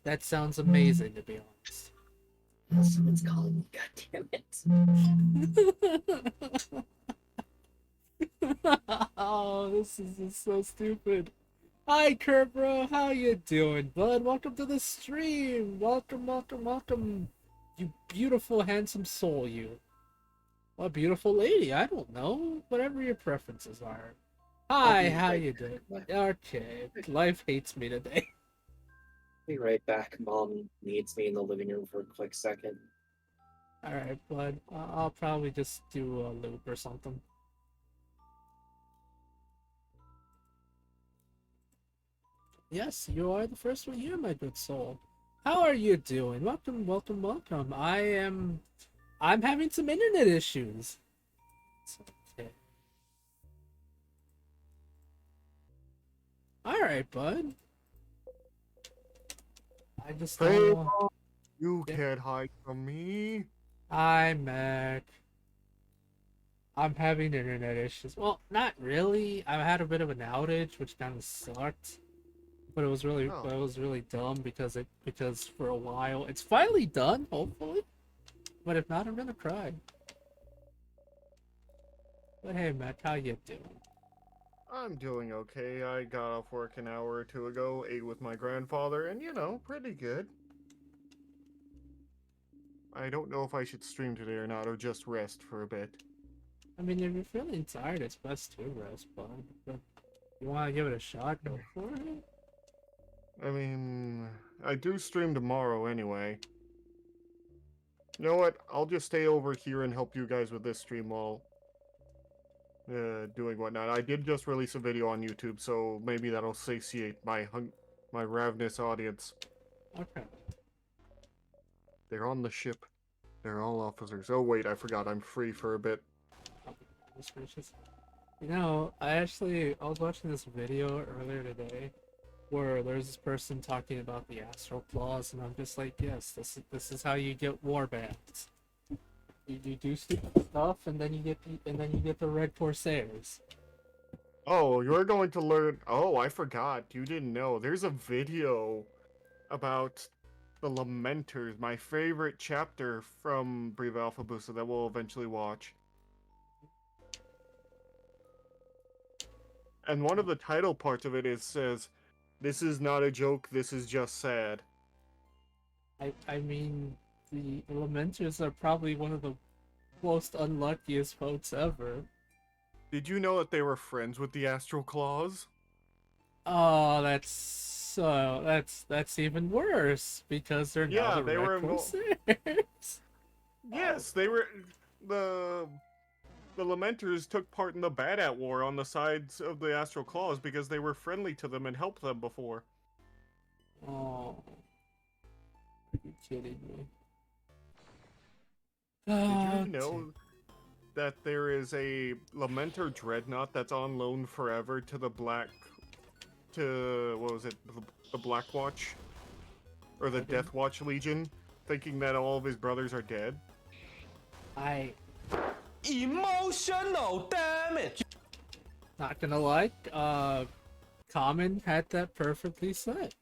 That sounds amazing, to be honest. Someone's calling me. God damn it! Oh, this is just so stupid. Hi, Kurt, bro. How you doing, bud? Welcome to the stream. Welcome, welcome, welcome. You beautiful, handsome soul, you. A beautiful lady. I don't know. Whatever your preferences are. I'll Hi, be how right you doing? back. Okay, life hates me today. Be right back. Mom needs me in the living room for a quick second. All right, bud. I'll probably just do a loop or something. Yes, you are the first one here, my good soul. How are you doing? Welcome, welcome, welcome. I'm having some internet issues. It's okay. All right, bud. I just don't want. Fable, you Yeah. can't hide from me. Hi, Mac. I'm having internet issues. Well, not really. I had a bit of an outage, which kind of sucked. Oh, But it was really dumb because for a while it's finally done, hopefully. But if not, I'm gonna cry. But hey, Mac, how you doing? I'm doing okay. I got off work an hour or two ago, ate with my grandfather, and pretty good. I don't know if I should stream today or not, or just rest for a bit. I mean, if you're feeling tired, it's best to rest, bud. But you want to give it a shot, go for it. I mean, I do stream tomorrow anyway. You know what? I'll just stay over here and help you guys with this stream while doing whatnot. I did just release a video on YouTube, so maybe that'll satiate my ravenous audience. Okay. They're on the ship. They're all officers. Oh wait, I forgot. I'm free for a bit. Oh, goodness gracious. I was watching this video earlier today where there's this person talking about the astral claws, and I'm just like, yes, this is how you get war bands. You do stupid stuff, and then you get the red corsairs. Oh, you're going to learn. Oh, I forgot. You didn't know. There's a video about the Lamenters, my favorite chapter from Brave Alpha Booster that we'll eventually watch. And one of the title parts of it says, "This is not a joke. This is just sad." I mean, the Elementers are probably one of the most unluckiest folks ever. Did you know that they were friends with the Astral Claws? Oh, that's even worse because they're now Yeah, the they Red were involved. Corsairs. Oh, Yes, they were. The the Lamenters took part in the Badat War on the sides of the Astral Claws because they were friendly to them and helped them before. oh, are you kidding me? Did you Oh, know that there is a Lamenter Dreadnought that's on loan forever to what was it, the Black Watch? Or the okay. Death Watch Legion, thinking that all of his brothers are dead? I Emotional damage. not gonna lie. Common had that perfectly set.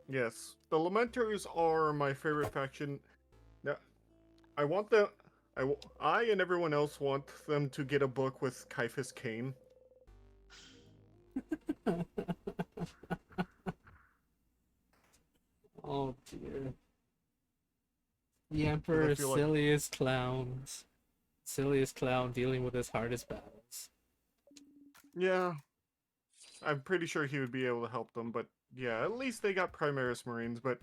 Yes, the Lamenters are my favorite faction. Now, I want them. I and everyone else want them to get a book with Caiaphas Cain. Oh dear. The Because I Emperor's feel like, silliest clowns. Silliest clown dealing with his hardest battles. yeah, I'm pretty sure he would be able to help them, but yeah, at least they got Primaris Marines. But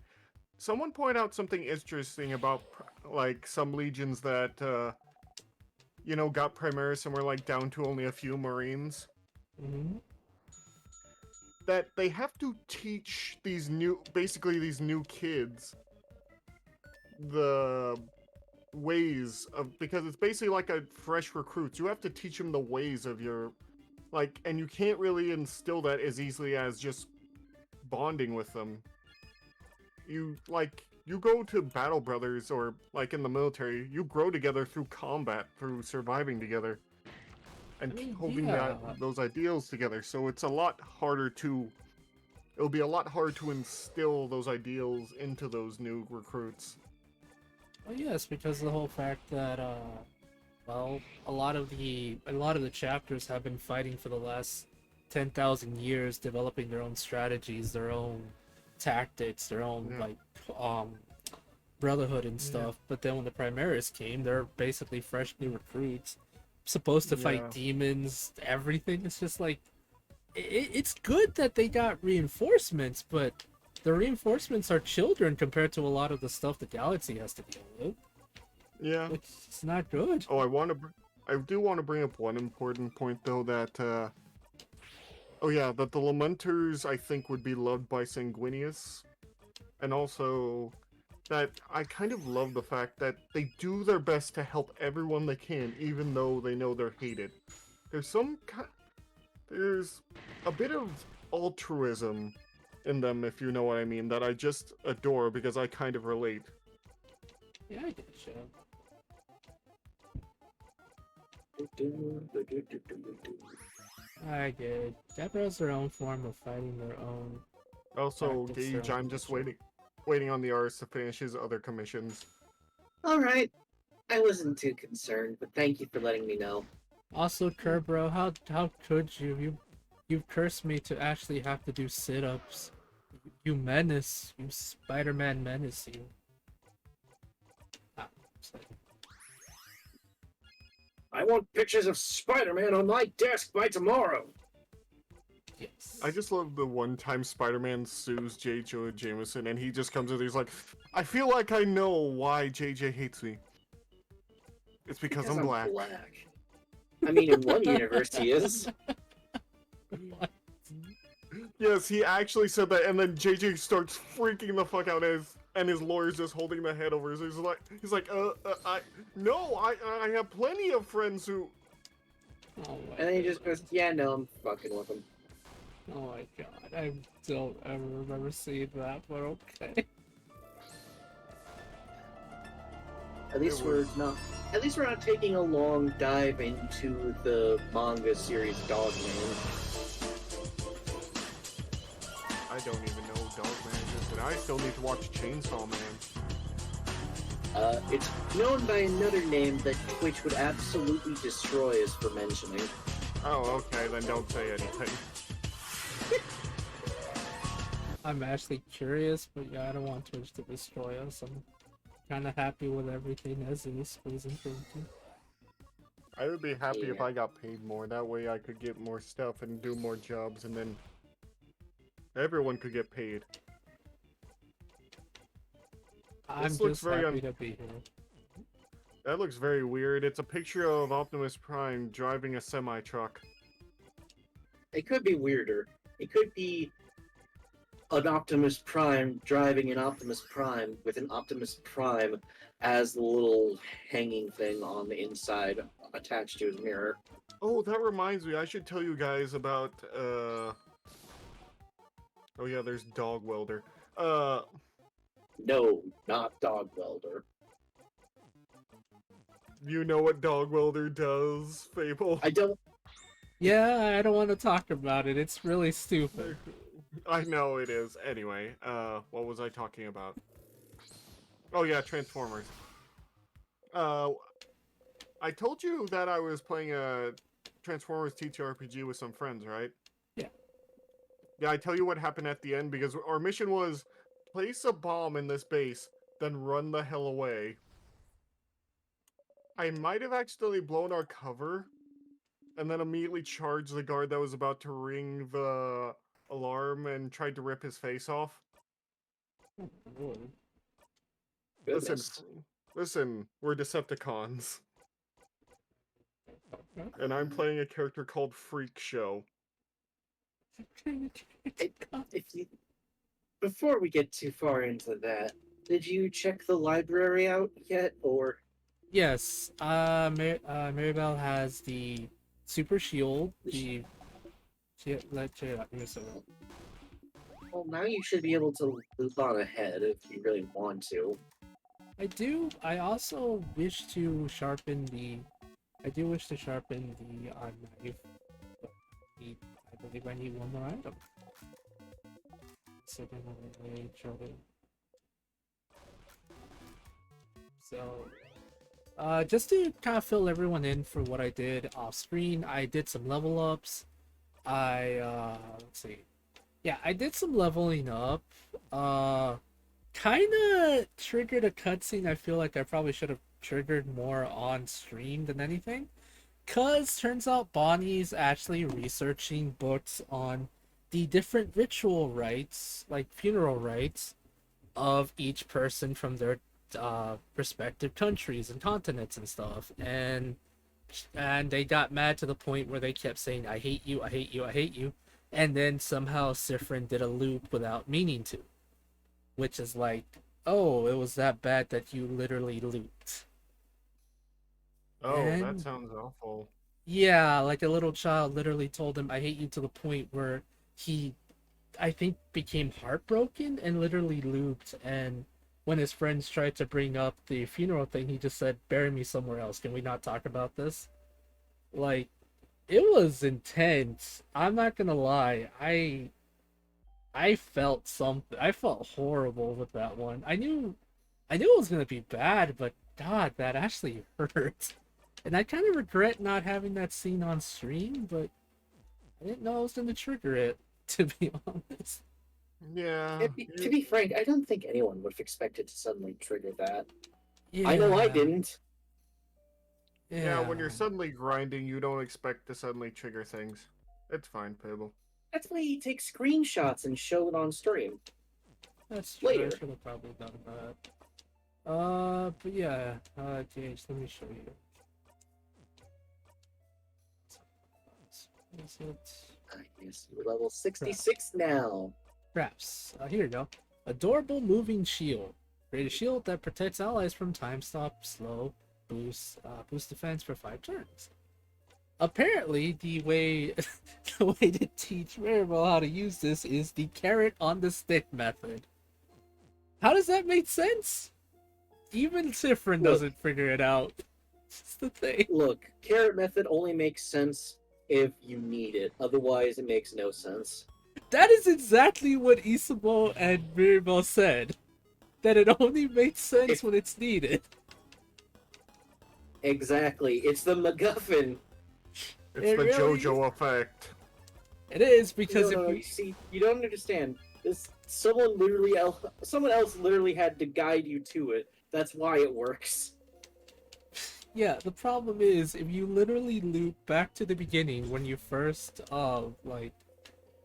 someone point out something interesting about, like, some legions that, got Primaris and were, like, down to only a few Marines. Mm-hmm. That they have to teach basically these new kids the ways of, because it's basically like a fresh recruits. You have to teach them the ways of your, like, and you can't really instill that as easily as just bonding with them. You go to Battle Brothers or like in the military, you grow together through combat, through surviving together, I and mean, holding yeah. those ideals together. So it's a lot harder to it'll be a lot hard to instill those ideals into those new recruits. Well, yes, because of the whole fact that well, a lot of the chapters have been fighting for the last 10,000 years, developing their own strategies, their own tactics, their own Yeah. like um brotherhood and Yeah. stuff. But then when the Primaris came, they're basically fresh new recruits, supposed to fight Yeah. demons, everything. It's just like it's good that they got reinforcements, but the reinforcements are children compared to a lot of the stuff the galaxy has to deal with. Yeah. It's not good. Oh, I do want to bring up one important point though that oh yeah, that the Lamenters I think would be loved by Sanguinius, and also that I kind of love the fact that they do their best to help everyone they can, even though they know they're hated. There's there's a bit of altruism in them, if you know what I mean, that I just adore because I kind of relate. Yeah, I get you. I get it. Deborah has their own form of fighting their own Also, tactics, their Gage, own I'm just culture. waiting on the artist to finish his other commissions. All right. I wasn't too concerned, but thank you for letting me know. Also, Kerbro, how could you? You cursed me to actually have to do sit-ups. You menace. You Spider-Man menace you. Ah, sorry. I want pictures of Spider-Man on my desk by tomorrow. Yes. I just love the one time Spider-Man sues J. Jonah Jameson and he just comes in and he's like, I feel like I know why JJ hates me. It's because I'm black. I mean, in one universe he is. Yes, he actually said that, and then JJ starts freaking the fuck out and his lawyer's just holding the head over his. He's like, I have plenty of friends who. Oh my And then he just God. goes, yeah, no, I'm fucking with him. Oh my God. I don't ever remember seeing that, but okay. At least we're not. At least we're not taking a long dive into the manga series Dogman. I don't even know who Dogman is, but I still need to watch Chainsaw Man. It's known by another name that Twitch would absolutely destroy us for mentioning. Oh, okay, then don't say anything. I'm actually curious, but yeah, I don't want Twitch to destroy us. I'm kind of happy with everything as is, please and thank you. I would be happy if Yeah. I got paid more. That way I could get more stuff and do more jobs, and then everyone could get paid. I'm This looks just very happy to be here. That looks very weird. It's a picture of Optimus Prime driving a semi-truck. It could be weirder. It could be an Optimus Prime driving an Optimus Prime with an Optimus Prime as the little hanging thing on the inside attached to his mirror. Oh, that reminds me. I should tell you guys about, Oh yeah, there's Dog Welder. No, not Dog Welder. You know what Dog Welder does, Fable? I don't. Yeah, I don't want to talk about it. It's really stupid. I know it is. Anyway, what was I talking about? Oh yeah, Transformers. I told you that I was playing a Transformers TTRPG with some friends, right? Yeah. Yeah, I tell you what happened at the end, because our mission was place a bomb in this base, then run the hell away. I might have accidentally blown our cover, and then immediately charged the guard that was about to ring the alarm and tried to rip his face off. Lord. Goodness. Listen, we're Decepticons. Okay. And I'm playing a character called Freak Show. If you, before we get too far into that, did you check the library out yet, or? Yes, Maribel has the super shield, let's check it out. Here's a Well, now you should be able to loop on ahead if you really want to. I also wish to sharpen the. I do wish to sharpen the knife, but I believe I need one more item. second, I try to. So, just to kind of fill everyone in for what I did off screen, I did some level ups. Let's see. Yeah, I did some leveling up. Uh, kind of triggered a cutscene I feel like I probably should have triggered more on stream than anything. Cause turns out Bonnie's actually researching books on the different ritual rites, like funeral rites, of each person from their respective countries and continents and stuff. And they got mad to the point where they kept saying, "I hate you, I hate you, I hate you," and then somehow Sifrin did a loop without meaning to, which is like, oh, it was that bad that you literally looped. Oh, that And sounds awful. yeah, like a little child literally told him, "I hate you," to the point where he, I think, became heartbroken and literally looped. And when his friends tried to bring up the funeral thing, he just said, "Bury me somewhere else. Can we not talk about this?" Like, it was intense. I'm not gonna lie. I felt something. I felt horrible with that one. I knew it was gonna be bad, but God, that actually hurt. And I kind of regret not having that scene on stream, but I didn't know I was gonna trigger it. To be honest. Yeah, To be frank, I don't think anyone would have expected to suddenly trigger that. I know I Yeah. didn't. yeah. When Yeah. you're suddenly grinding, you don't expect to suddenly trigger things. It's fine, Fable. That's why you take screenshots and show it on stream That's true. I later. should have probably done that. But yeah. Gage, let me show you. Is it? I guess you're level Crap. 66 now. Craps. Here you go. Adorable moving shield. Create a shield that protects allies from time stop, slow, boost defense for 5 turns. Apparently, the way the way to teach Maribel how to use this is the carrot on the stick method. How does that make sense? Even Sifrin Look, doesn't figure it out. It's the thing. look, carrot method only makes sense if you need it. Otherwise, it makes no sense. That is exactly what Isabo and Mirabel said. That it only makes sense If when it's needed. exactly, it's the MacGuffin. It's It the really JoJo effect. It is because No, if you see, you don't understand. This someone else literally had to guide you to it. That's why it works. yeah, the problem is if you literally loop back to the beginning when you first like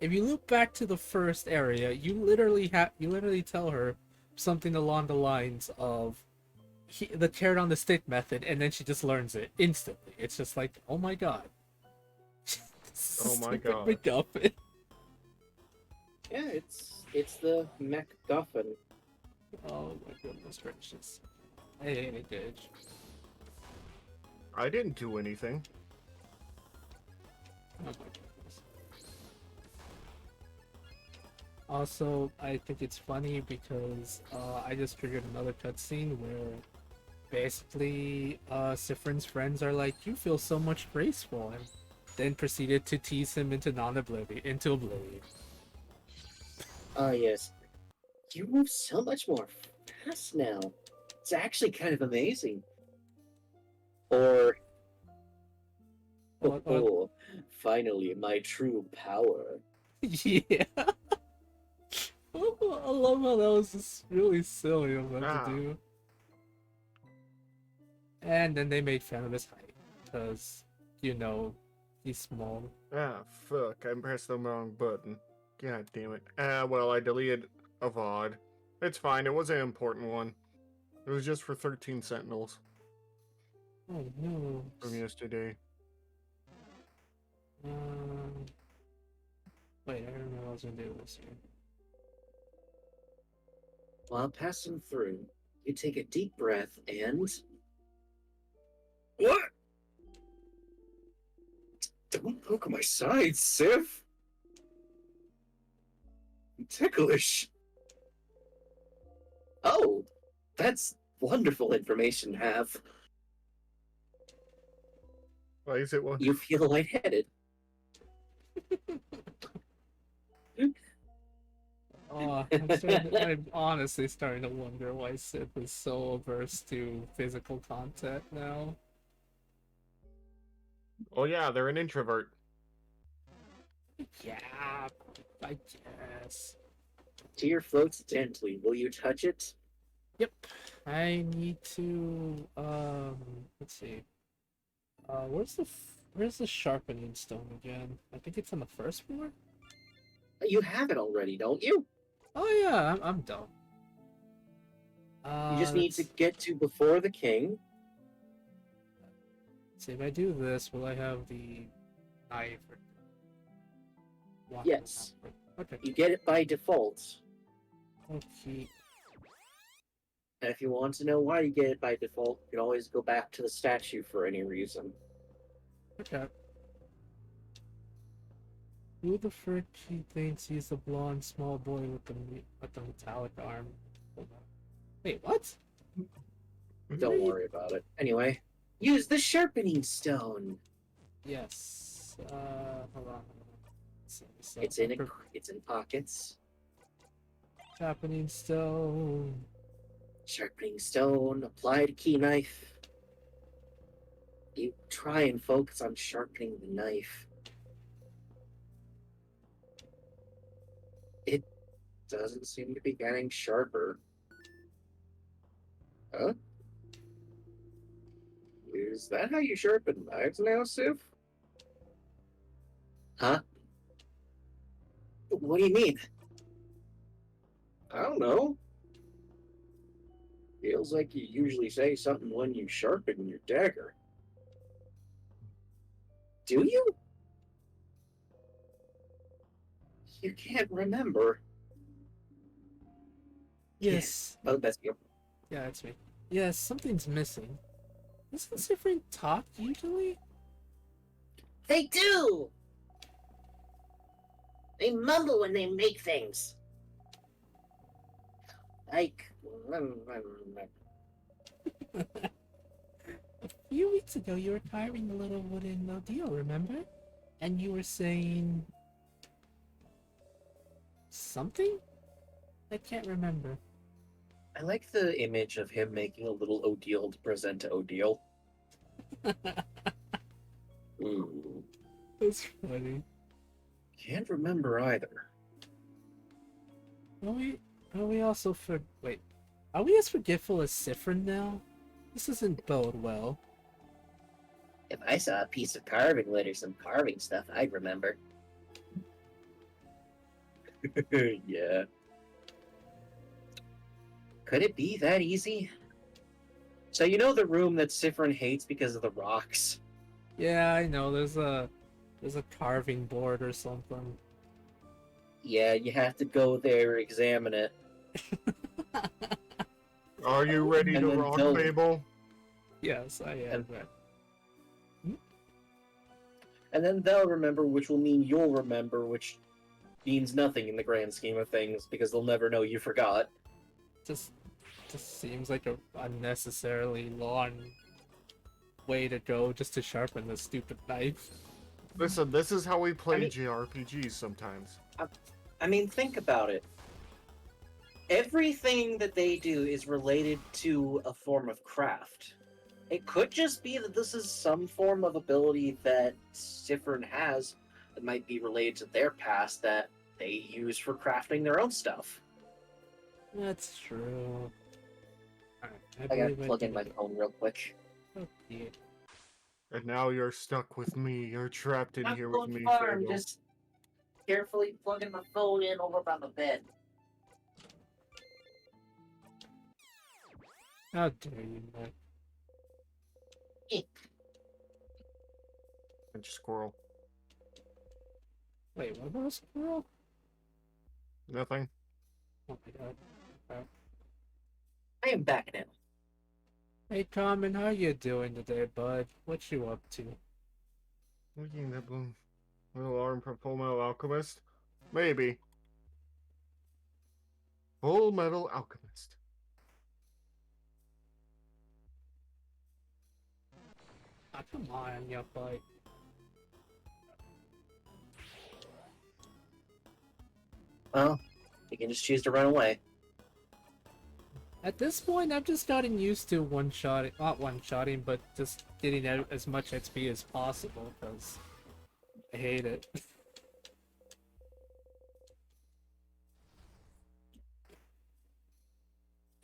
if you loop back to the first area, you literally tell her something along the lines of the carrot on the stick method, and then she just learns it instantly. It's just like, oh my god. This is Oh my stupid god. MacGuffin. Yeah, it's the MacGuffin. Oh my goodness gracious. Hey, Gage. I didn't do anything. Oh my goodness. Also, I think it's funny because I just triggered another cutscene where basically Sifrin's friends are like, "You feel so much graceful," and then proceeded to tease him into oblivion. Ah, yes. You move so much more fast now. It's actually kind of amazing. Or, What? finally, my true power. Yeah. I love how that was just really silly of them to Ah, do. And then they made fun of his height because, he's small. fuck. I pressed the wrong button. God damn it. Well, I deleted a VOD. It's fine. It wasn't an important one. It was just for 13 Sentinels Oh no. from yesterday. Um, wait, I don't know what I was gonna do this here. While passing through, you take a deep breath and. What? Don't poke my sides, Sif! I'm ticklish. Oh, that's wonderful information to have. Why is it one? You feel lightheaded. I'm honestly starting to wonder why Sid is so averse to physical contact now. Oh yeah, they're an introvert. Yeah, I guess. Tear floats gently. Will you touch it? Yep. I need to let's see. Where's the sharpening stone again? I think it's on the first floor. You have it already, don't you? Oh yeah, I'm done. You just need to Let's get to before the king. see if I do this, will I have the knife or walk Yes. around? Okay. You get it by default. Okay. And if you want to know why you get it by default, you can always go back to the statue for any reason. Okay. Who the frick he thinks he's the blonde small boy with the metallic arm? Hold on. Wait, what? Don't worry about it. Anyway, use the sharpening stone. Yes. Hold on. So, It's in pockets. happening stone. Sharpening stone, applied key knife. You try and focus on sharpening the knife. It doesn't seem to be getting sharper. Huh? Is that how you sharpen knives now, Sif? Huh? What do you mean? I don't know. Feels like you usually say something when you sharpen your dagger. Do you? You can't remember. Yes. Oh, that's you. Yeah, it's me. Yes, something's missing. Doesn't Sifrin talk usually? They do! They mumble when they make things. Like. A few weeks ago, you were carving a little wooden deal, remember? And you were saying something? I can't remember. I like the image of him making a little Odile to present to Odile. That's funny. Can't remember either. Are we also for wait? Are we as forgetful as Sifrin now? This doesn't bode well. If I saw a piece of carving wood or some carving stuff, I'd remember. Yeah. Could it be that easy? So you know the room that Sifrin hates because of the rocks? Yeah, I know. There's a carving board or something. Yeah, you have to go there, examine it. Are you ready And to then rock, they'll- Fable? Yes, I am. And then they'll remember, which will mean you'll remember, which means nothing in the grand scheme of things, because they'll never know you forgot. Just seems like a unnecessarily long way to go just to sharpen the stupid knife. Listen, this is how we play mean- JRPGs sometimes. I mean, think about it. Everything that they do is related to a form of craft. It could just be that this is some form of ability that Sifrin has that might be related to their past that they use for crafting their own stuff. That's true. Alright, I gotta believe plug in did my it. phone real quick. Okay. And now you're stuck with me. You're trapped in Not here with going me, far, I'm Fable. just carefully plugging my phone in over by the bed. How dare you, Nick? And squirrel. Wait, what about a squirrel? Nothing. Oh my god. I am back now. Hey Carmen, how you doing today, bud? What you up to? Looking at that blue little arm from Full Metal Alchemist? Maybe. Full Metal Alchemist. Ah, come on, you bud. Well, You can just choose to run away. At this point, I've just gotten used to one-shotting, not one-shotting, but just getting out as much XP as possible, because I hate it.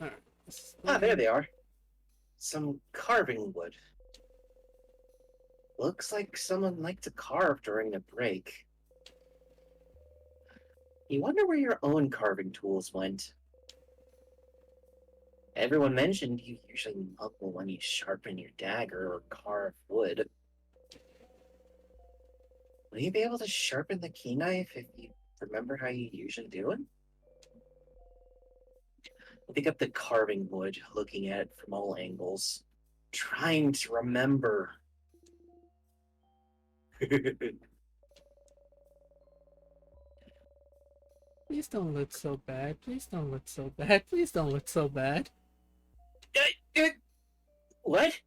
Alright. Ah, there they are. Some carving wood. Looks like someone liked to carve during the break. You wonder where your own carving tools went. Everyone mentioned you usually mumble when you sharpen your dagger or carve wood. Will you be able to sharpen the key knife if you remember how you usually do it? I pick up the carving wood, looking at it from all angles, trying to remember. Please don't look so bad. Please don't look so bad. Please don't look so bad. What?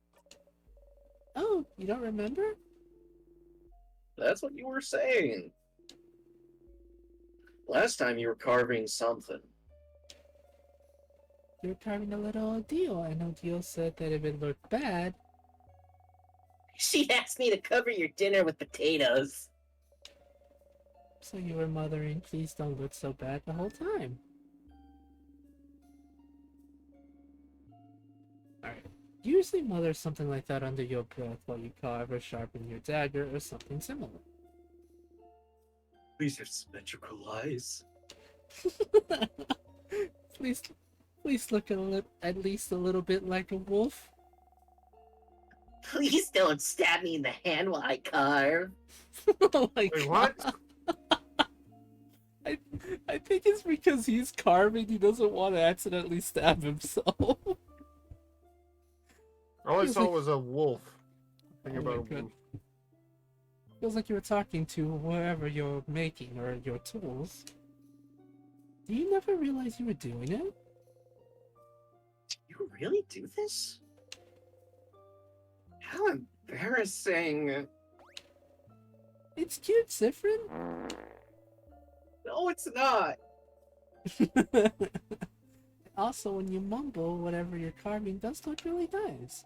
Oh, you don't remember? That's what you were saying. Last time you were carving something. You were carving a little deal, and Odile said that if it looked bad, She asked me to cover your dinner with potatoes. so you were mothering, please don't look so bad the whole time. Alright. Usually mother something like that under your breath while you carve or sharpen your dagger or something similar. Please have symmetrical eyes. please, please look at least a little bit like a wolf. Please don't stab me in the hand while I carve. Oh my Wait, god. what? I think it's because he's carving, he doesn't want to accidentally stab himself. All I Feels saw like- was a wolf. Think Oh about my a God. wolf. Feels like you were talking to whoever you're making or your tools. Do you never realize you were doing it? You really do this? How embarrassing. It's cute, Sifrin. No, it's not. Also, when you mumble, whatever you're carving does look really nice.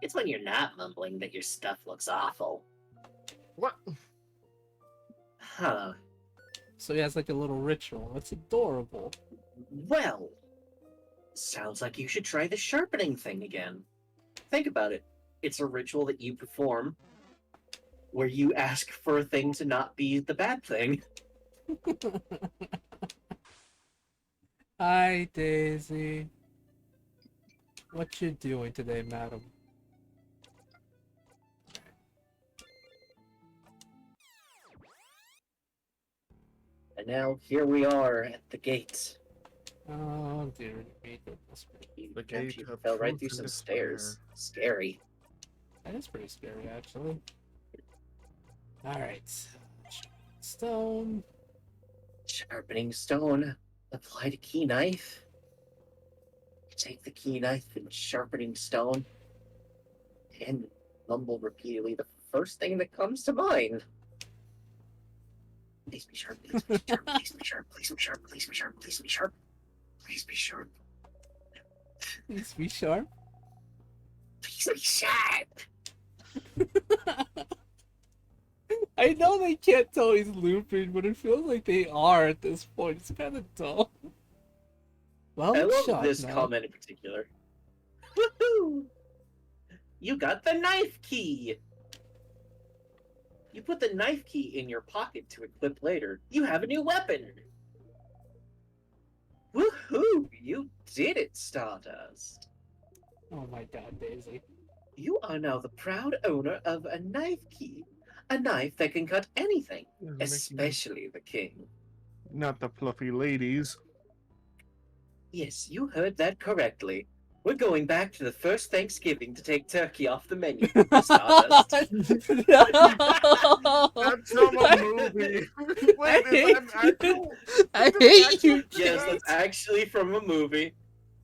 It's when you're not mumbling that your stuff looks awful. What? Huh. So he has like a little ritual. It's adorable. Well, sounds like you should try the sharpening thing again. Think about it. It's a ritual that you perform where you ask for a thing to not be the bad thing. Hi, Daisy. What you doing today, madam? And now here we are at the gate. Oh, dear me, goodness me. You The gate actually of fell right truth through and some despair. stairs. Scary. That is pretty scary, actually. Alright. Stone. Sharpening stone. Apply to key knife. Take the key knife and sharpening stone. And mumble repeatedly the first thing that comes to mind. Please be sharp, please be sharp, please be sharp, please be sharp, please be sharp, please be sharp. Please be sharp. Please be sharp. Please be sharp. I know they can't tell he's looping, but it feels like they are at this point. It's kind of dumb. Well, I love shot, this man. comment in particular. Woohoo! You got the knife key! You put the knife key in your pocket to equip later. You have a new weapon! Woohoo! You did it, Stardust! Oh my god, Daisy. You are now the proud owner of a knife key. A knife that can cut anything, especially the king. Not the fluffy ladies. Yes, you heard that correctly. We're going back to the first Thanksgiving to take turkey off the menu, Stardust. No! That's from a movie. Wait, I is that hate you. actual? I Did they hate actually you, say Yes, that? that's actually from a movie.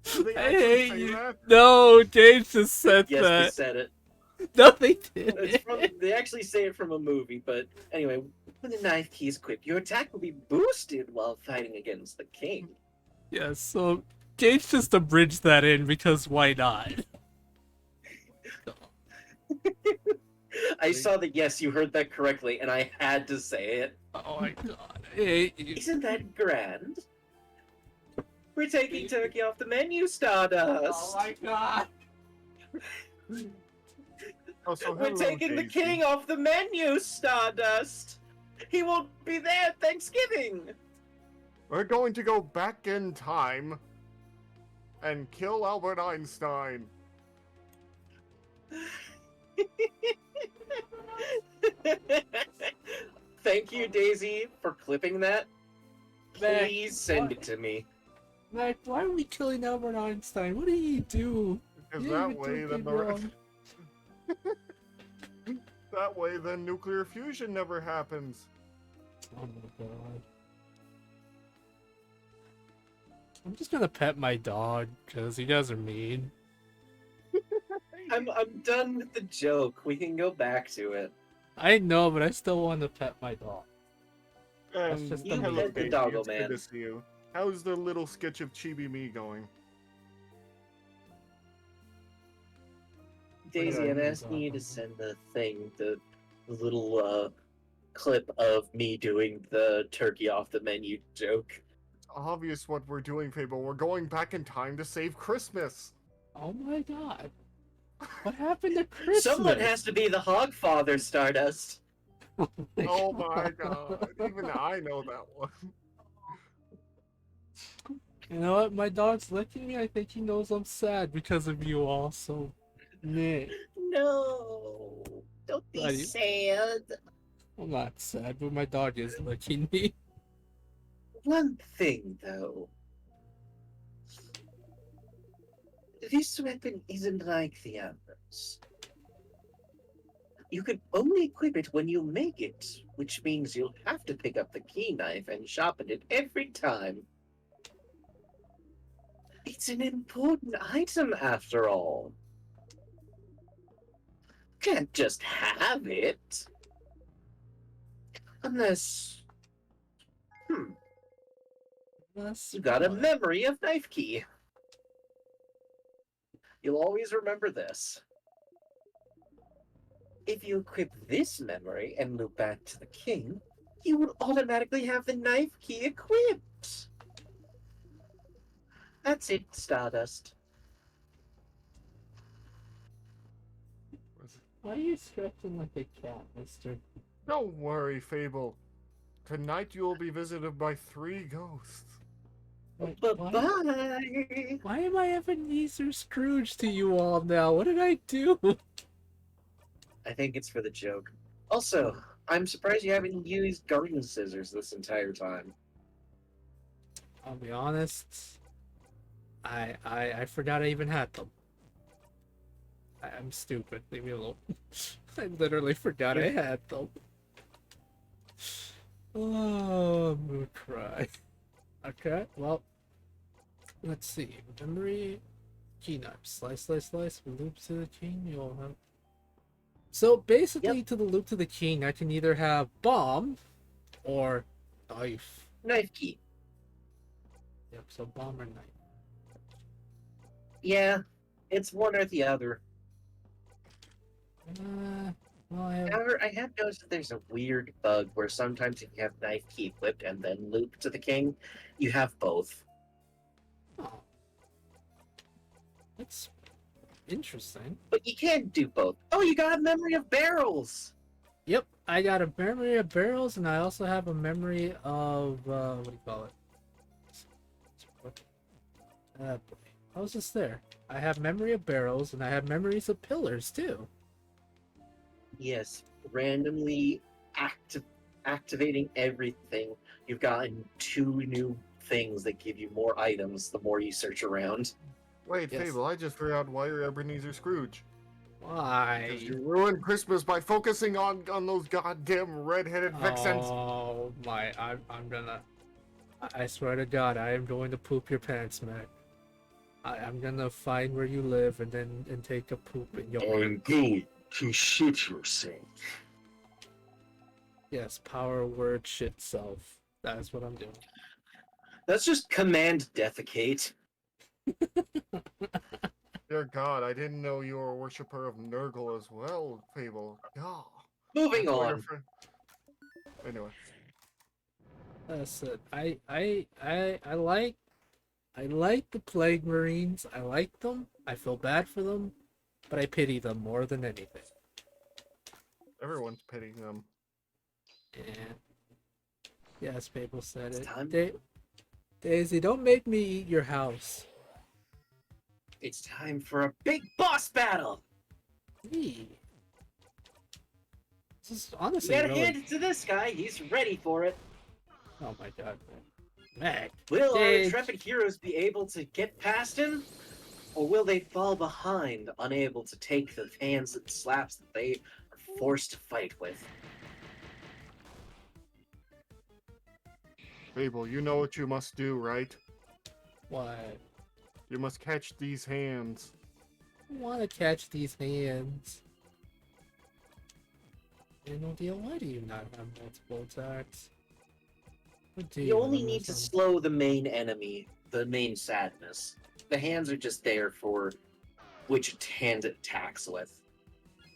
Did they I actually hate say you. that? No, James just said Yes, they that. said it. No, they It's didn't. from, they actually say it from a movie, but anyway, When the knife key is equipped, your attack will be boosted while fighting against the king. Yeah, so Gage just abridged that in because why not? I saw that, yes, you heard that correctly, and I had to say it. Oh my god. Hey, Isn't that grand? We're taking turkey off the menu, Stardust! oh my god. Oh, so We're hello, taking the Daisy. king off the menu, Stardust! He won't be there at Thanksgiving! We're going to go back in time and kill Albert Einstein. Thank you, Daisy, for clipping that. Mac, Please send what? it to me. Mac, why are we killing Albert Einstein? What did he do? Because He that didn't way, even do then anything wrong. that way, then nuclear fusion never happens. Oh my god. I'm just gonna pet my dog, because you guys are mean. I'm done with the joke. We can go back to it. I know, but I still want to pet my dog. That's And just the hello, pet the Daisy. doggo, It's man. good to see you. How's the little sketch of Chibi Me going? Daisy, Yeah, I'm asking you to send the thing, the little clip of me doing the turkey off the menu joke. It's obvious what we're doing, Fable. We're going back in time to save Christmas. Oh my god. What happened to Christmas? Someone has to be the Hogfather, Stardust. Oh my god. Even I know that one. You know what? My dog's licking me. I think he knows I'm sad because of you all, so... Nah. No, don't be Buddy. sad. I'm not sad, but my dog is licking me. One thing, though. This weapon isn't like the others. You can only equip it when you make it, which means you'll have to pick up the key knife and sharpen it every time. It's an important item, after all. Can't just have it. Unless... That's You got a what? memory of knife key. You'll always remember this. If you equip this memory and loop back to the king, you will automatically have the knife key equipped. That's it, Stardust. Why are you stretching like a cat, mister? Don't worry, Fable. Tonight you will be visited by 3 ghosts. Wait, Bye-bye. why am I Ebenezer Scrooge to you all now? What did I do? I think it's for the joke. Also, I'm surprised you haven't used garden scissors this entire time. I'll be honest. I forgot I even had them. I'm stupid. Leave me alone. I literally forgot I had them. Oh, mood cry. Okay, well, let's see. Memory, key knife, slice, slice, slice. Loop to the king. You'll have. So basically, to the loop to the king, I can either have bomb or knife. Knife key. Yep. So bomb or knife. Yeah, it's one or the other. Well, I have. However, I have noticed that there's a weird bug where sometimes if you have knife key equipped and then loop to the king, you have both. Oh, that's interesting. But you can't do both. Oh, you got a memory of barrels! Yep, I got a memory of barrels, and I also have a memory of what do you call it? Boy, how's this there? I have memory of barrels, and I have memories of pillars too. Yes, randomly activating everything. You've gotten 2 new things that give you more items the more you search around. Wait, Yes. Fable, I just figured out why you're Ebenezer Scrooge. Why? Because you ruined Christmas by focusing on those goddamn red-headed vixens. Oh my! I'm gonna. I swear to God, I am going to poop your pants, Mac. I'm gonna find where you live and take a poop in your. I'm going to shit yourself. Yes, power word shit self. That is what I'm doing. That's just command defecate. Dear God, I didn't know you were a worshiper of Nurgle as well, Fable. God. Moving That's why on. Anyway. That's it. I like the Plague Marines. I like them. I feel bad for them, but I pity them more than anything. Everyone's pitying them. And yes, people said It's it. time. Daisy, don't make me eat your house. It's time for a big boss battle. Eee. This is You honestly gotta really. hand it to this guy. He's ready for it. Oh my god, man. Mac. Will our Dave. intrepid heroes be able to get past him? Or will they fall behind, unable to take the hands and slaps that they are forced to fight with? Fable, you know what you must do, right? What? You must catch these hands. I want to catch these hands. And no deal, why do you not have multiple attacks? What do You you only have need to this slow the main enemy, the main sadness. The hands are just there for which hand it attacks with,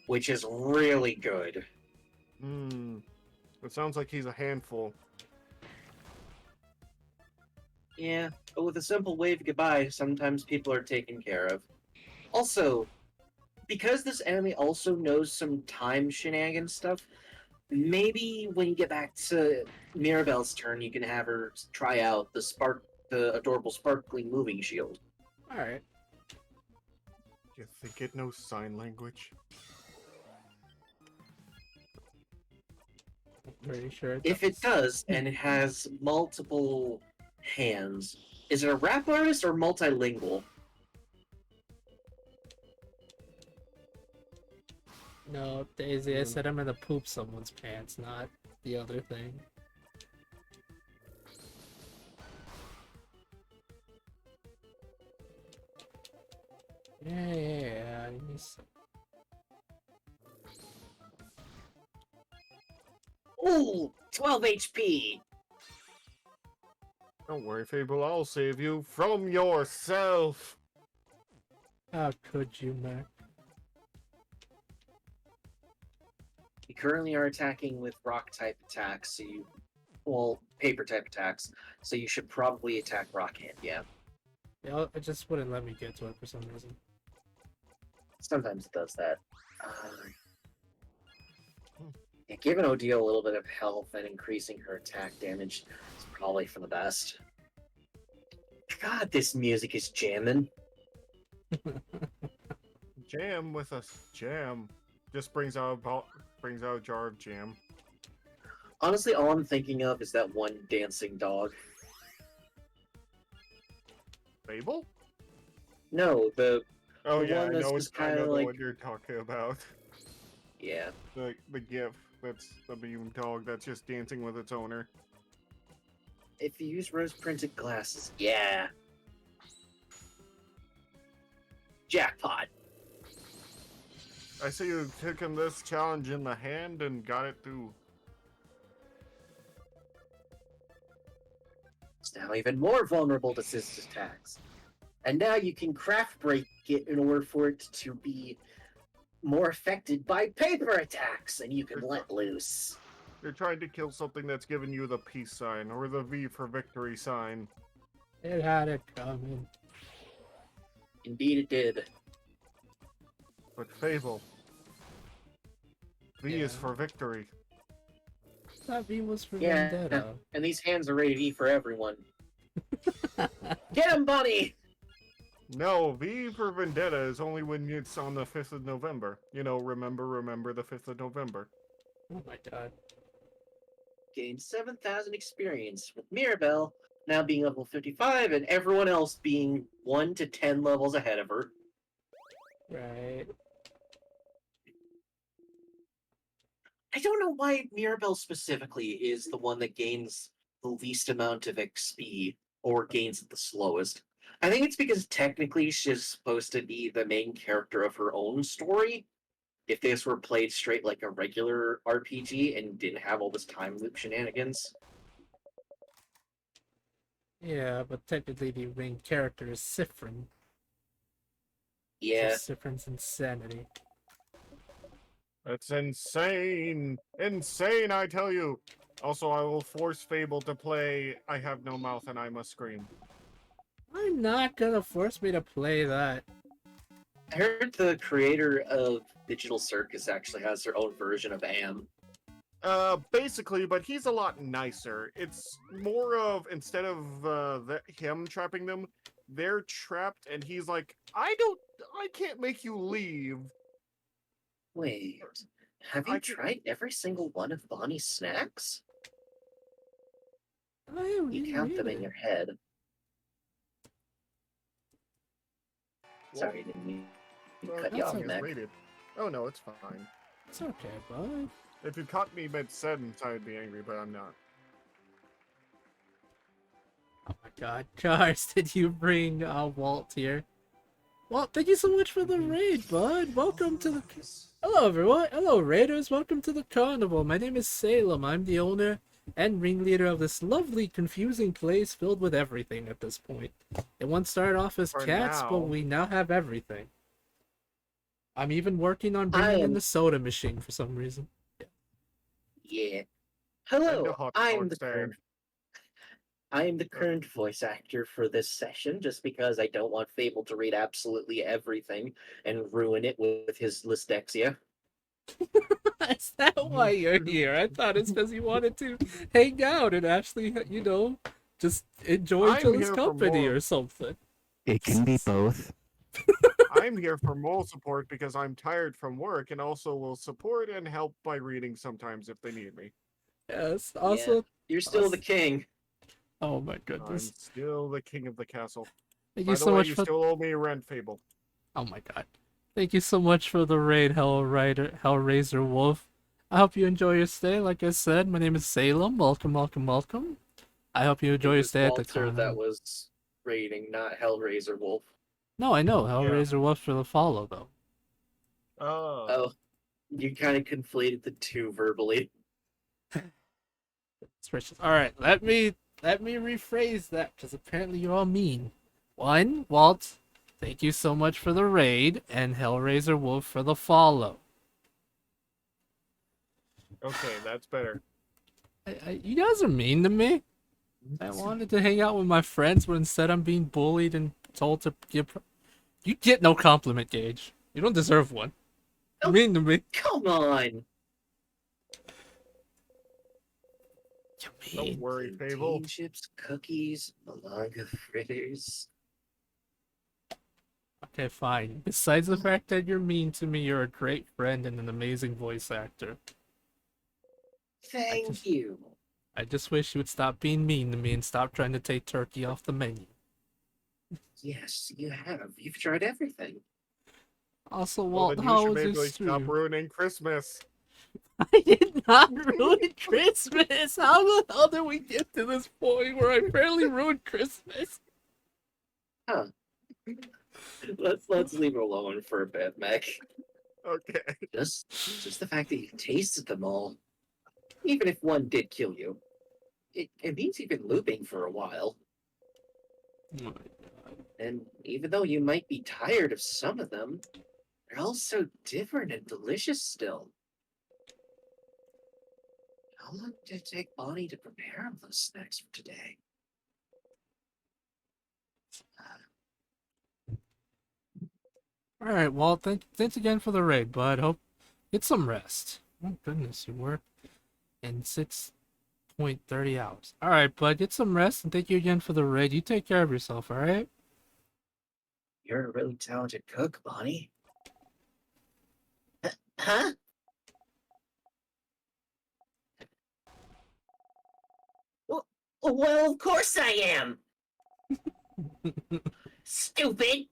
which is really good. Hmm. It sounds like he's a handful. Yeah, but with a simple wave goodbye, sometimes people are taken care of. Also, because this enemy also knows some time shenanigans stuff, maybe when you get back to Mirabelle's turn, you can have her try out the adorable sparkling moving shield. Alright. You think it knows sign language? I'm pretty sure it If it does. does, and it has multiple hands, is it a rap artist or multilingual? No, Daisy, I said I'm gonna poop someone's pants, not the other thing. Yeah. Ooh, 12 HP! Don't worry, Fable, I'll save you from yourself! How could you, Mac? You currently are attacking with rock type attacks, so paper type attacks, so you should probably attack rock hand, yeah. Yeah, it just wouldn't let me get to it for some reason. Sometimes it does that. Yeah, giving Odile a little bit of health and increasing her attack damage is probably for the best. God, this music is jamming. Jam with us. Jam. Just brings out a jar of jam. Honestly, all I'm thinking of is that one dancing dog. Fable? No, the Oh The yeah, one I that's know just I kinda know the like- one you're talking about. yeah. The GIF. That's the meme dog that's just dancing with its owner. If you use rose-printed glasses, yeah. Jackpot. I see you taking this challenge in the hand and got it through. It's now even more vulnerable to cyst attacks. And now you can craft break it in order for it to be more affected by paper attacks, and you can let loose. You're trying to kill something that's giving you the peace sign, or the V for victory sign. It had it coming. Indeed it did. But Fable. V is Yeah. for victory. That V was for Yeah, Vendetta. and these hands are ready for everyone. Get him, Bunny! No, V for Vendetta is only when it's on the 5th of November. You know, remember the 5th of November. Oh my god. Gained 7,000 experience, with Mirabelle now being level 55 and everyone else being 1 to 10 levels ahead of her. Right. I don't know why Mirabelle specifically is the one that gains the least amount of XP or gains it the slowest. I think it's because technically she's supposed to be the main character of her own story, if this were played straight like a regular RPG and didn't have all this time loop shenanigans. Yeah, but technically the main character is Sifrin. So Yeah, Sifrin's insanity. That's insane! Insane, I tell you! Also, I will force Fable to play I Have No Mouth and I Must Scream. I'm not gonna force me to play that. I heard the creator of Digital Circus actually has their own version of Am. Basically, but he's a lot nicer. It's more of, instead of him trapping them, they're trapped and he's like, I can't make you leave. Wait, have I you can- tried every single one of Bonnie's snacks? I haven't You even count read them in it. your head. Well, Sorry, didn't mean to cut you that's off, okay. Mac. rated. Oh no, it's fine. It's okay, bud. If you caught me mid-sentence, I'd be angry, but I'm not. Oh my god, Cars, did you bring Walt here? Well, thank you so much for the raid, bud. Welcome to the... Hello, everyone. Hello, raiders. Welcome to the carnival. My name is Salem. I'm the owner and ringleader of this lovely, confusing place filled with everything at this point. It once started off as For cats, but now. we now have everything. I'm even working on I bringing in am- the soda machine for some reason. Yeah. And Hello, a hot I'm dog the stand. current. I am the current voice actor for this session, just because I don't want Fable to read absolutely everything and ruin it with his dyslexia. Is that why you're here? I thought it's because you wanted to hang out and actually, just enjoy each I'm other's here for company more. or something. It can be both. I'm here for moral support because I'm tired from work and also will support and help by reading sometimes if they need me. Yes. Yeah, Also, you're still the also- king. oh my I'm goodness. still the king of the castle. Thank By you the so way, much you for. still owe me rent, Fable. Oh my god. Thank you so much for the raid, Hellraiser Wolf. I hope you enjoy your stay. Like I said, my name is Salem. Welcome, welcome, welcome. I hope you It enjoy your was stay at the Walter that carnival. was raiding, not Hellraiser Wolf. No, I know Hellraiser Wolf for the follow though. Oh. Oh, you kind of conflated the two verbally. It's precious. All right, let me rephrase that because apparently you're all mean. One, Walt, thank you so much for the raid, and Hellraiser Wolf for the follow. Okay, that's better. You guys are mean to me. I wanted to hang out with my friends, but instead I'm being bullied and told to give. You get no compliment, Gage. You don't deserve one. You're Oh. mean to me. Come on! You Don't mean. worry, Plantain Fable. chips, cookies, malanga fritters. Okay, fine. Besides the fact that you're mean to me, you're a great friend and an amazing voice actor. Thank you. I just wish you would stop being mean to me and stop trying to take turkey off the menu. Yes, you have. You've tried everything. Also, Well, Walt, then you how should was maybe your stop stream? ruining Christmas. I did not ruin Christmas. How the hell did we get to this point where I barely ruined Christmas? Huh. Let's leave it alone for a bit, Mac. Okay. Just the fact that you tasted them all, even if one did kill you, it means you've been looping for a while. Oh my god. And even though you might be tired of some of them, they're all so different and delicious still. How long did it take Bonnie to prepare those snacks for today? All right, Walt. Thanks again for the raid, bud. Hope get some rest. Oh goodness, you work in 6.30 hours. All right, bud. Get some rest, and thank you again for the raid. You take care of yourself. All right. You're a really talented cook, Bonnie. Huh? Well, of course I am. Stupid.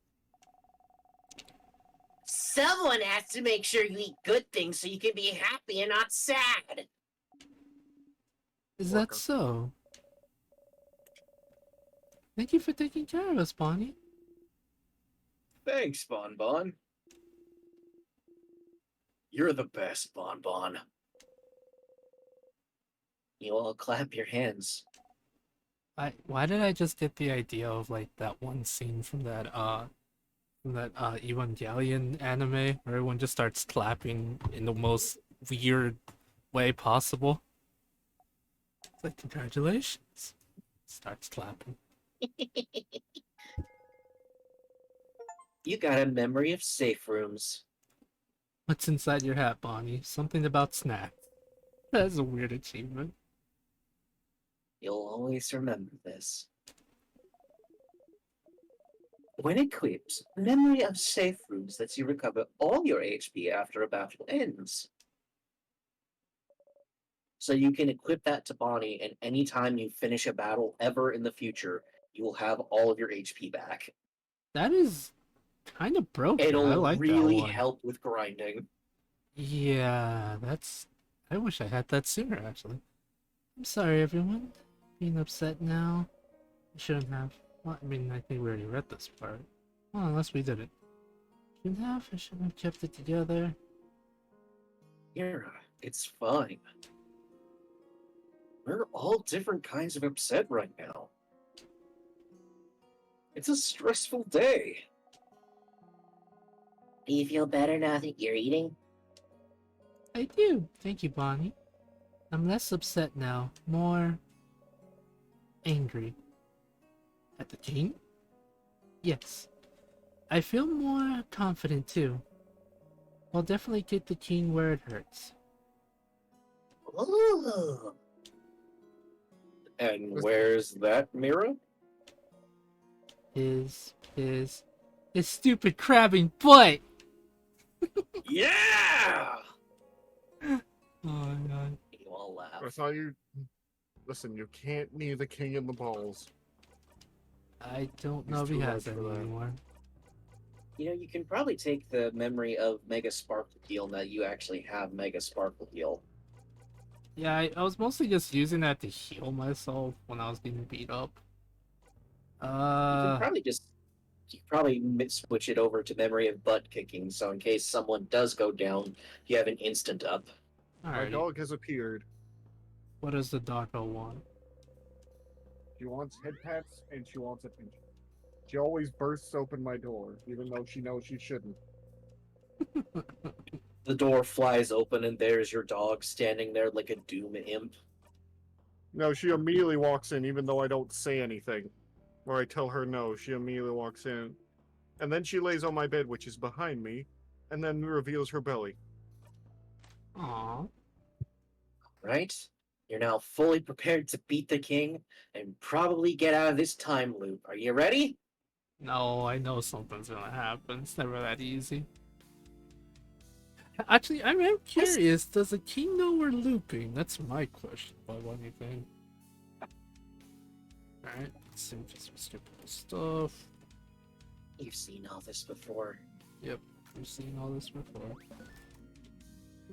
Someone has to make sure you eat good things so you can be happy and not sad. Is Worker. that so? Thank you for taking care of us, Bonnie. Thanks, Bon Bon. You're the best, Bon Bon. You all clap your hands. Why did I just get the idea of like that one scene from that Evangelion anime where everyone just starts clapping in the most weird way possible? It's like congratulations. Starts clapping. You got a memory of safe rooms. What's inside your hat, Bonnie? Something about snacks. That's a weird achievement. You'll always remember this. When equipped, memory of safe rooms lets you recover all your HP after a battle ends. So you can equip that to Bonnie, and anytime you finish a battle ever in the future, you will have all of your HP back. That is kind of broken. I It'll like that really one. help with grinding. Yeah, that's. I wish I had that sooner, actually. I'm sorry, everyone. Being upset now. I shouldn't have. Well, I mean, I think we already read this part. Well, unless we didn't. Shouldn't have. I shouldn't have kept it together. Mira, it's fine. We're all different kinds of upset right now. It's a stressful day. Do you feel better now that you're eating? I do. Thank you, Bonnie. I'm less upset now. More angry. At the king? Yes. I feel more confident too. I'll definitely get the king where it hurts. Ooh. And where's that, Mira? His stupid crabbing butt! Yeah! Oh my god. You all laugh. That's all you. Listen, you can't knee the king in the balls. I don't He's know if he too has large any for that. anymore. You know, you can probably take the memory of Mega Sparkle Heal now you actually have Mega Sparkle Heal. Yeah, I was mostly just using that to heal myself when I was getting beat up. You can probably just switch it over to memory of butt kicking, so in case someone does go down, you have an instant up. My Alrighty. dog has appeared. What does the doggo want? She wants head pats and she wants attention. She always bursts open my door, even though she knows she shouldn't. The door flies open and there's your dog standing there like a doom imp. No, she immediately walks in, even though I don't say anything. Or I tell her no, she immediately walks in. And then she lays on my bed, which is behind me, and then reveals her belly. Aww. Right? You're now fully prepared to beat the king and probably get out of this time loop. Are you ready? No, I know something's gonna happen. It's never that easy. Actually, I'm curious. Does the king know we're looping? That's my question. But what do you think? Alright, let's see some stupid stuff. You've seen all this before. Yep, we've seen all this before.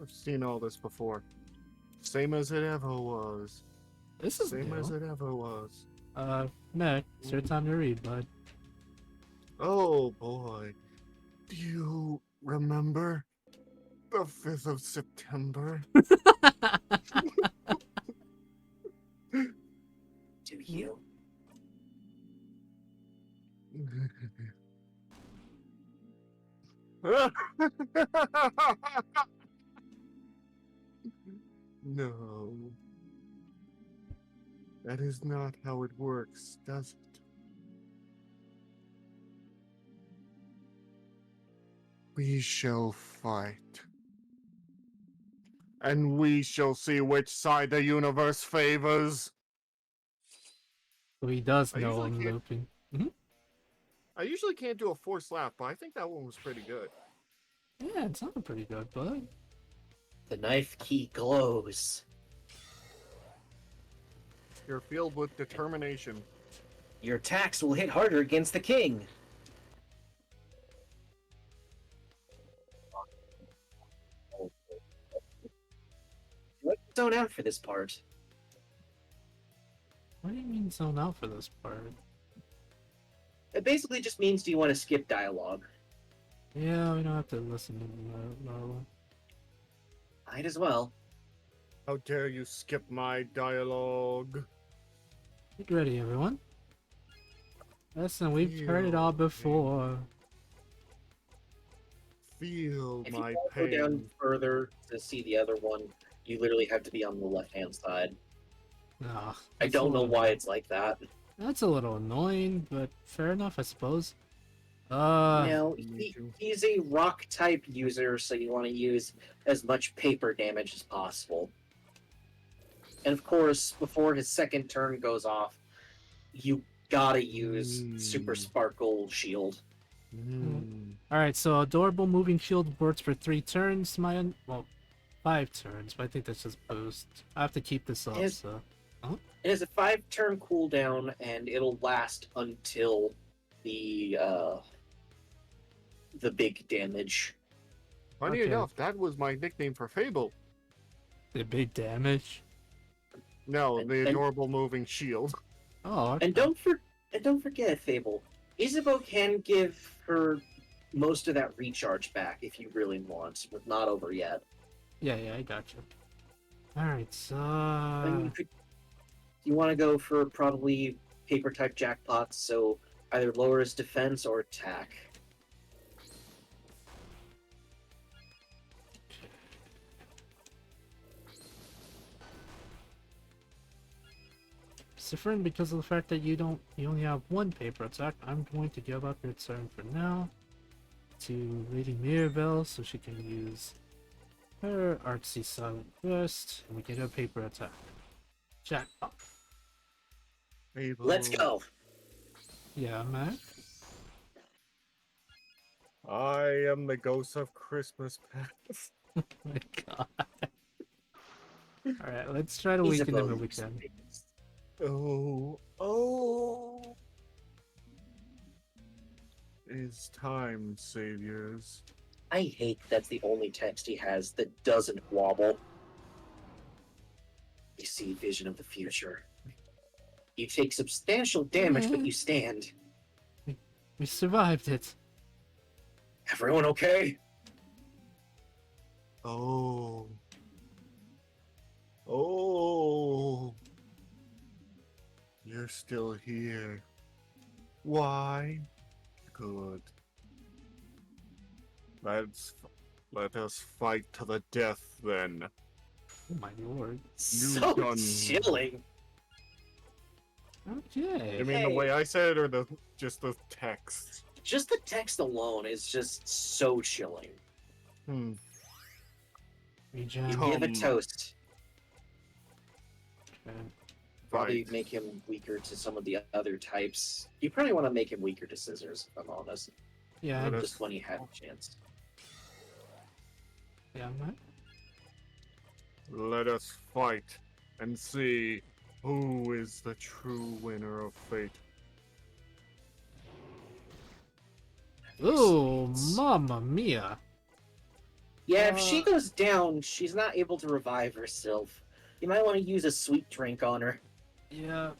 I've seen all this before. Same as it ever was. This is Same new. as it ever was. Mac, it's your time to read, bud. Oh boy. Do you remember the 5th of September? Do you? No. That is not how it works, does it? We shall fight. And we shall see which side the universe favors. So he does I know usually I'm can't- looping. I usually can't do a forced laugh, but I think that one was pretty good. Yeah, it sounded pretty good, bud. The knife key glows. You're filled with determination. Your attacks will hit harder against the king. Let's zone out for this part. What do you mean zone out for this part? It basically just means do you want to skip dialogue? Yeah, we don't have to listen to the one. Might as well. How dare you skip my dialogue? Get ready, everyone. Listen, we've heard it all before. Feel If you my want to go down pain. further to see the other one, you literally have to be on the left-hand side. Ugh, I that's a don't know little- why it's like that. That's a little annoying, but fair enough, I suppose. No, Me too. he's a rock type user, so you want to use as much paper damage as possible. And of course, before his second turn goes off, you gotta use Super Sparkle Shield. Alright, so adorable moving shield works for 3 turns, well, 5 turns, but I think that's just boost. I have to keep this up, Yes. so. It has a 5-turn cooldown, and it'll last until the big damage. Funny Okay. enough, that was my nickname for Fable. The big damage. No, And- the and- adorable moving shield. Oh, okay. And don't forget, Fable. Isabeau can give her most of that recharge back if you really want, but not over yet. Yeah, I got you. Alright, so. And you want to go for probably paper type jackpots, so either lower his defense or attack. Different because of the fact that you only have 1 paper attack. I'm going to give up your turn for now to Lady Mirabelle so she can use her artsy silent burst and we can do a paper attack. Jackpot. Fable. Let's go. Yeah, man. I am the ghost of Christmas past. My god. Alright, let's try to weaken him if we can. Oh. It's time, saviors. I hate that's the only text he has that doesn't wobble. You see vision of the future. You take substantial damage, but you stand. We survived it. Everyone okay? Oh. You're still here. Why? Good. Let us fight to the death then. Oh my lord. So done. chilling. Okay. You mean the way I said it or just the text? Just the text alone is just so chilling. Hmm. Regen. You give a Tom. toast. Okay. Probably Fight. make him weaker to some of the other types. You probably want to make him weaker to scissors, if I'm honest. Yeah, Let us- Just when you have a chance. yeah, man. Let us fight and see who is the true winner of fate. Ooh, mamma mia. Yeah, if she Uh, goes down, she's not able to revive herself. You might want to use a sweet drink on her. Yeah.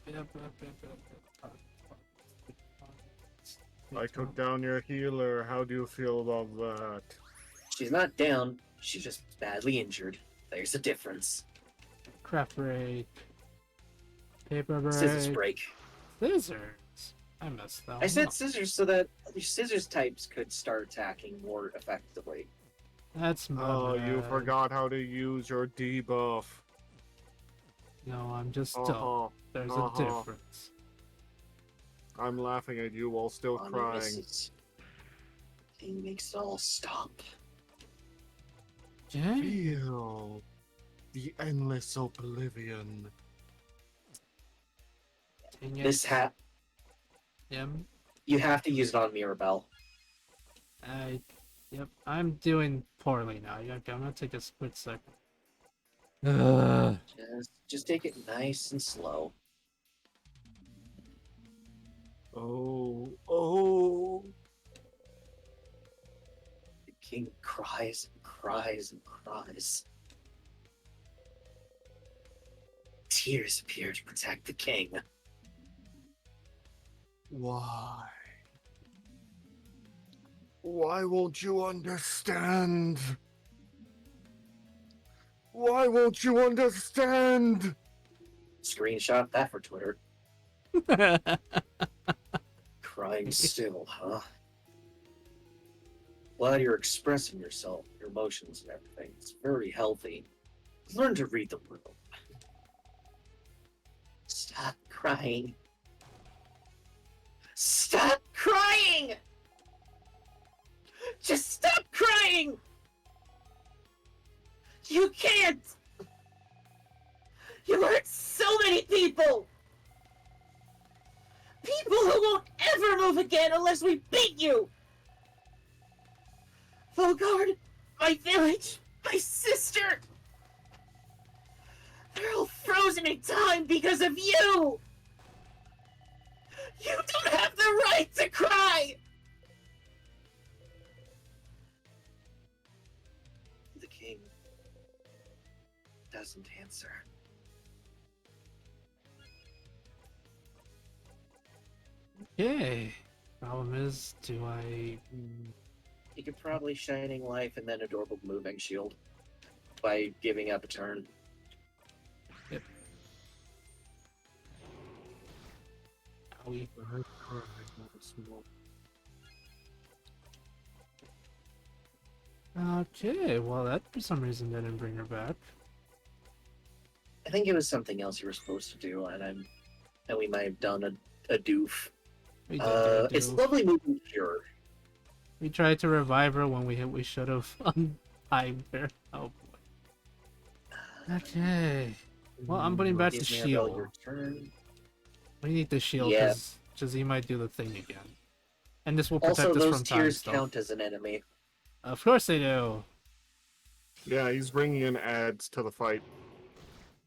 I took down your healer. How do you feel about that? She's not down, she's just badly injured. There's a difference. Craft break. Paper break. Scissors break. Scissors. I messed that I one said up. scissors so that your scissors types could start attacking more effectively. That's my Oh, you bad. forgot how to use your debuff. No, I'm just dumb. Uh-huh. There's uh-huh. a difference. I'm laughing at you while still On crying. misses. He makes it all stop. Yeah. Feel the endless oblivion. Dang it. This hat, Yeah, you have to use it on Mirabelle. Yep, I'm doing poorly now. Okay, I'm gonna take a split second. Just take it nice and slow. Oh. The king cries and cries and cries. Tears appear to protect the king. Why? Why won't you understand? Why won't you understand? Screenshot that for Twitter. Crying still, huh? Glad you're expressing yourself, your emotions and everything. It's very healthy. Learn to read the world. Stop crying. Stop crying! Just stop crying! You can't! You hurt so many people! People who won't ever move again unless we beat you! Vogard, my village, my sister! They're all frozen in time because of you! You don't have the right to cry! The king doesn't answer. Okay. Problem is, do I... You could probably Shining Life and then Adorable Moving Shield by giving up a turn. Yep. Owie. Okay, well that for some reason didn't bring her back. I think it was something else you were supposed to do, and we might have done a doof. We did do a It's doof. lovely moving Cure. We tried to revive her when we should have untimed her. Oh boy. Okay. Well, I'm putting back the Gives me about shield. your turn. We need the shield Yeah. because he might do the thing again. And this will protect Also, us those from time tears stuff. count as an enemy. Of course they do. Yeah, he's bringing in ads to the fight.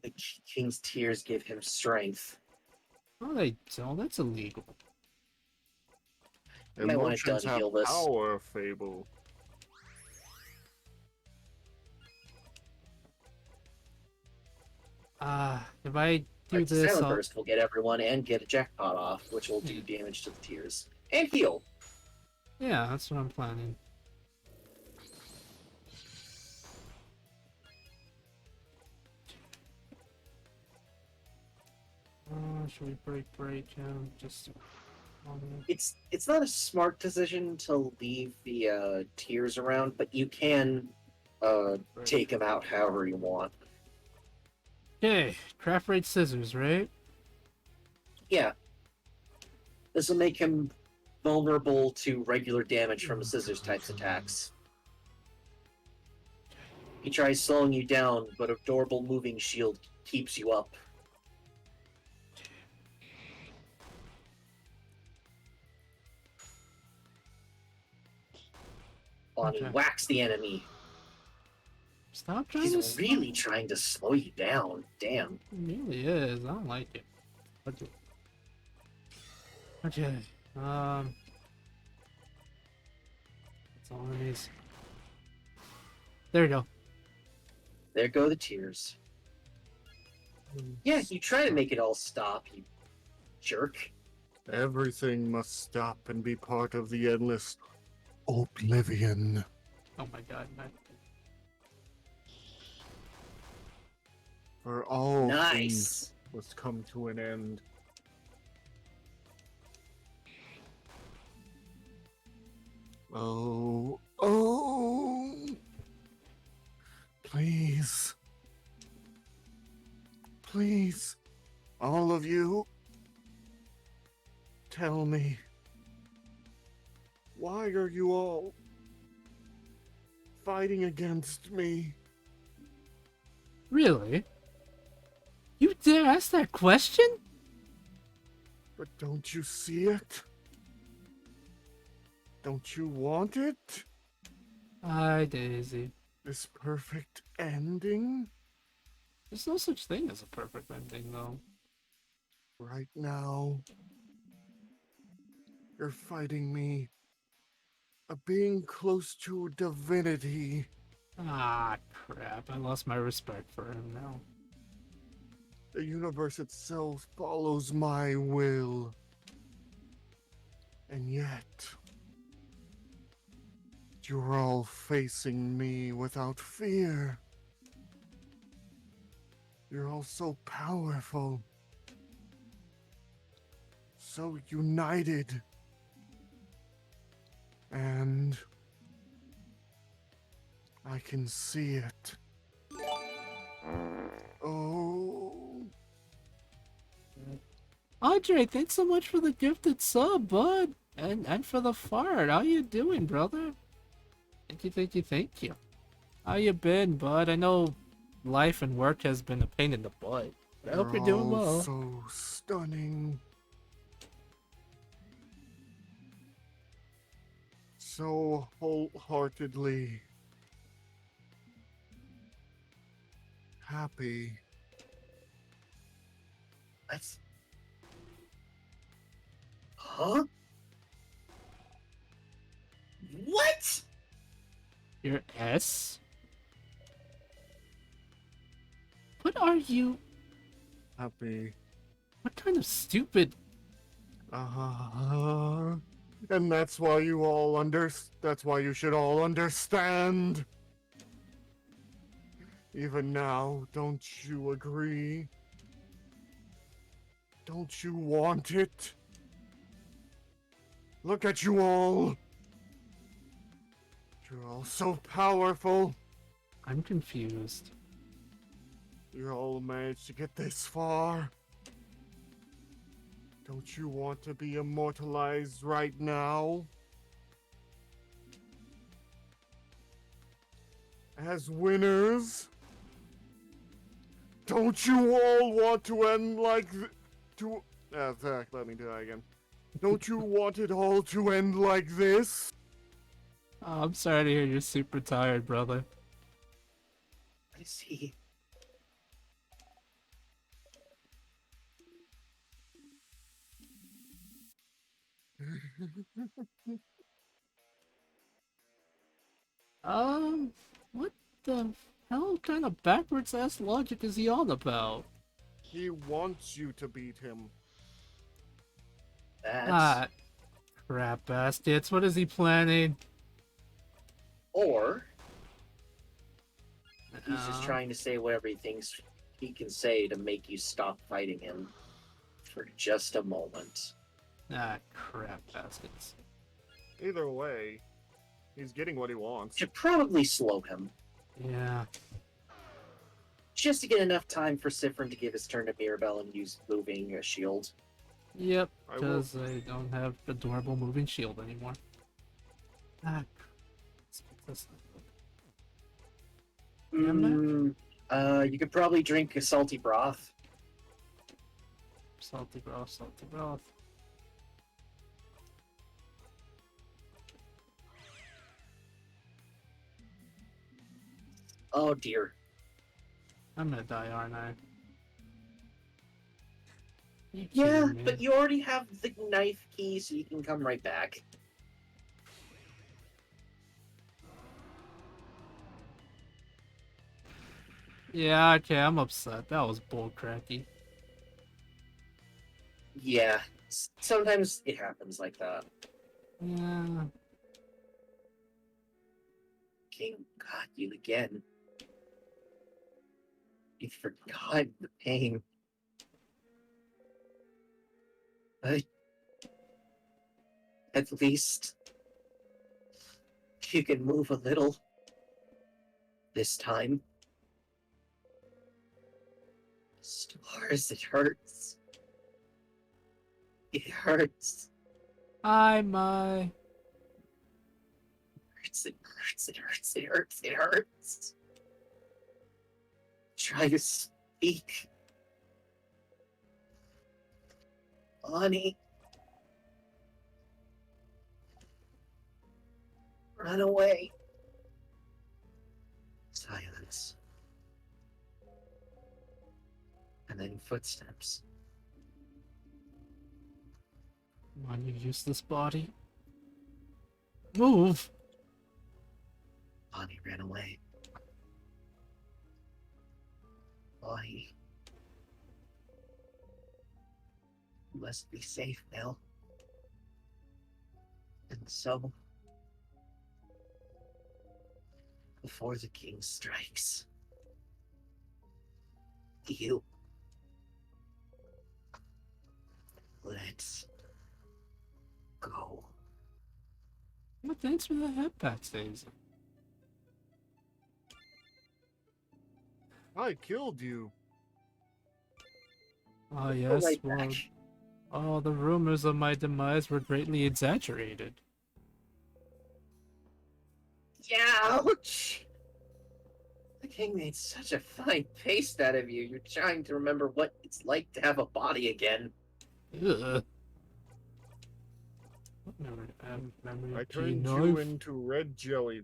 The king's tears give him strength. Oh, they don't. That's illegal. You might want to Emotions done have heal this. power, Fable. If I do Alright, so this, Silent I'll... Burst will get everyone and get a jackpot off, which will do damage to the tears. And heal. Yeah, that's what I'm planning. Should we break him? Just... It's not a smart decision to leave the tears around, but you can take them out however you want. Okay, craft rate scissors, right? Yeah. This will make him vulnerable to regular damage from scissors types attacks. He tries slowing you down, but Adorable Moving Shield keeps you up. Bonnie Okay. whacks the enemy. Stop trying to... He's really trying to slow you down. Damn. He really is. I don't like it. Okay. That's all it needs. There you go. There go the tears. Yeah, you try to make it all stop, you jerk. Everything must stop and be part of the endless oblivion. Oh my god, man. For all things Nice. must come to an end. Oh, oh! Please. Please, all of you, tell me, why are you all fighting against me? Really? You dare ask that question? But don't you see it? Don't you want it? Hi, Daisy. This perfect ending? There's no such thing as a perfect ending, though. Right now, you're fighting me. A being close to divinity. Ah, crap. I lost my respect for him now. The universe itself follows my will. And yet, you're all facing me without fear. You're all so powerful. So united. And I can see it. Oh. Andre, thanks so much for the gifted sub, bud. And for the fart. How you doing, brother? Thank you, thank you, thank you. How you been, bud? I know life and work has been a pain in the butt. But I hope you're doing all well. so stunning. So wholeheartedly happy. That's. Huh? What? Your S? What are you? Happy. What kind of stupid? Uh-huh. And that's why that's why you should all understand. Even now, don't you agree? Don't you want it? Look at you all. You're all so powerful. I'm confused. You all managed to get this far. Don't you want to be immortalized right now? As winners? Don't you all want to end like Zach, let me do that again. Don't you want it all to end like this? Oh, I'm sorry to hear you're super tired, brother. I see. What the hell kind of backwards ass logic is he on about? He wants you to beat him. That's. Ah, crap bastards. What is he planning? Or he's just Uh, trying to say whatever he thinks he can say to make you stop fighting him for just a moment. Ah, crap bastards. Either way, he's getting what he wants. Should probably slow him. Yeah. Just to get enough time for Sifrin to give his turn to Mirabelle and use moving a shield. Yep, I will. because I don't have adorable moving shield anymore. Ah, let's get this. You could probably drink a salty broth. Salty broth, salty broth. Oh dear. I'm gonna die, aren't I? You Yeah, kidding me? but you already have the knife key, so you can come right back. Yeah, okay, I'm upset. That was bullcracky. Yeah, sometimes it happens like that. Yeah. King got you again. You forgot the pain. But at least you can move a little this time. Stars, it hurts. It hurts. Hi, my. It hurts, it hurts, it hurts, it hurts. Try to speak. Bonnie. Run away. Silence. And then footsteps. Come on, you useless body. Move! Bonnie ran away. Bonnie. You must be safe now. And so, before the king strikes, You. Let's go. Well, thanks for the headpats, Daisy. I killed you. Oh, Go yes, right well, back. oh, the rumors of my demise were greatly exaggerated. Ouch! The king made such a fine paste out of you. You're trying to remember what it's like to have a body again. Ugh. What memory? Memory I of key turned you knife. into red jelly.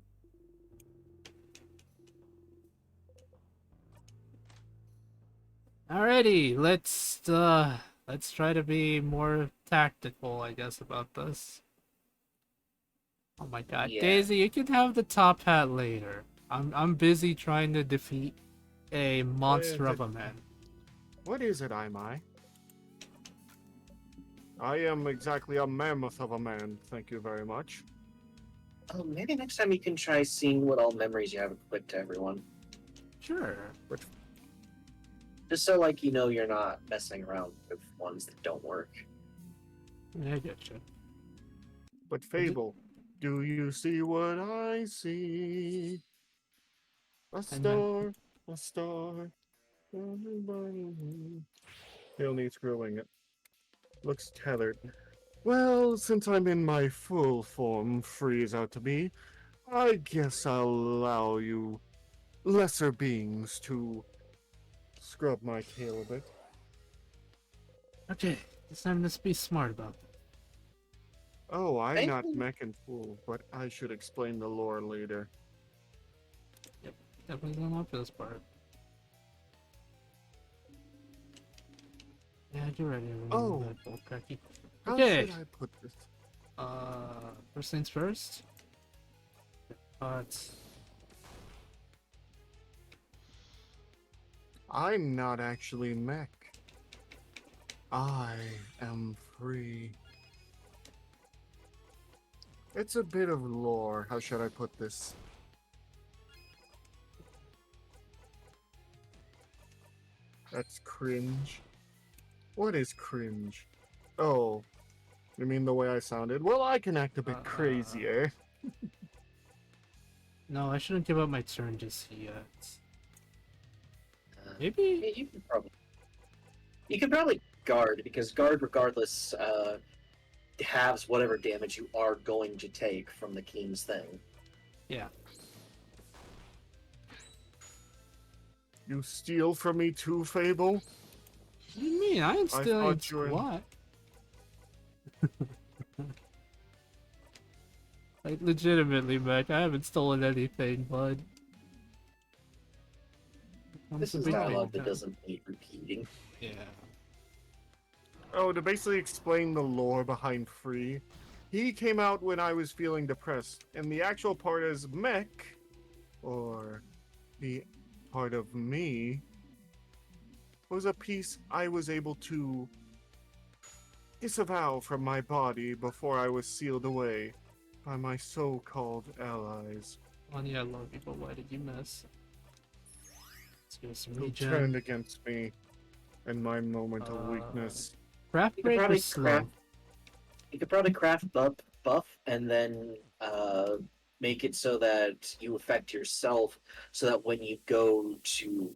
Alrighty, let's try to be more tactical, I guess, about this. Oh my god, Yeah. Daisy, you can have the top hat later. I'm busy trying to defeat a monster of a man. What is it, am I? I am exactly a mammoth of a man, thank you very much. Oh, maybe next time you can try seeing what all memories you have equipped to everyone. Sure. Just so, like, you know you're not messing around with ones that don't work. Yeah, I get you. But Fable, do you see what I see? A I meant star, a star. Everybody. Still needs grilling it. Looks tethered. Well, since I'm in my full form, free as out to be, I guess I'll allow you lesser beings to scrub my tail a bit. okay. This time let's be smart about it. Oh, I'm not Thankfully- mech and fool, but I should explain the lore later. Definitely don't want this part. Yeah, you're ready. Oh. Cracky. How Okay. should I put this? First things first. But I'm not actually mech. I am free. It's a bit of lore. How should I put this? That's cringe. What is cringe? Oh, you mean the way I sounded? Well, I can act a bit crazier. no, I shouldn't give up my turn just yet. Yeah, Maybe. you could probably guard, because guard, regardless, halves whatever damage you are going to take from the Keen's thing. Yeah. You steal from me too, Fable? What do you mean? I ain't I stealing thought you were in- squat. Like, legitimately, Mac, I haven't stolen anything, bud. This is big dialogue thing. that doesn't need repeating. Yeah. Oh, to basically explain the lore behind Free, he came out when I was feeling depressed, and the actual part is mech, or the part of me, was a piece I was able to disavow from my body before I was sealed away by my so-called allies, Lonnie, I love you, but why did you miss? Let's give us some who regen. turned against me in my moment of weakness. Craft You could break probably was slow. craft. You could probably craft buff and then make it so that you affect yourself, so that when you go to.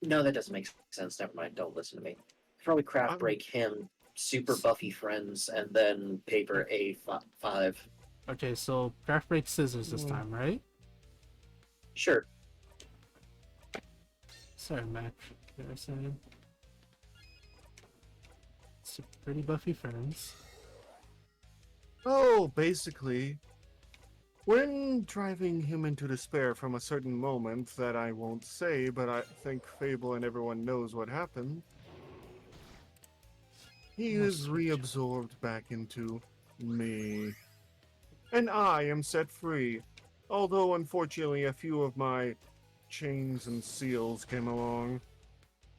No, that doesn't make sense. Never mind. Don't listen to me. Probably craft I'm- break him, super buffy friends, and then paper A5. Okay, so craft break scissors this time, right? Sure. Sorry, Mac. You know what I'm saying? Some pretty buffy friends. Oh, basically, when driving him into despair from a certain moment that I won't say, but I think Fable and everyone knows what happened, he is reabsorbed back into me. And I am set free. Although, unfortunately, a few of my chains and seals came along.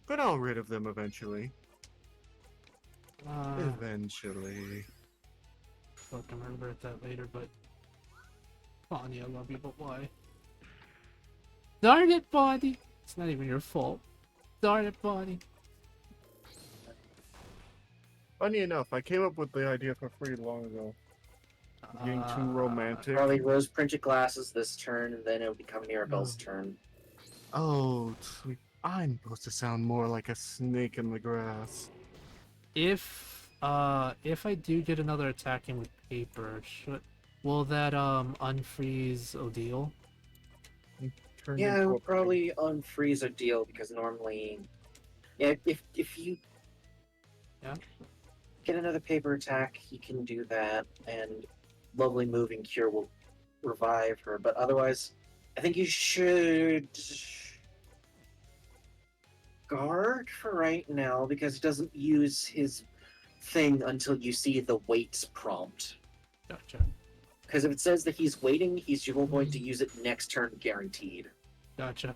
But I'll rid of them eventually. Eventually. Fuck, I'm gonna regret that later, but Bonnie, I love you, but why? Darn it, Bonnie! It's not even your fault. Darn it, Bonnie. Funny enough, I came up with the idea for free long ago. Being too romantic. Probably rose printed glasses this turn, and then it'll become Mirabelle's No. turn. Oh, sweet. I'm supposed to sound more like a snake in the grass. If I do get another attacking with paper, will that unfreeze Odile? Turned Yeah, into it a would probably unfreeze a deal because normally, yeah, if you Yeah. get another paper attack, he can do that, and lovely moving cure will revive her. But otherwise, I think you should guard for right now because he doesn't use his thing until you see the waits prompt. Gotcha. Because if it says that he's waiting, he's going to use it next turn guaranteed. Gotcha.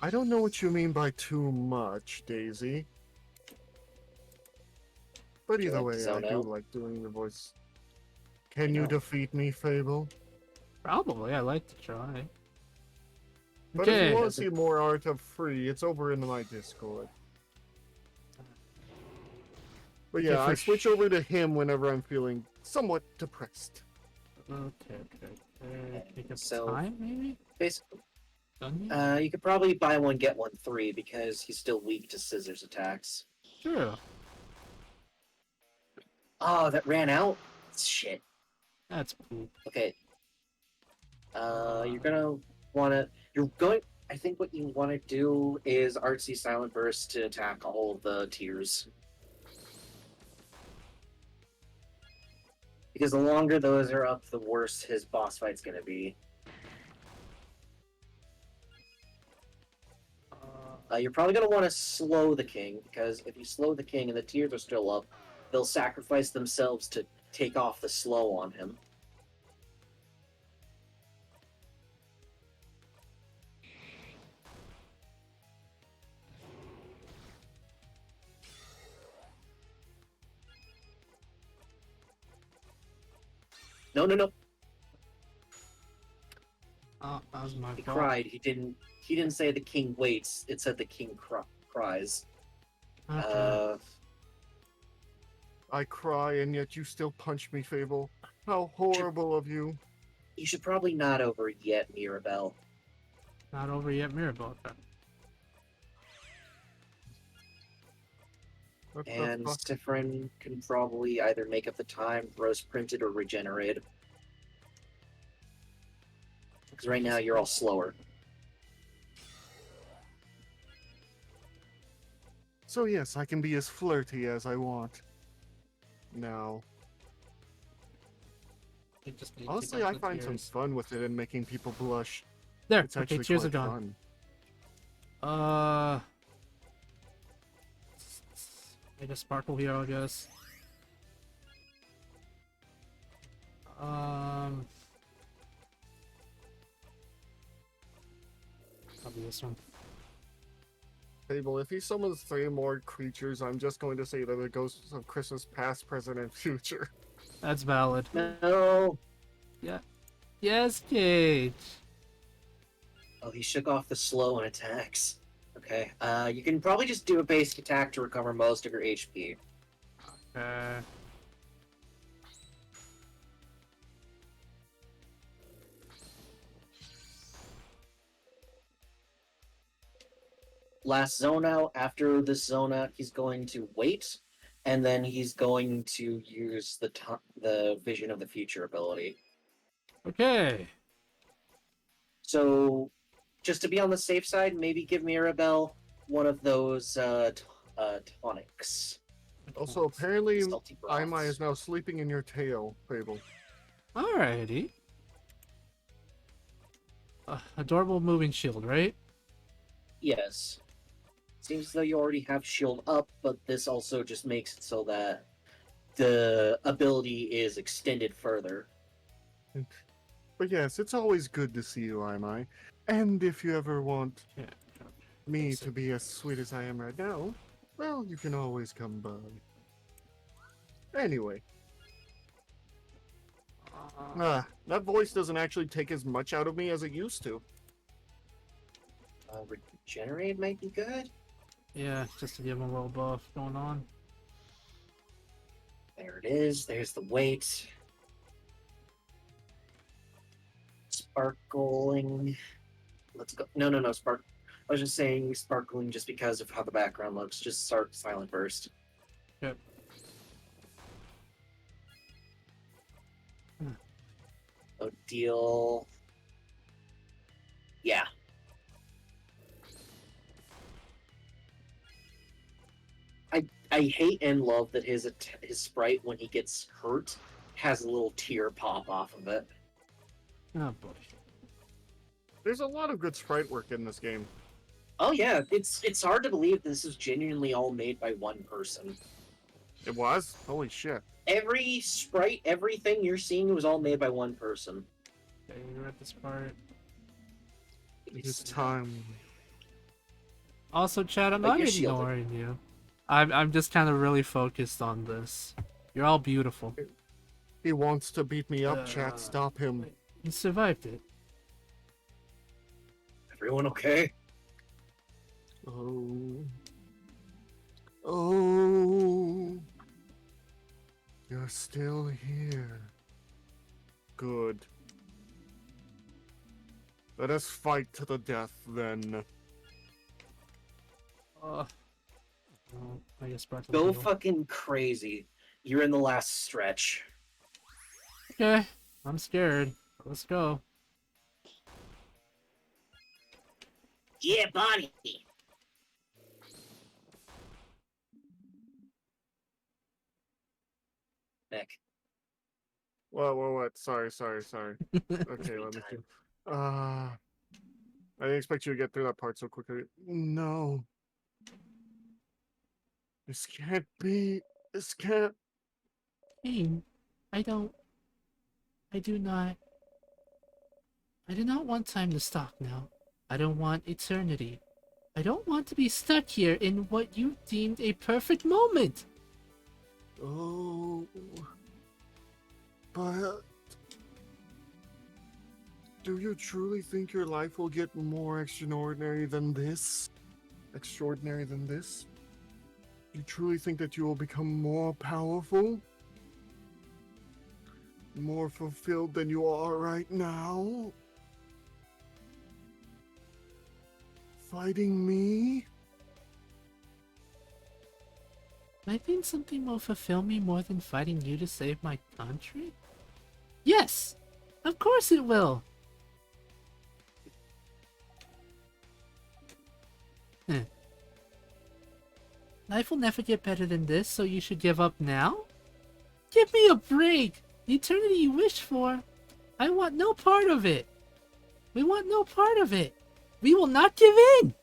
I don't know what you mean by too much, Daisy. But Would you either like to way, I zone do out? like doing the voice. Can I you know. defeat me, Fable? Probably. I like to try. But if you Okay. want to see more art of Free, it's over in my Discord. But Okay, yeah, I for switch over to him whenever I'm feeling somewhat depressed. Okay. Take up So- time, maybe? Basically, Done yet? you could probably buy one get one 3 because he's still weak to scissors attacks. True. Oh, that ran out. Shit. That's cool. Okay. You're gonna wanna. You're going. I think what you want to do is artsy silent burst to attack all of the tiers. Because the longer those are up, the worse his boss fight's gonna be. You're probably gonna want to slow the king because if you slow the king and the tiers are still up, they'll sacrifice themselves to take off the slow on him. No, no, no. That was my He fault. cried. He didn't. He didn't say the king waits. It said the king cries. Okay. I cry and yet you still punch me, Fable. How horrible of you. You should probably not over yet, Mirabelle. Not over yet, Mirabelle. Okay. What the And fuck? Sifrin can probably either make up the time, rose printed, or regenerated. Because right now you're all slower. So yes, I can be as flirty as I want. Now, You just need to honestly, take I out the find some tears. fun with it and making people blush. There. It's Okay, actually tears are quite gone. fun. Make a sparkle here, I guess. Probably this one. Fable, if he summons 3 more creatures, I'm just going to say that the ghosts of Christmas past, present, and future. That's valid. No! Yes, Cage. Oh, he shook off the slow and attacks. Okay. You can probably just do a basic attack to recover most of your HP. Okay. Last zone out. After this zone out, he's going to wait, and then he's going to use the Vision of the Future ability. Okay. So, just to be on the safe side, maybe give Mirabelle one of those tonics. Also, apparently, Salty broths. Aimai is now sleeping in your tail, Fable. Alrighty. Adorable moving shield, right? Yes. Seems as though you already have shield up, but this also just makes it so that the ability is extended further. But yes, it's always good to see you, Aimai. And if you ever want Yeah. me to be as sweet as I am right now, well, you can always come by. Anyway, that voice doesn't actually take as much out of me as it used to. Regenerate might be good. Yeah, just to give him a little buff going on. There it is. There's the weight. Sparkling. Let's go. No, no, no. I was just saying sparkling just because of how the background looks. Just start silent burst. Yep. So deal. Yeah. I hate and love that his sprite, when he gets hurt, has a little tear pop off of it. Oh boy. There's a lot of good sprite work in this game. Oh yeah, it's hard to believe this is genuinely all made by one person. It was? Holy shit. Every sprite, everything you're seeing was all made by one person. Okay, you read this part. It is time. Also, Chad, I'm But not you're shielded. ignoring you. I'm just kind of really focused on this. You're all beautiful. He wants to beat me up, chat. Stop him. You survived it. Everyone okay? Oh. Oh. You're still here. Good. Let us fight to the death, then. Oh, I guess Brett Go will heal. fucking crazy. You're in the last stretch. Okay, I'm scared. Let's go. Yeah, body. Nick. What? Sorry. Okay, let me do. I didn't expect you to get through that part so quickly. No. This can't be. This can't. King, I do not want time to stop now. I don't want eternity. I don't want to be stuck here in what you deemed a perfect moment. Oh. But. Do you truly think your life will get more extraordinary than this? Extraordinary than this? You truly think that you will become more powerful? More fulfilled than you are right now? Fighting me? I think something will fulfill me more than fighting you to save my country? Yes! Of course it will! Life will never get better than this, so you should give up now? Give me a break! The eternity you wish for, I want no part of it! We want no part of it! We will not give in!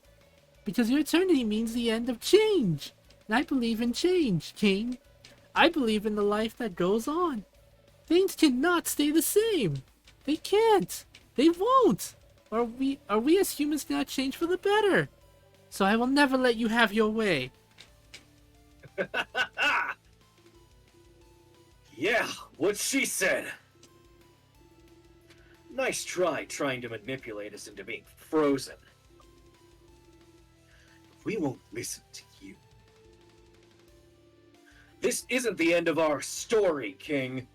Because your eternity means the end of change! And I believe in change, King. I believe in the life that goes on. Things cannot stay the same. They can't. They won't. Or we as humans cannot change for the better. So I will never let you have your way. Yeah, what she said. Nice trying to manipulate us into being frozen. We won't listen to you. This isn't the end of our story, King.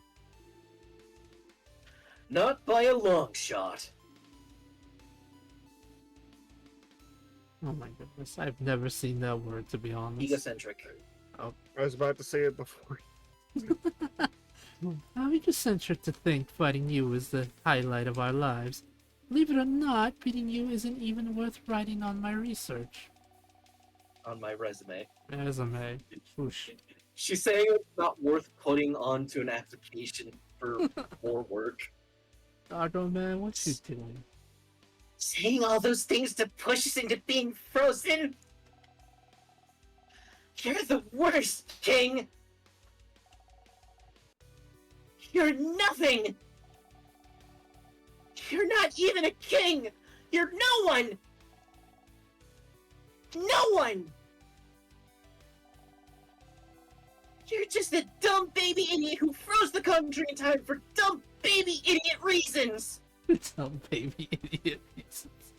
Not by a long shot. Oh my goodness, I've never seen that word, to be honest. Egocentric. I was about to say it before. How egocentric to think fighting you is the highlight of our lives. Believe it or not, beating you isn't even worth writing on my research. On my resume. Resume. Whoosh. She's saying it's not worth putting onto an application for more work. Doggo man, what you doing? Saying all those things to push us into being frozen? You're the worst, King! You're nothing! You're not even a king! You're no one! No one! You're just a dumb baby idiot who froze the country in time for dumb baby idiot reasons! Dumb baby idiot reasons.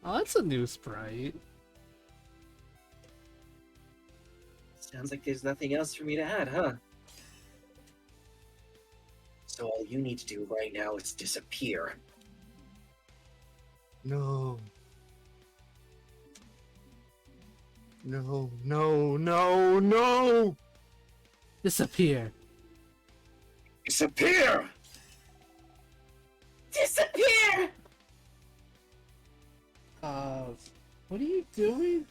Oh, that's a new sprite. Sounds like there's nothing else for me to add, huh? So all you need to do right now is disappear. No. No, no, no, no! Disappear. Disappear! Disappear! What are you doing?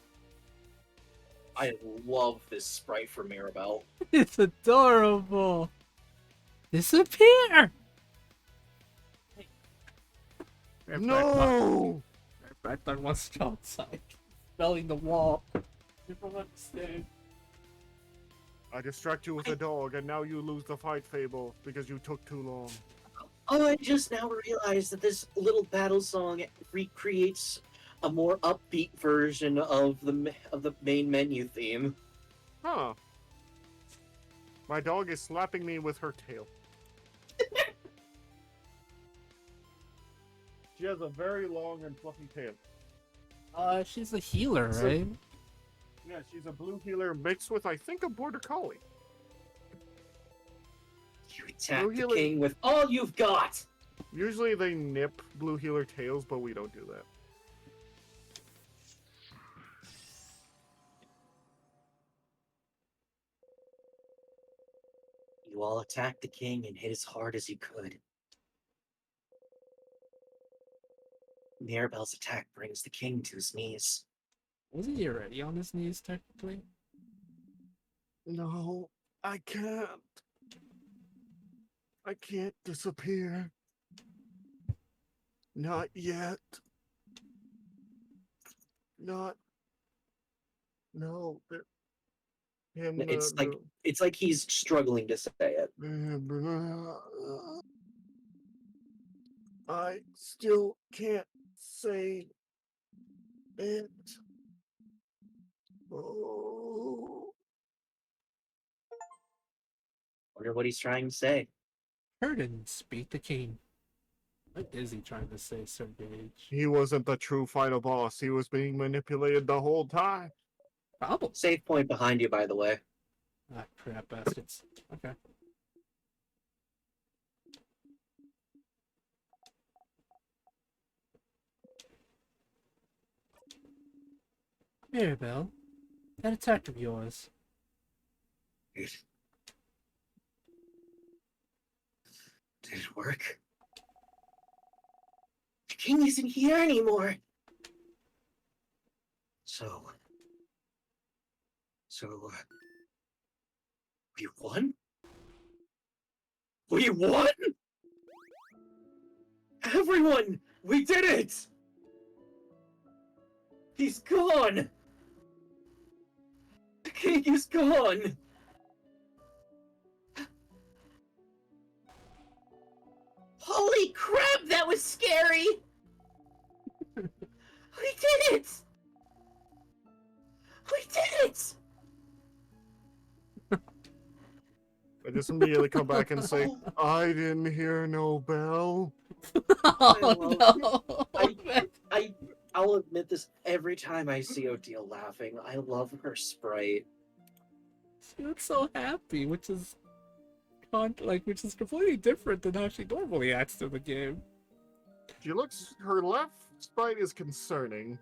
I love this sprite for Mirabelle. It's adorable. Disappear. No! Ragnar wants to go outside, smelling the wall. People understand. I distract you with a dog, and now you lose the fight, Fable, because you took too long. Oh, I just now realized that this little battle song recreates a more upbeat version of the main menu theme. Huh. My dog is slapping me with her tail. She has a very long and fluffy tail. She's a healer, So- right? Yeah, she's a blue healer mixed with, I think, a border collie. You attack Blue the healer- king with all you've got! Usually they nip blue healer tails, but we don't do that. You all attacked the king and hit as hard as you could. Mirabelle's attack brings the king to his knees. Wasn't he already on his knees, technically? No, I can't. I can't disappear. Not yet. Not. No. Him. It's like he's struggling to say it. I still can't say it. Oh. Wonder what he's trying to say. Curtain, speak the king. What is he trying to say, Sir Gage? He wasn't the true final boss. He was being manipulated the whole time. Probably. Save point behind you, by the way. Ah, crap bastards. Okay. Mirabelle, that attack of yours. Did it work? The king isn't here anymore. So, we won? We won? Everyone, we did it! He's gone! The king is gone! Holy crap, that was scary! We did it! We did it! I just immediately come back and say, I didn't hear no bell. Oh no! I'll admit this every time I see Odile laughing. I love her sprite. She looks so happy, which is which is completely different than how she normally acts in the game. Her left sprite is concerning.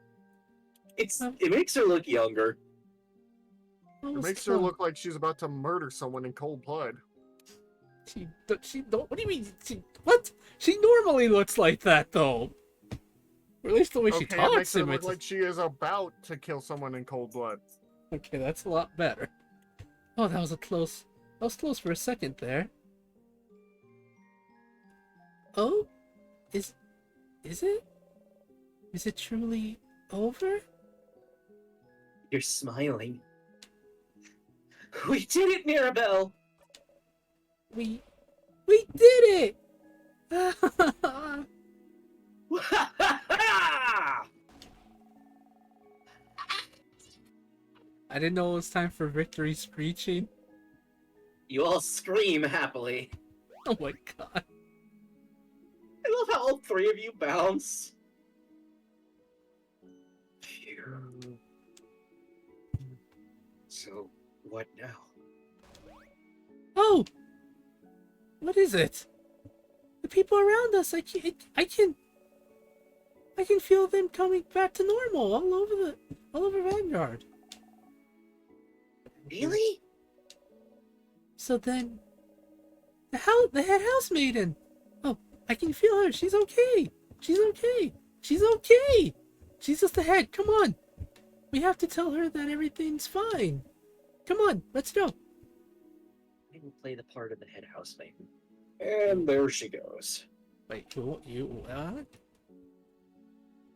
It makes her look younger. It makes her look like she's about to murder someone in cold blood. She don't. What do you mean? What? She normally looks like that though. Or at least the way she Okay, it talks. makes her look like she is about to kill someone in cold blood. Okay, that's a lot better. Oh, that was close. That was close for a second there. Oh, is it? Is it truly over? You're smiling. We did it, Mirabelle! We did it! I didn't know it was time for victory screeching. You all scream happily. Oh my god. I love how all three of you bounce. So, what now? Oh! What is it? The people around us, I can feel them coming back to normal all over Vanguard. Really? So then, the head housemaiden. Oh, I can feel her. She's okay. She's okay. She's okay. She's just the head. Come on. We have to tell her that everything's fine. Come on, let's go. I will play the part of the head housemaid. And there she goes. Wait, you what?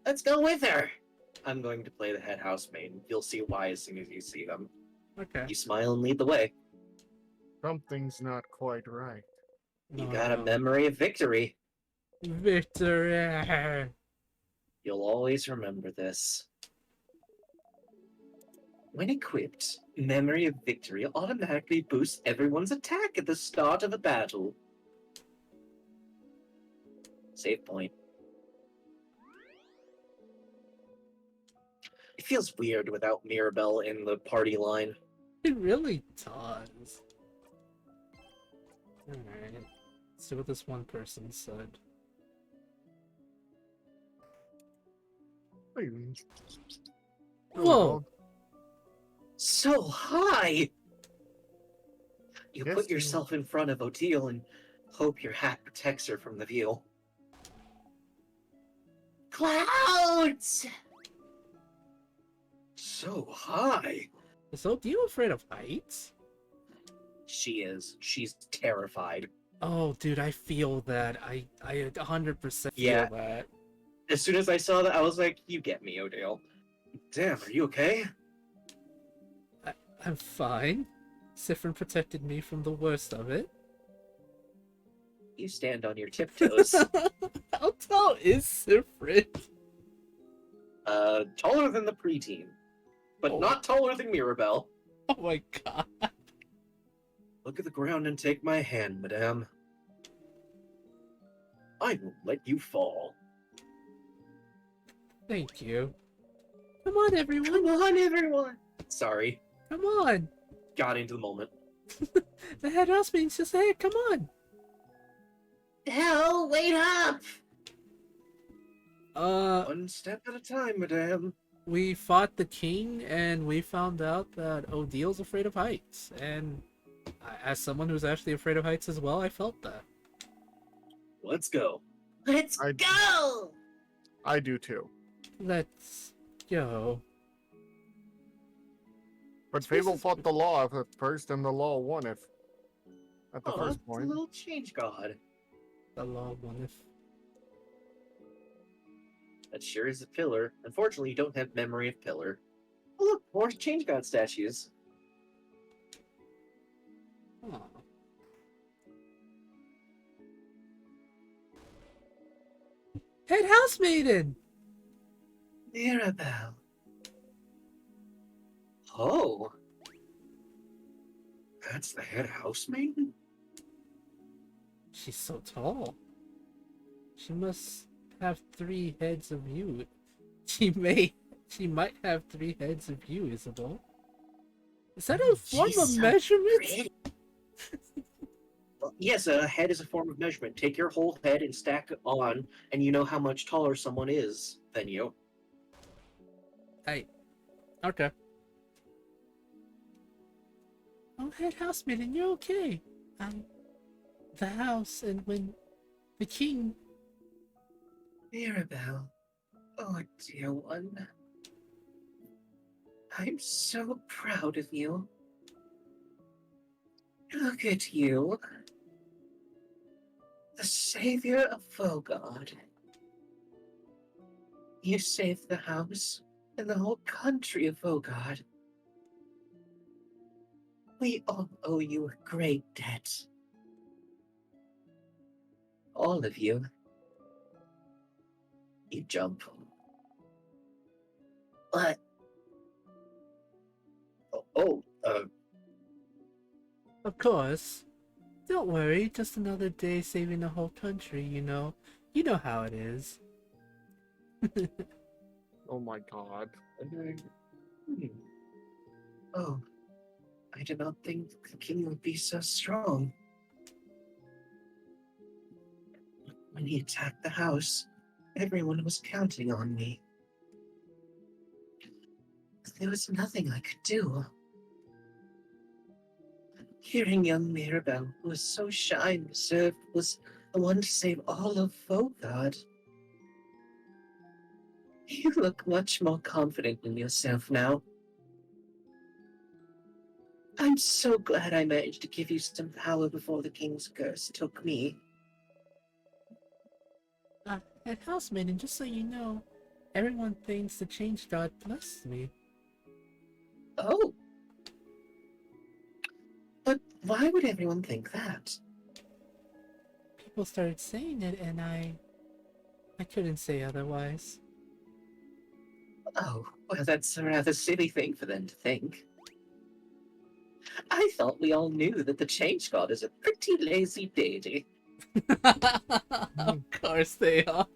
Let's go with her! I'm going to play the head housemaid. You'll see why as soon as you see them. Okay. You smile and lead the way. Something's not quite right. You got a memory of victory. Victory. You'll always remember this. When equipped, Memory of Victory automatically boosts everyone's attack at the start of a battle. Save point. It feels weird without Mirabelle in the party line. It really does. Alright. Let's see what this one person said. Whoa! So high! You Yes, put yourself in front of Odile and hope your hat protects her from the view. Clouds! So high! Is Odile afraid of heights? She is. She's terrified. Oh, dude, I feel that. I 100% feel Yeah. that. As soon as I saw that, I was like, you get me, Odile. Damn, are you okay? I'm fine. Sifrin protected me from the worst of it. You stand on your tiptoes. How tall is Sifrin? Taller than the preteen. But Oh. not taller than Mirabelle. Oh my god. Look at the ground and take my hand, madame. I won't let you fall. Thank you. Come on, everyone. Come on, everyone! Sorry, Come on. got into the moment. The head housemaid just said, come on. Hell, wait up! Uh, One step at a time, madame. we fought the king and we found out that Odile's afraid of heights. And as someone who's actually afraid of heights as well, I felt that. Let's go. Let's I- go! I do too. Let's go. But Suppose Fable it's- fought the law at first, and the law won it. At the Oh, first it's a point. little change god. The law one if. That sure is a pillar. Unfortunately, you don't have memory of pillar. Oh look, more change god statues. Oh. Head housemaiden! Mirabelle. Oh. That's the head housemaid? She's so tall. She must have 3 heads of you. She might have 3 heads of you, Isabel. Is that a form She's of so measurement? pretty. Well, yes, a head is a form of measurement. Take your whole head and stack it on, and you know how much taller someone is than you. Okay. Oh, head housemaiden, you're okay. The house and when the king. Mirabelle. Oh, dear one. I'm so proud of you. Look at you. The savior of Vogard. You saved the house and the whole country of Vogard. We all owe you a great debt. All of you. You jump. What? Of course. Don't worry, just another day saving the whole country, you know. You know how it is. Oh my god. Hmm. Oh, I did not think the king would be so strong. When he attacked the house, everyone was counting on me. There was nothing I could do. Hearing young Mirabelle, who was so shy and reserved, was the one to save all of Vogard. You look much more confident in yourself now. I'm so glad I managed to give you some power before the king's curse took me. And housemaiden, just so you know, everyone thinks the change god blessed me. Oh, but why would everyone think that? People started saying it, and I couldn't say otherwise. Oh, well, that's a rather silly thing for them to think. I thought we all knew that the change god is a pretty lazy deity. Of course they are.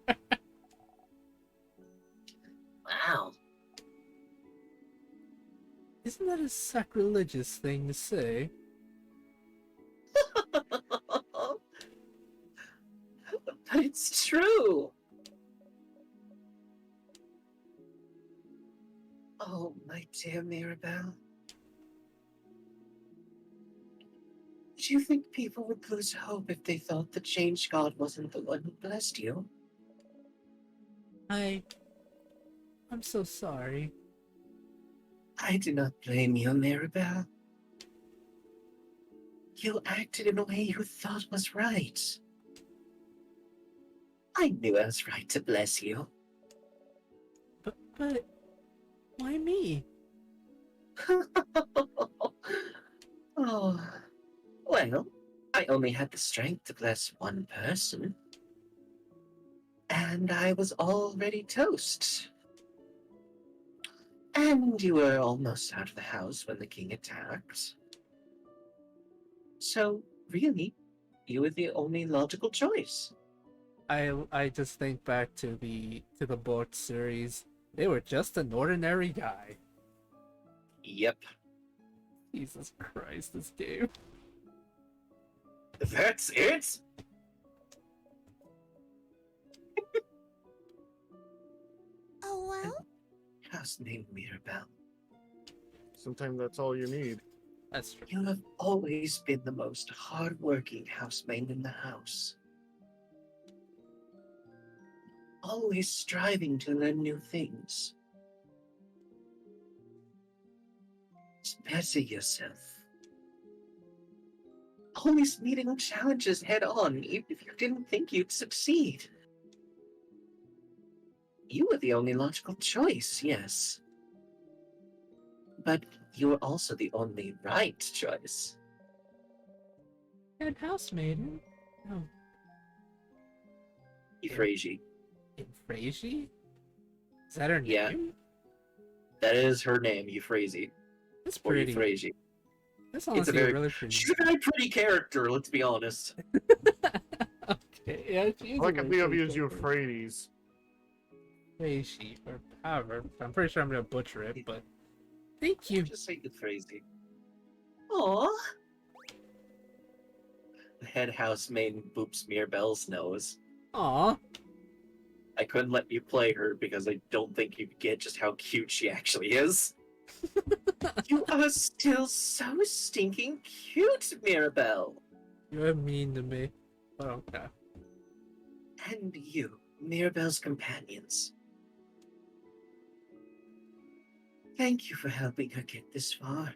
Wow. Isn't that a sacrilegious thing to say? But it's true. Oh, my dear Mirabelle. Do you think people would lose hope if they thought the change god wasn't the one who blessed you? I'm so sorry. I do not blame you, Mirabelle. You acted in a way you thought was right. I knew I was right to bless you. But why me? Oh, well, I only had the strength to bless one person. And I was already toast. And you were almost out of the house when the king attacked. So, really, you were the only logical choice. I just think back to the book series. They were just an ordinary guy. Yep. Jesus Christ, this game. That's it? Oh, well? How's named Mirabelle? Sometimes that's all you need. That's true. You have always been the most hard-working housemaid in the house. Always striving to learn new things. Better yourself. Always meeting challenges head-on, even if you didn't think you'd succeed. You were the only logical choice, yes. But you were also the only right choice. And housemaiden? Oh, Euphrasia. Euphrasia? Is that her Yeah. name? That is her name, Euphrasia. That's Or pretty. Euphrasia. That's It's a honestly very, really pretty. she's a very pretty character, let's be honest. Okay, yeah, she is All I a can very think of pretty is character. Euphrates. Euphrasia, or however. I'm pretty sure I'm gonna butcher it, but thank you. Just say Euphrasia. Aww. The head housemaid boops Mirabelle's nose. Aw. I couldn't let you play her because I don't think you get just how cute she actually is. You are still so stinking cute, Mirabelle. You're mean to me. But okay. And you, Mirabelle's companions. Thank you for helping her get this far.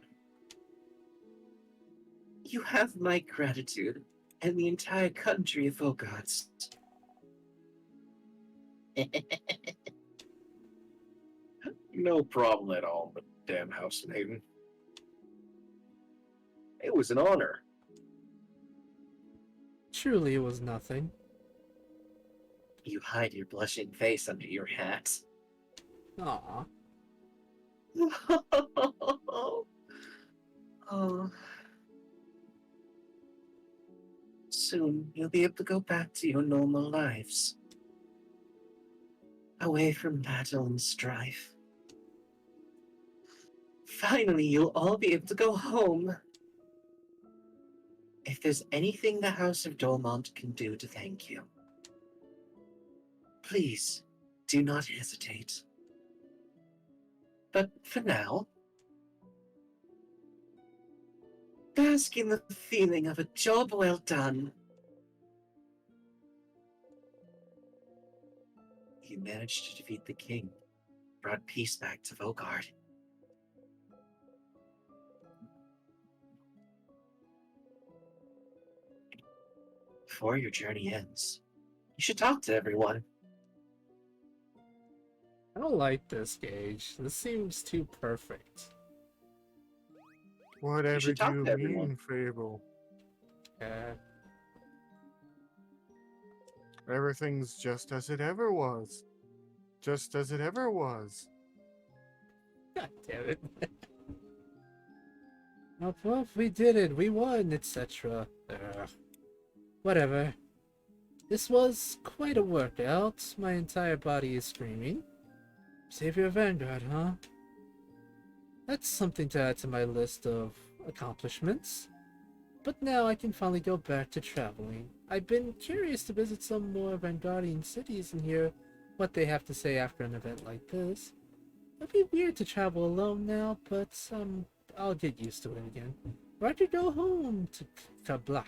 You have my gratitude and the entire country of Vogods. No problem at all, damn housemaiden. It was an honor. Truly, it was nothing. You hide your blushing face under your hat. Aw. Oh. Soon you'll be able to go back to your normal lives. away from battle and strife. Finally, you'll all be able to go home. If there's anything the House of Dolmont can do to thank you, please do not hesitate. But for now, bask in the feeling of a job well done. You managed to defeat the king, brought peace back to Vogard. Before your journey ends, you should talk to everyone. I don't like this, Gage. This seems too perfect. Whatever should do talk you to everyone. mean, Fable? Yeah. Everything's just as it ever was. Just as it ever was. God damn it. Well, we did it. We won, etc. Whatever. This was quite a workout. My entire body is screaming. Savior Vanguard, huh? That's something to add to my list of accomplishments. But now I can finally go back to traveling. I've been curious to visit some more Vanguardian cities and hear what they have to say after an event like this. It'd be weird to travel alone now, but I'll get used to it again. Or I could go home to Kablah.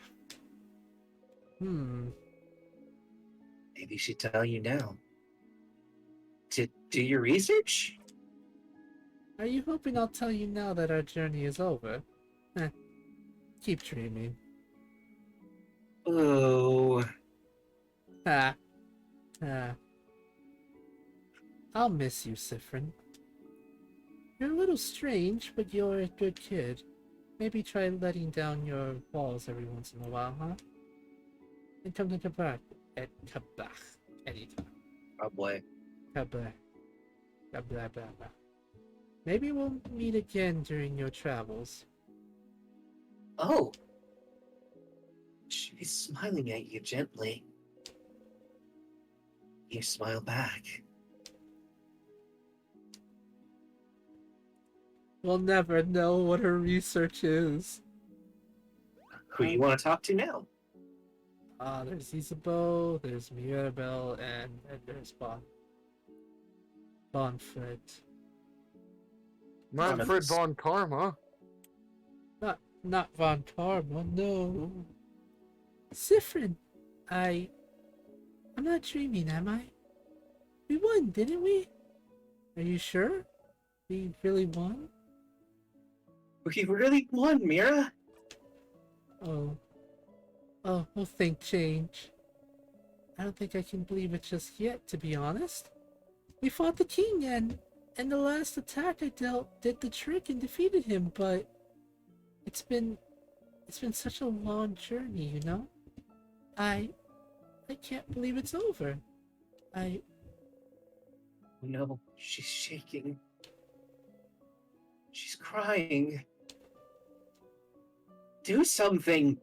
Maybe she'd tell you now. To do your research? Are you hoping I'll tell you now that our journey is over? Keep dreaming. Oh, Ha. I'll miss you, Sifrin. You're a little strange, but you're a good kid. Maybe try letting down your walls every once in a while, huh? And come to Kabak anytime. probably. Kabak. Kabak. Maybe we'll meet again during your travels. Oh. She's smiling at you gently. You smile back. We'll never know what her research is. Who you want to talk to now? There's Isabeau, there's Mirabelle, and there's Bonfred. Manfred von Karma. Not Von Karma, no. Sifrin, I'm not dreaming, am I? We won, didn't we? Are you sure? We really won? We really won, Mira. Oh, think change. I don't think I can believe it just yet, to be honest. We fought the king and the last attack I dealt did the trick and defeated him, but it's been such a long journey, you know? I can't believe it's over. No, she's shaking. She's crying. Do something.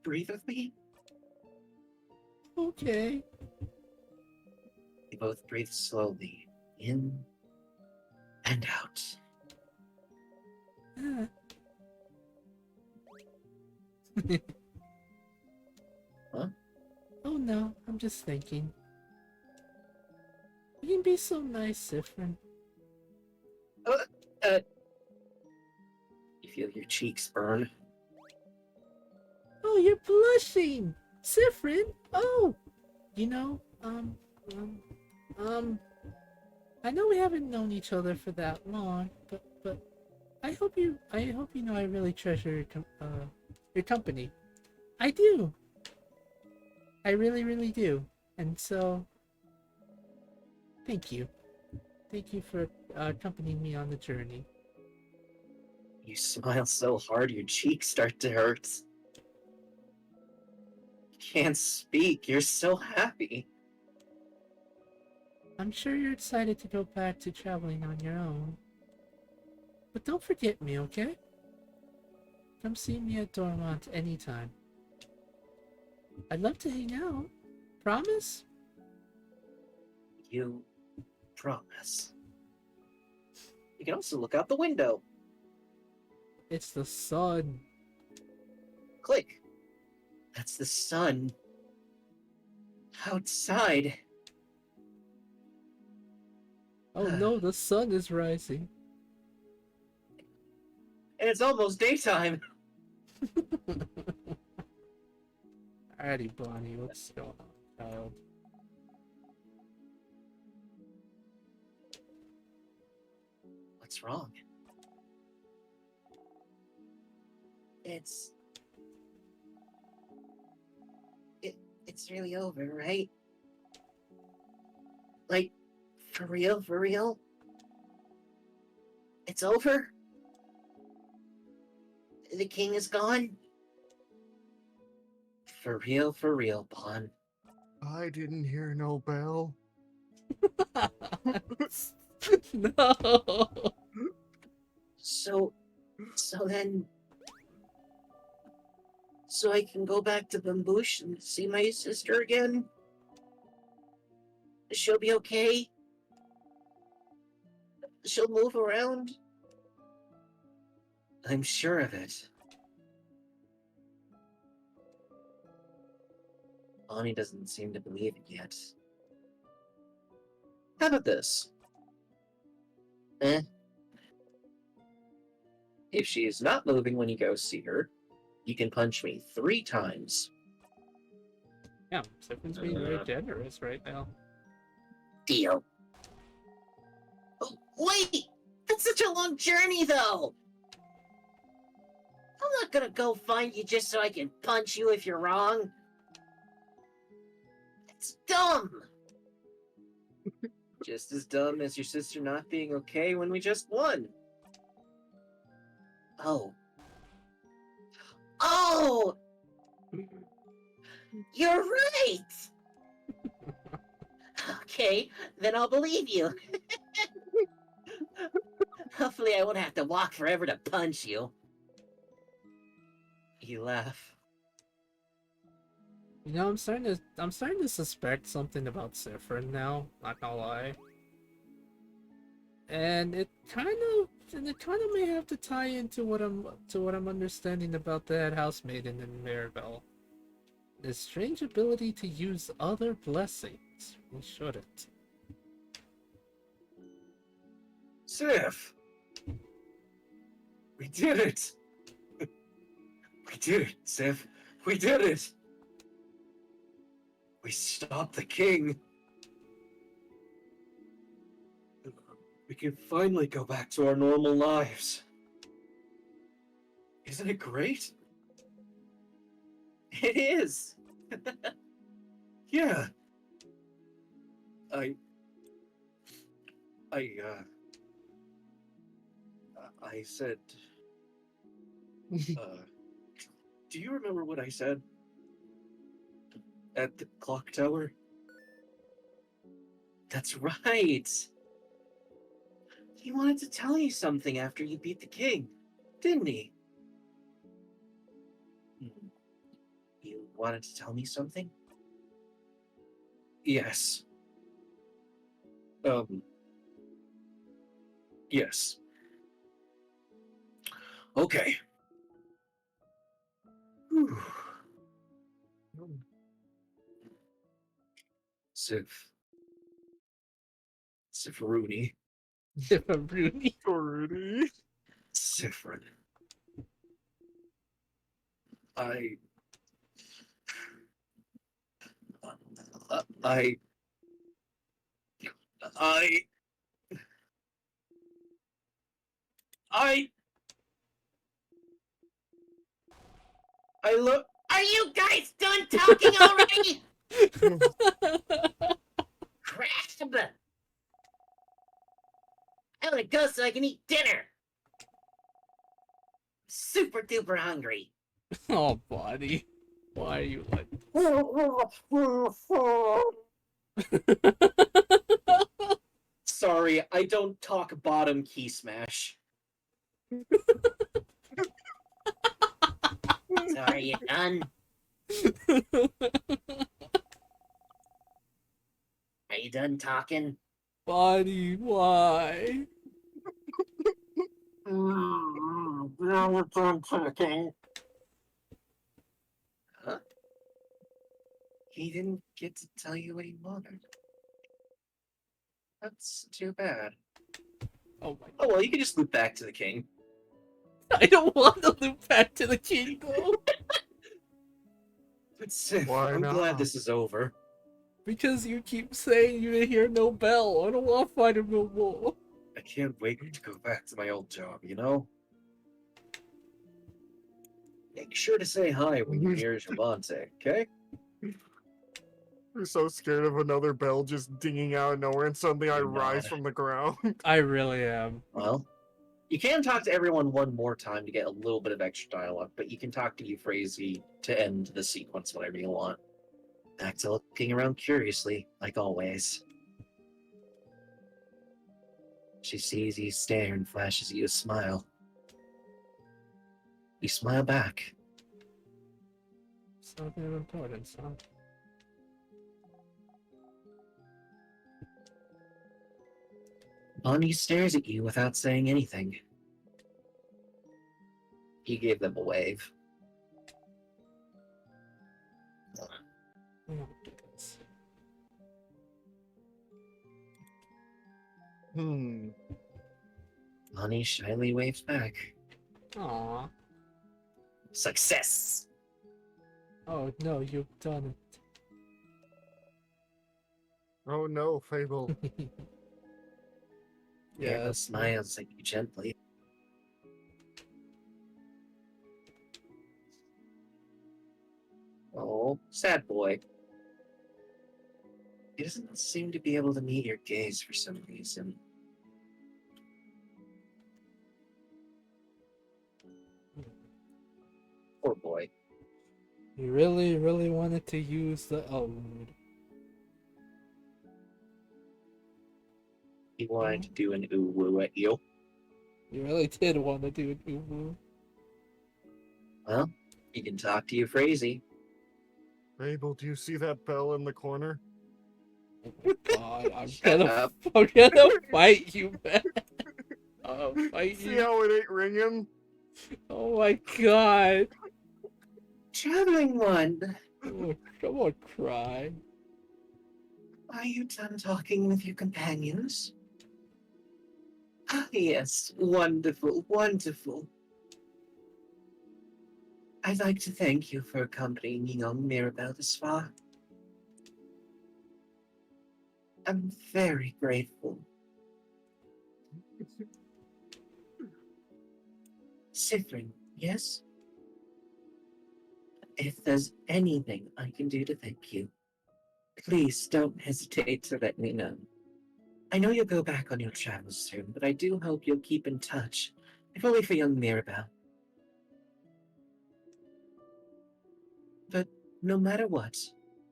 Breathe with me. Okay. We both breathe slowly, in and out. Huh? Oh no, I'm just thinking. You can be so nice, Sifrin. You feel your cheeks burn. Oh, you're blushing! Sifrin! Oh! You know, I know we haven't known each other for that long, but I hope you know I really treasure your company. I do! I really, really do. And so, thank you. Thank you for accompanying me on the journey. You smile so hard your cheeks start to hurt. You can't speak, you're so happy. I'm sure you're excited to go back to traveling on your own. But don't forget me, okay? Come see me at Dormont anytime. I'd love to hang out, promise? You promise. You can also look out the window. It's the sun. Click. That's the sun. Outside. Oh no, the sun is rising. And it's almost daytime. Alrighty, Bonnie, what's going on, child? What's wrong? It's it's really over, right? Like, for real, for real? It's over? The king is gone? For real, Pawn. I didn't hear no bell. No. So then... So I can go back to Bamboosh and see my sister again? She'll be okay? She'll move around? I'm sure of it. Bonnie doesn't seem to believe it yet. How about this? If she is not moving when you go see her, you can punch me 3 times. Yeah, Siffin's being very generous right now. Deal. Oh, wait! That's such a long journey, though! I'm not gonna go find you just so I can punch you if you're wrong. It's dumb! Just as dumb as your sister not being okay when we just won. Oh. Oh! You're right! Okay, then I'll believe you. Hopefully I won't have to walk forever to punch you. You laugh. You know, I'm starting to suspect something about Siffrin now, not gonna lie. And it kind of may have to tie into what I'm understanding about that housemaiden in Maribel. This strange ability to use other blessings. We shouldn't. Sif! We did it! We did it, Sif! We did it! We stopped the king! We can finally go back to our normal lives. Isn't it great? It is! Yeah. I said, do you remember what I said? At the clock tower? That's right! He wanted to tell you something after you beat the king, didn't he? You wanted to tell me something? Yes. Yes. Okay. Whew. Sifrooney. Siffrin Bruni. Already. Sifrin. I look. Are you guys done talking already? Crap! I want to go so I can eat dinner. Super duper hungry. Oh, buddy. Why are you like... Sorry, I don't talk bottom key smash. So are you done? you done talking? Bonnie, why? Now we're done talking. Huh? He didn't get to tell you what he wanted. That's too bad. Oh my! Oh well, you can just loop back to the king. I don't want to loop back to the king though. But Sif, Why I'm glad not? this is over. Because you keep saying you didn't hear no bell. I don't want to fight him no more. I can't wait to go back to my old job, you know? Make sure to say hi when you hear Javante, okay? We're so scared of another bell just dinging out of nowhere, and suddenly I You're rise not. from the ground. I really am. Well, you can talk to everyone one more time to get a little bit of extra dialogue, but you can talk to Euphrasia to end the sequence whenever you want. Back to looking around curiously, like always. She sees you stare and flashes you a smile. You smile back. Something of importance, huh? Bonnie stares at you without saying anything. You gave them a wave. Oh my goodness. Bonnie shyly waves back. Aw. Success! Oh no, you've done Oh no, Fable. it. Carol Yes. smiles at you gently. Oh, sad boy. He doesn't seem to be able to meet your gaze for some reason. Poor boy. You really, really wanted to use the ode. He wanted to do an ooh woo at you. You really did want to do it, Uwu. Well, you can talk to Euphrasia. Fable, do you see that bell in the corner? Oh my god, Shut up. I'm gonna fight you, man. I'll fight See you. how it ain't ringing? Oh my god. Traveling one, I'm gonna cry. are you done talking with your companions? Ah, yes, wonderful, wonderful. I'd like to thank you for accompanying young Mirabelle this far. I'm very grateful. Sifrin, yes? If there's anything I can do to thank you, please don't hesitate to let me know. I know you'll go back on your travels soon, but I do hope you'll keep in touch, if only for young Mirabelle. But no matter what,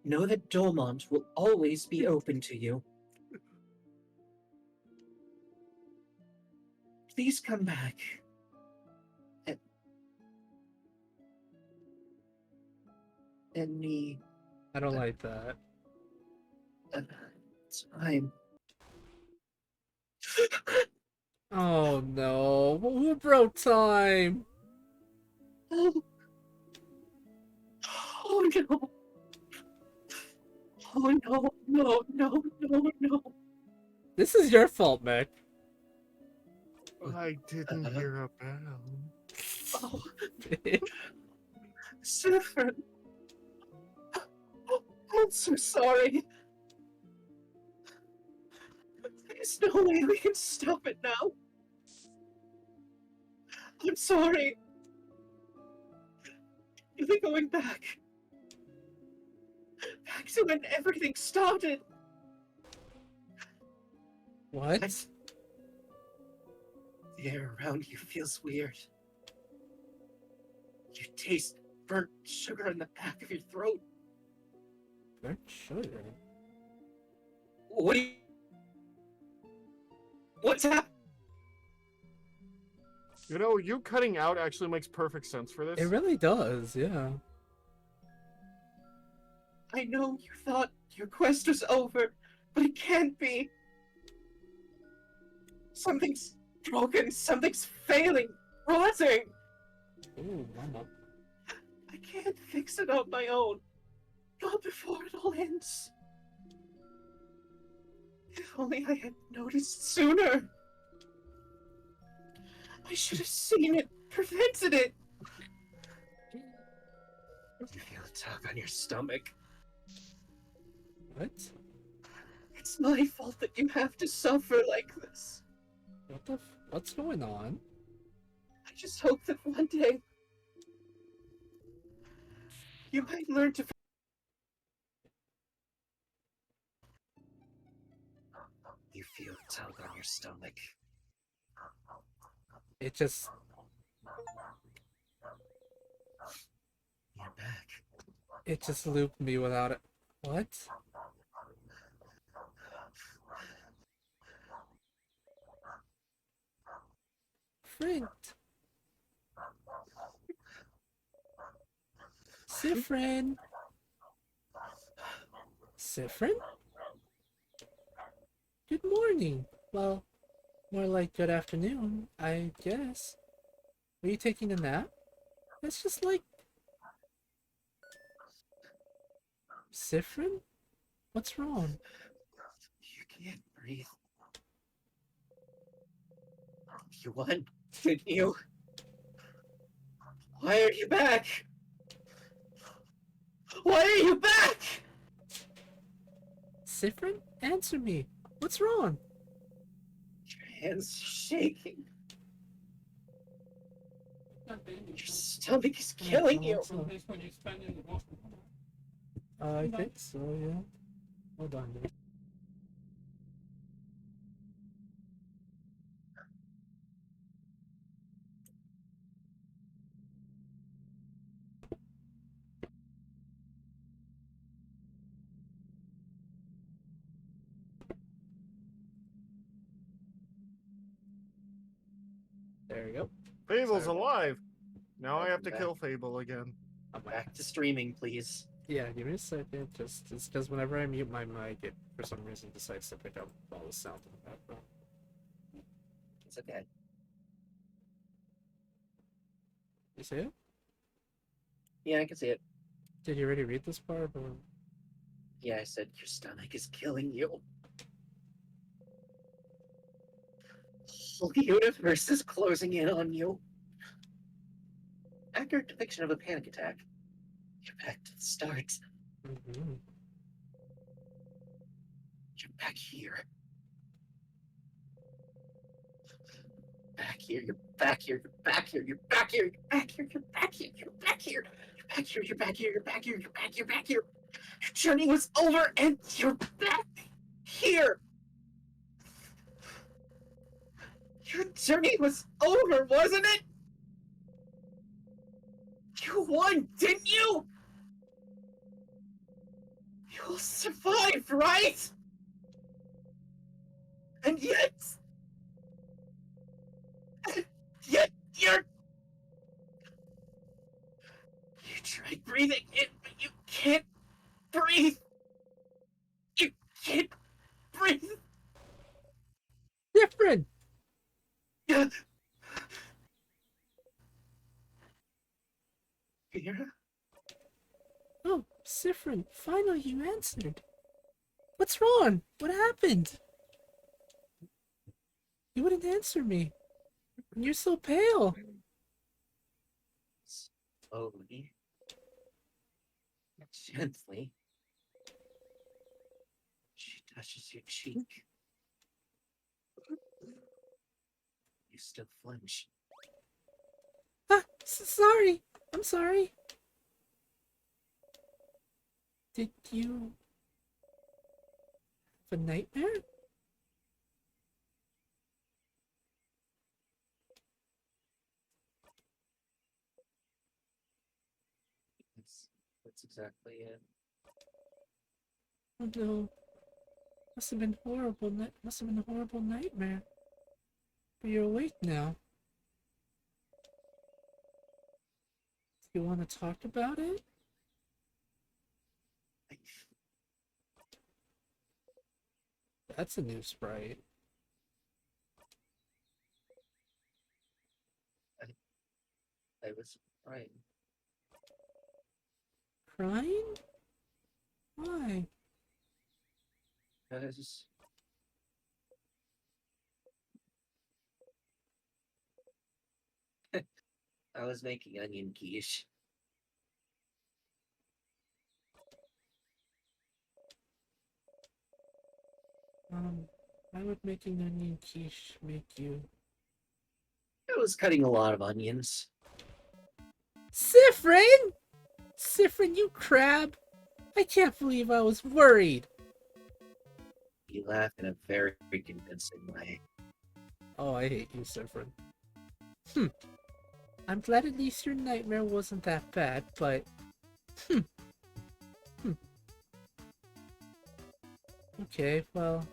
know that Dormont will always be open to you. Please come back. Any I don't like that. time. Oh no. Who broke time? Oh no. Oh no, no, no, no, no. This is your fault, Mac. I didn't hear a bell. Oh, Sifrin. I'm so sorry. There's no way we can stop it now. I'm sorry. You're going back. Back to when everything started. What? The air around you feels weird. You taste burnt sugar in the back of your throat. Burnt sugar? What do you... What's happening? You know, you cutting out actually makes perfect sense for this. It really does, yeah. I know you thought your quest was over, But it can't be. Something's broken. Something's failing. Rotting. Ooh, mama. I can't fix it on my own. Not before it all ends. If only I had noticed sooner. I should have seen it, prevented it. You feel a tug on your stomach. What? It's my fault that you have to suffer like this. What's going on? I just hope that one day you might learn to. You feel a tug on your stomach. It just... You're back. It just looped me without it. What? Friend. Sifrin. Sifrin? Good morning. Well, more like good afternoon, I guess. Were you taking a nap? That's just like... Sifrin? What's wrong? You can't breathe. You won, didn't you? Why are you back? Why are you back? Sifrin? Answer me. What's wrong? Your hands are shaking. Your stomach is killing you. I think so, yeah. Hold on. There we go. Fable's Sorry. alive. Now I have to Welcome kill back. Fable again. Back to streaming, please. Yeah, give me a second. Just because whenever I mute my mic, it for some reason decides to pick up all the sound in the background. It's okay. You see it? Yeah, I can see it. Did you already read this part? Or... Yeah, I said your stomach is killing you. The whole universe is closing in on you. Accurate depiction of a panic attack. You're back to the start. Mm-hmm. You're back here. Back here, you're back here, you're back here, you're back here, you're back here, you're back here, you're back here, you're back here, you're back here, you're back here, you're back, you're back here. Your journey was over and you're back here. Your journey was over, wasn't it? You won, didn't you? You survived, right? And yet you're... You tried breathing in, but you can't breathe. You can't breathe. Different! Vera? Oh, Sifrin, finally you answered. What's wrong? What happened? You wouldn't answer me. And you're so pale. Slowly. Gently. She touches your cheek. You still flinch. Ah, sorry. I'm sorry. Did you have a nightmare? That's exactly it. Oh no. Must have been horrible. Must have been a horrible nightmare. But you're awake now. Do you want to talk about it? That's a new sprite. I was right. Crying? Why? Because I was making onion quiche. Why would making onion quiche make you... I was cutting a lot of onions. Siffrin! Siffrin, you crab! I can't believe I was worried! You laugh in a very convincing way. Oh, I hate you, Siffrin. I'm glad at least your nightmare wasn't that bad, but... Okay, well...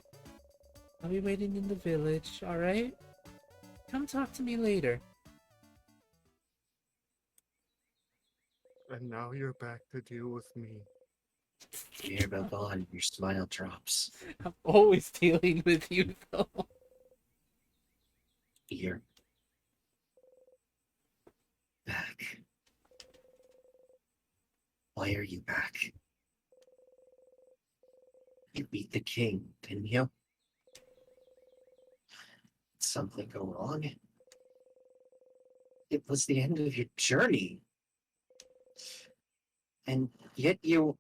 I'll be waiting in the village, alright? Come talk to me later. And now you're back to deal with me. You hear about Vaughn, your smile drops. I'm always dealing with you, though. You're back. Why are you back? You beat the king, didn't you? Did something go wrong? It was the end of your journey. And yet you...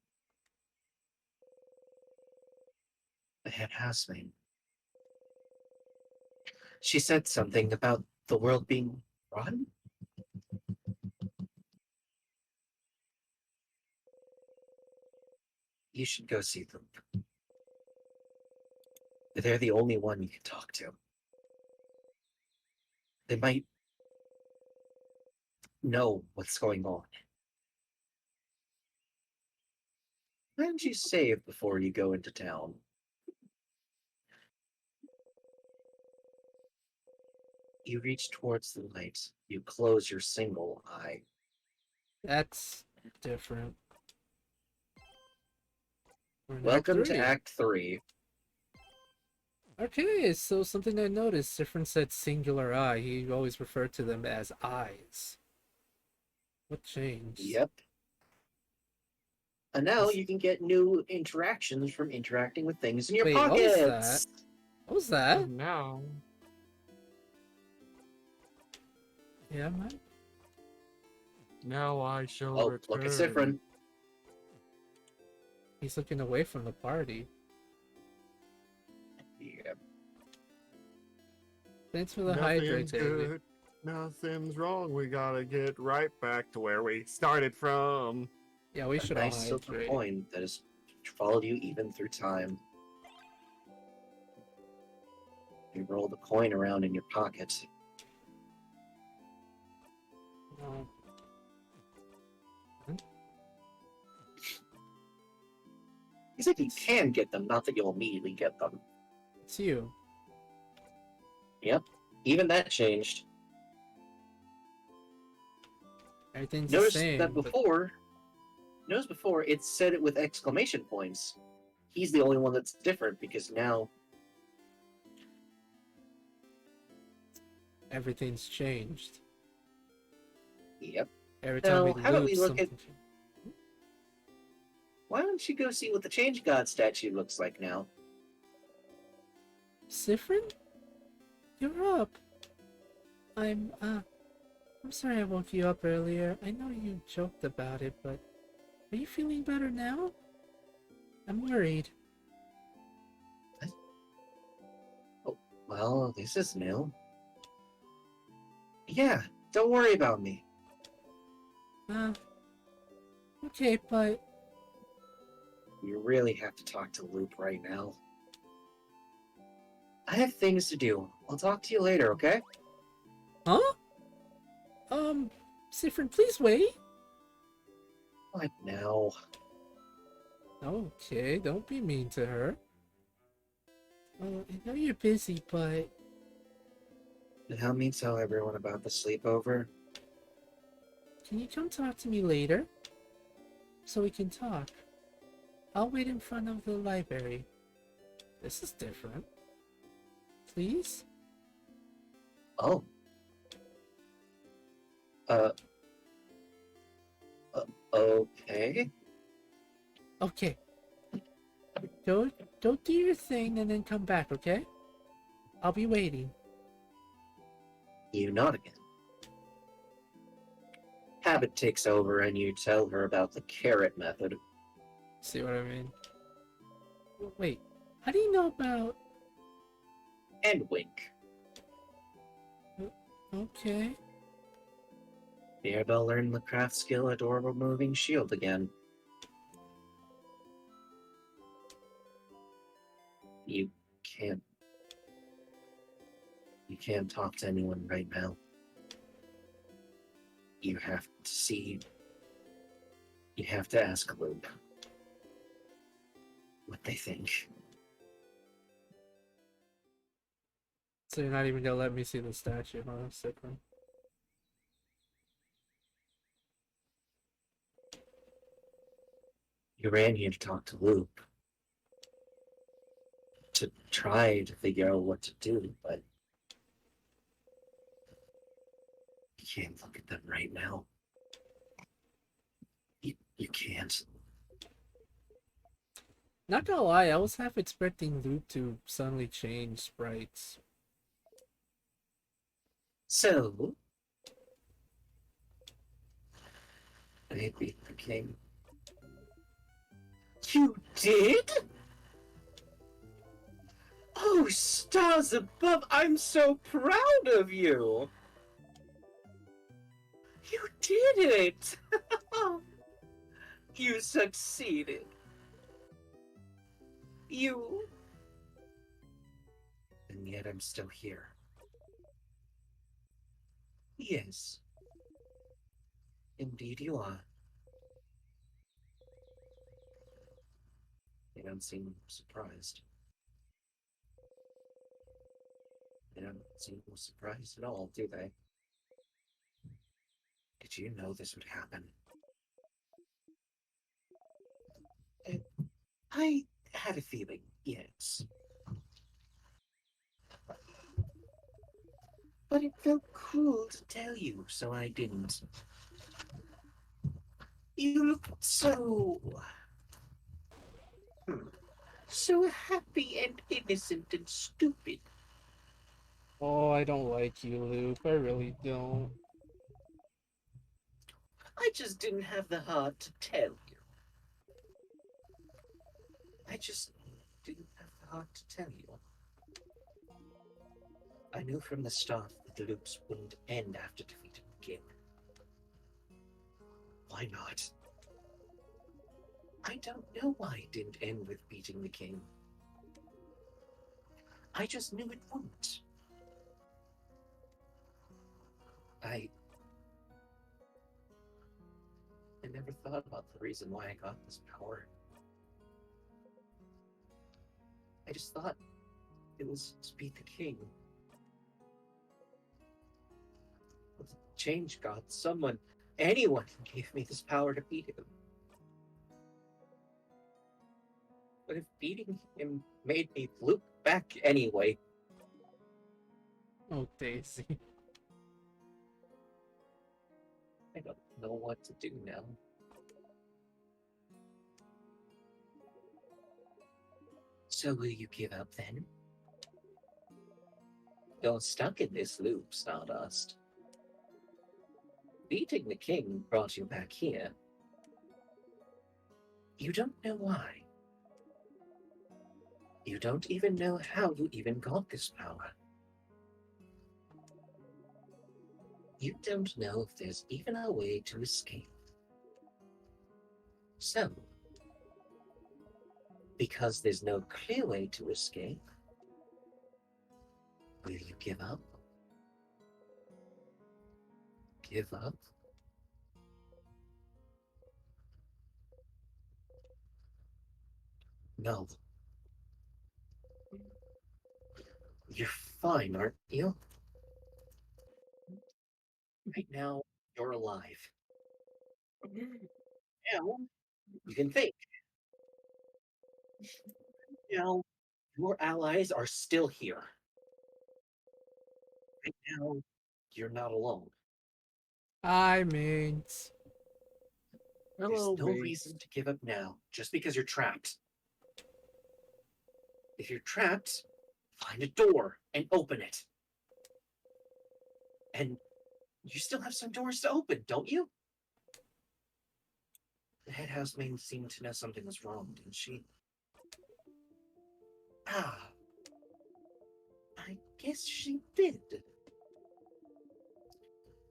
The head housemaid. She said something about the world being rotten? You should go see them. They're the only one you can talk to. They might know what's going on. Why don't you save before you go into town? You reach towards the light. You close your single eye. That's different. We're in Welcome Act to 3. Act 3. Okay, so something I noticed, Siffrin said singular eye. He always referred to them as eyes. What changed? Yep. And now you can get new interactions from interacting with things in your Wait, what was that? pockets. What was that? And now, Yeah, man. now I shall Oh, return. look at Siffrin. He's looking away from the party. Yep. Thanks for the hydrate, Nothing's David. good. Nothing's wrong. We gotta get right back to where we started from. Yeah, we A should all nice silver hydrate. coin that has followed you even through time. You roll the coin around in your pocket. Oh, He said you can get them, not that you'll immediately get them. it's you. Yep. Even that changed. Everything's Notice the same. that but- before. Notice before it said it with exclamation points. He's the only one that's different because now Everything's changed. Yep. Every time Now, we how about loop, we look something at- Why don't you go see what the Change God statue looks like now? Siffrin? You're up. I'm sorry I woke you up earlier. I know you joked about it, but are you feeling better now? I'm worried. Oh, well, this is new. Yeah, don't worry about me. Okay, but You really have to talk to Loop right now. I have things to do. I'll talk to you later, okay? huh? Siffrin, please wait. What now? Okay, don't be mean to her. I know you're busy, but Tell me tell everyone about the sleepover. can you come talk to me later? So we can talk. I'll wait in front of the library. This is different. Please? Oh. Uh, okay. Okay. Go do your thing and then come back, okay? I'll be waiting. You nod again. Habit takes over and you tell her about the carrot method. See what I mean? Wait, how do you know about... And wink. Okay. Mirabelle learned the craft skill Adorable Moving Shield again. You can't... You can't talk to anyone right now. You have to see... You have to ask Luke what they think. So you're not even gonna let me see the statue, huh? Sick one. You ran here to talk to Luke. To try to figure out what to do, but... You can't look at them right now. You can't. Not gonna lie, I was half expecting Luke to suddenly change sprites. So... I beat the king. You did? Oh, stars above, I'm so proud of you! You did it! You succeeded. You... And yet I'm still here. Yes. Indeed you are. They don't seem surprised. They don't seem surprised at all, do they? Did you know this would happen? I had a feeling, yes. But it felt cruel to tell you, so I didn't. You looked so... so happy and innocent and stupid. Oh, I don't like you, Luke. I really don't. I just didn't have the heart to tell you. I just didn't have the heart to tell you. I knew from the start that the loops wouldn't end after defeating the king. Why not? I don't know why it didn't end with beating the king. I just knew it wouldn't. I never thought about the reason why I got this power. I just thought it was to beat the king. But the change god, someone, anyone gave me this power to beat him. But if beating him made me loop back anyway, Oh, Daisy. I don't know what to do now. So will you give up then? You're stuck in this loop, Stardust. Beating the king brought you back here. You don't know why. You don't even know how you even got this power. You don't know if there's even a way to escape. So, because there's no clear way to escape, will you give up? Give up? No. You're fine, aren't you? Right now, you're alive. Now, you can think. Now, Your allies are still here. Right now, you're not alone. I mean, There's Hello, no mate. reason to give up now, just because you're trapped. If you're trapped, find a door and open it. And you still have some doors to open, don't you? The head housemaid seemed to know something was wrong, didn't she? Ah, I guess she did.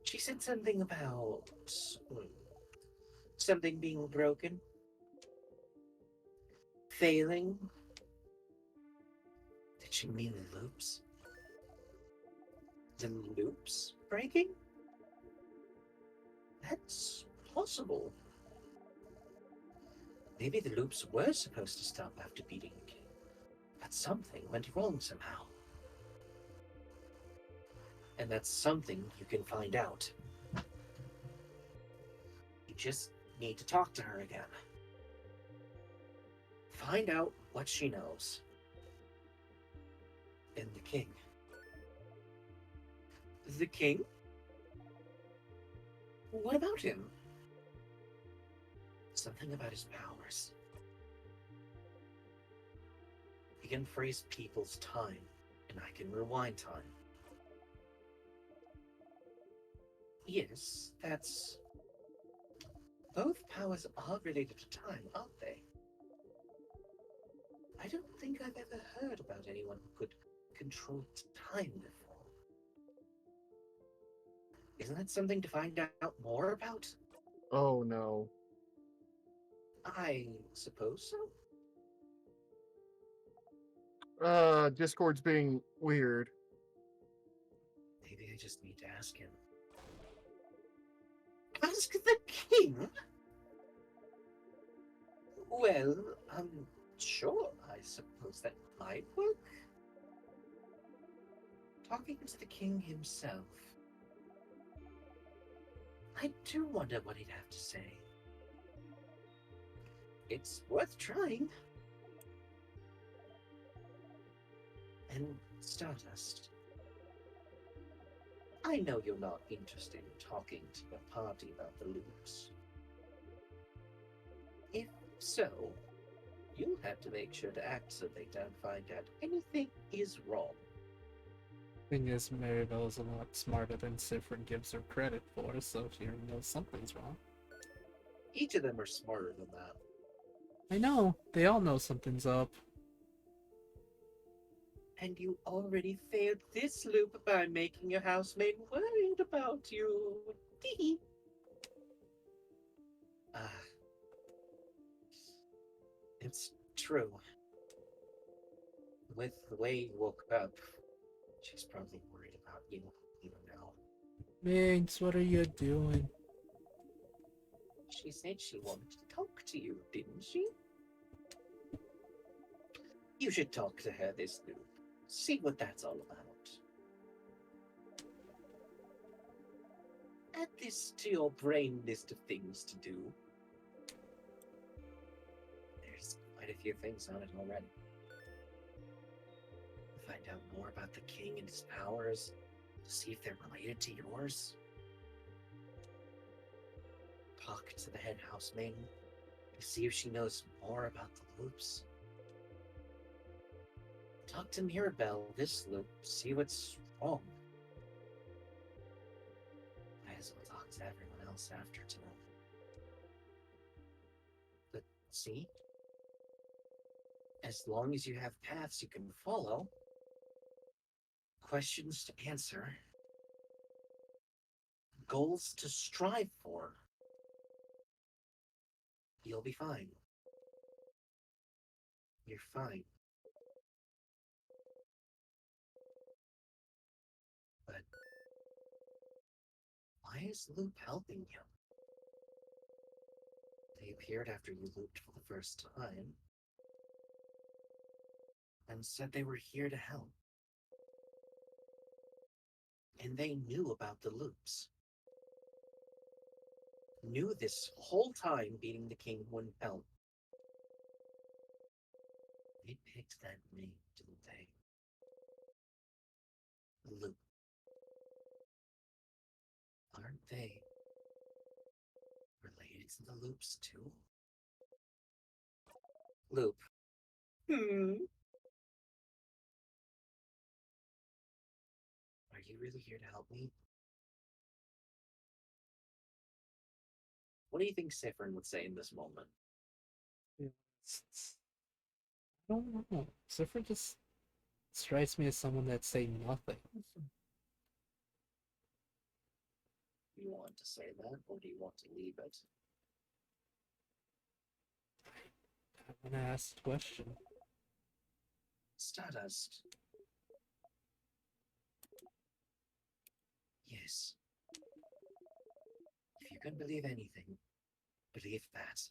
She said something about something being broken, failing. Did she mean the loops? The loops breaking? That's possible. Maybe the loops were supposed to stop after beating the king, but something went wrong somehow. And that's something you can find out. You just need to talk to her again. Find out what she knows. And the king. The king? What about him? Something about his powers. He can freeze people's time, and I can rewind time. Yes, that's... Both powers are related to time, aren't they? I don't think I've ever heard about anyone who could control time before. Isn't that something to find out more about? Oh no. I suppose so. Discord's being weird. Maybe I just need to ask him. Ask the king? Well, sure, I suppose that might work. Talking to the king himself. I do wonder what he'd have to say. It's worth trying. And Stardust, I know you're not interested in talking to your party about the loops. If so, you'll have to make sure to act so they don't find out anything is wrong. thing is, Maribel's a lot smarter than Sifrin gives her credit for, so she knows something's wrong. Each of them are smarter than that. I know, they all know something's up. And you already failed this loop by making your housemaid worried about you. Tee. Ah, it's true. With the way you woke up, she's probably worried about you even now. Minx, what are you doing? She said she wanted to talk to you, didn't she? You should talk to her this loop. See what that's all about. Add this to your brain list of things to do. There's quite a few things on it already. Find out more about the king and his powers, to see if they're related to yours. Talk to the head housemaid to see if she knows more about the loops. Talk to Mirabelle this loop, see what's wrong. Might as well talk to everyone else after tonight. But see? As long as you have paths you can follow, questions to answer, goals to strive for, you'll be fine. You're fine. But why is Loop helping you? They appeared after you looped for the first time and said they were here to help. And they knew about the loops. Knew this whole time beating the king wouldn't help. They picked that mate they? Loop. Aren't they related to the loops too? Loop. Are you really here to help me? What do you think Sifrin would say in this moment? I don't know. Zephyr just strikes me as someone that say nothing. Do you want to say that, or do you want to leave it? I'm gonna ask the question. Stardust. Yes. If you can believe anything, believe that.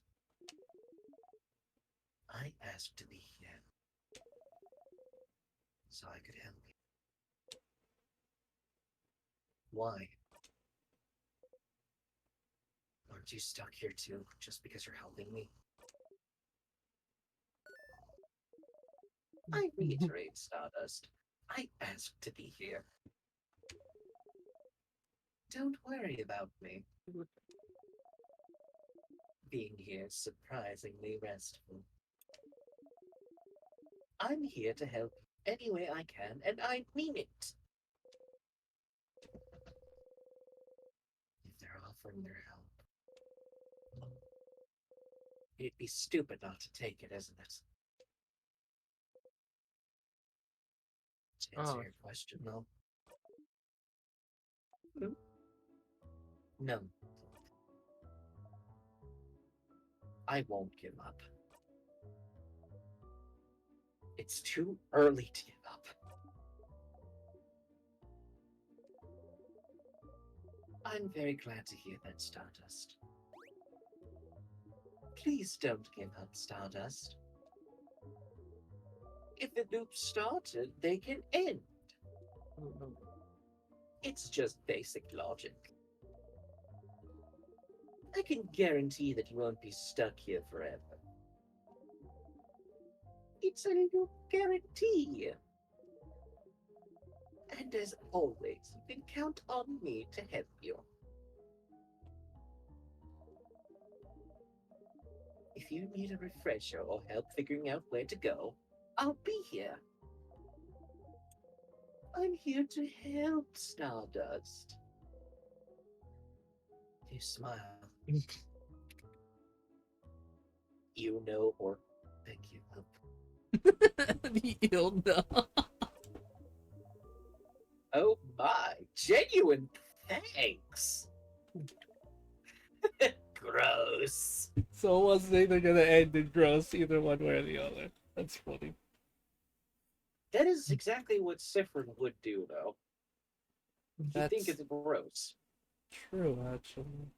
I asked to be here, so I could help you. Why? Aren't you stuck here too, just because you're helping me? I reiterate, Stardust. I asked to be here. Don't worry about me. Being here is surprisingly restful. I'm here to help any way I can, and I mean it. If they're offering their help, it'd be stupid not to take it, isn't it? To answer your question, though. No. I won't give up. It's too early to give up. I'm very glad to hear that, Stardust. Please don't give up, Stardust. If the loop started, they can end. It's just basic logic. I can guarantee that you won't be stuck here forever. It's a little guarantee. And as always, you can count on me to help you. If you need a refresher or help figuring out where to go, I'll be here. I'm here to help, Stardust. You smile. You know or think you help. You'll know. Oh my, genuine thanks. Gross. So it was either gonna end in gross, either one way or the other. That's funny. That is exactly what Sifrin would do, though. You think That's it's gross. true, actually.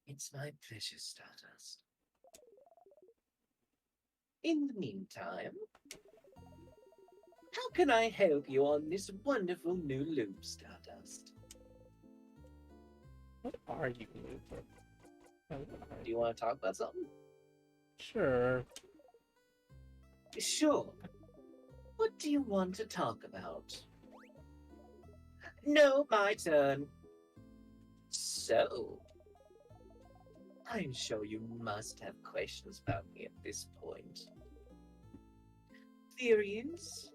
It's my pleasure, Stardust. In the meantime, how can I help you on this wonderful new loop, Stardust? What are you, Luther? Do you want to talk about something? Sure. Sure. What do you want to talk about? No, my turn. So, I'm sure you must have questions about me at this point. Theories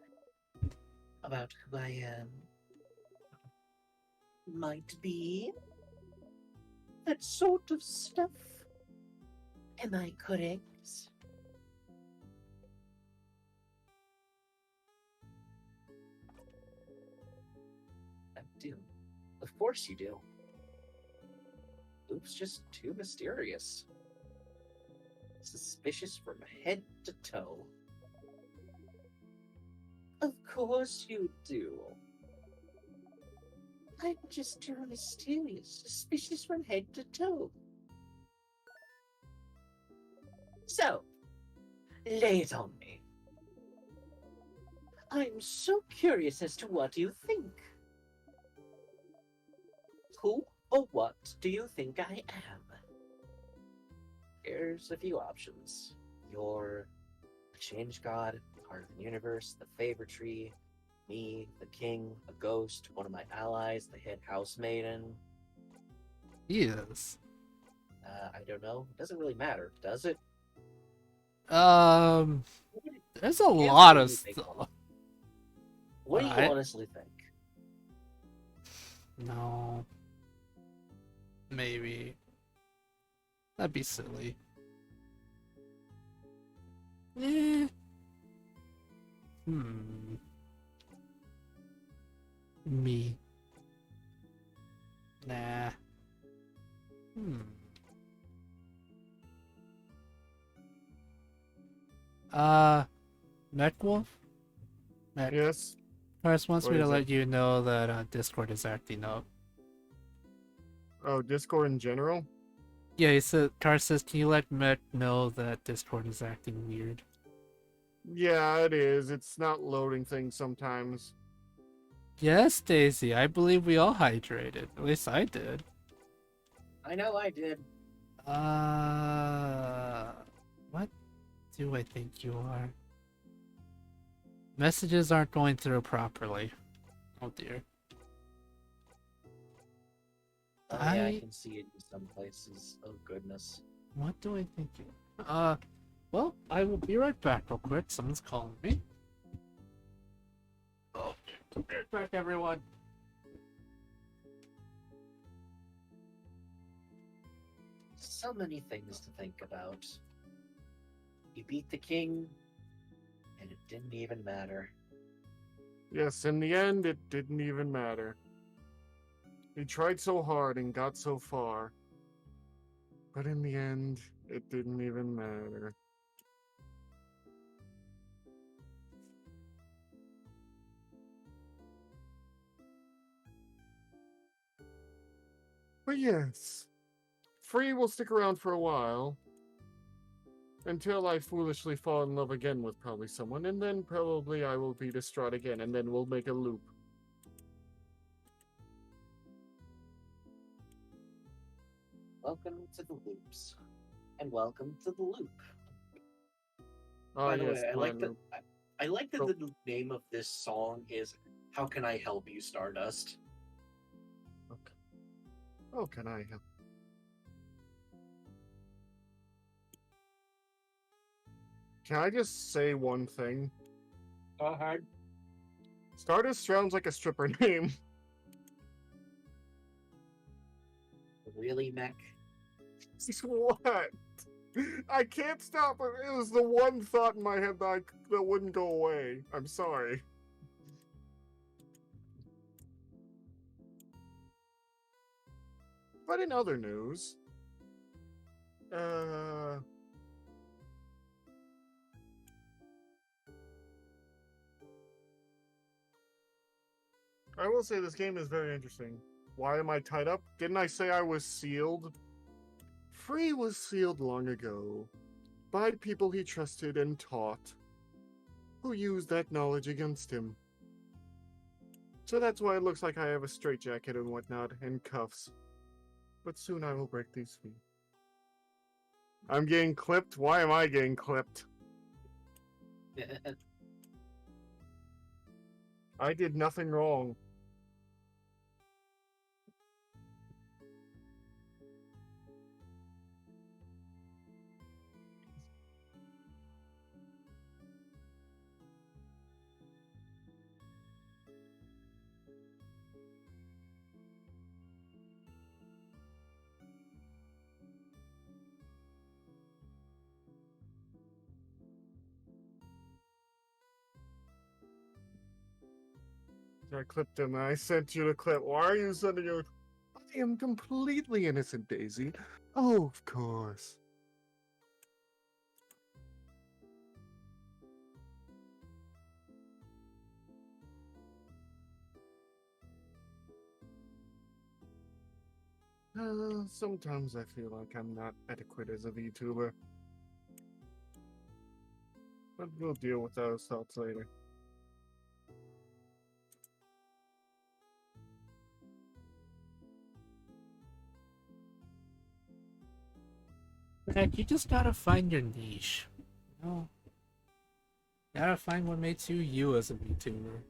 about who I am. Might be. That sort of stuff. Am I correct? I do. Of course you do. Loop's just too mysterious. Suspicious from head to toe. Of course you do. I'm just too mysterious, suspicious from head to toe. So, lay it on me. I'm so curious as to what you think. Who or what do you think I am? Here's a few options. You're change god, heart of the universe, the favor tree, me, the king, a ghost, one of my allies, the head house maiden. He is. I don't know. It doesn't really matter, does it? There's a Can't lot say of anything. stuff. What do you I- honestly think? No. Maybe. That'd be silly. Eh. Me. Nah. Mechwolf? Mech. Yes. Paris wants What me to is it? let you know that Discord is acting up. Oh, Discord in general? Yeah, he said, Car says, can you let Mech know that Discord is acting weird? Yeah, it is. It's not loading things sometimes. Yes, Daisy, I believe we all hydrated. At least I did. I know I did. What do I think you are? Messages aren't going through properly. Oh dear. Oh yeah, I I- can see it in some places. Oh goodness. What do I think you well, I will be right back real quick. Someone's calling me. Oh, be right back, everyone. So many things to think about. You beat the king, and it didn't even matter. Yes, in the end, it didn't even matter. He tried so hard and got so far. But in the end, it didn't even matter. But yes, Free will stick around for a while. Until I foolishly fall in love again with probably someone, and then probably I will be distraught again, and then we'll make a loop. Welcome to the loops, and welcome to the loop. Oh, By the yes, way, I my like that. loop. I like that Oh. the name of this song is "How Can I Help You, Stardust." Okay. Oh, can I help? Can I just say one thing? Hard. Stardust sounds like a stripper name. Really, Mech? What? I can't stop. It was the one thought in my head that wouldn't go away. I'm sorry. But in other news, I will say this game is very interesting. Why am I tied up? Didn't I say I was sealed? Free was sealed long ago by people he trusted and taught, who used that knowledge against him. So that's why it looks like I have a straitjacket and whatnot, and cuffs. But soon I will break these free. I'm getting clipped? Why am I getting clipped? I did nothing wrong. I clipped him and I sent you the clip. Why are you sending it? I am completely innocent, Daisy. Oh, of course. Sometimes I feel like I'm not adequate as a VTuber. But we'll deal with those thoughts later. Heck, you just gotta find your niche. You know? Gotta find one made to you as a VTuber.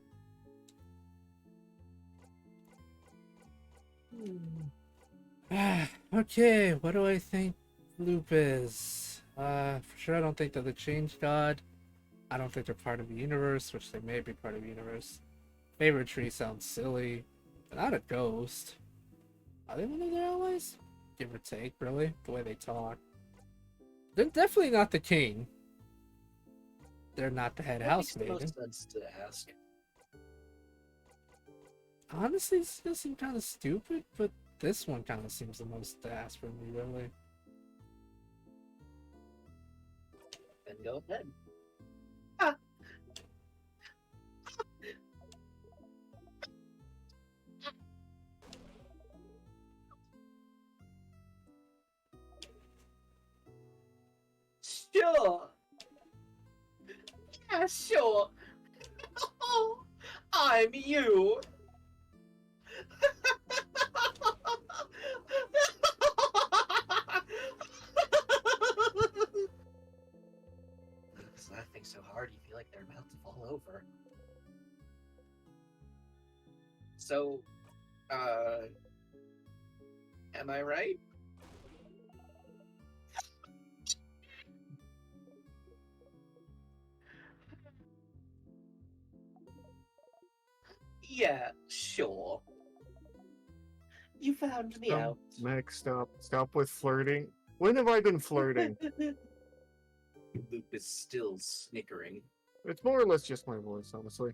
Okay, what do I think Loop is? For sure I don't think they're the Change God. I don't think they're part of the universe, which they may be part of the universe. Favorite Tree sounds silly. They're not a ghost. Are they one of their allies? Give or take, really, the way they talk. They're definitely not the king. They're not the head That makes house the maiden. most sense to ask. Honestly, this does seem kind of stupid, but this one kind of seems the most to ask for me, really. Then go ahead. Ah. Sure. Yeah, sure. I'm you. Luke's laughing so hard you feel like they're about to fall over. So, am I right? Yeah, sure. You found me out. Max, stop with flirting. When have I been flirting? Luke is still snickering. It's more or less just my voice, honestly.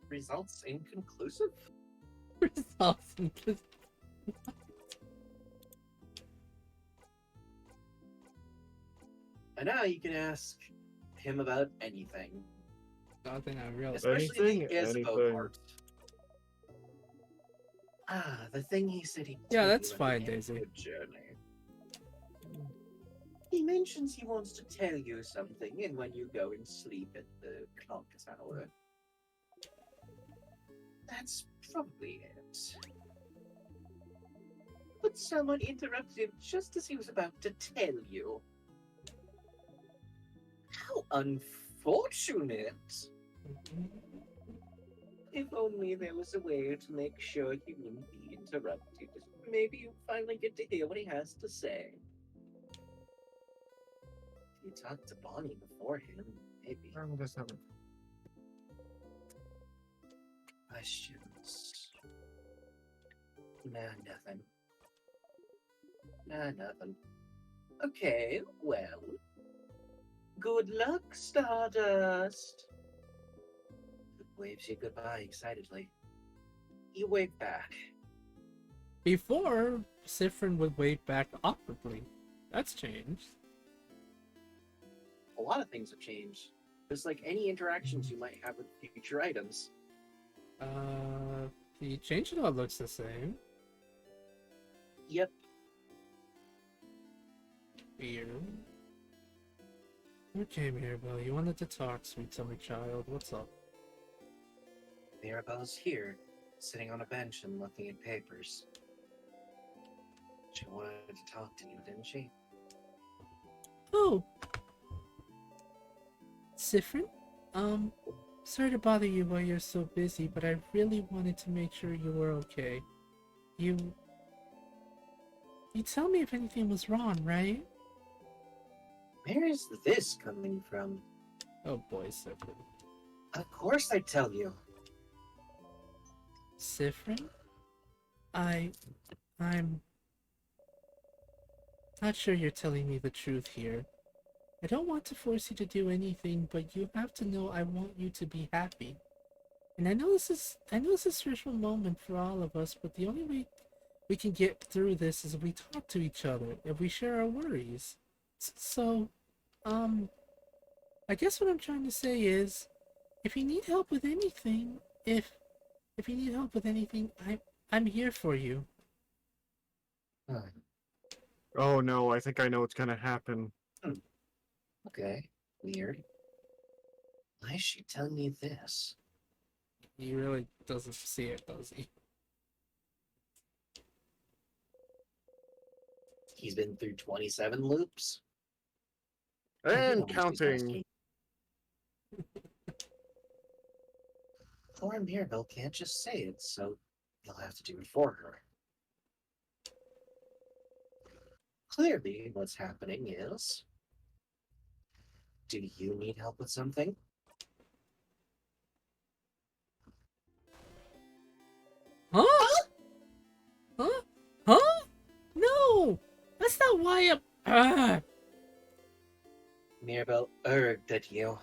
Results inconclusive? Results. And now you can ask him about anything. Nothing I real. Especially the Anything, Gizmo anything. part. The thing he said he'd Yeah, tell that's you at fine, the end of Daisy. the journey. He mentions he wants to tell you something, and when you go and sleep at the clock tower. That's probably it. But someone interrupted him just as he was about to tell you. How unfortunate! If only there was a way to make sure he wouldn't be interrupted. Maybe you'll finally get to hear what he has to say. You talked to Bonnie beforehand, maybe. I'm just having. Questions. Nothing. Nothing. Okay, well. Good luck, Stardust. Luke waves you goodbye excitedly. You wave back. Before, Sifrin would wave back awkwardly. That's changed. A lot of things have changed. Just like any interactions you might have with future items. The change it all looks the same. Yep. Weird. You came here, Bill. You wanted to talk, sweet summer child. What's up? Mirabelle's here, sitting on a bench and looking at papers. She wanted to talk to you, didn't she? Oh! Sifrin? Sorry to bother you while you're so busy, but I really wanted to make sure you were okay. You tell me if anything was wrong, right? Where is this coming from? Oh boy, Sifrin. Of course I tell you. Sifrin? I'm not sure you're telling me the truth here. I don't want to force you to do anything, but you have to know I want you to be happy. And I know this is a stressful moment for all of us, but the only way we can get through this is if we talk to each other, if we share our worries. So, I guess what I'm trying to say is, if you need help with anything, if you need help with anything, I'm here for you. Oh no, I think I know what's gonna happen. Okay, weird. Why is she telling me this? He really doesn't see it, does he? He's been through 27 loops? And He knows what he's counting. asking. Poor Mirabelle can't just say it, so you'll have to do it for her. Clearly, what's happening is... Do you need help with something? Huh? Huh? Huh? No! That's not why I'm... Mirabelle urged at you.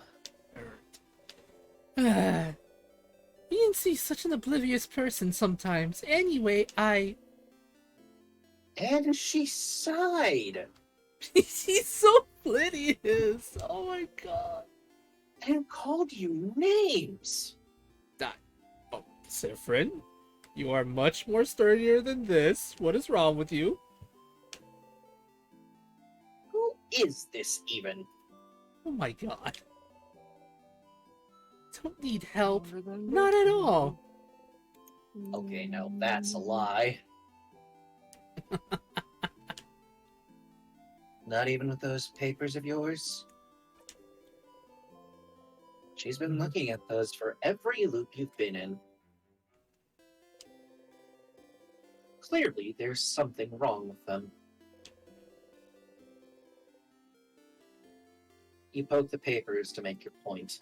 BNC's such an oblivious person sometimes. Anyway, And she sighed She's so hideous. Oh my god. and called you names. Oh, Sifrin, you are much more sturdier than this. What is wrong with you? Who is this even? Oh my god. Don't need help. Not at all. Okay, now that's a lie. Not even with those papers of yours? She's been looking at those for every loop you've been in. Clearly, there's something wrong with them. You poke the papers to make your point.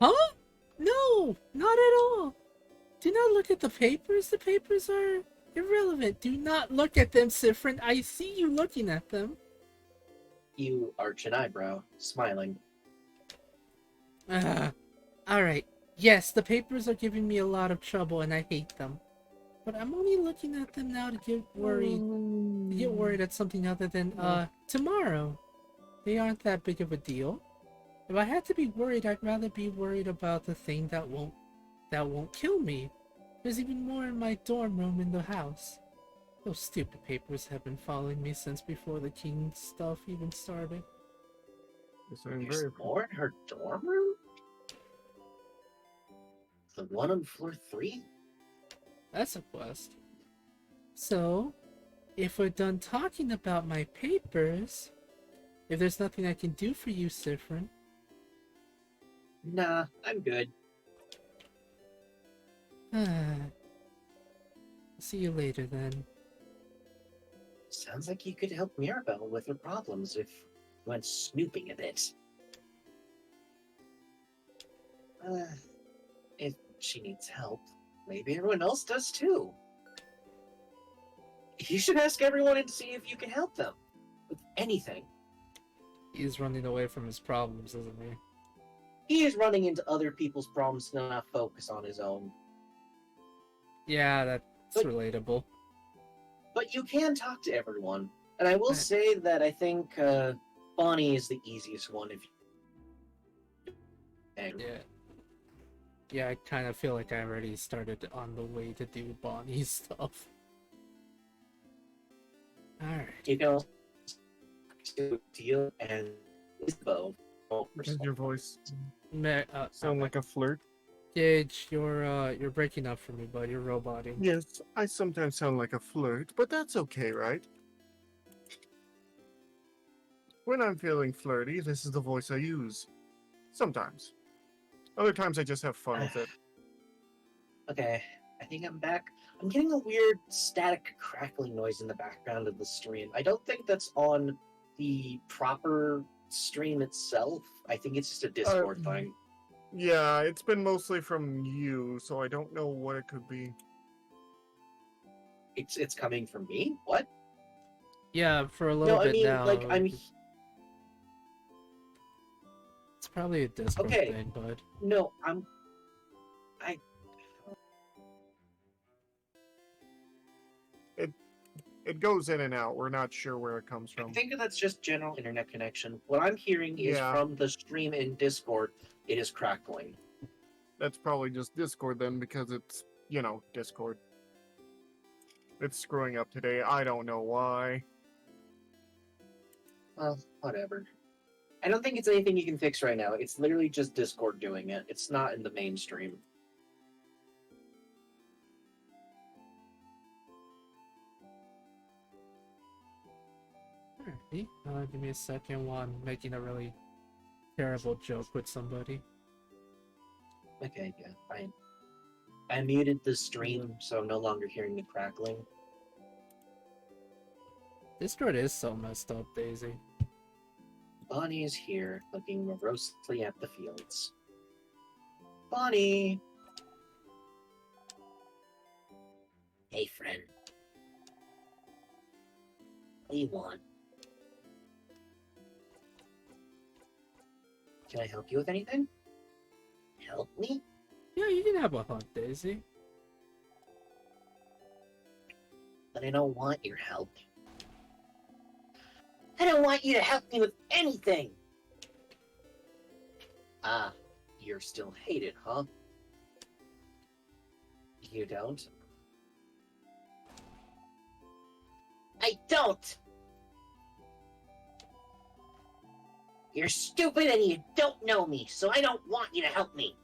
Huh? No, not at all. Do not look at the papers. The papers are irrelevant. Do not look at them, Sifrin. I see you looking at them. You arch an eyebrow, smiling. Alright. Yes, the papers are giving me a lot of trouble and I hate them. But I'm only looking at them now to get worried at something other than, tomorrow. They aren't that big of a deal. If I had to be worried, I'd rather be worried about the thing that won't kill me. There's even more in my dorm room in the house. Those stupid papers have been following me since before the king stuff even started. There's more in her dorm room? The one on floor 3? That's a quest. So, if we're done talking about my papers, if there's nothing I can do for you, Sifrin. Nah, I'm good. See you later then. Sounds like you could help Mirabelle with her problems if you went snooping a bit. If she needs help, maybe everyone else does too. You should ask everyone and see if you can help them with anything. He's running away from his problems, isn't he? He is running into other people's problems to not focus on his own. Yeah, that's But- relatable. But you can talk to everyone. And I will say that I think Bonnie is the easiest one if you... Yeah. Yeah, I kind of feel like I already started on the way to do Bonnie stuff. Alright. You can also do Deal and Isabel. Does your voice Sound sound like a flirt? Gage, you're breaking up for me, bud. You're roboting. Yes, I sometimes sound like a flirt, but that's okay, right? When I'm feeling flirty, this is the voice I use. Sometimes. Other times I just have fun with it. Okay, I think I'm back. I'm getting a weird static crackling noise in the background of the stream. I don't think that's on the proper stream itself. I think it's just a Discord thing. Yeah, it's been mostly from you, so I don't know what it could be. It's coming from me? What? Yeah, for a little No, I bit mean, now. like, I'm... It's probably a Discord Okay. thing, bud. No, It goes in and out. We're not sure where it comes I from. think that's just general internet connection. What I'm hearing is Yeah. from the stream in Discord, it is crackling. That's probably just Discord then, because it's, Discord. It's screwing up today. I don't know why. Well, whatever. I don't think it's anything you can fix right now. It's literally just Discord doing it. It's not in the mainstream. Alright, give me a second while I'm making a really terrible joke with somebody. Okay, yeah, fine. I muted the stream, so I'm no longer hearing the crackling. This droid is so messed up, Daisy. Bonnie is here, looking morosely at the fields. Bonnie! Hey, friend. What do you want? Can I help you with anything? Help me? Yeah, you can have a hunt, Daisy. But I don't want your help. I don't want you to help me with anything! Ah, you're still hated, huh? You don't? I don't! You're stupid and you don't know me, so I don't want you to help me.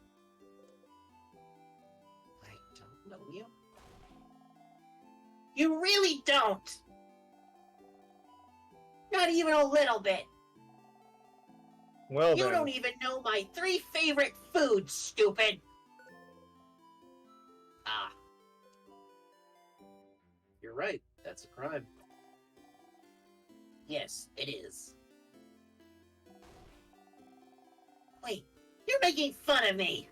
I don't know you? You really don't! Not even a little bit. Well You then. don't even know my 3 favorite foods, stupid! Ah. You're right, that's a crime. Yes, it is. Wait, you're making fun of me!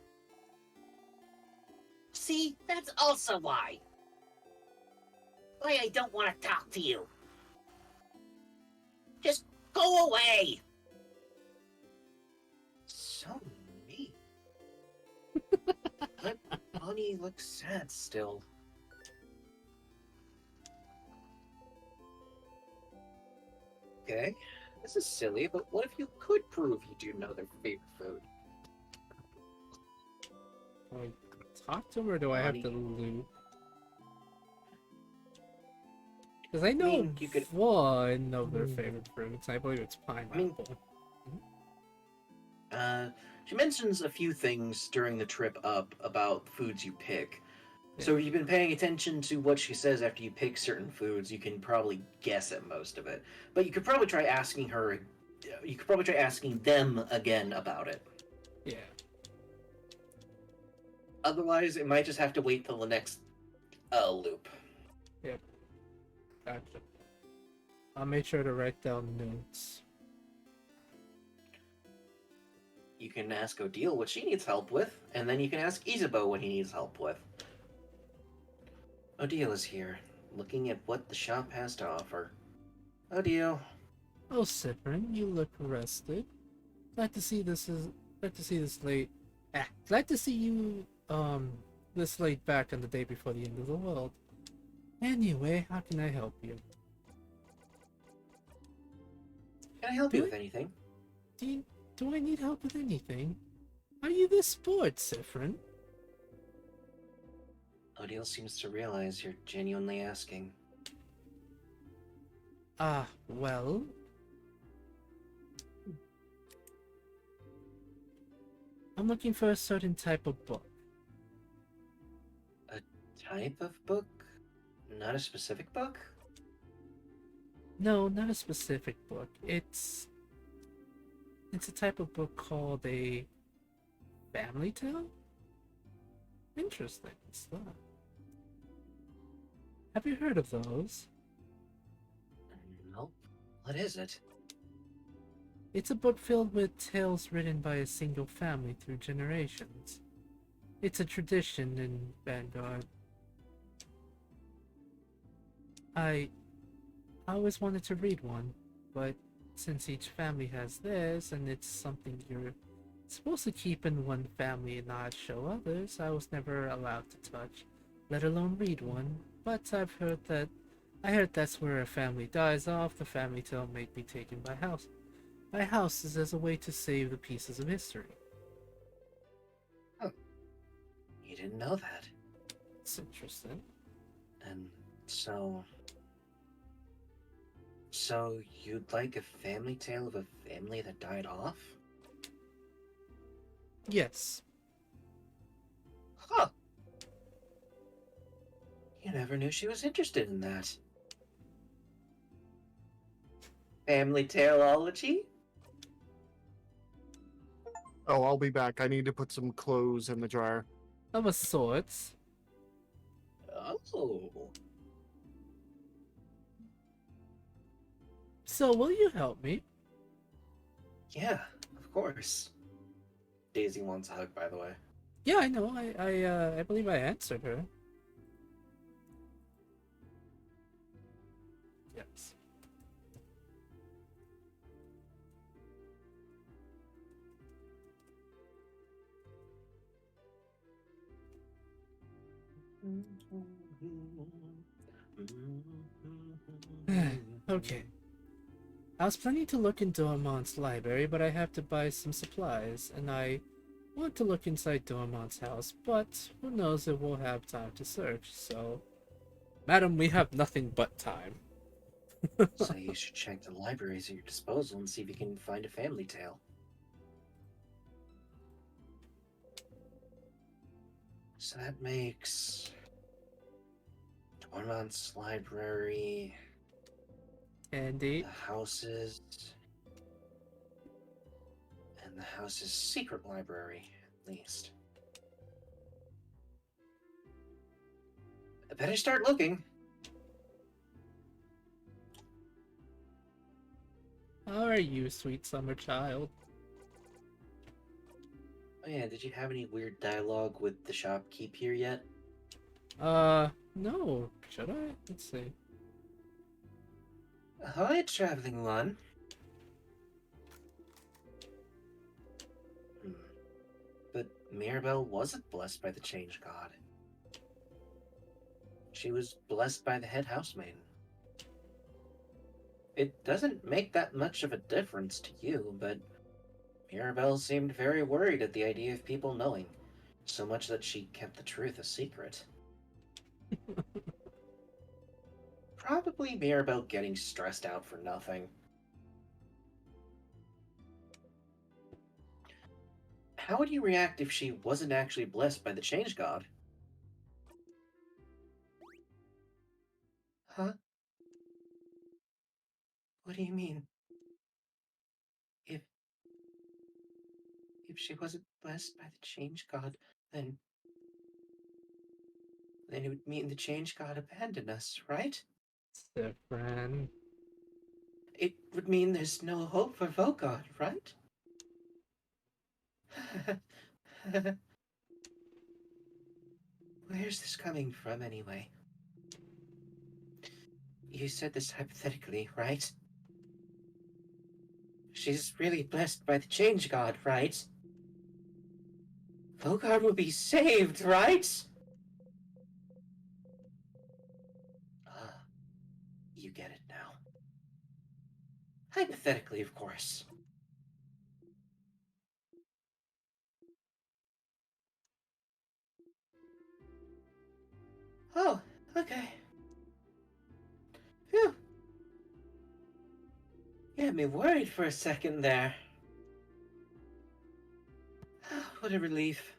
See, that's also why. Why I don't want to talk to you. Just go away! So mean. But Bonnie looks sad still. Okay, this is silly, but what if you could prove you do know their favorite food? Do I talk to him or do I have to Bonnie. loop? Because I know mean, you could- one of their favorite fruits. I believe it's pineapple. She mentions a few things during the trip up about foods you pick. So if you've been paying attention to what she says after you pick certain foods, you can probably guess at most of it. But you could probably try asking her. You could probably try asking them again about it. Yeah. Otherwise, it might just have to wait till the next loop. Gotcha. I'll make sure to write down notes. You can ask Odile what she needs help with, and then you can ask Isabeau what he needs help with. Odile is here, looking at what the shop has to offer. Odile. Oh, Cyprian, you look rested. Glad to see this late. Glad to see you this late back on the day before the end of the world. Anyway, how can I help you? Can I help you with anything? Do I need help with anything? Are you this bored, Cyprian? Odile seems to realize you're genuinely asking. Ah, well. I'm looking for a certain type of book. A type of book? Not a specific book? No, not a specific book. It's a type of book called a family tale? Interesting stuff. Have you heard of those? Nope. What is it? It's a book filled with tales written by a single family through generations. It's a tradition in Vanguard. I always wanted to read one, but since each family has theirs and it's something you're supposed to keep in one family and not show others, I was never allowed to touch, let alone read one. But I heard that's where a family dies off, the family tale may be taken by houses as a way to save the pieces of history. You didn't know that. It's interesting. And so... So you'd like a family tale of a family that died off? Yes. Huh. You never knew she was interested in that. Family taleology? Oh, I'll be back. I need to put some clothes in the dryer. Of a sorts. Oh. So, will you help me? Yeah, of course. Daisy wants a hug, by the way. Yeah, I know. I believe I answered her. Yes. Okay. I was planning to look in Dormont's library, but I have to buy some supplies, and I want to look inside Dormont's house, but who knows if we'll have time to search, so... Madam, we have nothing but time. So you should check the libraries at your disposal and see if you can find a family tale. So that makes Dormont's library, Andy, the houses, and the house's secret library, at least. I better start looking. how are you, sweet summer child? Oh yeah, did you have any weird dialogue with the shopkeep here yet? No. Should I? Let's see. Hi, traveling one. Hmm. But Mirabelle wasn't blessed by the Change God. She was blessed by the head housemaid. It doesn't make that much of a difference to you, but Mirabelle seemed very worried at the idea of people knowing, so much that she kept the truth a secret. Probably Mirabelle getting stressed out for nothing. How would you react if she wasn't actually blessed by the Change God? Huh? What do you mean? If if she wasn't blessed by the Change God, then it would mean the Change God abandoned us, right? Different. It would mean there's no hope for Vogard, right? Where's this coming from, anyway? You said this hypothetically, right? She's really blessed by the Change God, right? Vogard will be saved, right? Ah, you get it now. Hypothetically, of course. Oh, okay. Phew. You had me worried for a second there. What a relief.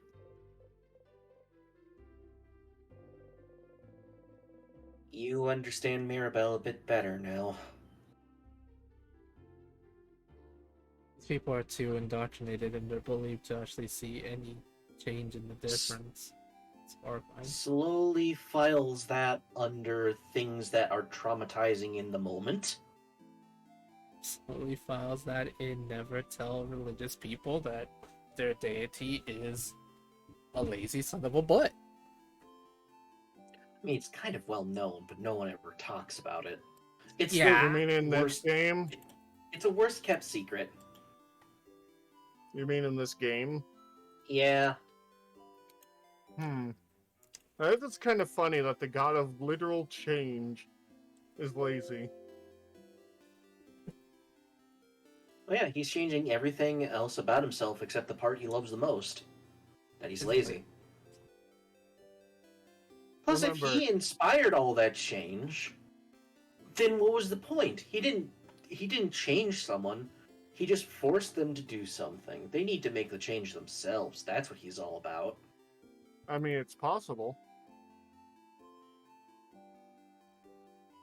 You understand Mirabelle a bit better now. These people are too indoctrinated in their belief to actually see any change in the difference. It's horrifying. Slowly files that under things that are traumatizing in the moment. Slowly files that in never tell religious people that their deity is a lazy son of a butt. I mean, it's kind of well known, but no one ever talks about it. It's Yeah. You the mean in this worst. game? It's a worst kept secret. You mean in this game? Yeah. It's kind of funny that the god of literal change is lazy. Oh yeah, he's changing everything else about himself except the part he loves the most. That he's lazy. Plus, if Remember, he inspired all that change, then what was the point? He didn't change someone. He just forced them to do something. They need to make the change themselves. That's what he's all about. I mean, it's possible.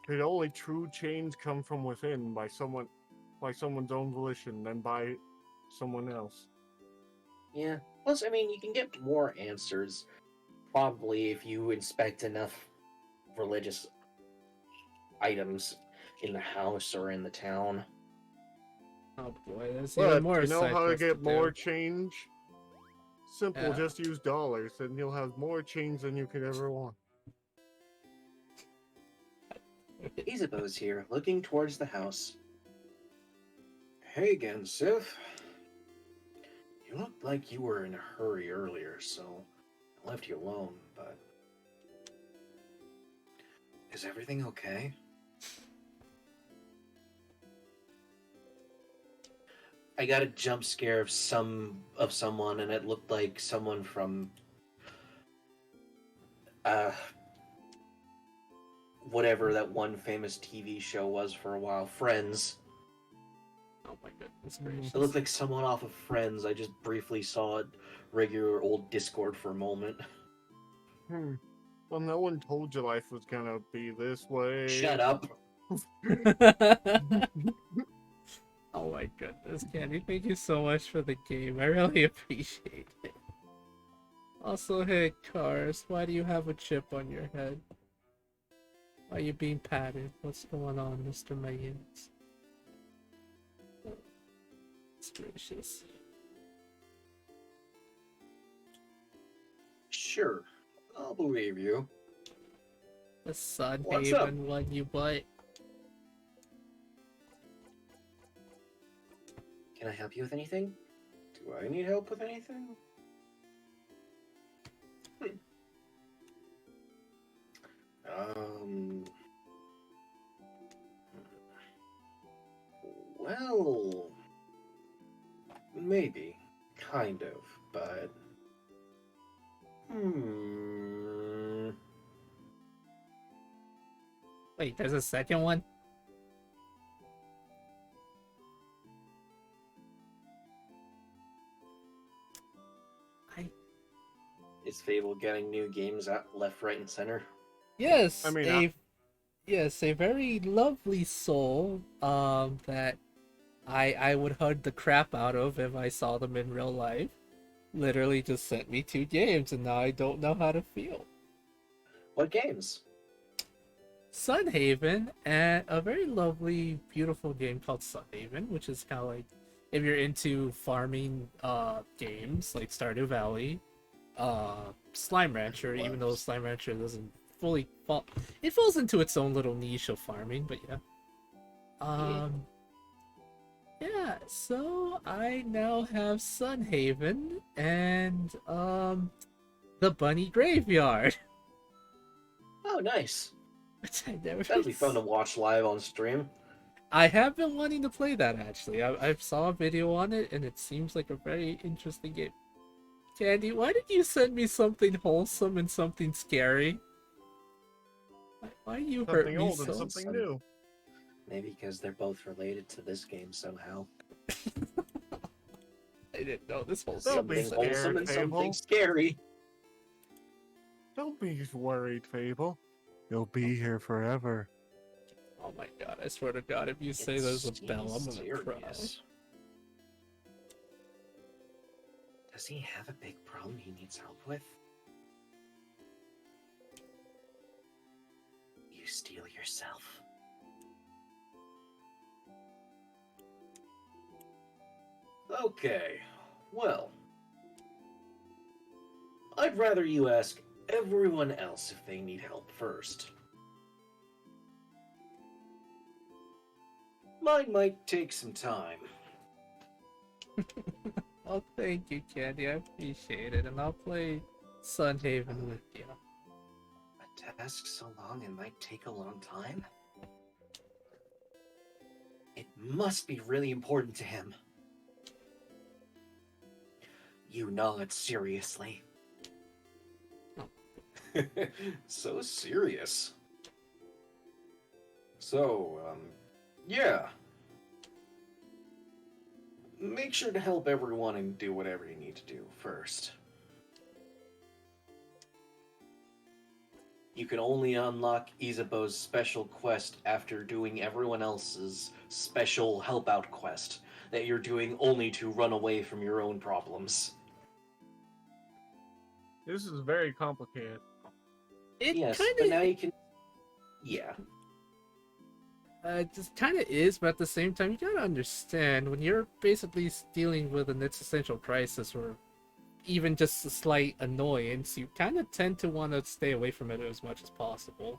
Could only true change come from within by someone's own volition than by someone else? Yeah. Plus, I mean, you can get more answers probably if you inspect enough religious items in the house or in the town. Oh boy, there's even But more you know side how to quests to get more do. change? Simple, Yeah. just use dollars, and you'll have more change than you could ever want. Isabeau's here, looking towards the house. Hey again, Sif. You looked like you were in a hurry earlier, so I left you alone, but... Is everything okay? I got a jump scare of someone, and it looked like someone from uh whatever that one famous TV show was for a while, Friends. Oh my goodness Mm. gracious. It looked like someone off of Friends. I just briefly saw it regular old Discord for a moment. Well, no one told you life was gonna be this way. Shut up. Oh my goodness, Candy, thank you so much for the game. I really appreciate it. Also, hey, Cars, why do you have a chip on your head? Why are you being patted? What's going on, Mr. Mayans? It's gracious. Sure, I'll believe you. The Sun What's up? Haven one you butt. Can I help you with anything? Do I need help with anything? Um. Well, maybe, kind of, but. Wait, there's a second one? Is Fable getting new games out left, right, and center? Yes, I mean, a very lovely soul that I would hug the crap out of if I saw them in real life. Literally just sent me 2 games and now I don't know how to feel. What games? Sunhaven and a very lovely, beautiful game called Sunhaven, which is kind of like if you're into farming games like Stardew Valley, Slime Rancher, even though Slime Rancher doesn't fully fall, it falls into its own little niche of farming, but yeah. Yeah, so I now have Sunhaven and the Bunny Graveyard. Oh, nice. Which I never That'd be fun to watch live on stream. I have been wanting to play that actually. I saw a video on it and it seems like a very interesting game. Candy, why did you send me something wholesome and something scary? Why you hurt something me old so? and something new. Maybe because they're both related to this game somehow. I didn't know this whole Don't be Something wholesome scared, and something Fable. scary. Don't be worried, Fable. You'll be here forever. Oh my god! I swear to God, if you say there's a bell, I'm gonna cry. Serious. Does he have a big problem he needs help with? You steal yourself. Okay, well. I'd rather you ask everyone else if they need help first. Mine might take some time. Oh, thank you, Candy. I appreciate it, and I'll play Sunhaven with you. A task so long it might take a long time? It must be really important to him. You nod seriously. So serious. So, yeah. Make sure to help everyone and do whatever you need to do first. You can only unlock Isabeau's special quest after doing everyone else's special help out quest that you're doing only to run away from your own problems. This is very complicated. It Yes, kind but of now you can. Yeah. just kind of is, but at the same time, you gotta understand when you're basically dealing with an existential crisis or even just a slight annoyance, you kind of tend to want to stay away from it as much as possible.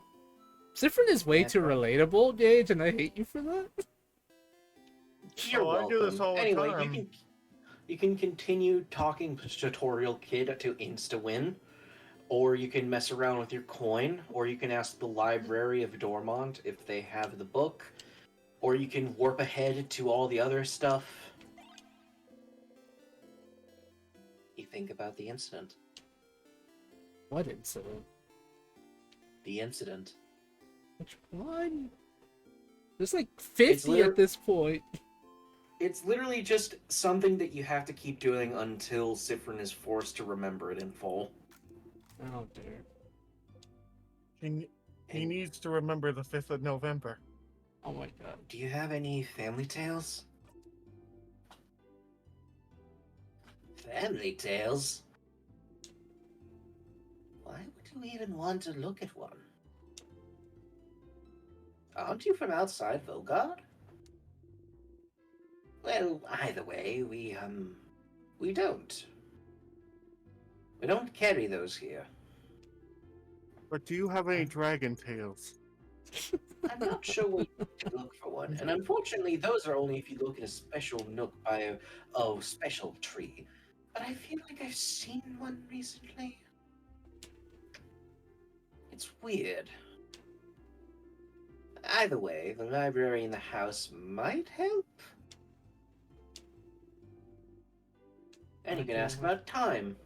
Sifrin is way Yeah, too relatable, Gage, and I hate you for that. You're Oh, I do this welcome. all the Anyway, time. you can continue talking tutorial kid to insta win, or you can mess around with your coin, or you can ask the library of Dormont if they have the book, or you can warp ahead to all the other stuff. You think about the incident. What incident? The incident. Which one? There's like It's 50 at liter- this point. It's literally just something that you have to keep doing until Sifrin is forced to remember it in full. Oh dear. He needs to remember the 5th of November. Oh my god. Do you have any family tales? Family tales? Why would you even want to look at one? Aren't you from outside Vogard? Well, either way, we don't. We don't carry those here. But do you have any dragon tales? I'm not sure where you can look for one, and unfortunately, those are only if you look in a special nook by a special tree. But I feel like I've seen one recently. It's weird. Either way, the library in the house might help. And you can ask about time.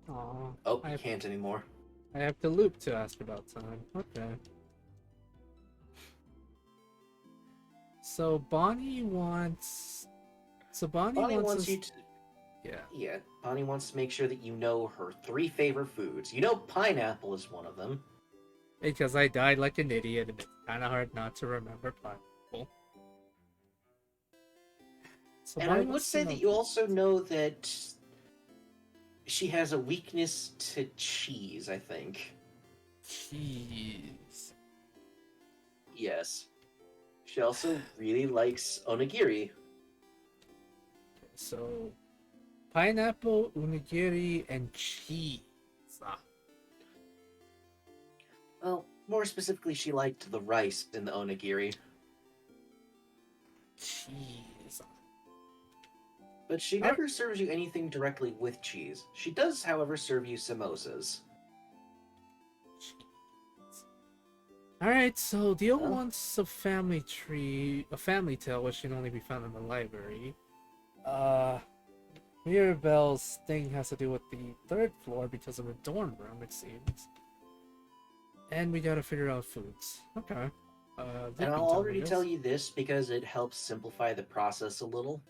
Aw. Oh, I you have, can't anymore. I have to loop to ask about time. Okay. So Bonnie wants. Bonnie wants us. you to. Yeah. Yeah, Bonnie wants to make sure that you know her 3 favorite foods. You know pineapple is one of them. Because I died like an idiot, and it's kind of hard not to remember pineapple. So And I would say that you also know that she has a weakness to cheese, I think. cheese. Yes. She also really likes onigiri. So pineapple, unigiri, and cheese. Ah, Well, more specifically, she liked the rice in the onigiri. cheese. But she never serves you anything directly with cheese. She does, however, serve you samosas. Alright, so Dio Well. wants a family tale which can only be found in the library. Mirabelle's thing has to do with the 3rd floor because of her dorm room, it seems. And we gotta figure out foods. Okay. And I'll already tell you this because it helps simplify the process a little.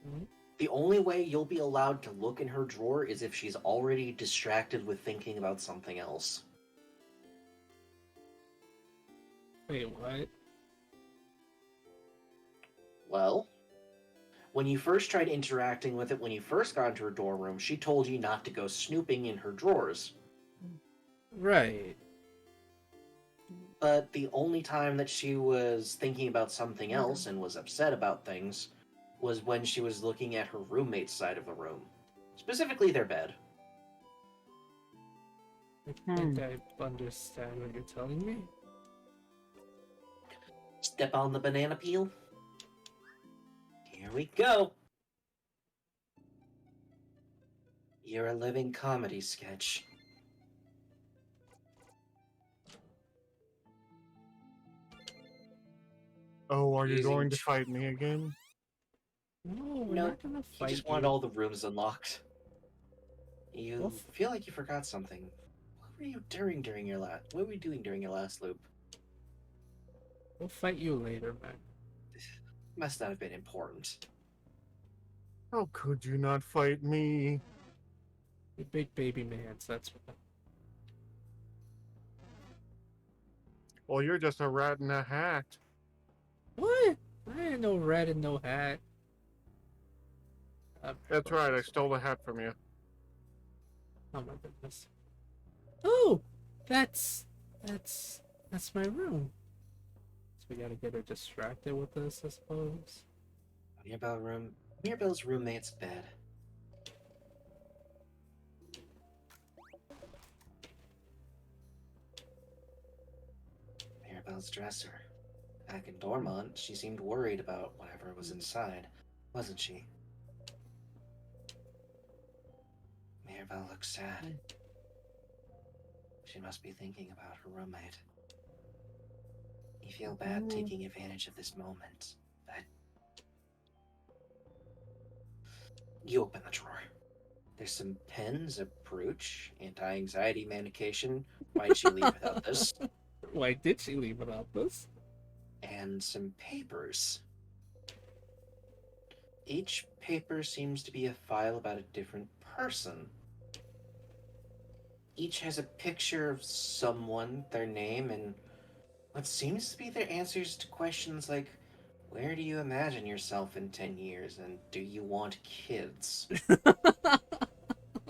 Mhm. The only way you'll be allowed to look in her drawer is if she's already distracted with thinking about something else. Wait, what? Well, when you first tried interacting with it when you first got into her dorm room, she told you not to go snooping in her drawers. Right. But the only time that she was thinking about something else and was upset about things was when she was looking at her roommate's side of the room. Specifically their bed. I think I understand what you're telling me. Step on the banana peel. Here we go. You're a living comedy sketch. Oh, are you Using going to ch- fight me again? No, we're No, not gonna You fight just wanted all the rooms unlocked. You Well, feel like you forgot something. What were you doing during your last? What were you doing during your last loop? We'll fight you later, man. Must not have been important. How could you not fight me? You big baby mans, that's what. Well, you're just a rat in a hat. What? I ain't no rat and no hat. That's right, I stole the hat from you. Oh my goodness. Oh, that's that's my room. So we gotta get her distracted with this, I suppose. Mirabelle's roommate's bed. Mirabelle's dresser. Back in Dormont, she seemed worried about whatever was inside, wasn't she? Mirabelle looks sad. She must be thinking about her roommate. You feel bad taking advantage of this moment, but you open the drawer. There's some pens, a brooch, anti-anxiety medication. Why'd she leave without this? Why did she leave without this? And some papers. Each paper seems to be a file about a different person. Each has a picture of someone, their name, and what seems to be their answers to questions like, where do you imagine yourself in 10 years, and do you want kids?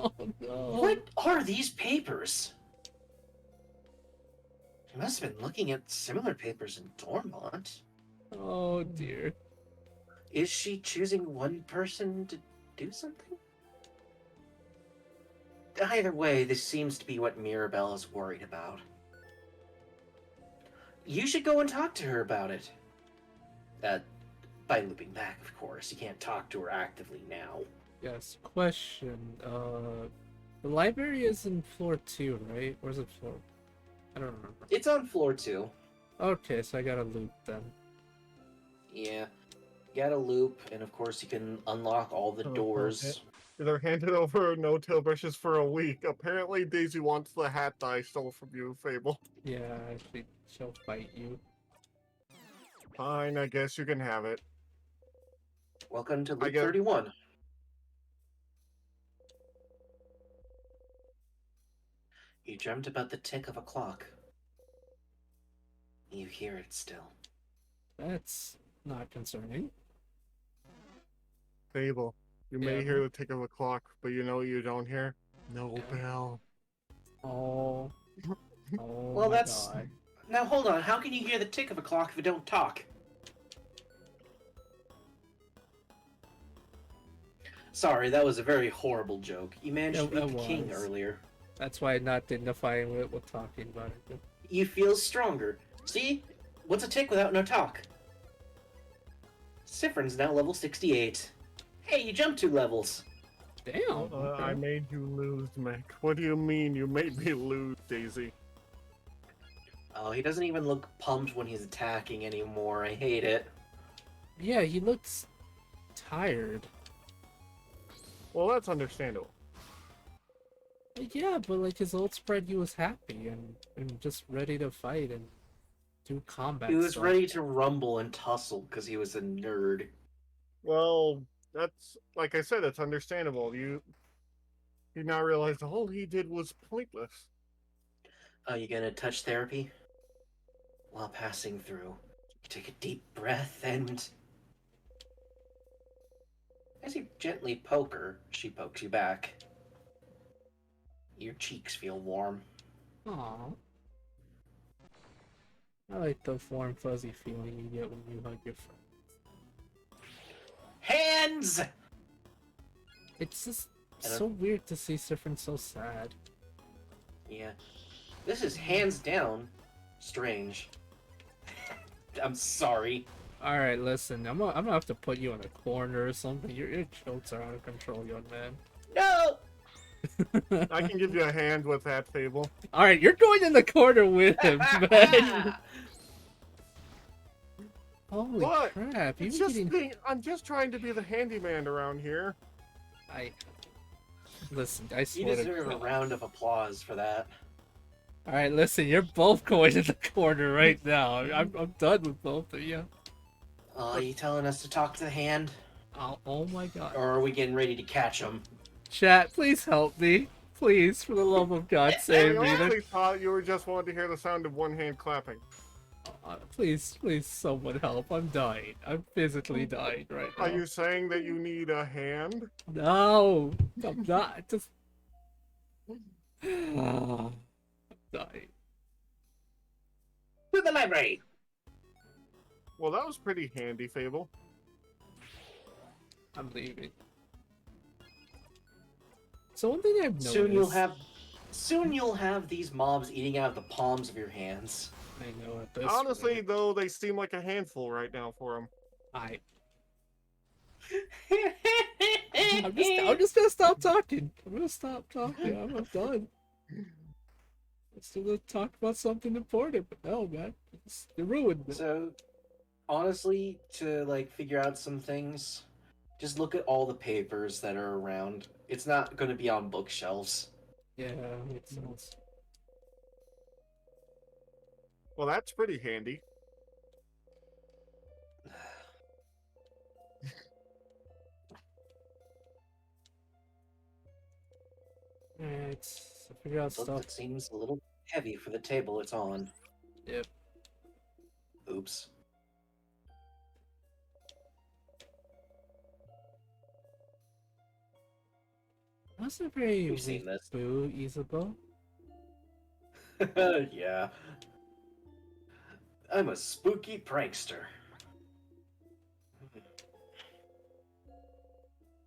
Oh no. What are these papers? She must have been looking at similar papers in Dormont. Oh dear. Is she choosing one person to do something? Either way, this seems to be what Mirabelle is worried about. You should go and talk to her about it. By looping back, of course. You can't talk to her actively now. Yes. Question. The library is in floor 2, right? Where's it floor? I don't remember. It's on floor 2. Okay, so I gotta loop then. Yeah. You gotta loop, and of course you can unlock all the Oh, doors. They're handed over no-tail brushes for a week. Apparently, Daisy wants the hat that I stole from you, Fable. Yeah, actually, she'll fight you. Fine, I guess you can have it. Welcome to I loop get- 31. You dreamt about the tick of a clock. You hear it still. That's not concerning. Fable, you may Yeah. hear the tick of a clock, but you know what you don't hear? No Yeah. bell. Oh. Oh Well, my that's- God. Now hold on, how can you hear the tick of a clock if it don't talk? Sorry, that was a very horrible joke. You managed to It beat the king was. earlier. That's why I'm not dignifying it with talking about it. You feel stronger. See? What's a tick without no talk? Siffrin's now level 68. Hey, you jumped 2 levels. Damn. Okay. I made you lose, Mick. What do you mean you made me lose, Daisy? Oh, he doesn't even look pumped when he's attacking anymore. I hate it. Yeah, he looks tired. Well, that's understandable. Yeah, but like his ult spread, he was happy and just ready to fight and do combat He was stuff. ready to rumble and tussle because he was a nerd. Well, that's, like I said, it's understandable. You now realize all he did was pointless. Are you gonna touch therapy? While passing through, you take a deep breath and... As you gently poke her, she pokes you back. Your cheeks feel warm. Aww. I like the warm, fuzzy feeling you get when you hug your friend. Hands! It's just And so weird to see Siffrin so sad. Yeah. This is hands down strange. I'm sorry. Alright, listen, I'm gonna have to put you in a corner or something. Your jokes are out of control, young man. No! I can give you a hand with that, Fable. Alright, you're going in the corner with him, man. Holy What? crap, It's you just getting... being, I'm just trying to be the handyman around here. Listen, I You swear to deserve a God. round of applause for that. Alright, listen, you're both going in the corner right now. I'm done with both of you. Are you telling us to talk to the hand? Oh my God. Or are we getting ready to catch him? Chat, please help me. Please, for the love of God, I save me. honestly thought you were just wanting to hear the sound of one hand clapping. Please, someone help. I'm dying. I'm physically dying right now. Are you saying that you need a hand? No, I'm not. Just Ah, dying. To the library. Well, that was pretty handy, Fable. I'm leaving. So one thing I've noticed. Soon you'll have these mobs eating out of the palms of your hands. I know at this Honestly, rate, though, they seem like a handful right now for him. I'm just gonna stop talking. I'm gonna stop talking. I'm done. I'm still gonna talk about something important, but no, man, you ruined it. So, honestly, to like figure out some things, just look at all the papers that are around. It's not going to be on bookshelves. Yeah, makes sense. Well, that's pretty handy. Alright, so figure out Book stuff. that seems a little heavy for the table it's on. Yep. Oops. That's a very We've seen weak this. boo, Isabel. Yeah. I'm a spooky prankster.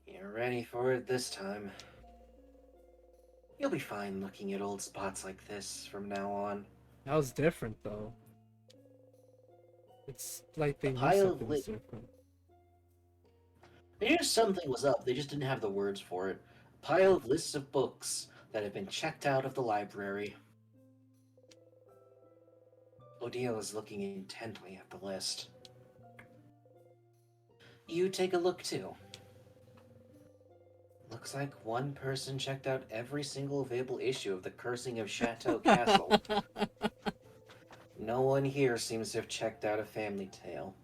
You're ready for it this time. You'll be fine looking at old spots like this from now on. That was different though. It's like they A knew pile of something was lit- different. They knew something was up, they just didn't have the words for it. A pile of lists of books that have been checked out of the library. Odile is looking intently at the list. You take a look too. Looks like one person checked out every single available issue of The Cursing of Chateau Castle. No one here seems to have checked out A Family Tale.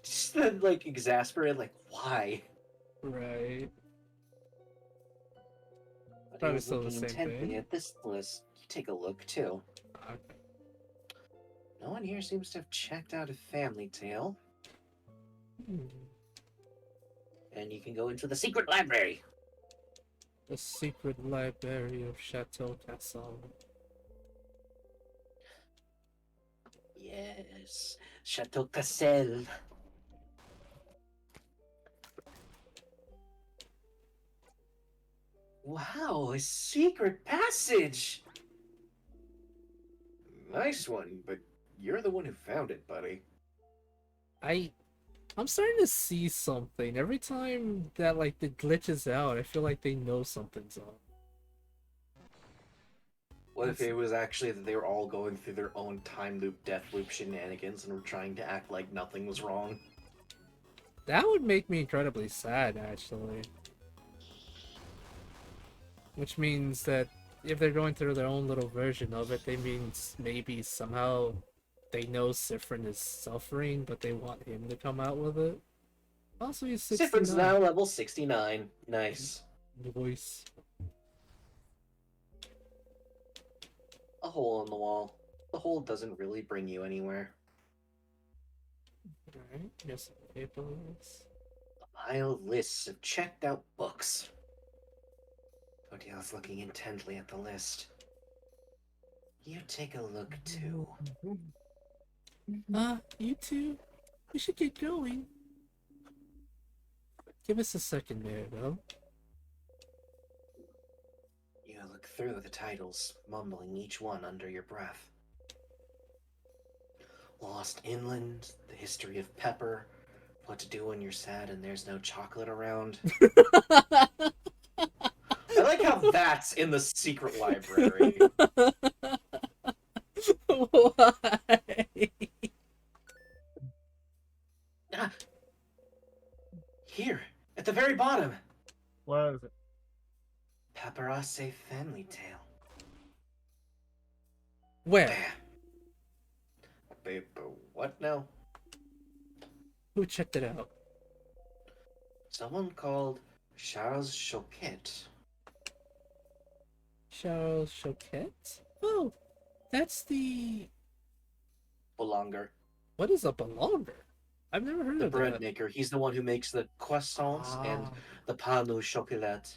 Just like exasperated, like why? Right. But he Probably was still the looking same intently thing. at this list. You take a look too. Okay. No one here seems to have checked out A Family Tale. Hmm. And you can go into the secret library. The secret library of Chateau Castle. Yes, Chateau Cassel. Wow, a secret passage! Nice one, but you're the one who found it, buddy. I'm starting to see something. Every time that like the glitches out, I feel like they know something's up. What if it was actually that they were all going through their own time loop, death loop shenanigans and were trying to act like nothing was wrong? That would make me incredibly sad, actually. Which means that if they're going through their own little version of it, they means maybe somehow they know Sifrin is suffering, but they want him to come out with it. Also, he's 69. Sifrin's now level 69. Nice. Voice. A hole in the wall. The hole doesn't really bring you anywhere. Alright, here's some papers. A pile of lists of checked out books. Odile's looking intently at the list. You take a look too. You two? We should get going. Give us a second there, though. You look through the titles, mumbling each one under your breath. Lost Inland, The History of Pepper, What to Do When You're Sad and There's No Chocolate Around. I like how that's in the secret library. Why? Here, at the very bottom. What is it? Paparazzi Family Tale. Where? What now? Who checked it out? Someone called Charles Choquette. Charles Choquette? Oh, that's the... Boulonger. What is a belonger? I've never heard The of bread that. maker. He's the one who makes the croissants and the pain au chocolat.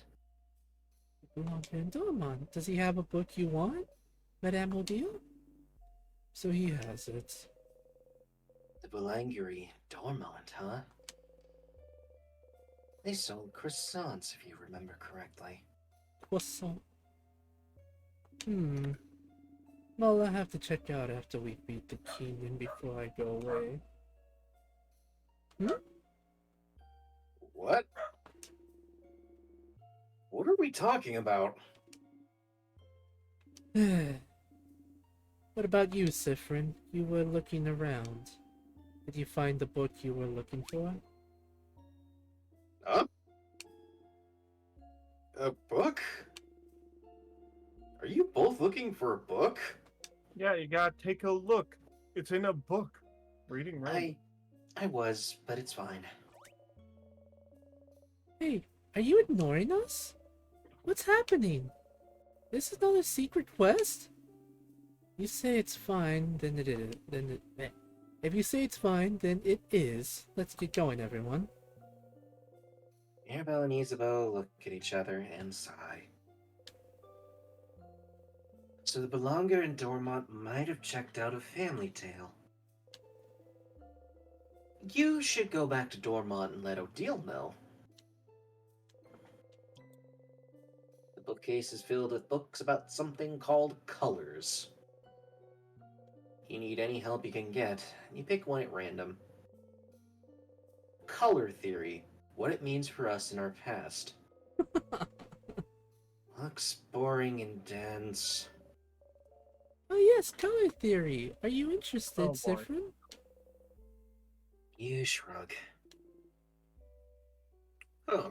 Belonging Dormont. Does he have a book you want, Madame Odile? So he has it. The Belanguri Dormont, huh? They sold croissants, if you remember correctly. Croissant. Well, I'll have to check out after we beat the kingdom before I go away. What? What are we talking about? What about you, Sifrin? You were looking around. Did you find the book you were looking for? Huh? A book? Are you both looking for a book? Yeah, you gotta take a look. It's in a book. Reading right. I was, but it's fine. Hey, are you ignoring us? What's happening? This is not a secret quest? You say it's fine, then it is. If you say it's fine, then it is. Let's get going, everyone. Annabelle and Isabeau look at each other and sigh. So the Belonger and Dormont might have checked out a family tale. You should go back to Dormont and let Odile know. The bookcase is filled with books about something called colors. You need any help you can get, and you pick one at random. Color theory. What it means for us in our past. Looks boring and dense. Oh yes, color theory. Are you interested, Oh, boy. Sifrin? You shrug. Huh.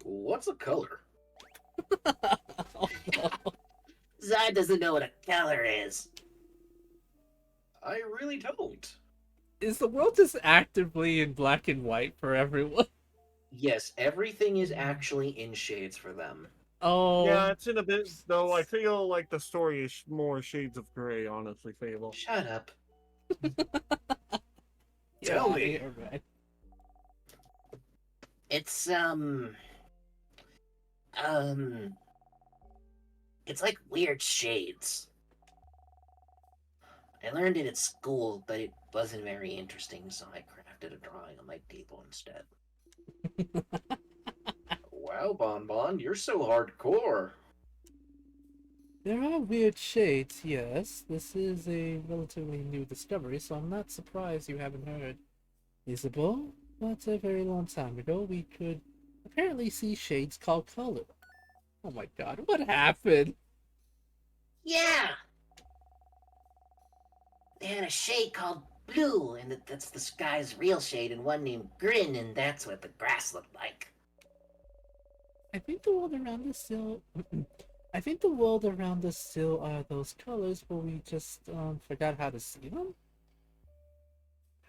What's a color? Oh no. Zod doesn't know what a color is. I really don't. Is the world just actively in black and white for everyone? Yes, everything is actually in shades for them. Oh. Yeah, it's in a bit, though. I feel like the story is more shades of gray, honestly, Fable. Shut up. Yeah, Tell me. you're right. It's, it's like weird shades. I learned it at school, but it wasn't very interesting, so I crafted a drawing on my table instead. Wow, Bonbon, you're so hardcore. There are weird shades, yes. This is a relatively new discovery, so I'm not surprised you haven't heard. Isabel, not a very long time ago, we could apparently see shades called color. Oh my god, what happened? Yeah! They had a shade called blue, and that's the sky's real shade, and one named Grin, and that's what the grass looked like. I think the world around us still... I think the world around us still are those colors, but we just forgot how to see them?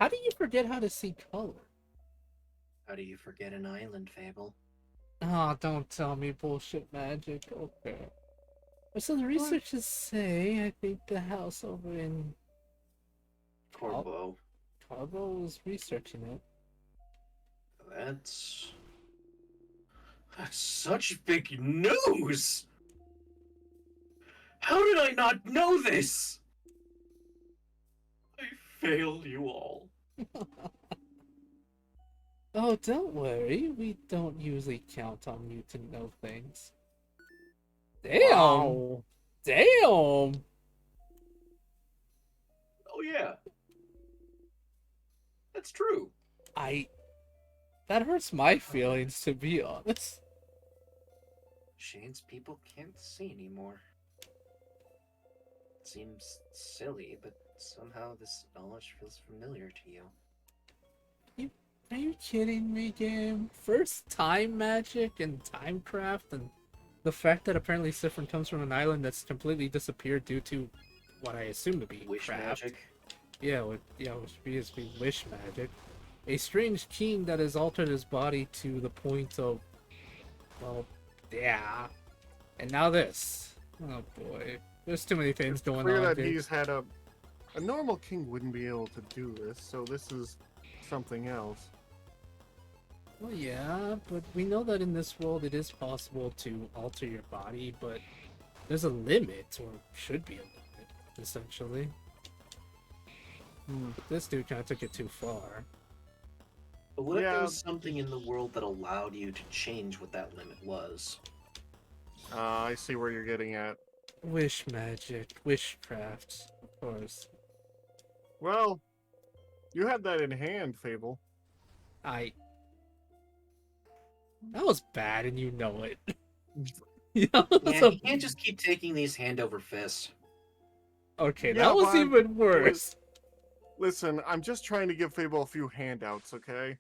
How do you forget how to see color? How do you forget an island, Fable? Oh, don't tell me bullshit magic. Okay. So the researchers say, I think the house over in Corbo. Carbo was researching it. That's such big news! How did I not know this? I failed you all. Oh, don't worry. We don't usually count on you to know things. Damn! Wow. Damn! Oh yeah. That's true. That hurts my feelings, to be honest. Shades people can't see anymore. It seems silly, but somehow this knowledge feels familiar to you. Are you kidding me, game? First time magic and timecraft, and the fact that apparently Sifrin comes from an island that's completely disappeared due to what I assume to be Wish craft. magic. Which basically wish magic. A strange king that has altered his body to the point of, well, yeah. And now this. Oh boy. There's too many things It's going clear on. that Biggs. he's had a normal king wouldn't be able to do this, so this is something else. Well, yeah, but we know that in this world it is possible to alter your body, but there's a limit, or should be a limit, essentially. This dude kind of took it too far. But what if there Yeah, was something in the world that allowed you to change what that limit was? I see where you're getting at. Wish magic, wishcraft, of course. Well, you had that in hand, Fable. That was bad, and you know it. Yeah, Yeah, you can't just keep taking these hand over fist. okay, Yeah, that was but even worse. Listen, I'm just trying to give Fable a few handouts, okay?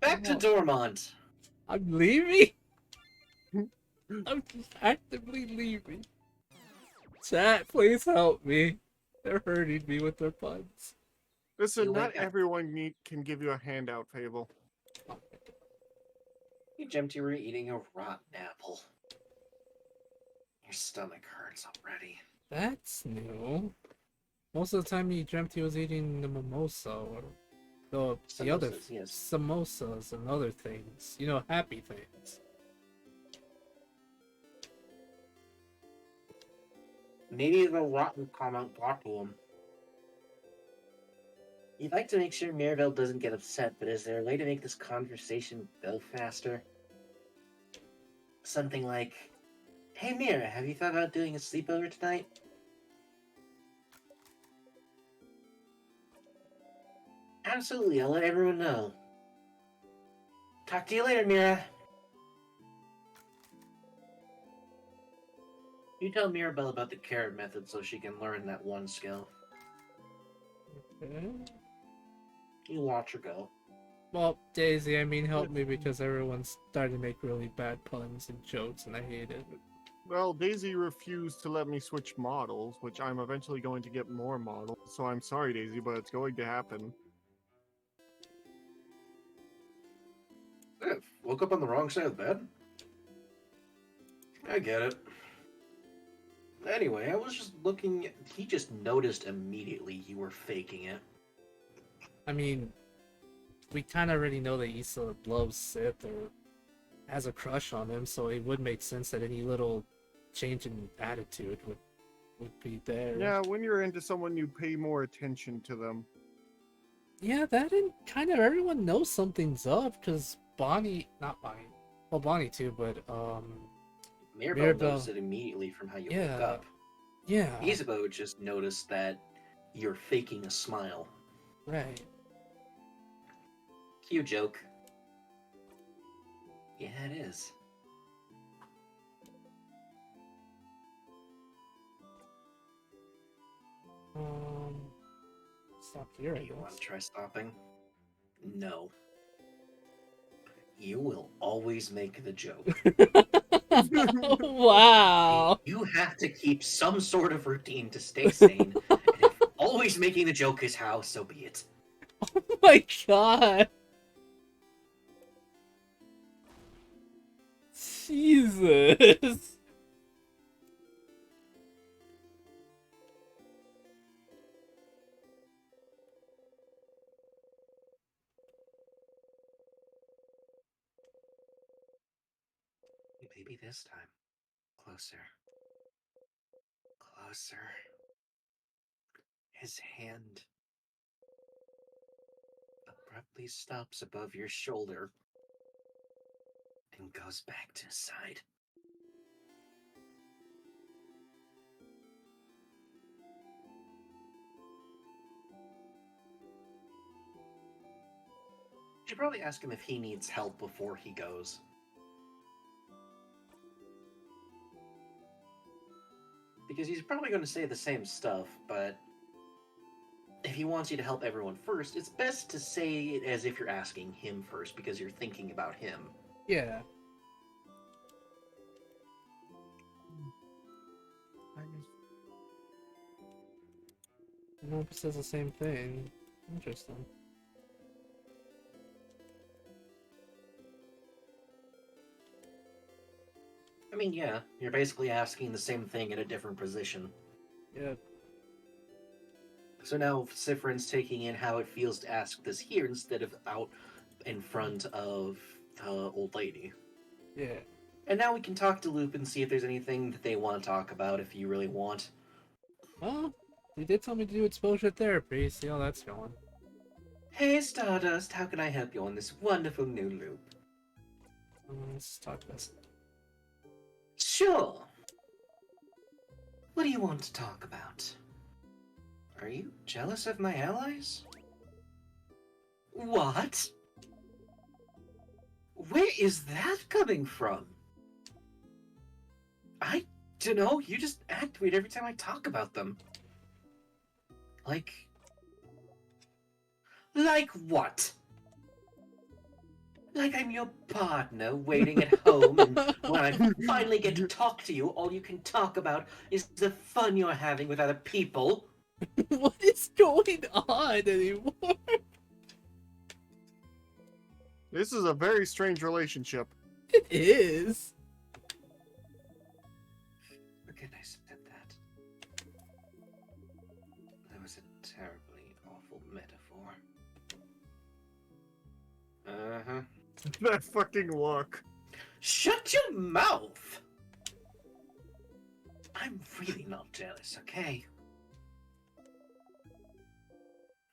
Back to Dormont. I'm leaving. I'm just actively leaving. Chat, please help me. They're hurting me with their puns. Listen, You not went back- everyone can give you a handout, Fable. You dreamt you were eating a rotten apple. Your stomach hurts already. That's new. Most of the time he dreamt he was eating the mimosa or the other Samosas, yes. samosas and other things. You know, happy things. Maybe the rotten comment got to him. You'd like to make sure Mirabelle doesn't get upset, but is there a way to make this conversation go faster? Something like, "Hey Mira, have you thought about doing a sleepover tonight?" Absolutely, I'll let everyone know. Talk to you later, Mira. You tell Mirabelle about the carrot method so she can learn that one skill. Okay. You watch her go. Well, Daisy, I mean, help me because everyone's starting to make really bad puns and jokes, and I hate it. Well, Daisy refused to let me switch models, which I'm eventually going to get more models, so I'm sorry, Daisy, but it's going to happen. Woke up on the wrong side of the bed? I get it. Anyway, I was just looking. He just noticed immediately you were faking it. I mean, we kind of already know that Issa loves Sith or has a crush on him, so it would make sense that any little change in attitude would be there. Yeah, when you're into someone, you pay more attention to them. Yeah, that and kind of everyone knows something's up because not Bonnie, well, Bonnie too, but Mirabelle noticed it immediately from how you woke Yeah. up. yeah, Isabeau just noticed that you're faking a smile. right. Cue joke. Yeah, it is. Stop here, I You want guess. to try stopping? No. You will always make the joke. Wow. You have to keep some sort of routine to stay sane. And if always making the joke is how, so be it. Oh my god. Jesus. Maybe this time. Closer. Closer. His hand abruptly stops above your shoulder and goes back to his side. You should probably ask him if he needs help before he goes. Because he's probably going to say the same stuff, but if he wants you to help everyone first, it's best to say it as if you're asking him first because you're thinking about him. Yeah. Nope, says the same thing. Interesting. I mean, yeah, you're basically asking the same thing in a different position. Yeah. So now Sifrin's taking in how it feels to ask this here instead of out in front of old lady. Yeah. And now we can talk to Loop and see if there's anything that they want to talk about if you really want. Well, they did tell me to do exposure therapy. See how that's going. Hey Stardust, how can I help you on this wonderful new loop? Let's talk this. Sure. What do you want to talk about? Are you jealous of my allies? What? Where is that coming from? I don't know, you just act weird every time I talk about them. Like what? Like I'm your partner waiting at home, and when I finally get to talk to you, all you can talk about is the fun you're having with other people. What is going on anymore? This is a very strange relationship. It is. For goodness said that. That was a terribly awful metaphor. Uh-huh. That fucking look. Shut your mouth! I'm really not jealous, okay?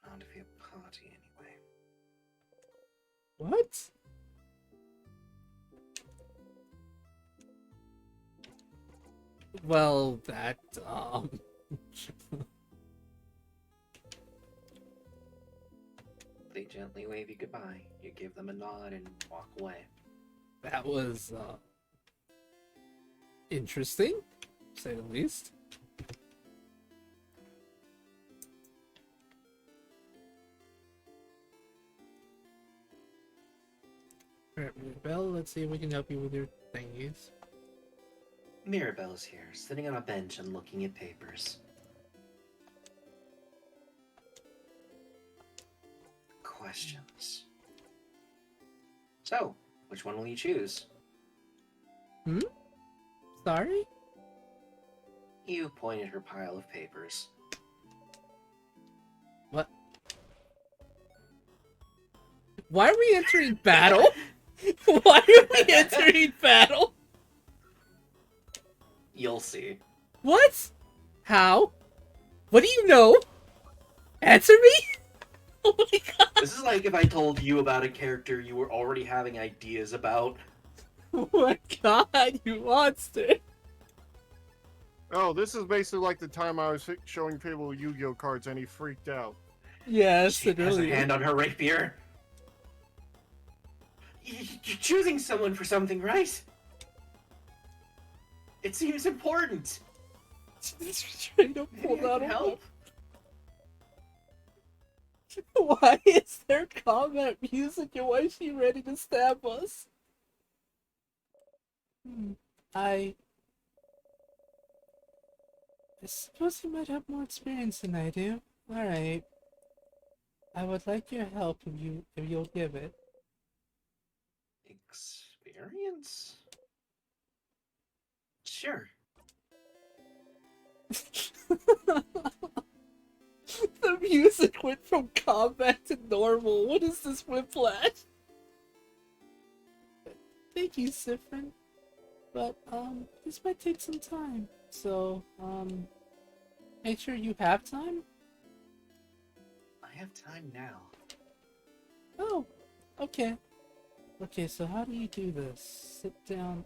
Not of your party, anyway. What? Well, that, They gently wave you goodbye. You give them a nod and walk away. that was, interesting, to say the least. Alright, Belle, let's see if we can help you with your thingies. Mirabelle's here, sitting on a bench and looking at papers. Questions. So, which one will you choose? Sorry? You point at her pile of papers. What? Why are we entering battle? Why are we entering battle? You'll see. What? How? What do you know? Answer me? Oh my god. This is like if I told you about a character you were already having ideas about. Oh my god, you monster. Oh, this is basically like the time I was showing Fable Yu-Gi-Oh cards and he freaked out. Yes, She it has really a hand on her rapier. You're choosing someone for something, right? It seems important. Straight up Maybe pulled I out can of help. Why is there combat music and why is she ready to stab us? I suppose you might have more experience than I do. Alright. I would like your help if you'll give it. Experience? Sure. The music went from combat to normal. What is this whiplash? Thank you, Sifrin. But, this might take some time. So, make sure you have time? I have time now. Oh, okay. Okay, so how do you do this? Sit down.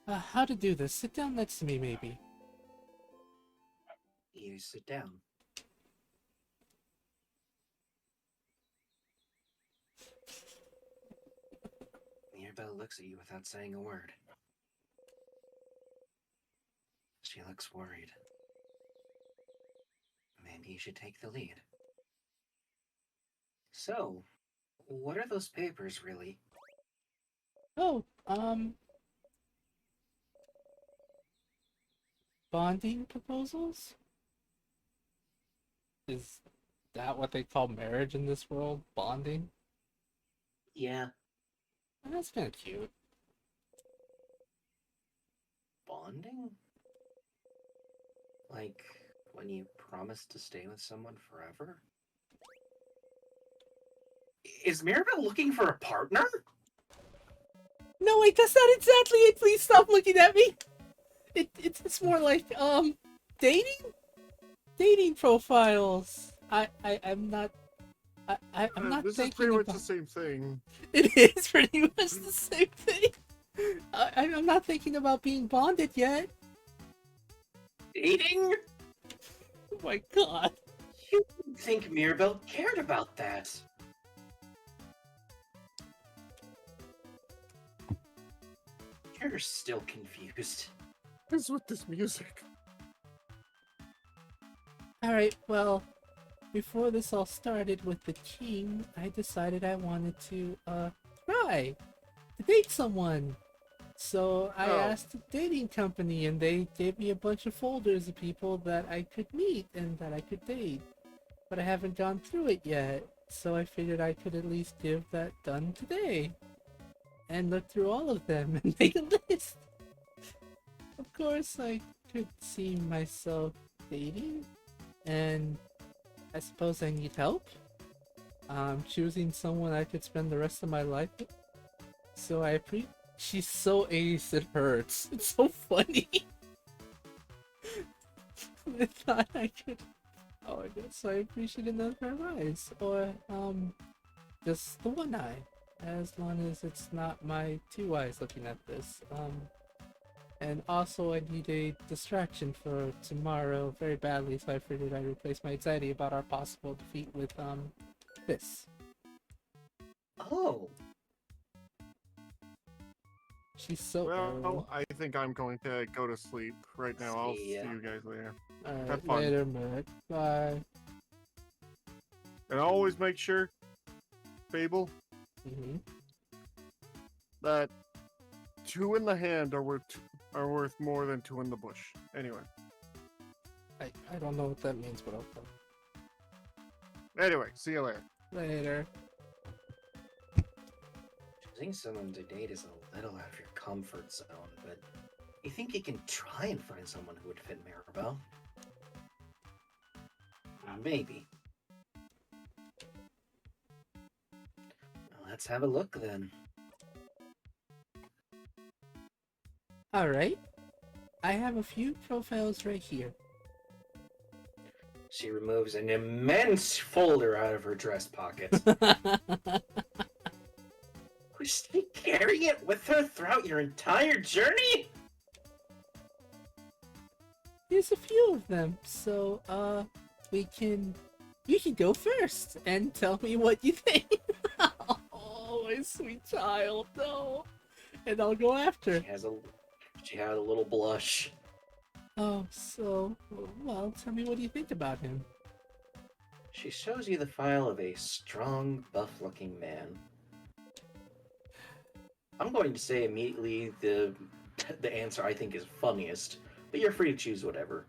How to do this? Sit down next to me, maybe. You sit down. Mirabelle looks at you without saying a word. She looks worried. Maybe you should take the lead. So, what are those papers, really? Oh, bonding proposals? Is that what they call marriage in this world? Bonding? Yeah, That's kind of cute. bonding? Like, when you promise to stay with someone forever? Is Mirabelle looking for a partner? No, wait, that's not exactly it. Please stop looking at me. It's more like dating, dating profiles. I'm not. I'm not This is thinking pretty much about. the same thing. It is pretty much the same thing. I'm not thinking about being bonded yet. Dating? Oh my god. You would think Mirabelle cared about that. You're still confused. What is with this music? Alright, well, before this all started with the king, I decided I wanted to, try to date someone. So I Oh. asked a dating company and they gave me a bunch of folders of people that I could meet and that I could date. But I haven't gone through it yet, so I figured I could at least give that done today. And look through all of them and make a list. Of course, I could see myself dating, and I suppose I need help. Choosing someone I could spend the rest of my life with. So she's so ace it hurts. It's so funny. I thought I could. Oh, I guess I appreciate another pair of eyes, or just the one eye, as long as it's not my two eyes looking at this. And also I need a distraction for tomorrow very badly, so I figured I'd replace my anxiety about our possible defeat with this. Oh, She's so Well, I think I'm going to go to sleep right now. I'll See see ya. you guys later. Alright, have fun. later, Mac. Bye. And always make sure, Fable, Mm-hmm. that 2 in the hand are worth more than 2 in the bush. Anyway. I don't know what that means, but okay. Anyway, see you later. Later. Choosing someone to date is a little out of your comfort zone, but you think you can try and find someone who would fit Maribel? Maybe. Let's have a look then. Alright. I have a few profiles right here. She removes an immense folder out of her dress pocket. was she carrying it with her throughout your entire journey? There's a few of them, so you can go first and tell me what you think. Oh, my sweet child, no. And I'll go after. She had a little blush. Oh, so, well, tell me what you think about him. She shows you the file of a strong, buff-looking man. I'm going to say immediately the answer I think is funniest, but you're free to choose whatever.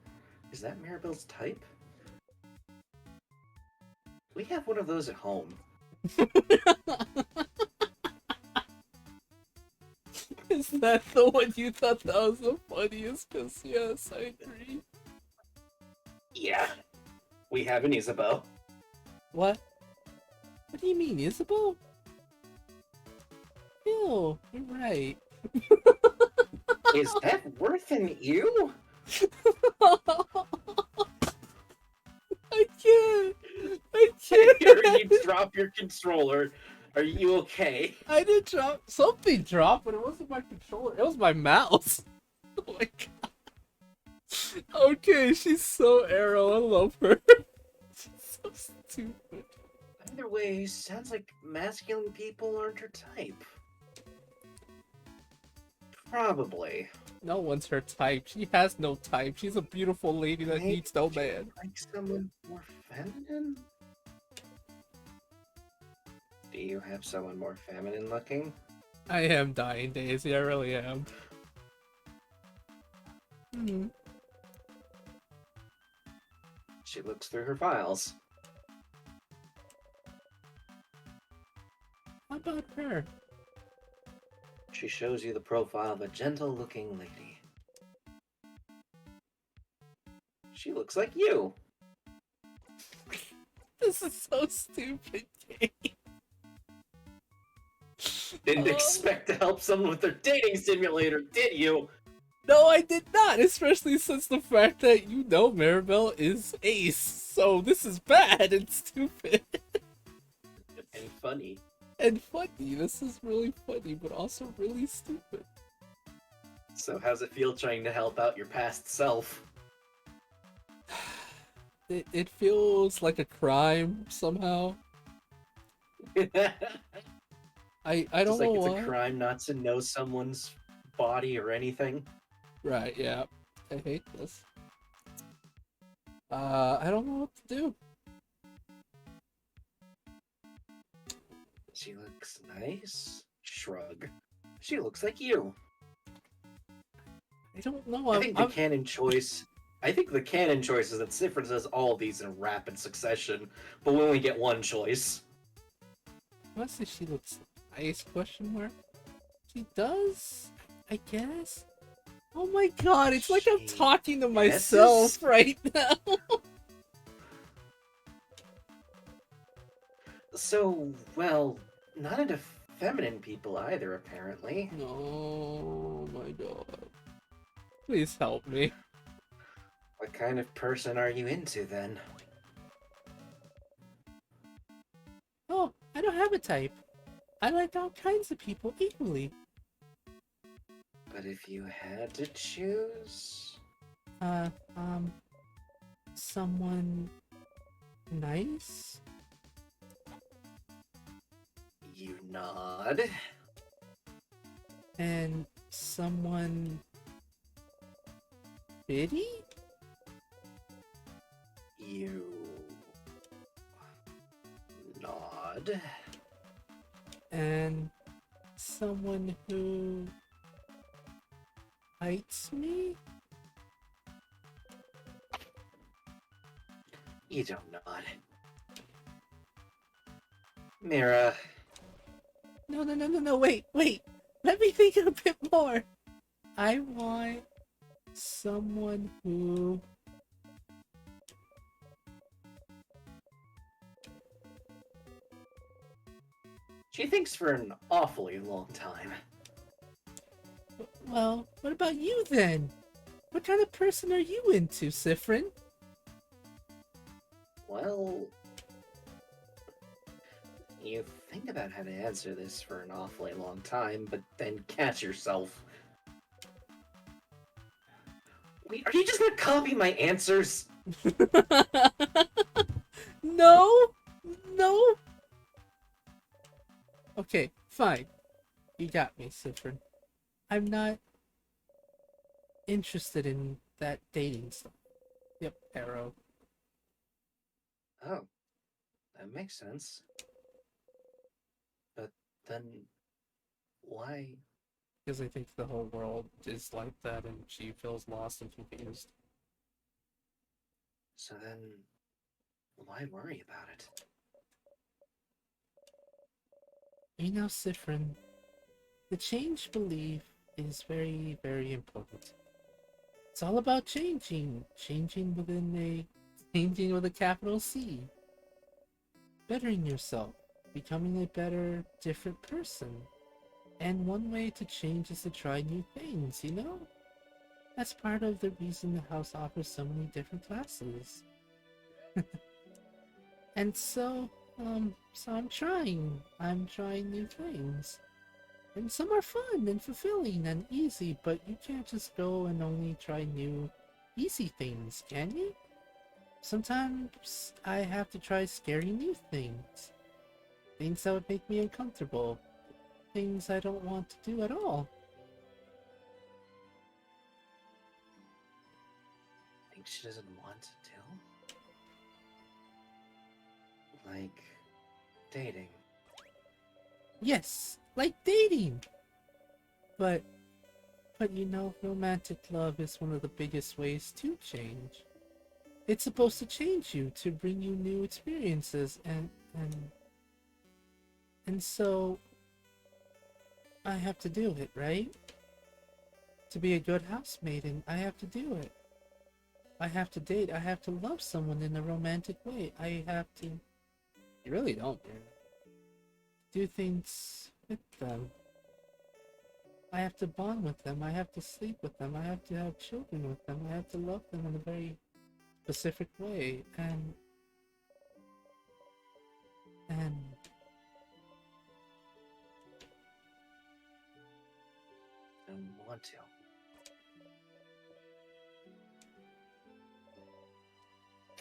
Is that Maribel's type? We have one of those at home. Is that the one you thought that was the funniest? Because, yes, I agree. Yeah, we have an Isabel. What? What do you mean, Isabel? Ew, you're right. Is that worth an ew? I can't. I I can't. hear you drop your controller. Are you okay? I did drop something. Drop, but it wasn't my controller. It was my mouse. Oh my god. Okay, she's so arrow. I love her. She's so stupid. Either way, sounds like masculine people aren't her type. Probably. No one's her type. She has no type. She's a beautiful lady that Maybe needs no she man. like someone more feminine? Do you have someone more feminine looking? I am dying, Daisy. I really am. Hmm. She looks through her files. How about her? She shows you the profile of a gentle-looking lady. She looks like you. This is so stupid, Kate. Didn't Oh. expect to help someone with their dating simulator, did you? No, I did not, especially since the fact that you know Maribel is ace. So this is bad and stupid. And funny. And funny. This is really funny, but also really stupid. So how's it feel trying to help out your past self? It feels like a crime somehow. I don't Just like know it's why. a crime not to know someone's body or anything. Right, yeah. I hate this. I don't know what to do. She looks nice. Shrug. She looks like you. I don't know. I think the canon choice. I think the canon choice is that Sifrin says all these in rapid succession, but we only get one choice. Honestly, she looks nice, question mark. She does, I guess. Oh my god, it's like I'm She talking to guesses? myself right now. So, well, not into feminine people either, apparently. No, my god. Please help me. What kind of person are you into then? Oh, I don't have a type. I like all kinds of people equally. But if you had to choose. Uh, someone nice? You nod. And someone pretty? You nod. And someone who bites me? You don't nod. Mira, No, wait. Let me think a bit more. I want someone who... she thinks for an awfully long time. Well, what about you then? What kind of person are you into, Sifrin? Well, you think about how to answer this for an awfully long time, but then catch yourself. Wait, are you just gonna copy my answers? No! No! Okay, fine. You got me, Sifrin. I'm not interested in that dating stuff. Yep, arrow. Oh, that makes sense. But then, why? Because I think the whole world is like that and she feels lost and confused. So then, why worry about it? You know, Sifrin, the change belief is very, very important. It's all about changing. Changing with a capital C. Bettering yourself. Becoming a better, different person. And one way to change is to try new things, you know? That's part of the reason the house offers so many different classes. And so I'm trying. I'm trying new things. And some are fun and fulfilling and easy, but you can't just go and only try new, easy things, can you? Sometimes I have to try scary new things. Things that would make me uncomfortable. Things I don't want to do at all. Think she doesn't want to do? Like, dating. Yes, like dating! But you know, romantic love is one of the biggest ways to change. It's supposed to change you, to bring you new experiences, and so I have to do it, right? To be a good housemaiden, I have to do it. I have to date, I have to love someone in a romantic way. I have to... You really don't, man. Do things with them. I have to bond with them. I have to sleep with them. I have to have children with them. I have to love them in a very specific way. And I don't want to.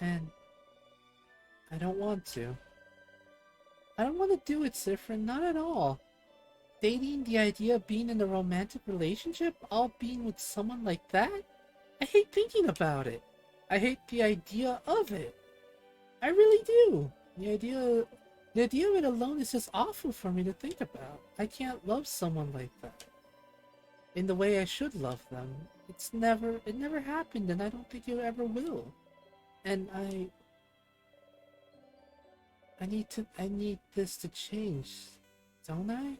and I don't want to. I don't want to do it, Sifrin. Not at all. Dating, the idea of being in a romantic relationship, all being with someone like that? I hate thinking about it. I hate the idea of it. I really do. The idea of it alone is just awful for me to think about. I can't love someone like that in the way I should love them. It never happened, and I don't think it ever will. And I need this to change, don't I?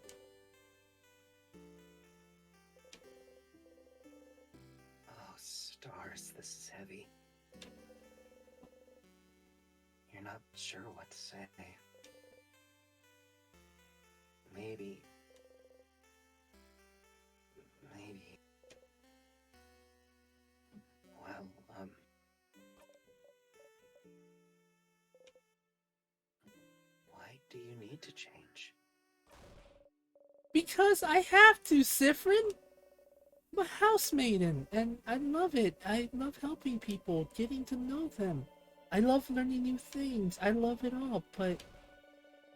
Oh, stars, this is heavy. You're not sure what to say. Maybe. Well, why do you need to change? Because I have to, Sifrin! I'm a housemaiden, and I love it. I love helping people, getting to know them. I love learning new things. I love it all, but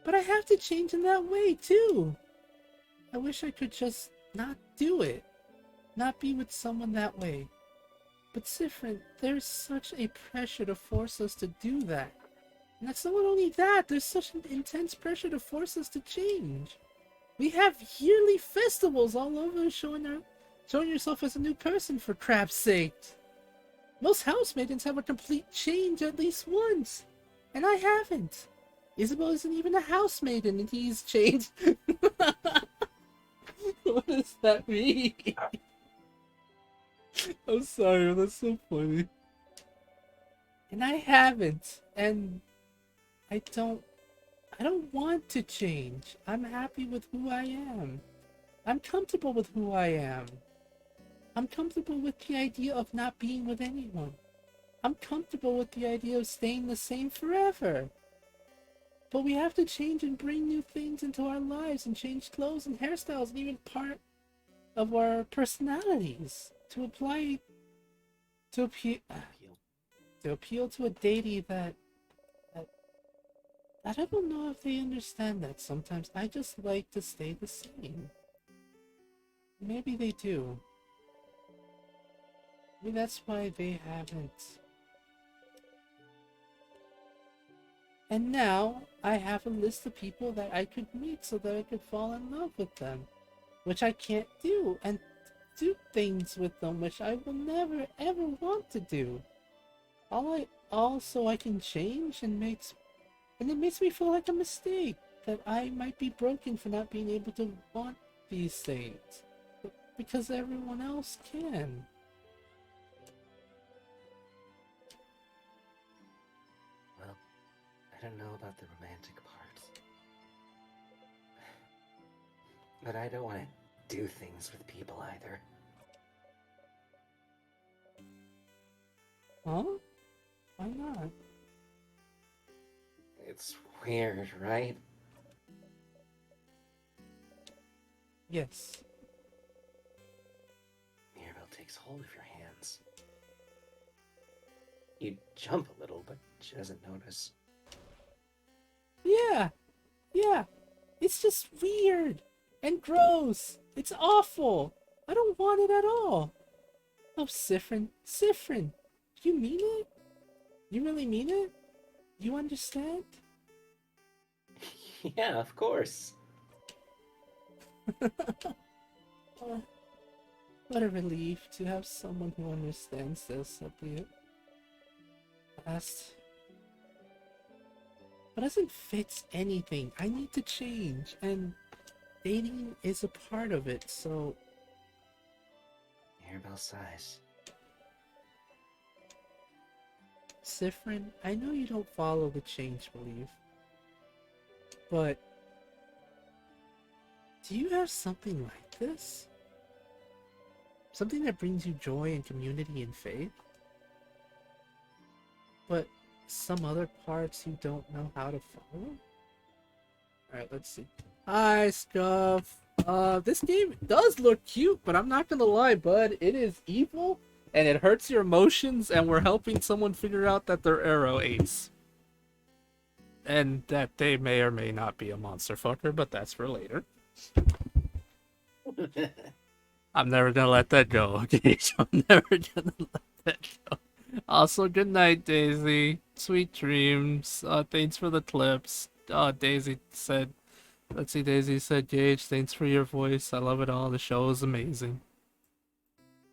I have to change in that way, too. I wish I could just not do it. Not be with someone that way. But Sifrin, there's such a pressure to force us to do that. And that's not only that, there's such an intense pressure to force us to change. We have yearly festivals all over showing yourself as a new person, for crap's sake. Most housemaidens have a complete change at least once. And I haven't. Isabel isn't even a housemaiden and he's changed. What does that mean? I'm sorry, that's so funny. And I haven't. And I don't want to change. I'm happy with who I am. I'm comfortable with who I am. I'm comfortable with the idea of not being with anyone. I'm comfortable with the idea of staying the same forever. But we have to change and bring new things into our lives and change clothes and hairstyles and even part of our personalities to apply to appeal to a deity that I don't know if they understand that sometimes. I just like to stay the same. Maybe they do. Maybe that's why they haven't. And now I have a list of people that I could meet so that I could fall in love with them, which I can't do, and do things with them which I will never ever want to do. Also I can change, and it makes me feel like a mistake that I might be broken for not being able to want these things because everyone else can. Well, I don't know about the romantic part. But I don't want to do things with people either. Huh? Why not? It's weird, right? Yes. Mirabelle takes hold of your hands. You jump a little, but she doesn't notice. Yeah. It's just weird and gross. It's awful. I don't want it at all. Oh, Sifrin. You mean it? You really mean it? You understand? Yeah, of course. What a relief to have someone who understands this at the last. But doesn't fit anything. I need to change, and dating is a part of it, so. Mirabelle sighs. Sifrin, I know you don't follow the change belief, but Do you have something like this? Something that brings you joy and community and faith? But some other parts you don't know how to follow? Alright, let's see. Hi, Scuff. This game does look cute, but I'm not gonna lie, bud. It is evil, and it hurts your emotions, and we're helping someone figure out that they're arrow ace. And that they may or may not be a monster fucker, but that's for later. I'm never gonna let that go, okay? I'm never gonna let that go. Also, good night, Daisy. Sweet dreams. Thanks for the clips. Daisy said, let's see, Daisy said, Gage, thanks for your voice. I love it all. The show is amazing.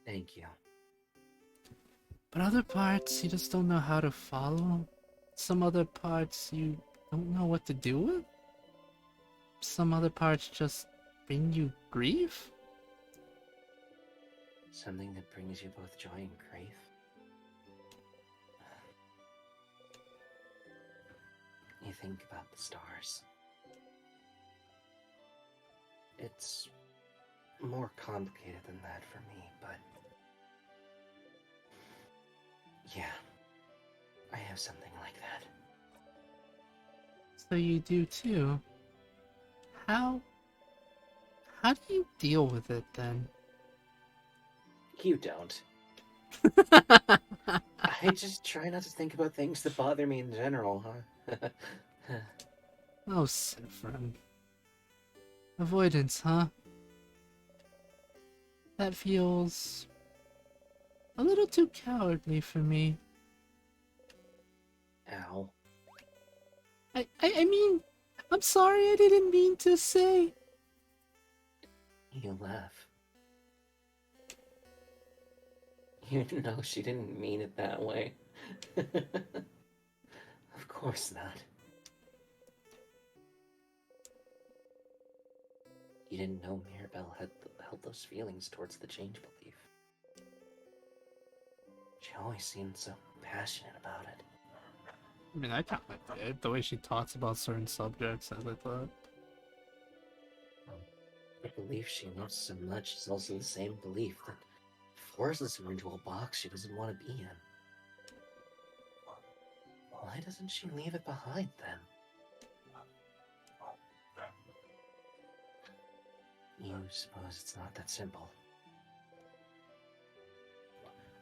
Thank you. But other parts, you just don't know how to follow. Some other parts, you don't know what to do with. Some other parts just bring you grief. Something that brings you both joy and grief. You think about the stars. It's more complicated than that for me, but yeah, I have something like that. So you do too. How do you deal with it then? You don't. I just try not to think about things that bother me in general, huh? Oh, Saffron. Avoidance, huh? That feels a little too cowardly for me. Ow. I mean, I'm sorry, I didn't mean to say. You laugh. You know she didn't mean it that way. Of course not. You didn't know Mirabelle had held those feelings towards the change belief. She always seemed so passionate about it. I mean, I kind of did. The way she talks about certain subjects, I thought. The belief she loves so much is also the same belief that forces her into a box she doesn't want to be in. Why doesn't she leave it behind then? You suppose it's not that simple.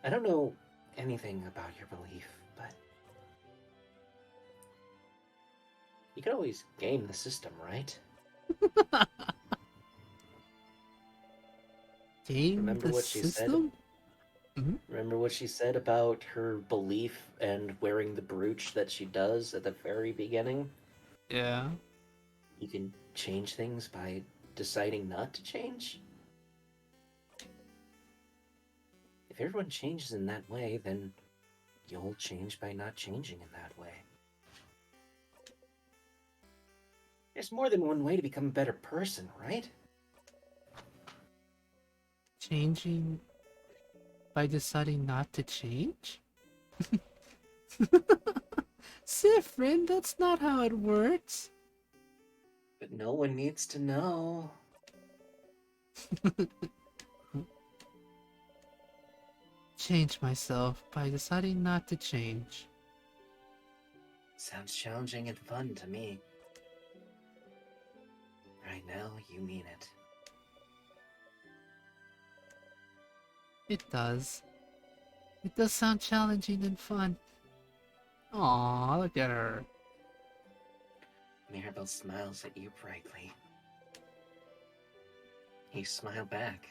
I don't know anything about your belief, but you can always game the system, right? Game Remember the what she said? system? Mm-hmm. Remember what she said about her belief and wearing the brooch that she does at the very beginning? Yeah. You can change things by deciding not to change? If everyone changes in that way, then you'll change by not changing in that way. There's more than one way to become a better person, right? Changing by deciding not to change? Saffron, that's not how it works. But no one needs to know. Change myself by deciding not to change. Sounds challenging and fun to me. Right now, you mean it. It does. It does sound challenging and fun. Aw, look at her. Mirabelle smiles at you brightly. You smile back.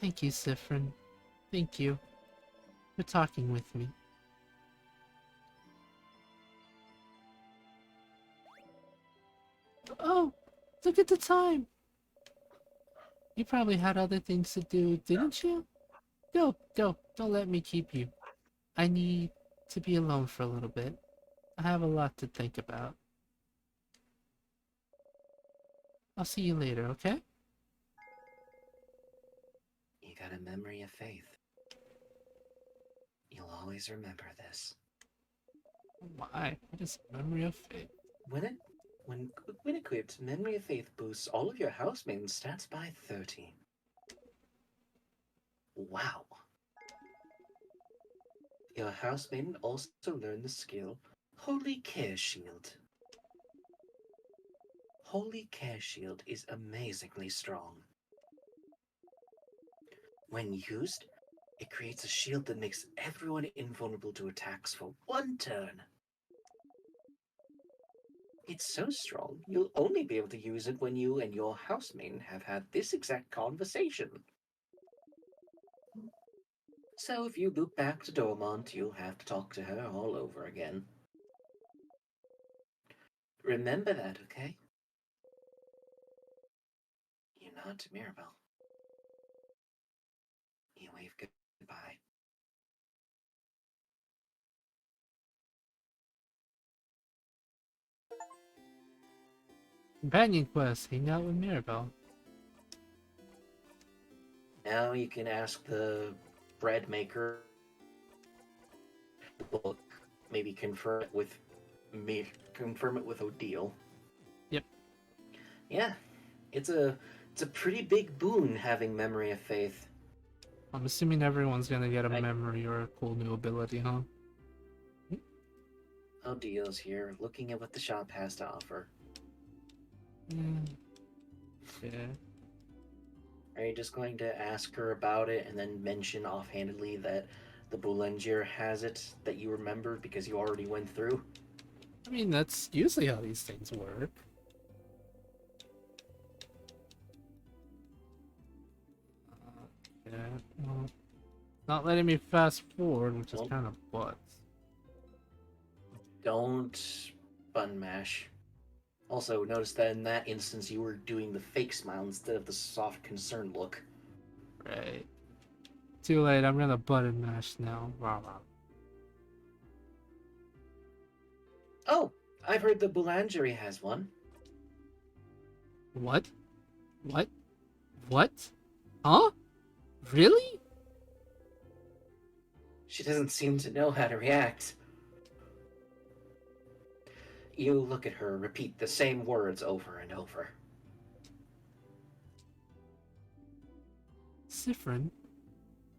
Thank you, Saffron. Thank you for talking with me. Oh, look at the time. You probably had other things to do, didn't you? Go, go. Don't let me keep you. I need to be alone for a little bit. I have a lot to think about. I'll see you later, okay? You got a memory of faith. You'll always remember this. Oh my, what is memory of fate? When it When equipped, Memory of Faith boosts all of your housemaid's stats by 30. Wow. Your housemaiden also learned the skill Holy Care Shield. Holy Care Shield is amazingly strong. When used, it creates a shield that makes everyone invulnerable to attacks for 1 turn. It's so strong, you'll only be able to use it when you and your housemaiden have had this exact conversation. So if you loop back to Dormont, you'll have to talk to her all over again. Remember that, okay? You nod to Mirabelle. You wave goodbye. Companion quest, hang out with Mirabelle. Now you can ask the bread maker the book, maybe confirm it with Odile. Yep. Yeah, it's a pretty big boon having Memory of Faith. I'm assuming everyone's gonna get a memory or a cool new ability, huh? Odile's here, looking at what the shop has to offer. Yeah. Are you just going to ask her about it and then mention offhandedly that the Boulanger has it that you remembered because you already went through? I mean, that's usually how these things work. Yeah, well, not letting me fast forward, which is kind of butts. Don't button mash. Also, notice that in that instance you were doing the fake smile instead of the soft concerned look. Right. Too late, I'm gonna button mash now. Rah, rah. Oh, I've heard the Boulangerie has one. What? What? What? Huh? Really? She doesn't seem to know how to react. You look at her, repeat the same words over and over. Siffrin,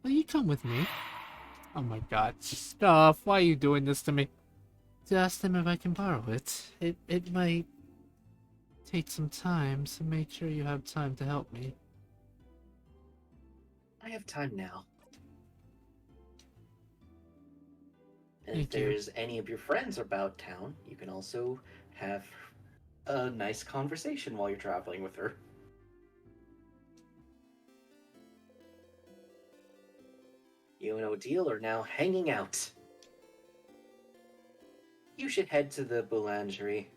will you come with me? Oh my god, stuff, why are you doing this to me? To ask them if I can borrow it. It might take some time, so make sure you have time to help me. I have time now. And Thank if you. there's any of your friends about town, you can also have a nice conversation while you're traveling with her. You and Odile are now hanging out. You should head to the Boulangerie.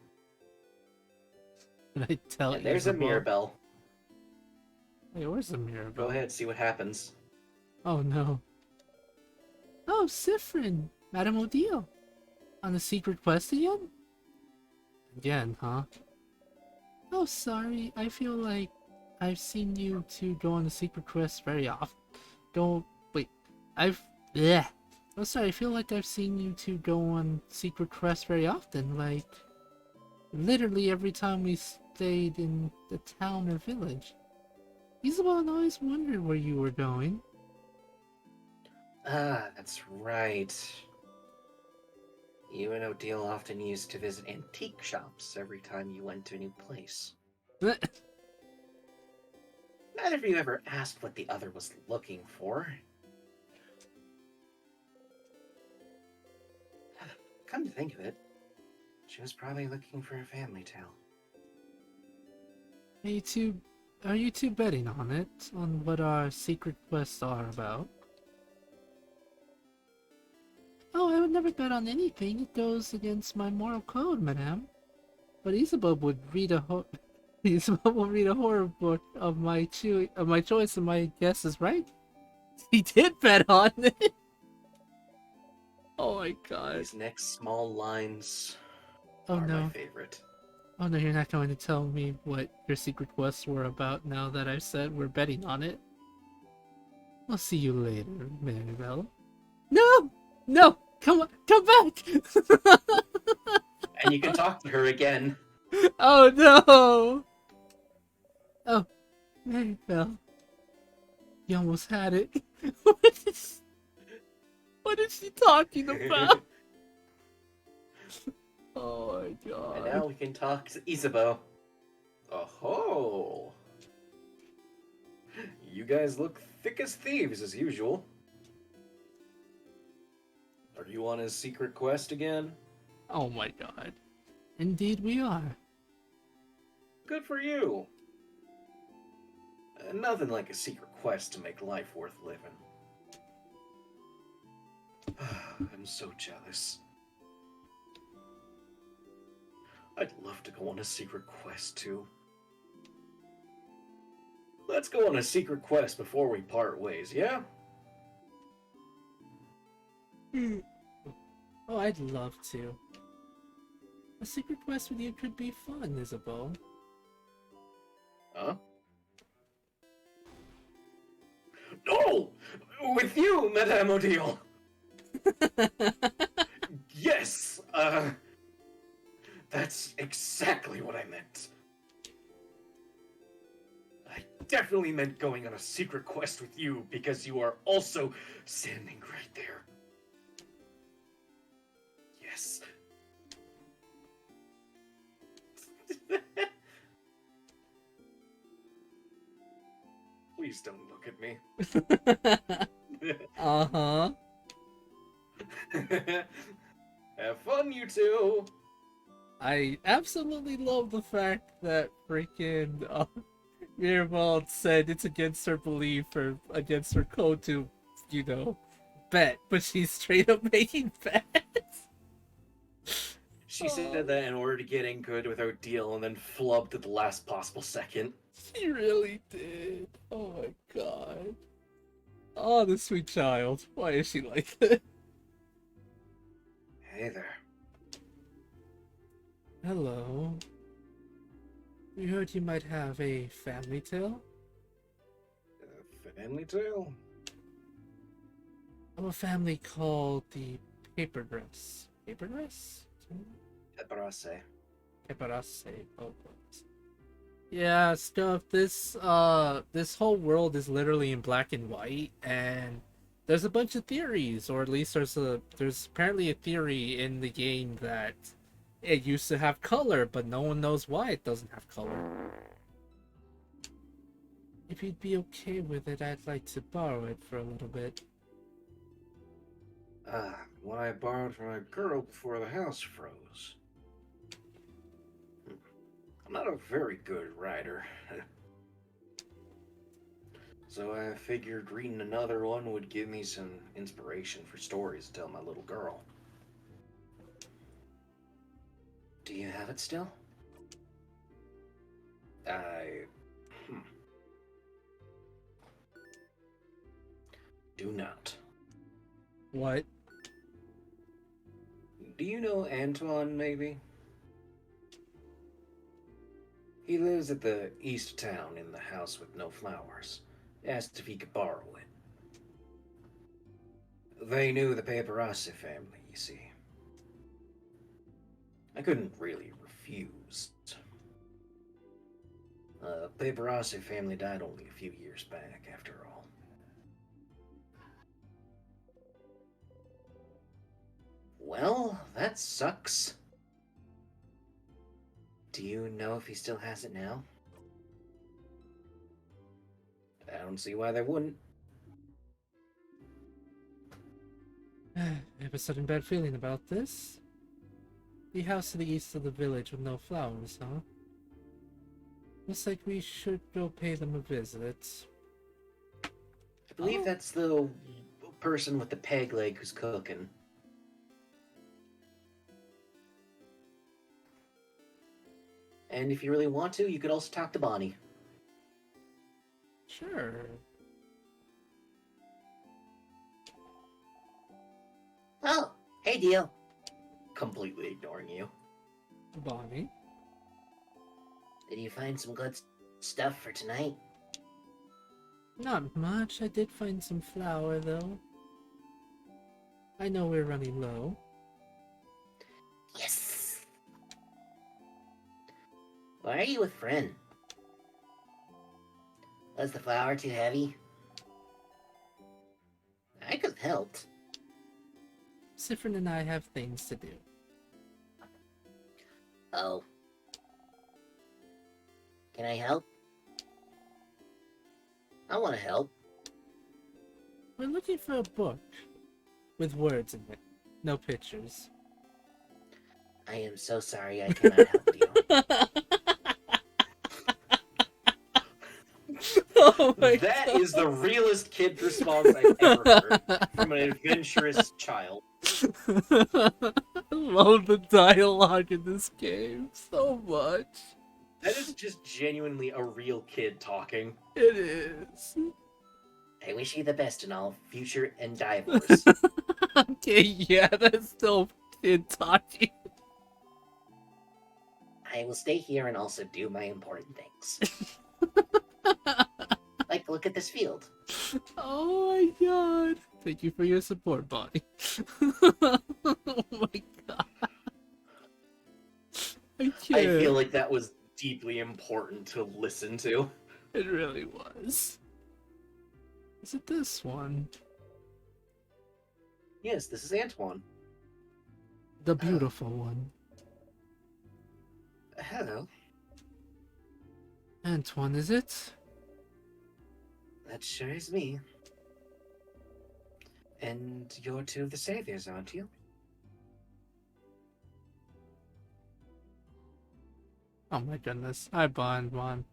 Did I tell And there's a Isabel? Mirabelle. Wait, where's the Mirabelle? Go ahead, see what happens. Oh no. Oh, Siffrin! Madame Odile! On a secret quest again? Again, huh? Oh, sorry. I feel like I've seen you two go on a secret quest very often. Yeah. Oh, sorry. I feel like I've seen you two go on secret quests very often. Like, literally every time we stayed in the town or village. Isabel and I always wondered where you were going. Ah, that's right. You and Odile often used to visit antique shops every time you went to a new place. Neither of you ever asked what the other was looking for. Come to think of it, she was probably looking for a family tale. Are you two betting on it? On what our secret quests are about? Oh, I would never bet on anything. It goes against my moral code, madame. But Isabel would read a Isabel will read a horror book of my choice, and my guess is right. He did bet on it. Oh my god. These next small lines Oh are no. my favorite. Oh no, you're not going to tell me what your secret quests were about now that I've said we're betting on it. I'll see you later, Maribel. No! No! Come on! Come back! And you can talk to her again. Oh no! Oh, there you fell. You almost had it. What is she talking about? Oh my And god. now we can talk to Isabeau. Oh, you guys look thick as thieves as usual. Are you on his secret quest again? Oh my god. Indeed we are. Good for you. Nothing like a secret quest to make life worth living. I'm so jealous. I'd love to go on a secret quest too. Let's go on a secret quest before we part ways, yeah? Oh, I'd love to. A secret quest with you could be fun, Isabeau. Huh? No! With you, Madame Odile! Yes! That's exactly what I meant. I definitely meant going on a secret quest with you because you are also standing right there. Yes. Please don't look at me. Uh-huh. Have fun, you two! I absolutely love the fact that freaking Mirabald said it's against her belief or against her code to, you know, bet, but she's straight up making bets. She said that in order to get in good with Odile and then flubbed at the last possible second. She really did. Oh my god. Oh, the sweet child. Why is she like this? Hey there. Hello. We heard you might have a family tale? Family tale? Of a family called the Paper Dress. Paper Dress? Eparase. Paperase. Oh, God. Yeah, stuff. This whole world is literally in black and white, and there's a bunch of theories, or at least there's apparently a theory in the game that it used to have color, but no one knows why it doesn't have color. If you'd be okay with it, I'd like to borrow it for a little bit. What I borrowed from a girl before the house froze. I'm not a very good writer. So I figured reading another one would give me some inspiration for stories to tell my little girl. Do you have it still? Do not. What? Do you know Antoine, maybe? He lives at the east town in the house with no flowers. Asked if he could borrow it. They knew the Paparazzi family, you see. I couldn't really refuse. The Paparazzi family died only a few years back, after all. Well, that sucks. Do you know if he still has it now? I don't see why they wouldn't. I have a sudden bad feeling about this. The house to the east of the village with no flowers, huh? Looks like we should go pay them a visit. I believe that's the person with the peg leg who's cooking. And if you really want to, you could also talk to Bonnie. Sure. Oh, hey, Deal. Completely ignoring you. Bonnie. Did you find some good stuff for tonight? Not much. I did find some flour, though. I know we're running low. Yes! Why are you with Friend? Was the flour too heavy? I could have helped. Sifrin and I have things to do. Oh. Can I help? I want to help. We're looking for a book with words in it, no pictures. I am so sorry I cannot help you. Oh my That God. is the realest kid response I've ever heard from an adventurous child. I love the dialogue in this game so much. That is just genuinely a real kid talking. It is. I wish you the best in all future endeavors. Okay, yeah, that's still kid talking. I will stay here and also do my important things. Like, look at this field. Oh my God. Thank you for your support, Bonnie. Oh my God. I can't. I feel like that was deeply important to listen to. It really was. Is it this one? Yes, this is Antoine. The beautiful one. Hello. Antoine, is it? That sure is me. And you're two of the saviors, aren't you? Oh my goodness. Hi, Bon.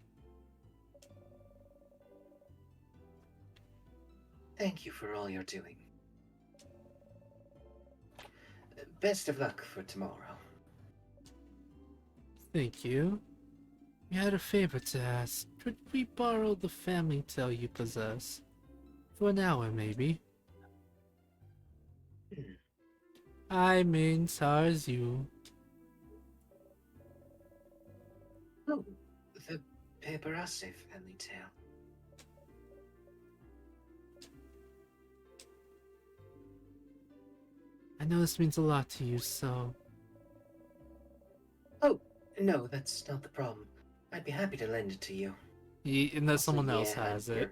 Thank you for all you're doing. Best of luck for tomorrow. Thank you. We had a favor to ask. Could we borrow the family tale you possess? For an hour, maybe? I mean, SARS you. Oh, the Paparazzi family tale. I know this means a lot to you, so... Oh, no, that's not the problem. I'd be happy to lend it to you. Unless Also, someone else yeah, has it.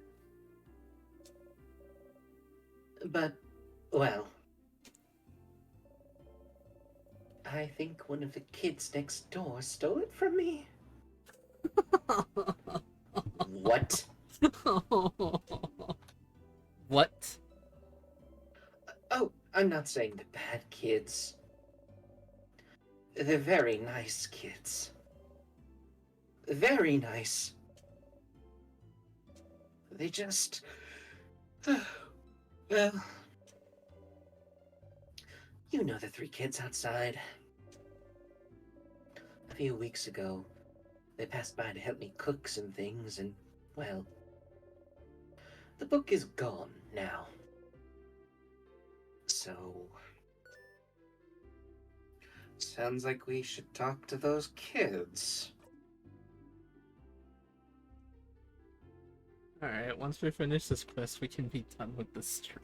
you're- But, well... I think one of the kids next door stole it from me. What? What? Oh, I'm not saying the bad kids. They're very nice kids. Very nice. They just... Well... You know the three kids outside. A few weeks ago, they passed by to help me cook some things, and, well... The book is gone now. So... Sounds like we should talk to those kids. Alright, once we finish this quest, we can be done with the stream.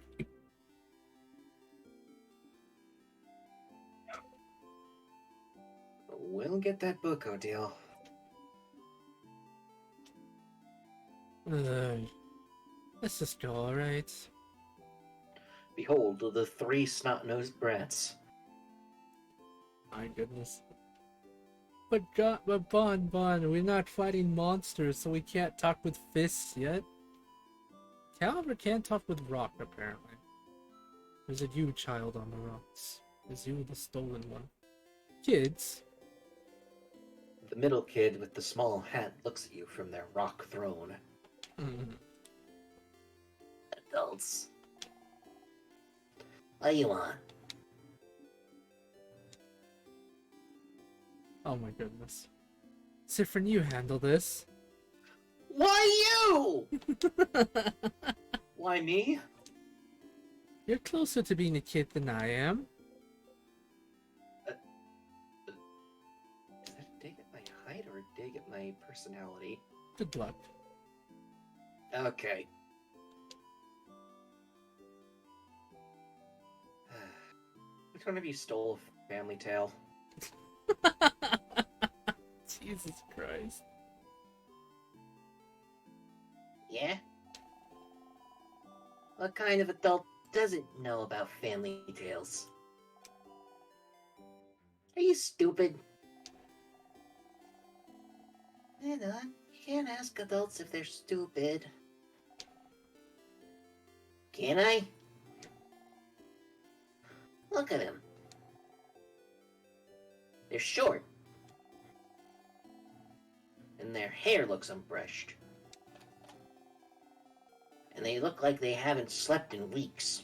We'll get that book, Odile. Let's just go, alright? Behold the three snot-nosed brats. My goodness. But Bon, we're not fighting monsters, so we can't talk with fists yet. However, can talk with rock, apparently. There's a you child on the rocks. Is you the stolen one? Kids? The middle kid with the small hat looks at you from their rock throne. Adults. What do you want? Oh my goodness. Sifrin, you handle this. Why you? Why me? You're closer to being a kid than I am. Is that a dig at my height or a dig at my personality? Good luck. Okay. Which one of you stole Family Tale? Jesus Christ. Yeah? What kind of adult doesn't know about family tales? Are you stupid? You can't ask adults if they're stupid. Can I? Look at them. They're short. And their hair looks unbrushed. And they look like they haven't slept in weeks.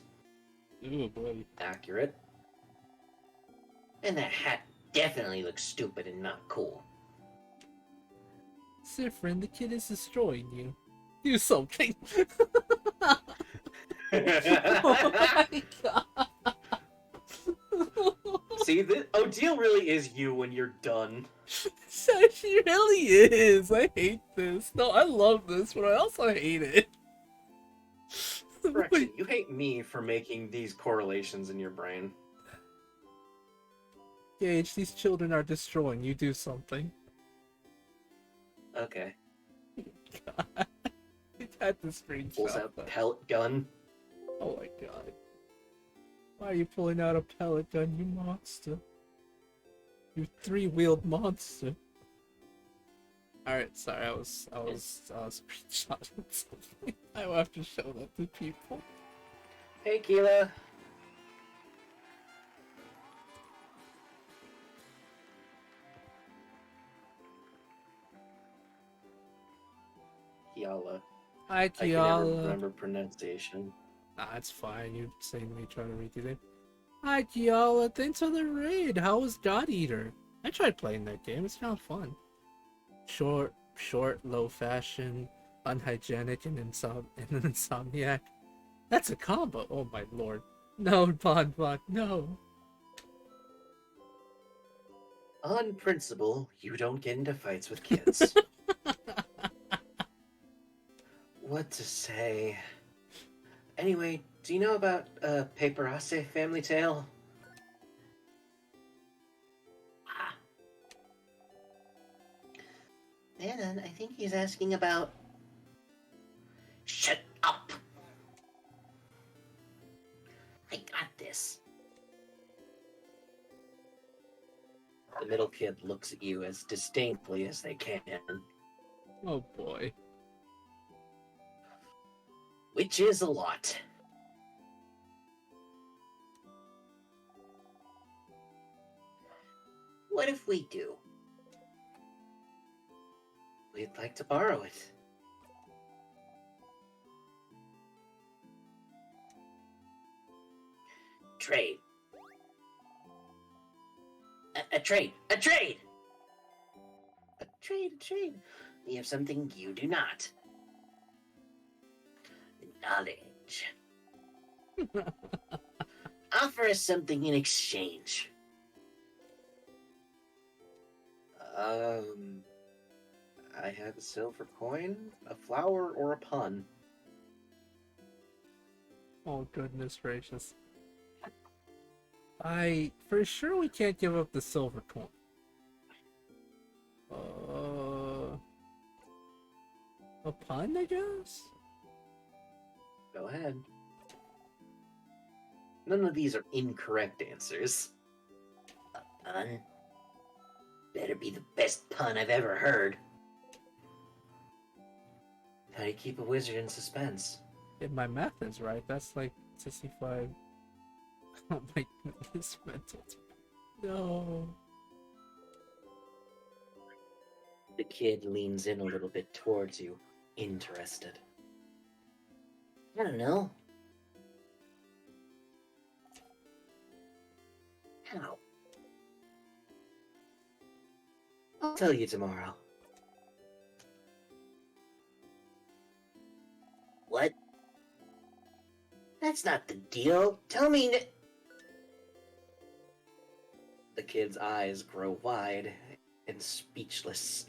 Ooh, boy. Accurate. And that hat definitely looks stupid and not cool. Siffrin, the kid is destroying you. Do something. Oh my god. See, Odile really is you when you're done. She really is. I hate this. No, I love this, but I also hate it. Correction, you hate me for making these correlations in your brain. Gage, these children are destroying you. Do something. Okay. God. I had to screenshot Pulls out that. pellet gun. Oh my god. Why are you pulling out a pellet gun, you monster? You three-wheeled monster. Alright, sorry, I was screenshotting something. I will have to show that to people. Hey, Keela. Kiala. Hi, I can never Kiala. remember pronunciation. Nah, it's fine. You saying me trying to read your name. Hi, Kiala. Thanks for the raid. How was God Eater? I tried playing that game. It's not fun. Short, low fashion, unhygienic, and an insomniac. That's a combo. Oh my lord. No, Bon, no. On principle, you don't get into fights with kids. What to say? Anyway, do you know about Paperase family tale? Ah. Nana, I think he's asking about... Shut up! I got this. The middle kid looks at you as disdainfully as they can. Oh boy. Which is a lot. What if we do? We'd like to borrow it. Trade. A trade! A trade! A trade. We have something you do not. Knowledge. Offer us something in exchange. I have a silver coin, a flower, or a pun. Oh goodness gracious. For sure we can't give up the silver coin. A pun, I guess? Go ahead. None of these are incorrect answers. A pun? Better be the best pun I've ever heard. How do you keep a wizard in suspense? If my math is right, that's like 65. Oh my goodness, mental. No. The kid leans in a little bit towards you, interested. I don't know. How? I'll tell you tomorrow. What? That's not the deal. Tell me. The kid's eyes grow wide and speechless.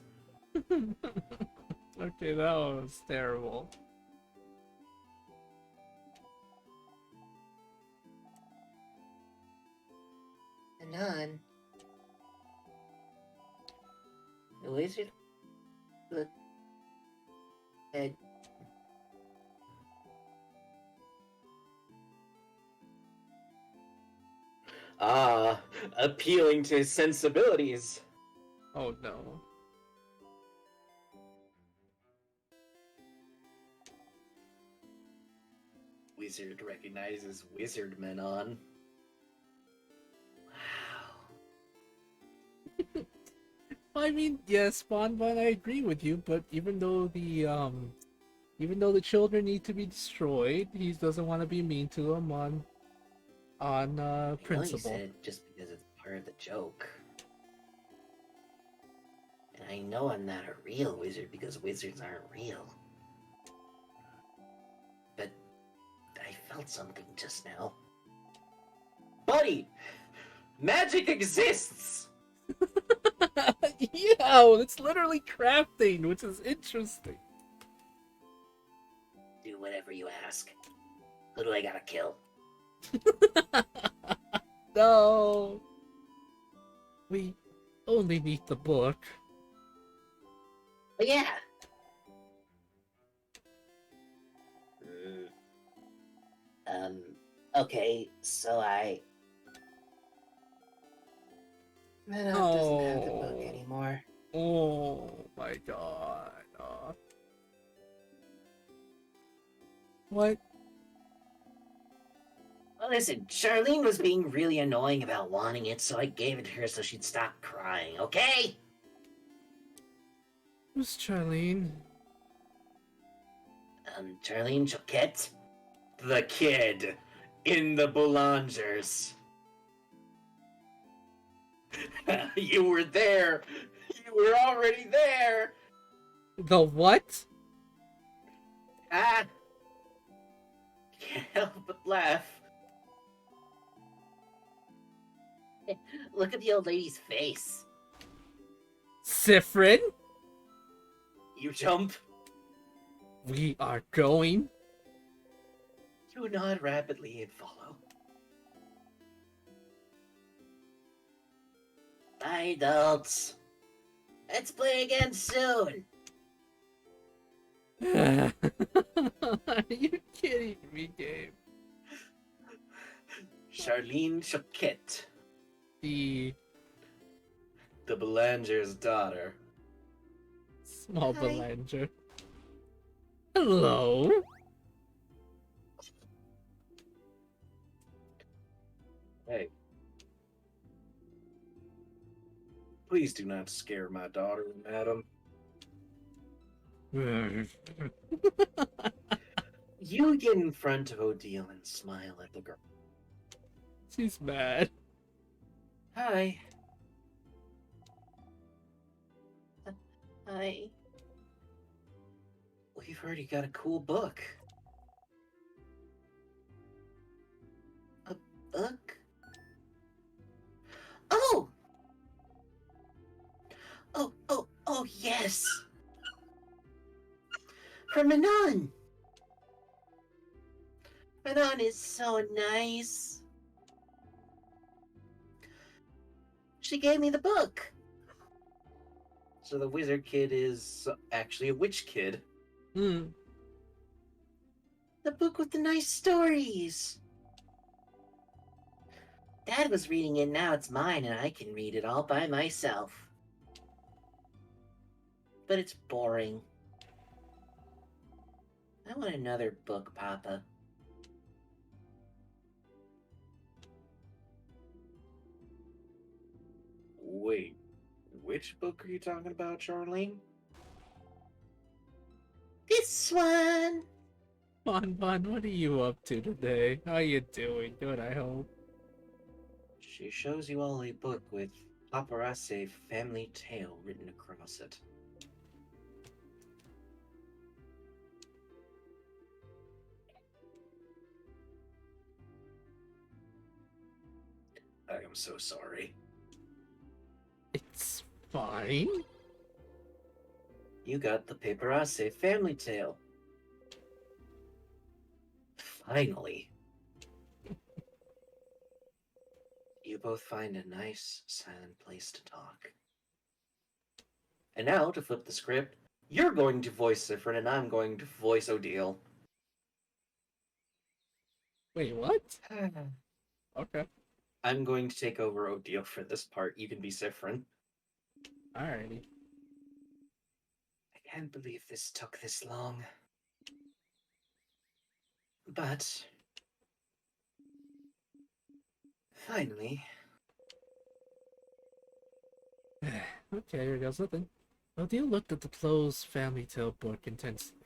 Okay, that was terrible. Anon. The wizard looked at Ah, appealing to his sensibilities. Oh no. Wizard recognizes Wizard Menon. Wow. I mean, yes, Bonbon, I agree with you, but even though the children need to be destroyed, he doesn't want to be mean to them on I know you principle. said it just because it's part of the joke. And I know I'm not a real wizard because wizards aren't real. But I felt something just now. Buddy! Magic exists! Yeah, it's literally crafting, which is interesting. Do whatever you ask. Who do I gotta kill? No. We only need the book. But yeah. Okay, so Manon doesn't have the book Oh. anymore. Oh my god. What? Well, listen, Charlene was being really annoying about wanting it, so I gave it to her so she'd stop crying, okay? Who's Charlene? Charlene Choquette? The kid in the Boulangers. You were there. You were already there. The what? Ah. Can't help but laugh. Look at the old lady's face. Sifrin? You jump. We are going. You nod rapidly and follow. Bye, adults. Let's play again soon. Are you kidding me, Gabe? Charlene Choquette, The the Boulanger's daughter. small Hi. Belanger. Hello. Hey. Please do not scare my daughter, madam. You get in front of Odile and smile at the girl. She's mad. Hi. Hi. We've already got a cool book. A book? Oh! Oh, yes! From Manon! Manon is so nice. She gave me the book. So the wizard kid is actually a witch kid. Hmm. The book with the nice stories. Dad was reading it, now it's mine, and I can read it all by myself. But it's boring. I want another book, Papa. Wait, which book are you talking about, Charlene? This one! Bon, what are you up to today? How you doing? Good, I hope. She shows you all a book with paparazzi family tale written across it. I am so sorry. It's fine. You got the paparazzi family tale. Finally. You both find a nice, silent place to talk. And now, to flip the script, you're going to voice Sifrin and I'm going to voice Odile. Wait, what? Okay. I'm going to take over Odile for this part. You can be Sifrin. Alrighty. I can't believe this took this long. But finally, Okay, here goes nothing. Odile looked at the closed family tale book intensely.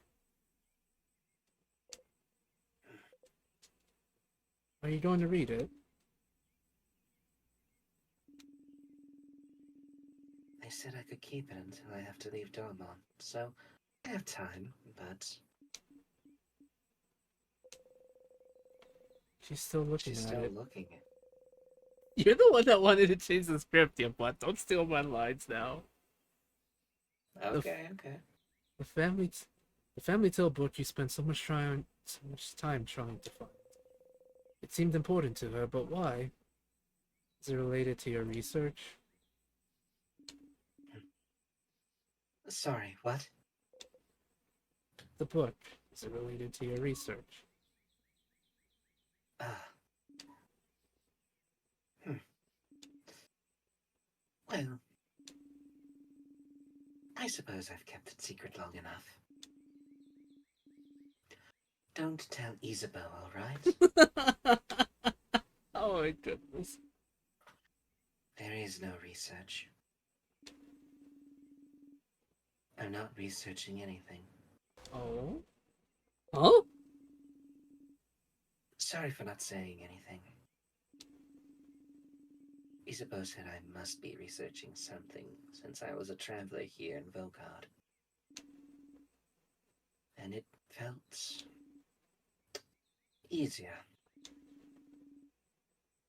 Are you going to read it? they said I could keep it until I have to leave Dormont, so I have time, but She's still looking she's at still it. looking. You're the one that wanted to change the script, you butt. Don't steal my lines now. Okay, okay. The family tale book you spent so much time trying to find. It seemed important to her, but why? Is it related to your research? Sorry, what? The book. Is it related to your research? Ah. Well, I suppose I've kept it secret long enough. Don't tell Isabel, all right? Oh my goodness. There is no research. I'm not researching anything. Oh? Huh? Sorry for not saying anything. Isabel said I must be researching something since I was a traveler here in Vogard. And it felt easier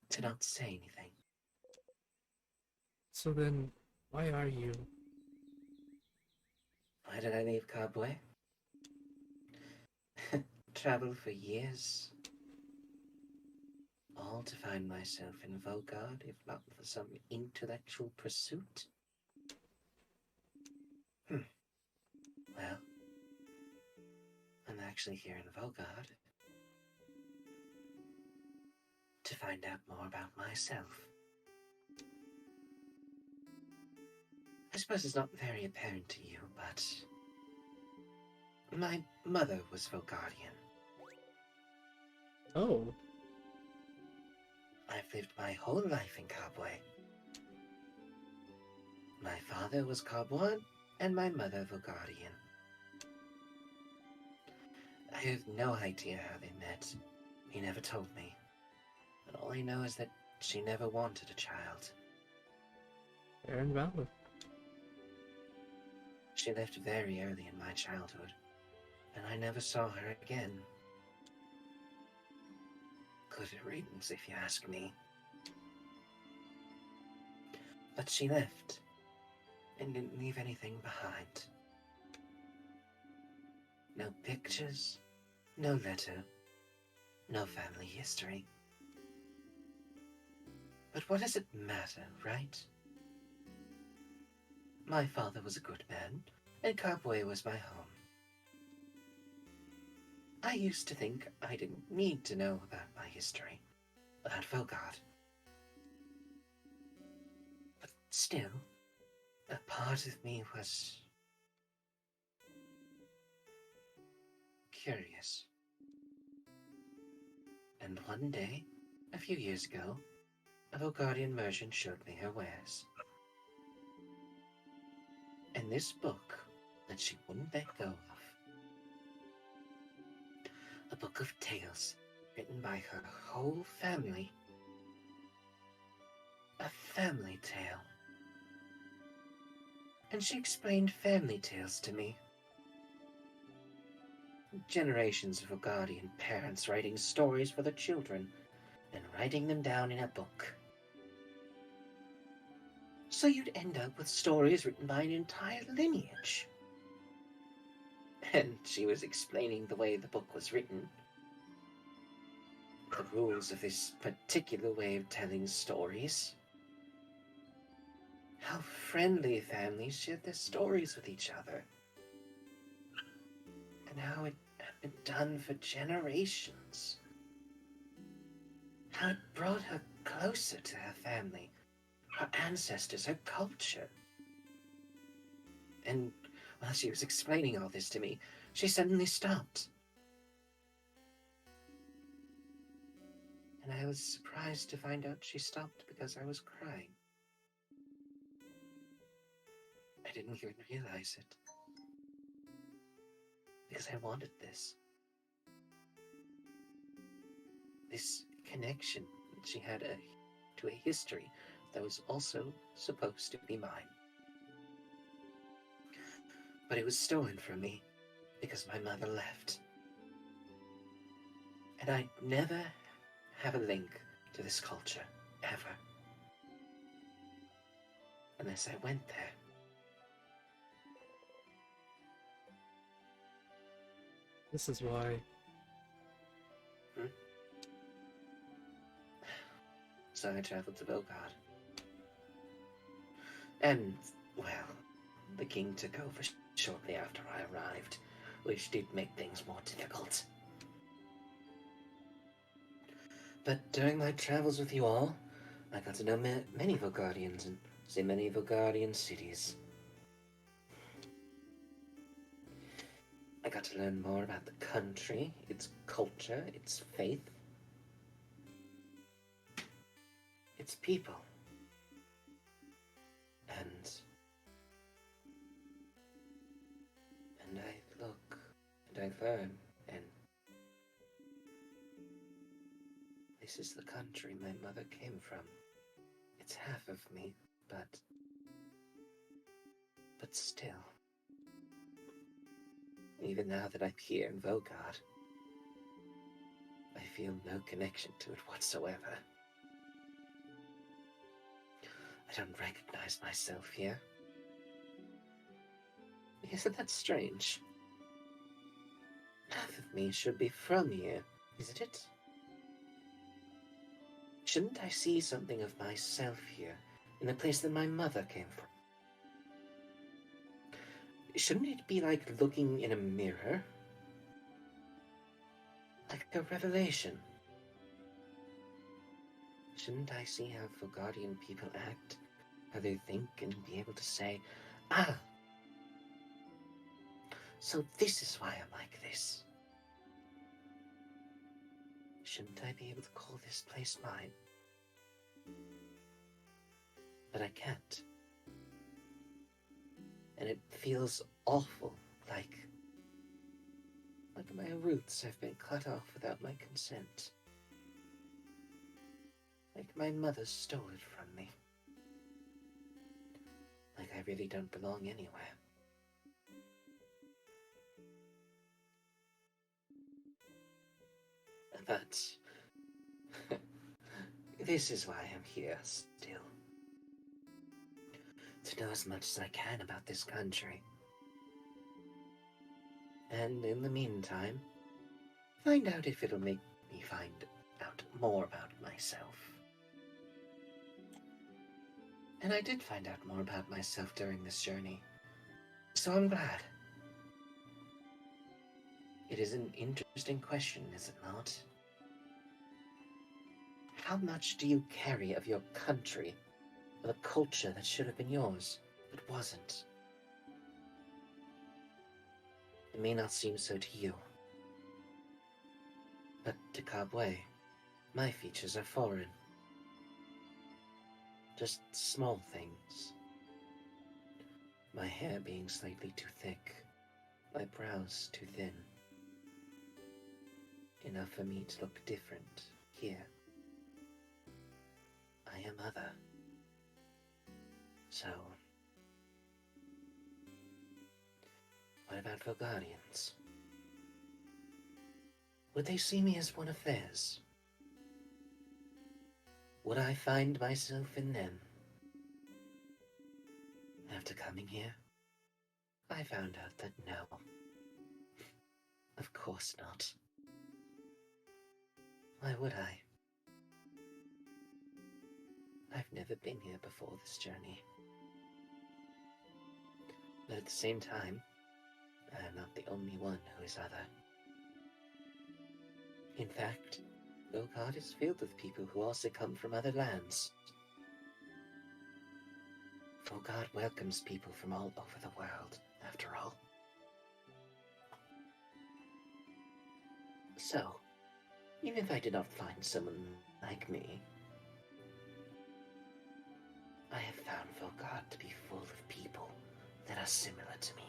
to not say anything. So then, why are you? Why did I leave Cobway? Traveled for years. All to find myself in Vogard, if not for some intellectual pursuit. Well, I'm actually here in Vogard to find out more about myself. I suppose it's not very apparent to you, but my mother was Vogardian. Oh. I've lived my whole life in Cobway. My father was Cobwan, and my mother Vogardian. I have no idea how they met. He never told me. But all I know is that she never wanted a child. Fair and valid. She left very early in my childhood, and I never saw her again. Good riddance, if you ask me. But she left, and didn't leave anything behind. No pictures, no letter, no family history. But what does it matter, right? My father was a good man, and Cobway was my home. I used to think I didn't need to know about my history, about Vogard. But still, a part of me was curious. And one day, a few years ago, a Vogardian merchant showed me her wares. And this book that she wouldn't let go of. A book of tales written by her whole family. A family tale. And she explained family tales to me. Generations of Vogardian parents writing stories for their children and writing them down in a book. So you'd end up with stories written by an entire lineage. And she was explaining the way the book was written. The rules of this particular way of telling stories. how friendly families shared their stories with each other, and how it had been done for generations. How it brought her closer to her family, her ancestors, her culture. And while she was explaining all this to me, she suddenly stopped. And I was surprised to find out she stopped because I was crying. I didn't even realize it. Because I wanted this. This connection that she had to a history that was also supposed to be mine. But it was stolen from me because my mother left. And I'd never have a link to this culture, ever. Unless I went there. This is why. So I traveled to Belgrade. And, well, the king took over shortly after I arrived, which did make things more difficult. But during my travels with you all, I got to know many Vulgardians and see many Vulgardian cities. I got to learn more about the country, its culture, its faith, its people. And I look, and I learn, and this is the country my mother came from. It's half of me, but still. Even now that I'm here in Vogard, I feel no connection to it whatsoever. I don't recognize myself here. Isn't that strange? Half of me should be from here, isn't it? Shouldn't I see something of myself here, in the place that my mother came from? Shouldn't it be like looking in a mirror? Like a revelation? Shouldn't I see how Fulgardian people act, how they think, and be able to say, ah, so this is why I'm like this? Shouldn't I be able to call this place mine? But I can't. And it feels awful, like my roots have been cut off without my consent. Like my mother stole it from me. Like I really don't belong anywhere. But this is why I'm here still. To know as much as I can about this country. And in the meantime, find out if it'll make me find out more about myself. And I did find out more about myself during this journey, so I'm glad. It is an interesting question, is it not? How much do you carry of your country, of a culture that should have been yours, but wasn't? It may not seem so to you. But to Kabwe, my features are foreign. Just small things. My hair being slightly too thick, my brows too thin. Enough for me to look different here. I am other. So, what about Vulgarians? Would they see me as one of theirs? Would I find myself in them? After coming here, I found out that no. Of course not. Why would I? I've never been here before this journey. But at the same time, I am not the only one who is other. In fact, Locard is filled with people who also come from other lands. Locard welcomes people from all over the world, after all. So, even if I did not find someone like me, I have found Volgard to be full of people that are similar to me.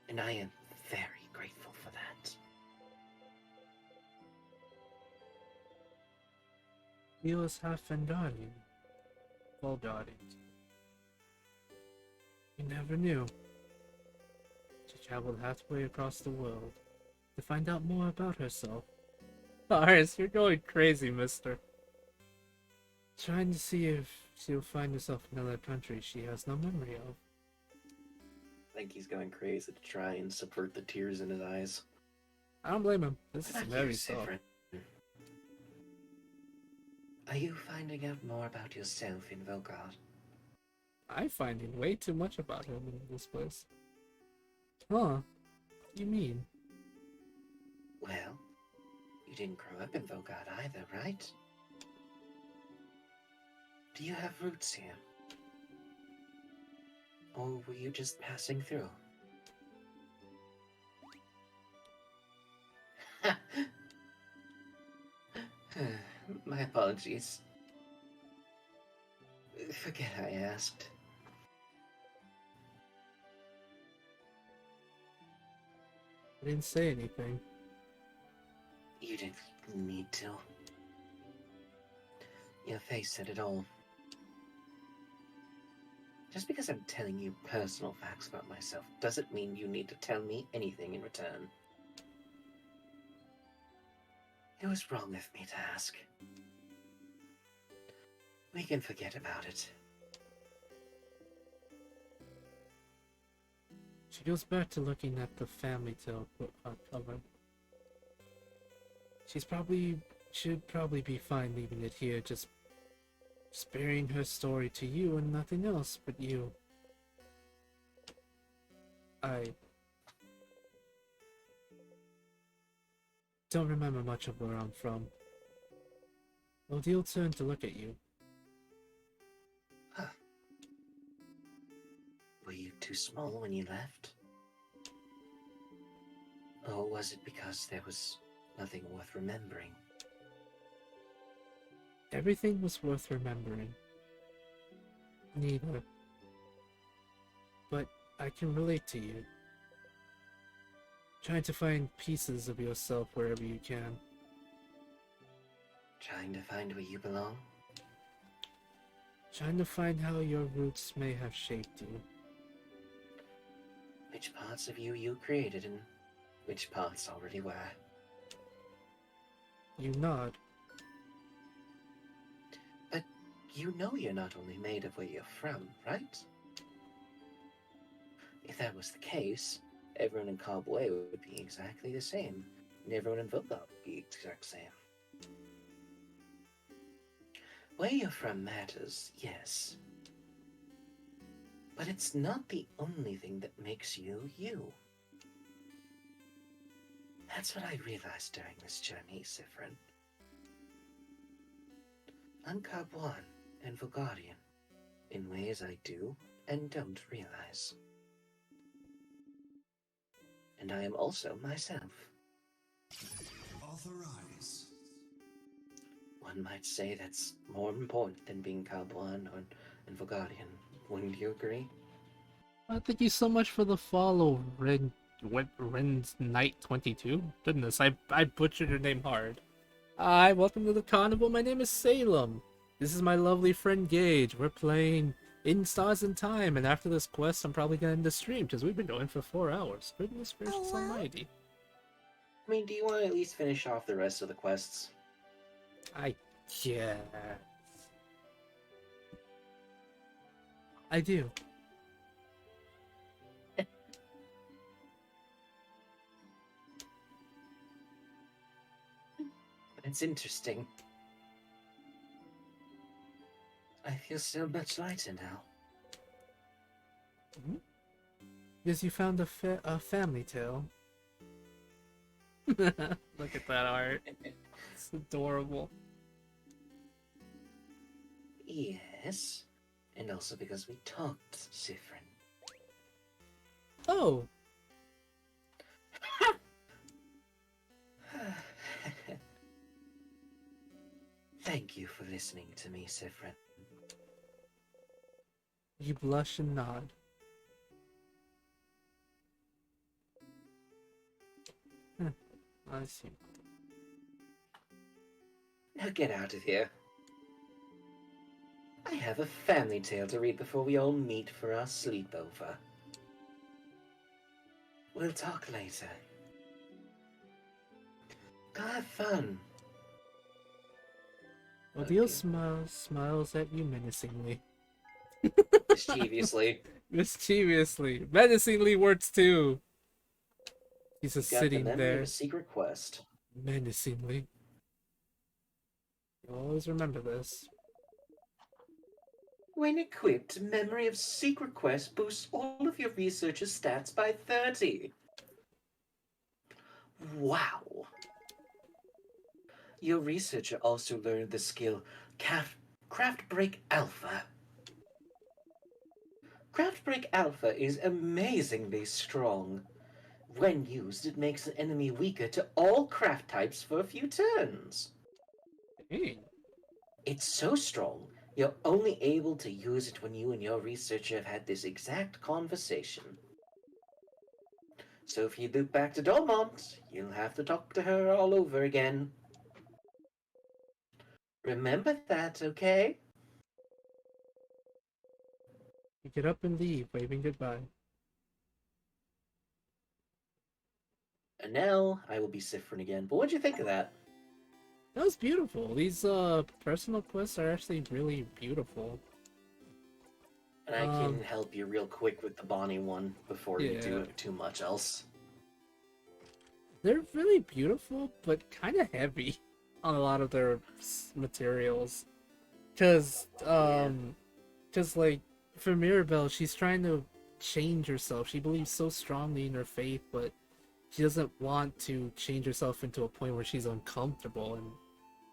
And I am very grateful for that. He was half Vendarian. Volgarian. You never knew. She traveled halfway across the world to find out more about herself. Aris, you're going crazy, mister. Trying to see if she'll find herself in another country she has no memory of. I think he's going crazy to try and subvert the tears in his eyes. I don't blame him. This is What about very you, soft. Severin? Are you finding out more about yourself in Volgard? I'm finding way too much about him in this place. Huh? What do you mean? Well, you didn't grow up in Volgard either, right? Do you have roots here? Or were you just passing through? My apologies. Forget I asked. I didn't say anything. You didn't need to. Your face said it all. Just because I'm telling you personal facts about myself doesn't mean you need to tell me anything in return. It was wrong of me to ask. We can forget about it. She goes back to looking at the family tale cover. Should probably be fine leaving it here, just sparing her story to you and nothing else but you. I don't remember much of where I'm from. Odile turned to look at you. Huh. Were you too small when you left? Or was it because there was nothing worth remembering? Everything was worth remembering. Neither. But I can relate to you. Trying to find pieces of yourself wherever you can. Trying to find where you belong? Trying to find how your roots may have shaped you. Which parts of you created and which parts already were? You nod. But you know you're not only made of where you're from, right? If that was the case, everyone in Cobway would be exactly the same, and everyone in Volga would be the exact same. Where you're from matters, yes. But it's not the only thing that makes you, you. That's what I realized during this journey, Sifrin. I'm Carboan and Volgarian, in ways I do and don't realize. And I am also myself. Authorize. One might say that's more important than being Carboan and Volgarian. Wouldn't you agree? Thank you so much for the follow, Ren's Knight 22. Goodness, I butchered your name hard. Hi, welcome to the carnival. My name is Salem. This is my lovely friend Gage. We're playing In Stars and Time, and after this quest, I'm probably gonna end the stream because we've been going for 4 hours. Goodness gracious Oh, wow. almighty. I mean, do you want to at least finish off the rest of the quests? I guess. I do. It's interesting. I feel so much lighter now. Because you found a family tale. Look at that art. It's adorable. Yes. And also because we talked, Sifrin. Oh, Thank you for listening to me, Sifrin. you blush and nod. I see. Now get out of here. I have a family tale to read before we all meet for our sleepover. We'll talk later. Go have fun. Odile Okay. smiles at you menacingly. Mischievously. Mischievously. Menacingly works too. He's just Got the sitting memory of there a secret quest. menacingly. You'll always remember this. When equipped, Memory of Secret Quest boosts all of your researcher's stats by 30. Wow. Your researcher also learned the skill Craft Break Alpha. Craft Break Alpha is amazingly strong. When used, it makes an enemy weaker to all craft types for a few turns. Hey. It's so strong, you're only able to use it when you and your researcher have had this exact conversation. So if you loop back to Dormont, you'll have to talk to her all over again. Remember that, okay? You get up and leave, waving goodbye. And now I will be Sifrin again. But what'd you think of that? That was beautiful. These personal quests are actually really beautiful. And I can help you real quick with the Bonnie one before you do Yeah. too much else. They're really beautiful, but kind of heavy on a lot of their materials. Cause like for Mirabelle, she's trying to change herself. She believes so strongly in her faith, but she doesn't want to change herself into a point where she's uncomfortable. And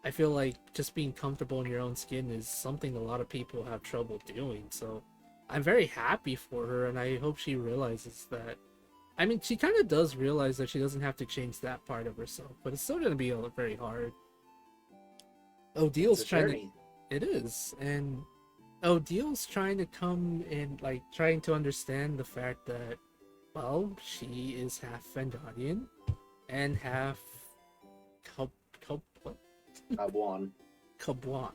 I feel like just being comfortable in your own skin is something a lot of people have trouble doing. So I'm very happy for her, and I hope she realizes that. I mean, she kind of does realize that she doesn't have to change that part of herself, but it's still going to be very hard. Odile's It's a trying to. journey. It is, and Odile's trying to come and like trying to understand the fact that, well, she is half Vendanian and half what? Abuan. Kabwan.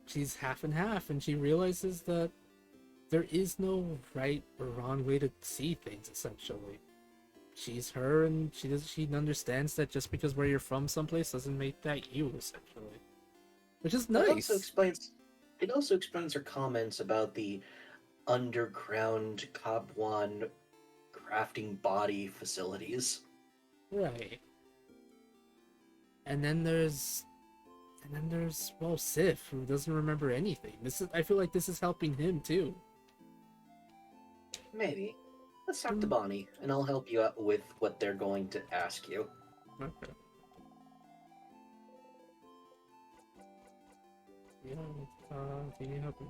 She's half and half, and she realizes that there is no right or wrong way to see things. Essentially, she's her, and she understands that just because where you're from someplace doesn't make that you. Essentially, which is nice. It also explains her comments about the underground Kabwan crafting body facilities. Right. And then there's well, Sif, who doesn't remember anything. I feel like this is helping him too. Maybe. Let's talk to Bonnie, and I'll help you out with what they're going to ask you. Okay. Yeah, can you help me?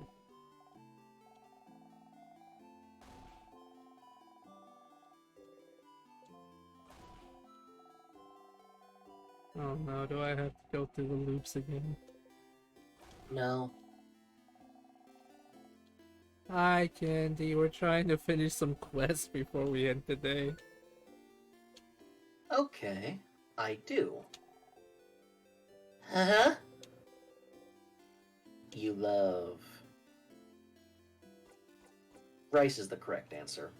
Oh no, do I have to go through the loops again? No. Hi, Candy. We're trying to finish some quests before we end today. Okay, I do. Huh? You love... Rice is the correct answer.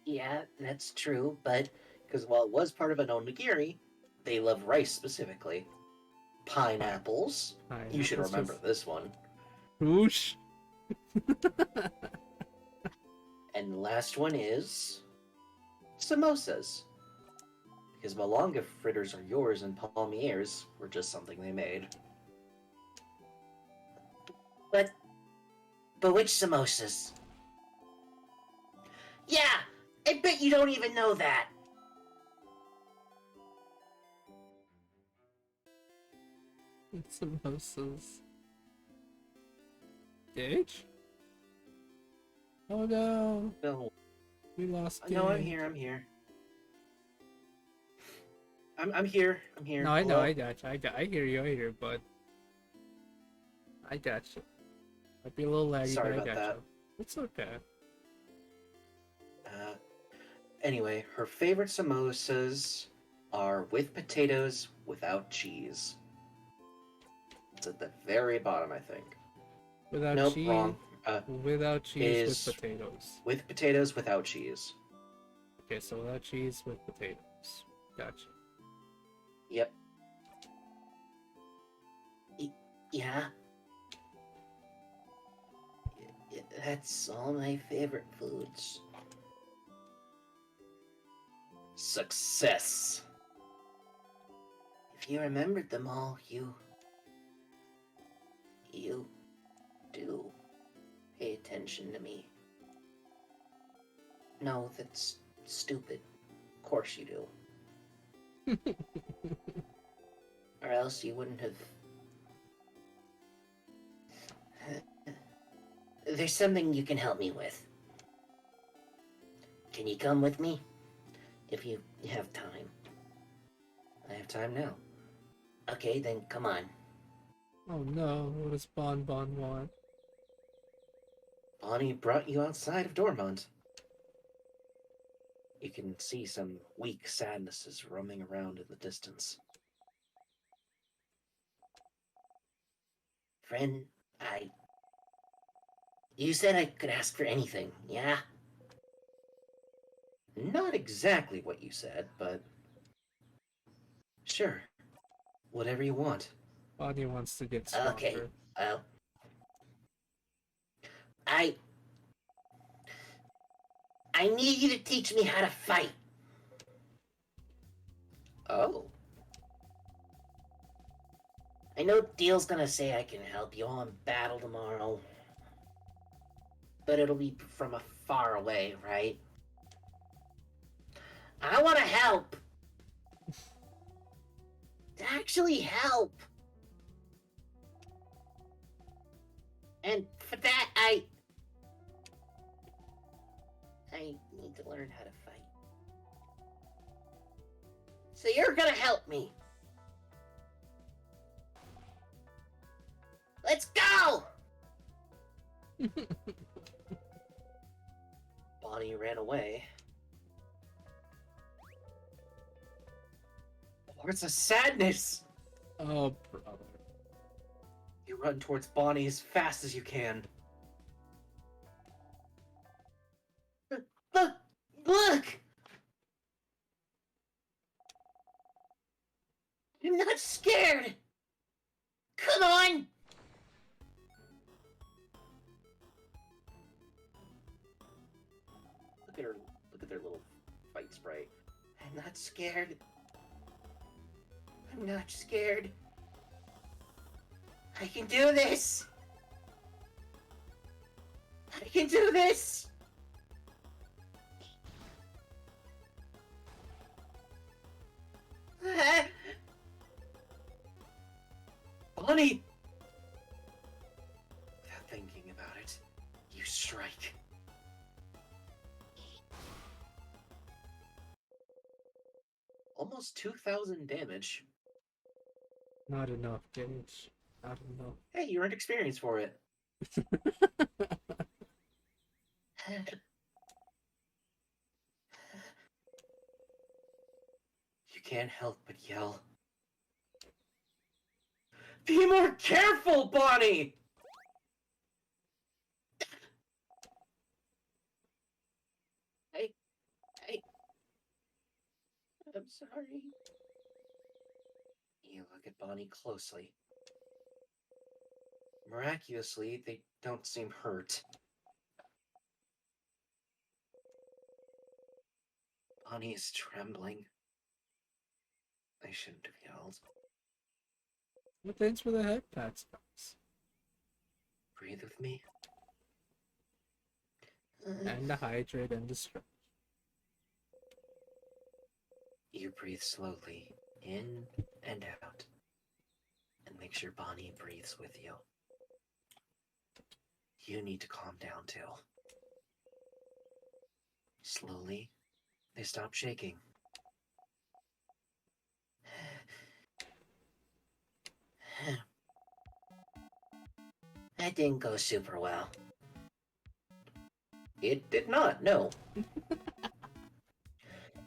Yeah, that's true, but... Because while it was part of an onigiri, they love rice specifically. Pineapples. You should remember this one. Whoosh. And the last one is... samosas. Because malanga fritters are yours and palmiers were just something they made. But But which samosas? Yeah, I bet you don't even know that. Samosas. Gage? Oh no, No, we lost Gage. no, I'm here. I'm here. I'm here. I'm here. No, I know, Hello? I got you. I hear you, I hear you, but I got you. Might be a little laggy, Sorry but I about got that. you. It's okay. Anyway, her favorite samosas are with potatoes, without cheese. It's at the very bottom, I think. Without Nope, cheese. wrong. Without cheese with is- potatoes. With potatoes, without cheese. Okay, so without cheese with potatoes. Gotcha. Yep. Yeah. That's all my favorite foods. Success. If you remembered them all, you do pay attention to me. No, that's stupid. Of course you do. Or else you wouldn't have. There's something you can help me with. Can you come with me? If you have time. I have time now. Okay, then come on. Oh no, what does Bon Bon want? Bonnie brought you outside of Dormont. You can see some weak sadnesses roaming around in the distance. Friend, You said I could ask for anything, yeah? Not exactly what you said, but sure. Whatever you want. Bonnie wants to get stronger. Okay, well... I need you to teach me how to fight. Oh, I know Deal's gonna say I can help you all in battle tomorrow. But it'll be from a far away, right? I want to help. To actually help. And for that, I need to learn how to fight. So you're gonna help me. Let's go! Bonnie ran away. Where's the sadness? Oh, brother. You run towards Bonnie as fast as you can. Look! Look! I'm not scared! Come on! Look at their little fight sprite. I'm not scared. I'm not scared. I can do this! I can do this! Bonnie! Without thinking about it, you strike. Almost 2,000 damage. Not enough, Gage. Not enough. Hey, you earned experience for it. You can't help but yell. Be more careful, Bonnie! I'm sorry. You look at Bonnie closely. Miraculously, they don't seem hurt. Bonnie is trembling. I shouldn't have yelled. Well, thanks for the head pats, guys. Breathe with me. And the hydrate and the stretch. You breathe slowly in and out, and make sure Bonnie breathes with you. You need to calm down too. Slowly, they stop shaking. That didn't go super well. It did not, no.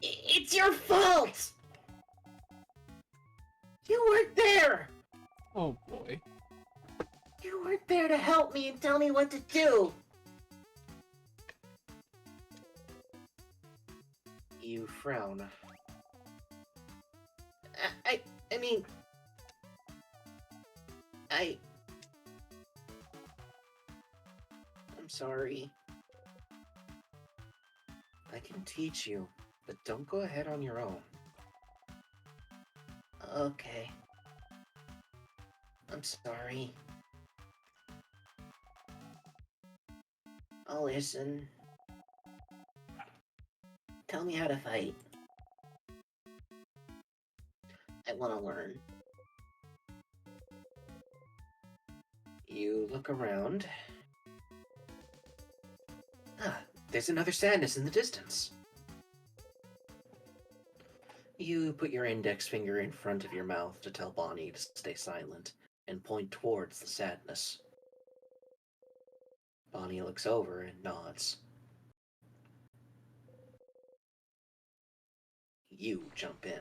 It's your fault! You weren't there! Oh boy. You weren't there to help me and tell me what to do! You frown. I mean... I'm sorry. I can teach you, but don't go ahead on your own. Okay. I'm sorry. I'll listen. Tell me how to fight. I want to learn. You look around. Ah, there's another sadness in the distance. You put your index finger in front of your mouth to tell Bonnie to stay silent and point towards the sadness. Bonnie looks over and nods. You jump in.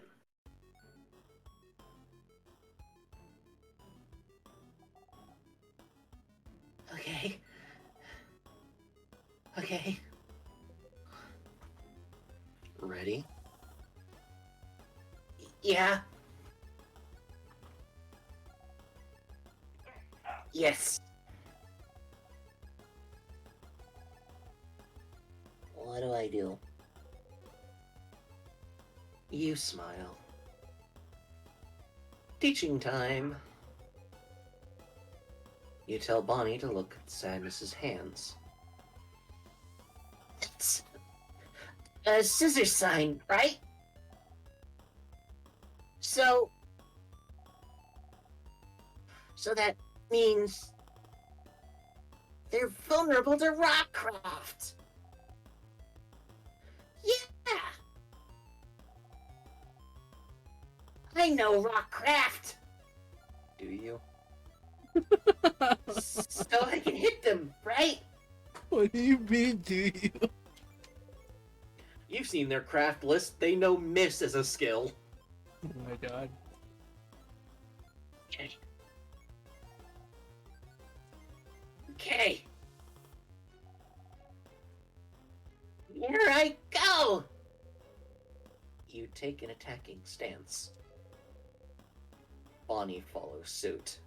Okay. Okay. Ready? Yeah. Yes. What do I do? You smile. Teaching time. You tell Bonnie to look at Sadness's hands. It's a scissor sign, right? So that means they're vulnerable to rockcraft. Yeah! I know rockcraft. Do you? So I can hit them, right? What do you mean, do you? You've seen their craft list. They know miss as a skill. Oh my god. Okay. Okay. Here I go! You take an attacking stance. Bonnie follows suit.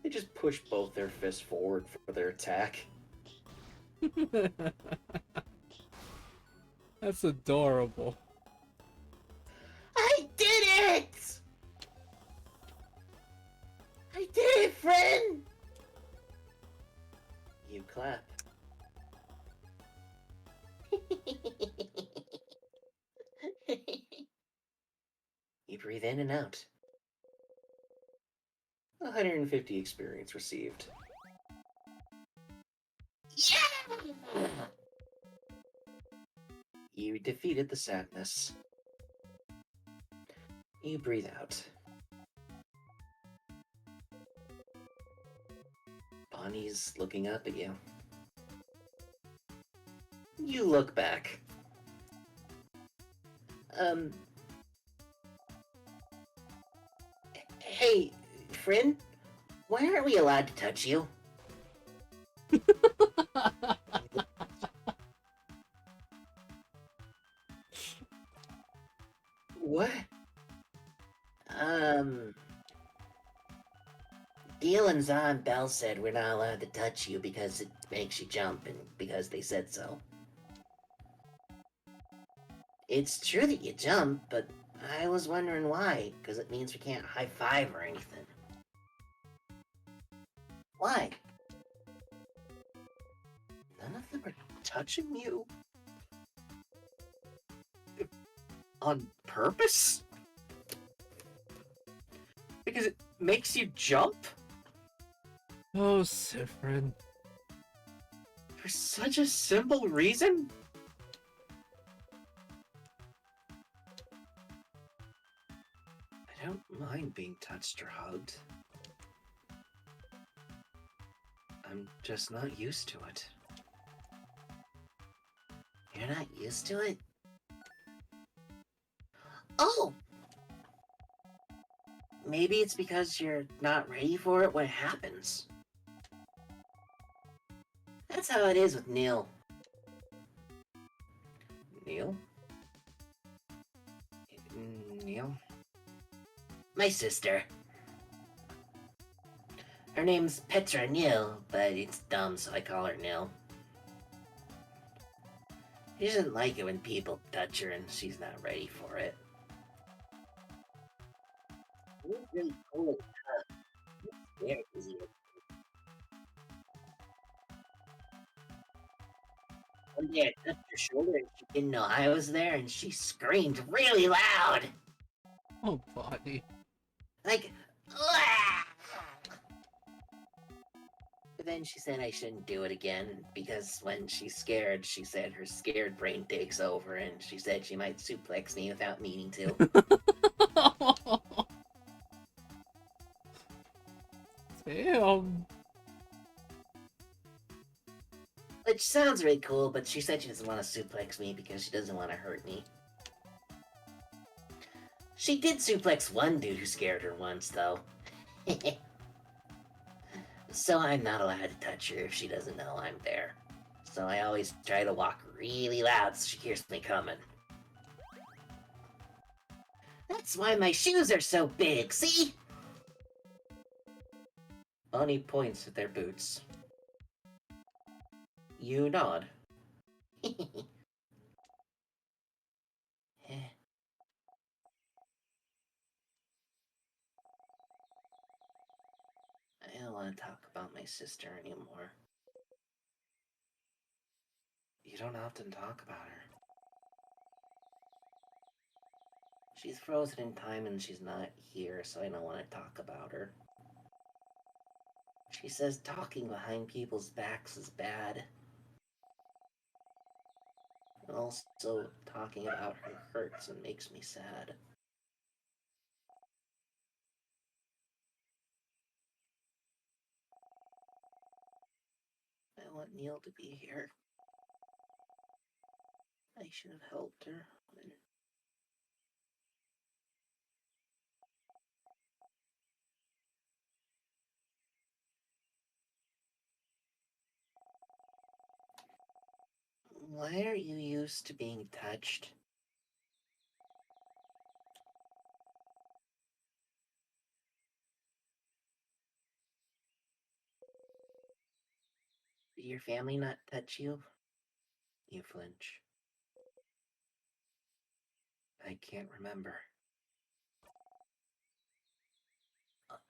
They just push both their fists forward for their attack. That's adorable. I did it! I did it, friend! You clap. You breathe in and out. 150 experience received. Yeah! You defeated the sadness. You breathe out. Bonnie's looking up at you. You look back. Hey, friend, why aren't we allowed to touch you? What? Deal and Zahn Bell said we're not allowed to touch you because it makes you jump and because they said so. It's true that you jump, but I was wondering why, because it means we can't high-five or anything. Why? touching you on purpose? Because it makes you jump? Oh, Sifrin. For such a simple reason? I don't mind being touched or hugged. I'm just not used to it. You're not used to it? Oh! Maybe it's because you're not ready for it when it happens. That's how it is with Neil. Neil? Neil? My sister. Her name's Petra Neil, but it's dumb, so I call her Neil. She doesn't like it when people touch her and she's not ready for it. You're really cool. Very easy. One day I touched her shoulder and she didn't know I was there and she screamed really loud. Oh, Bonnie. Like, "Wah!" But then she said I shouldn't do it again because when she's scared, she said her scared brain takes over and she said she might suplex me without meaning to. Damn. Which sounds really cool, but she said she doesn't want to suplex me because she doesn't want to hurt me. She did suplex one dude who scared her once, though. So I'm not allowed to touch her if she doesn't know I'm there. So I always try to walk really loud so she hears me coming. That's why my shoes are so big, see? Bonnie points at their boots. You nod. I don't want to talk about my sister anymore. You don't often talk about her. She's frozen in time and she's not here, so I don't want to talk about her. She says talking behind people's backs is bad. And also, talking about her hurts and makes me sad. I want Neil to be here. I should have helped her. Why are you used to being touched? Did your family not touch you? You flinch. I can't remember.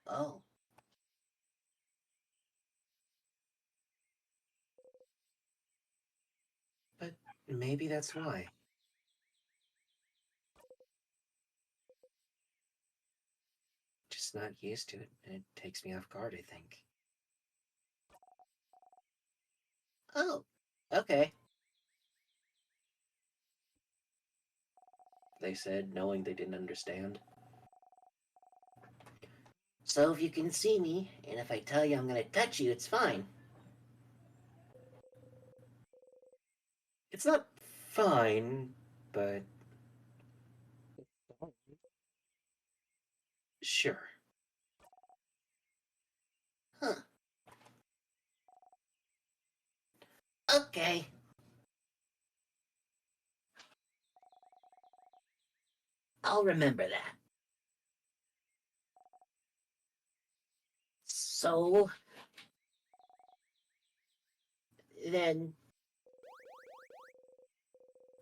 Oh. But maybe that's why. Just not used to it, and it takes me off guard, I think. Oh, okay. They said, knowing they didn't understand. So if you can see me, and if I tell you I'm gonna touch you, it's fine. It's not fine, but sure. Huh. Okay. I'll remember that. So then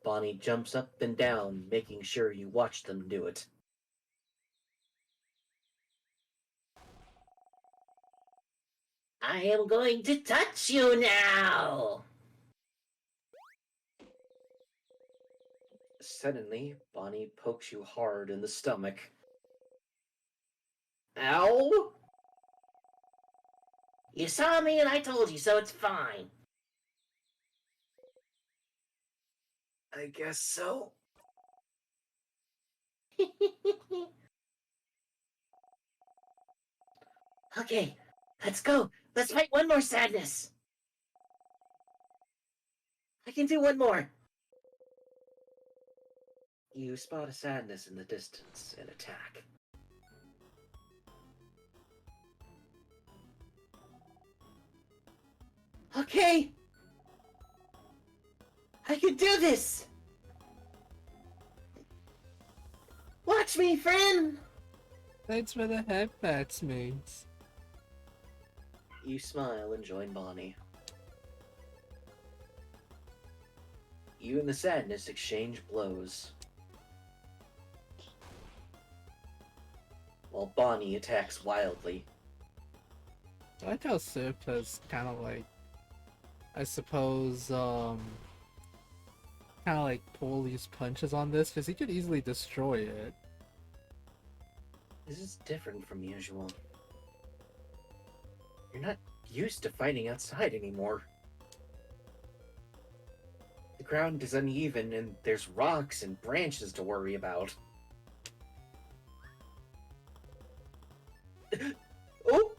Bonnie jumps up and down, making sure you watch them do it. I am going to touch you now! Suddenly, Bonnie pokes you hard in the stomach. Ow! You saw me and I told you, so it's fine. I guess so. Okay, let's go. Let's fight one more sadness. I can do one more. You spot a sadness in the distance and attack. Okay. I can do this. Watch me, friend. Thanks for the headbats, mates. You smile and join Bonnie. You and the sadness exchange blows. While Bonnie attacks wildly. I like how Sip has kind of like, I suppose, kind of like pull these punches on this because he could easily destroy it. This is different from usual. You're not used to fighting outside anymore. The ground is uneven and there's rocks and branches to worry about. Oh!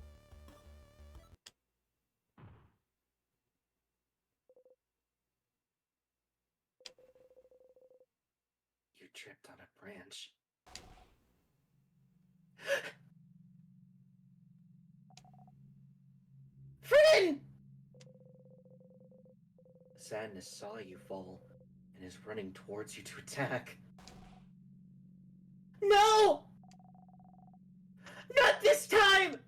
You tripped on a branch. Friend! Sadness saw you fall and is running towards you to attack. No! Not this time!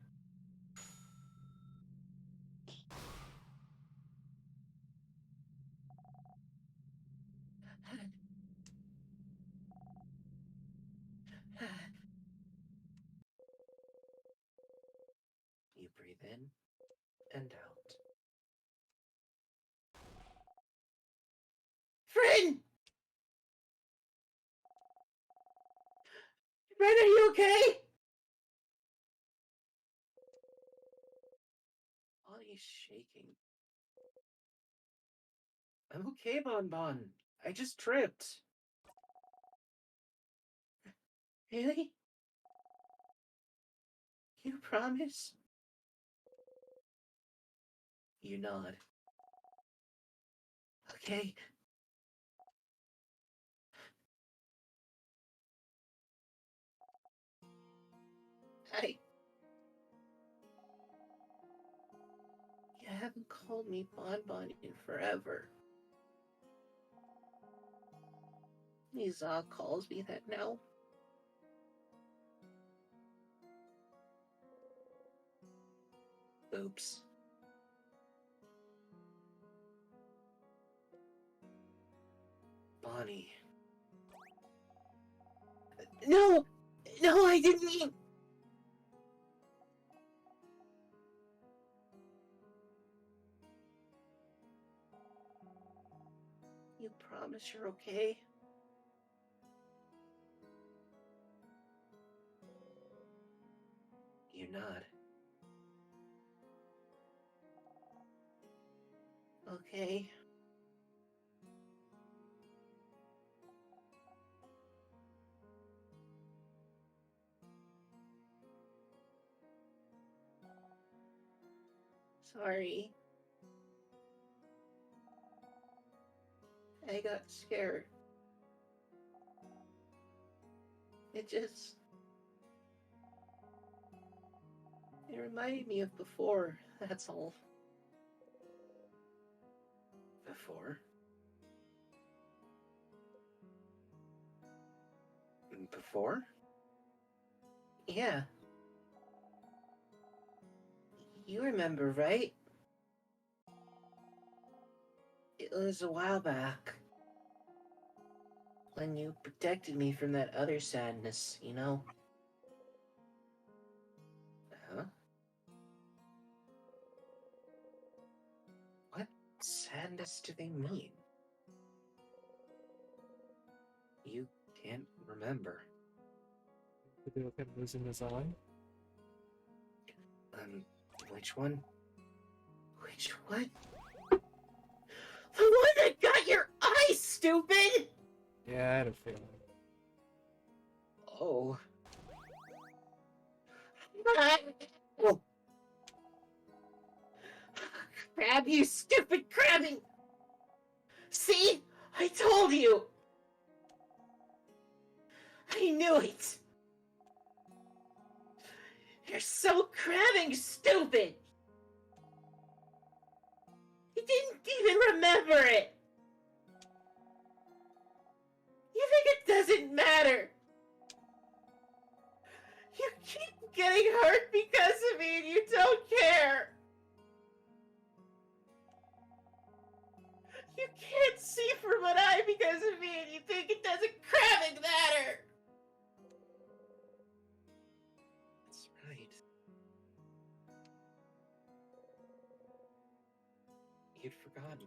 You breathe in and out. Friend! Friend, are you okay? Body's shaking. I'm okay, Bon Bon. I just tripped. Really? You promise? You nod. Okay. I... You haven't called me Bon Bon in forever. Nizar calls me that now. Oops. Bonnie. No! No, I didn't mean... You promise you're okay? You nod. Okay. Sorry. I got scared. It just... It reminded me of before, that's all. Before? Before? Yeah. You remember, right? It was a while back. When you protected me from that other sadness, you know? Huh? What sadness do they mean? can't remember. To do with him losing his eye? Which one? Which one? The one that got your eye, stupid! Yeah, I had a feeling. Oh. Well, crab, you stupid crabby! See? I told you! I knew it! You're so crabbing stupid! You didn't even remember it! You think it doesn't matter? You keep getting hurt because of me and you don't care! You can't see from an eye because of me and you think it doesn't crabbing matter! That's right. You'd forgotten.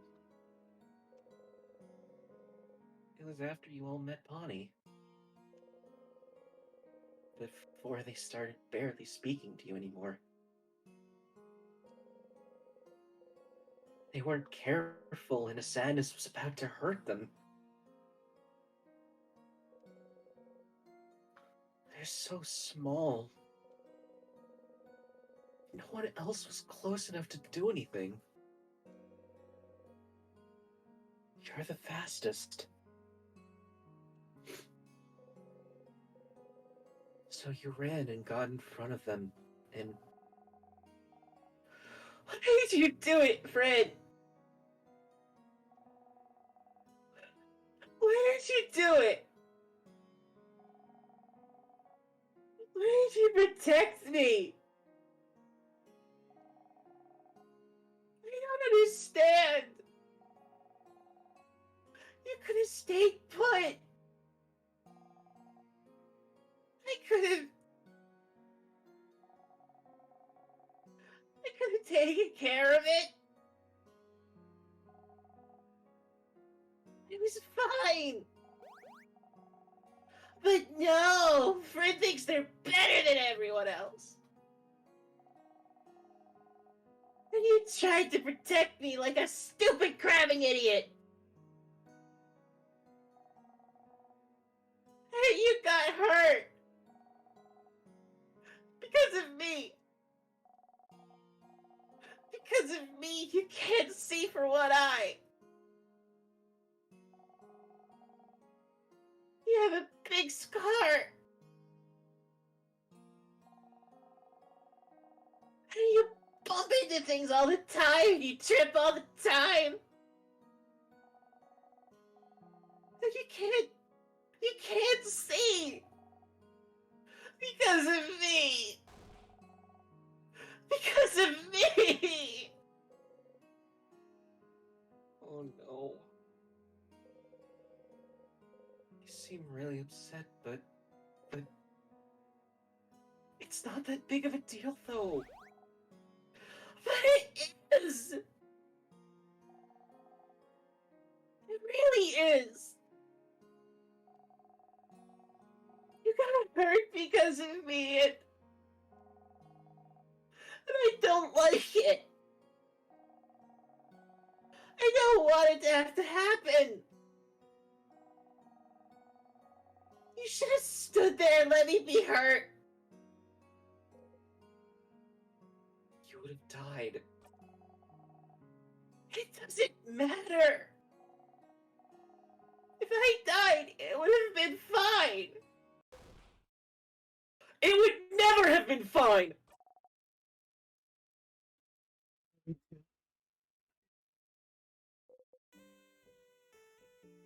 It was after you all met Bonnie. Before they started barely speaking to you anymore. They weren't careful and a sadness was about to hurt them. They're so small. No one else was close enough to do anything. You're the fastest. So you ran and got in front of them, and... Why did you do it, Fred? Why did you do it? Why did you protect me? I don't understand. You could have stayed put. I could have taken care of it. It was fine. But no, Fred thinks they're better than everyone else. And you tried to protect me like a stupid crabbing idiot. And you got hurt. Because of me. Because of me, you can't see for one eye. You have a big scar. And you bump into things all the time. You trip all the time. And you can't see. Because of me. Because of me. Oh no. You seem really upset, but it's not that big of a deal, though. But it is! It really is! You got hurt because of me, and I don't like it. I don't want it to have to happen. You should have stood there and let me be hurt. You would have died. It doesn't matter. If I died, it would have been fine. It would never have been fine.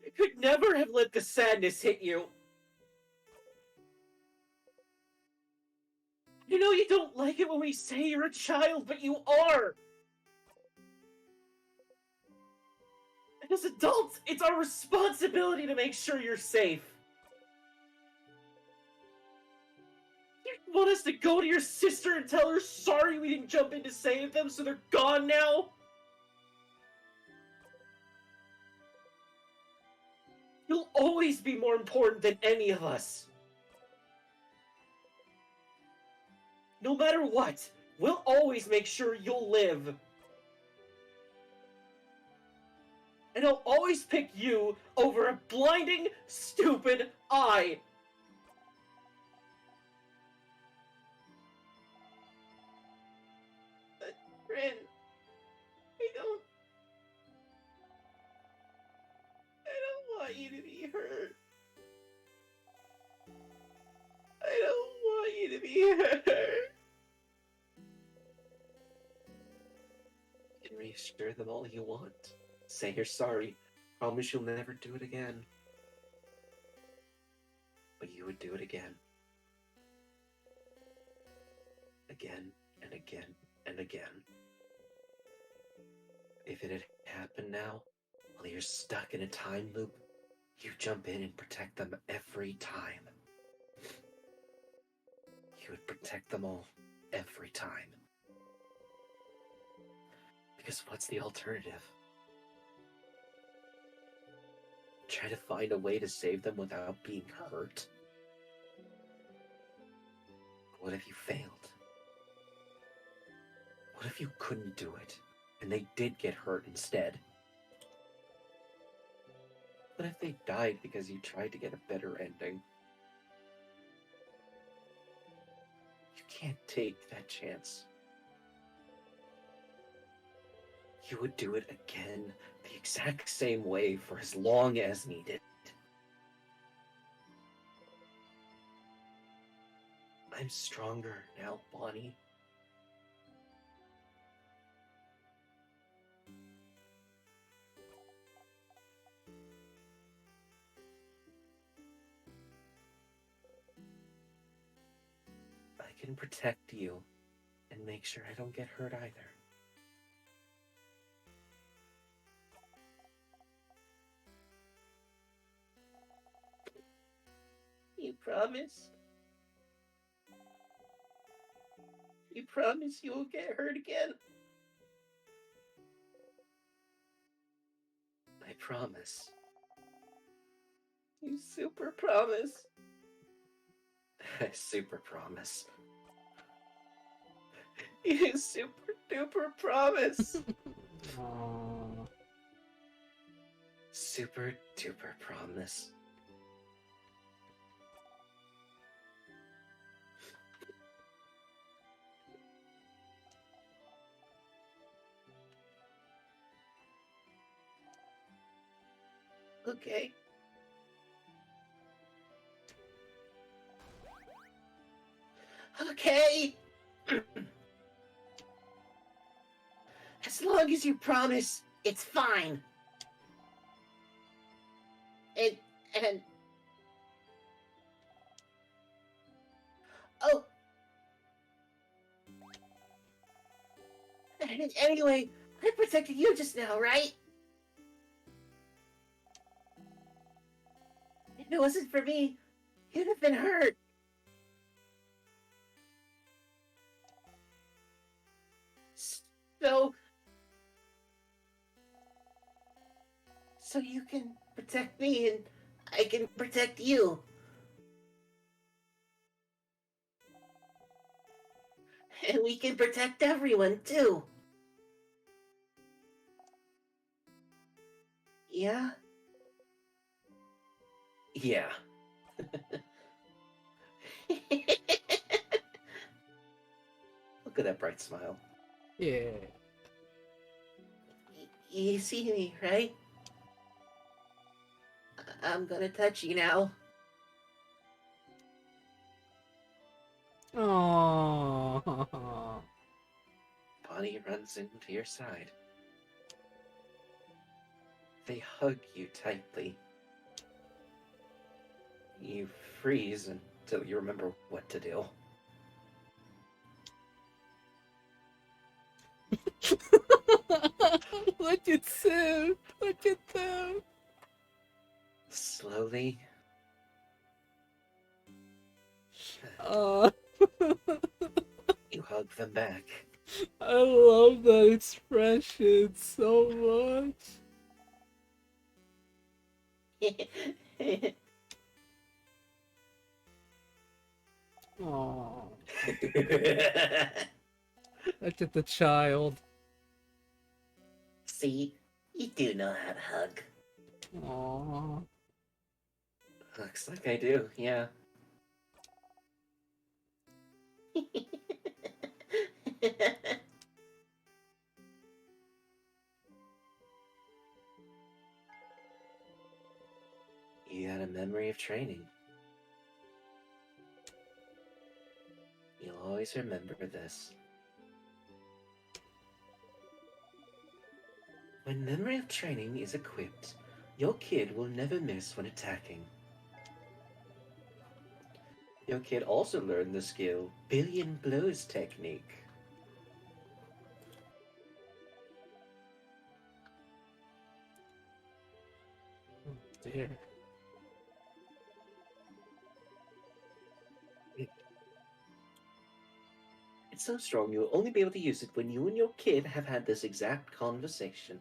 I could never have let the sadness hit you. You know you don't like it when we say you're a child, but you are! And as adults, it's our responsibility to make sure you're safe. You want us to go to your sister and tell her sorry we didn't jump in to save them so they're gone now? You'll always be more important than any of us. No matter what, we'll always make sure you'll live. And I'll always pick you over a blinding, stupid eye. But, Rin, I don't want you to be hurt. I don't want you to be hurt. You can reassure them all you want. Say you're sorry. Promise you'll never do it again. But you would do it again. Again and again and again. If it had happened now, while you're stuck in a time loop, you jump in and protect them every time. You would protect them all every time. Because what's the alternative? Try to find a way to save them without being hurt? What if you failed? What if you couldn't do it, and they did get hurt instead? What if they died because you tried to get a better ending? You can't take that chance. You would do it again, the exact same way for as long as needed. I'm stronger now, Bonnie. I can protect you and make sure I don't get hurt either. You promise? You promise you won't get hurt again? I promise. You super promise? I super promise. You super duper promise. Aww. Super duper promise. Okay. Okay. As long as you promise, it's fine. And oh. Anyway, I protected you just now, right? If it wasn't for me, you'd have been hurt. So you can protect me and I can protect you. And we can protect everyone too. Yeah? Yeah. Look at that bright smile. Yeah. You see me, right? I'm gonna touch you now. Aww. Bonnie runs into your side. They hug you tightly. You freeze until you remember what to do. Look at Sim! Look at them! Slowly. You hug them back. I love that expression so much. Aww. Look at the child. See, you do know how to hug. Aww. Looks like I do, yeah. You got a memory of training. You'll always remember this. When memory of training is equipped, your kid will never miss when attacking. Your kid also learned the skill Billion Blows technique. Oh, dear. It's so strong you'll only be able to use it when you and your kid have had this exact conversation.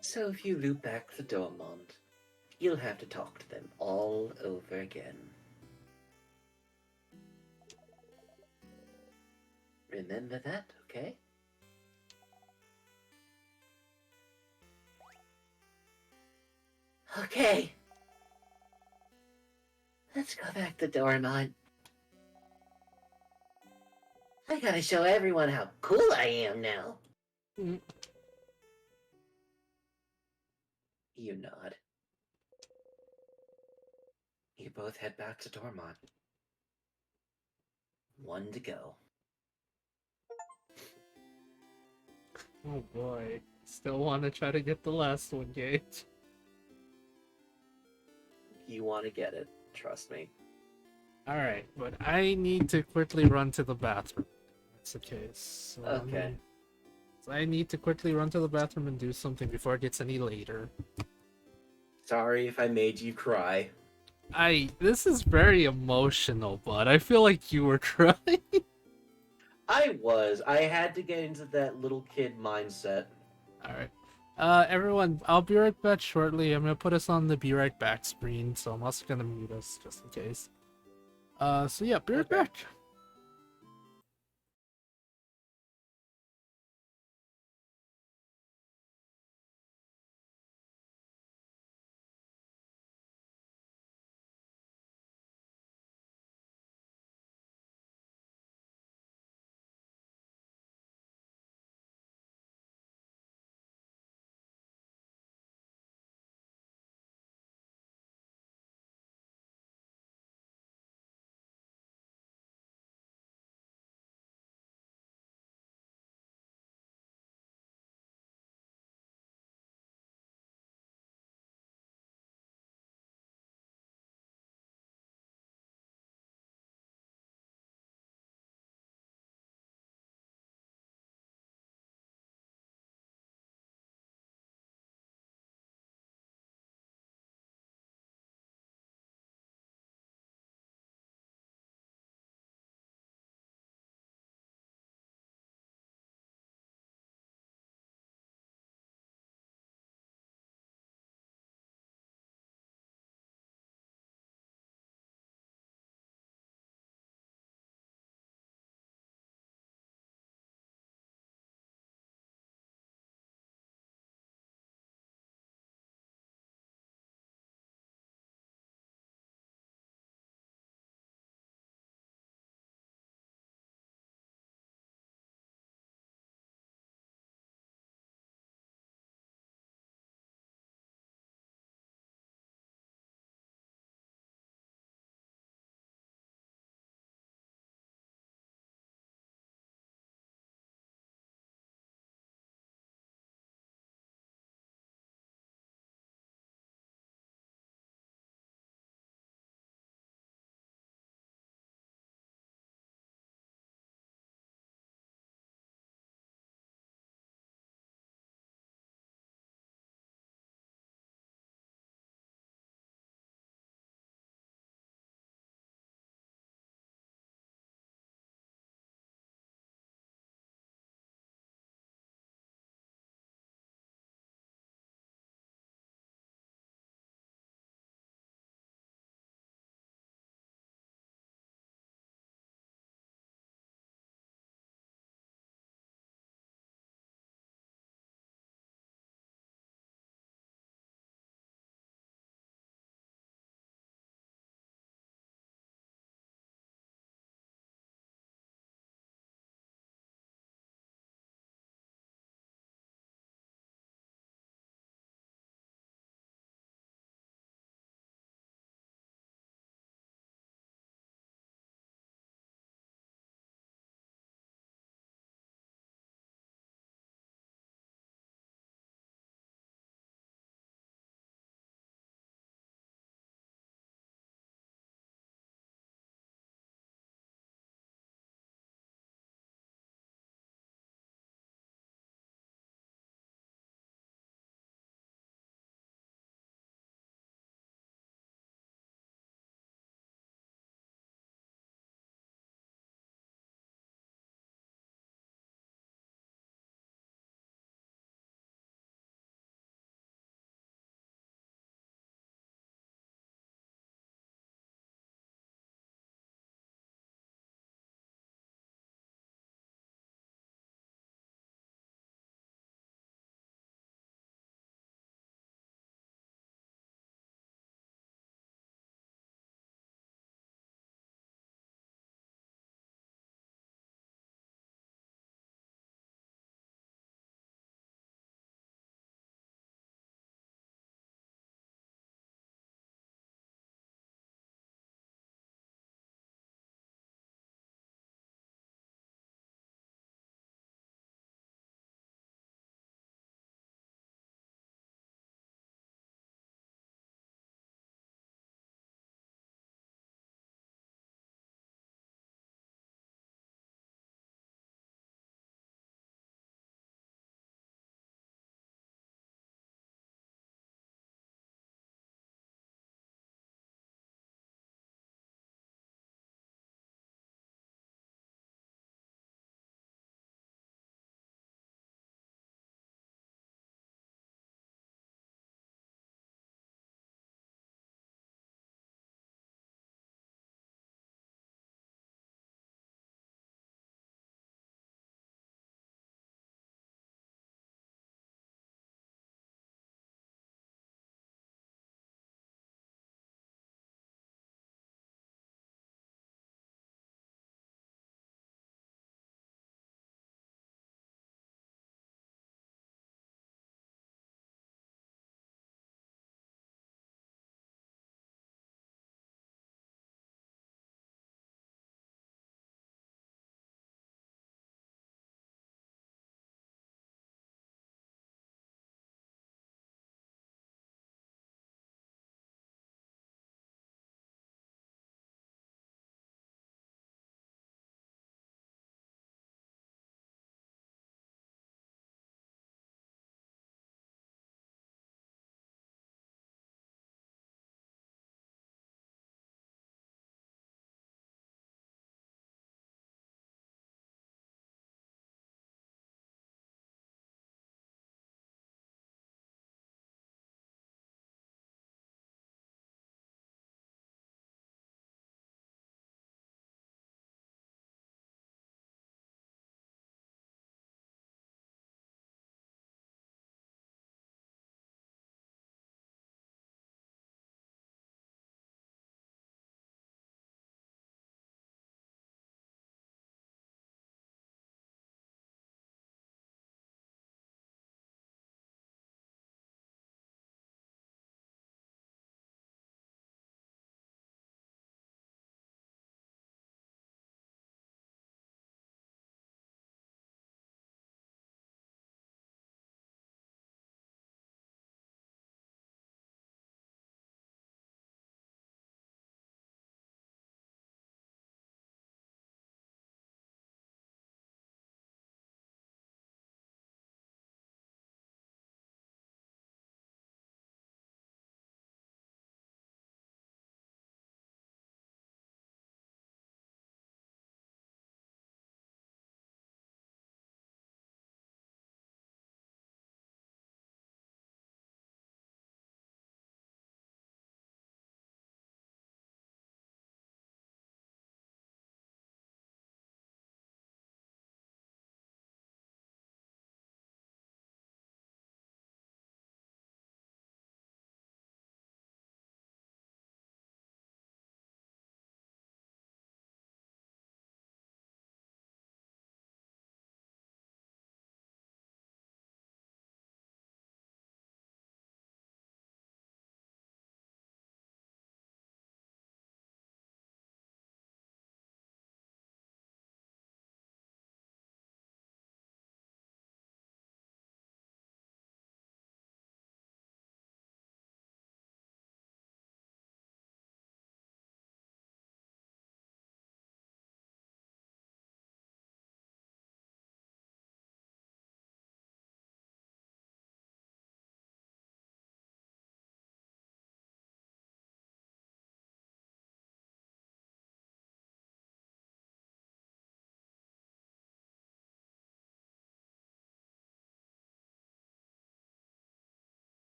So if you loop back the Dormont, you'll have to talk to them all over again. Remember that, okay? Okay. Let's go back to Dormont. I gotta show everyone how cool I am now. Mm. You nod. You both head back to Dormont. One to go. Oh boy. Still want to try to get the last one, Gage. You want to get it, trust me. Alright, but I need to quickly run to the bathroom. That's the case. So Okay. I need to quickly run to the bathroom and do something before it gets any later. Sorry if I made you cry. This is very emotional, but I feel like you were crying. I was. I had to get into that little kid mindset. Alright. Everyone, I'll be right back shortly. I'm gonna put us on the be right back screen, so I'm also gonna mute us just in case. So yeah, be right Okay. back.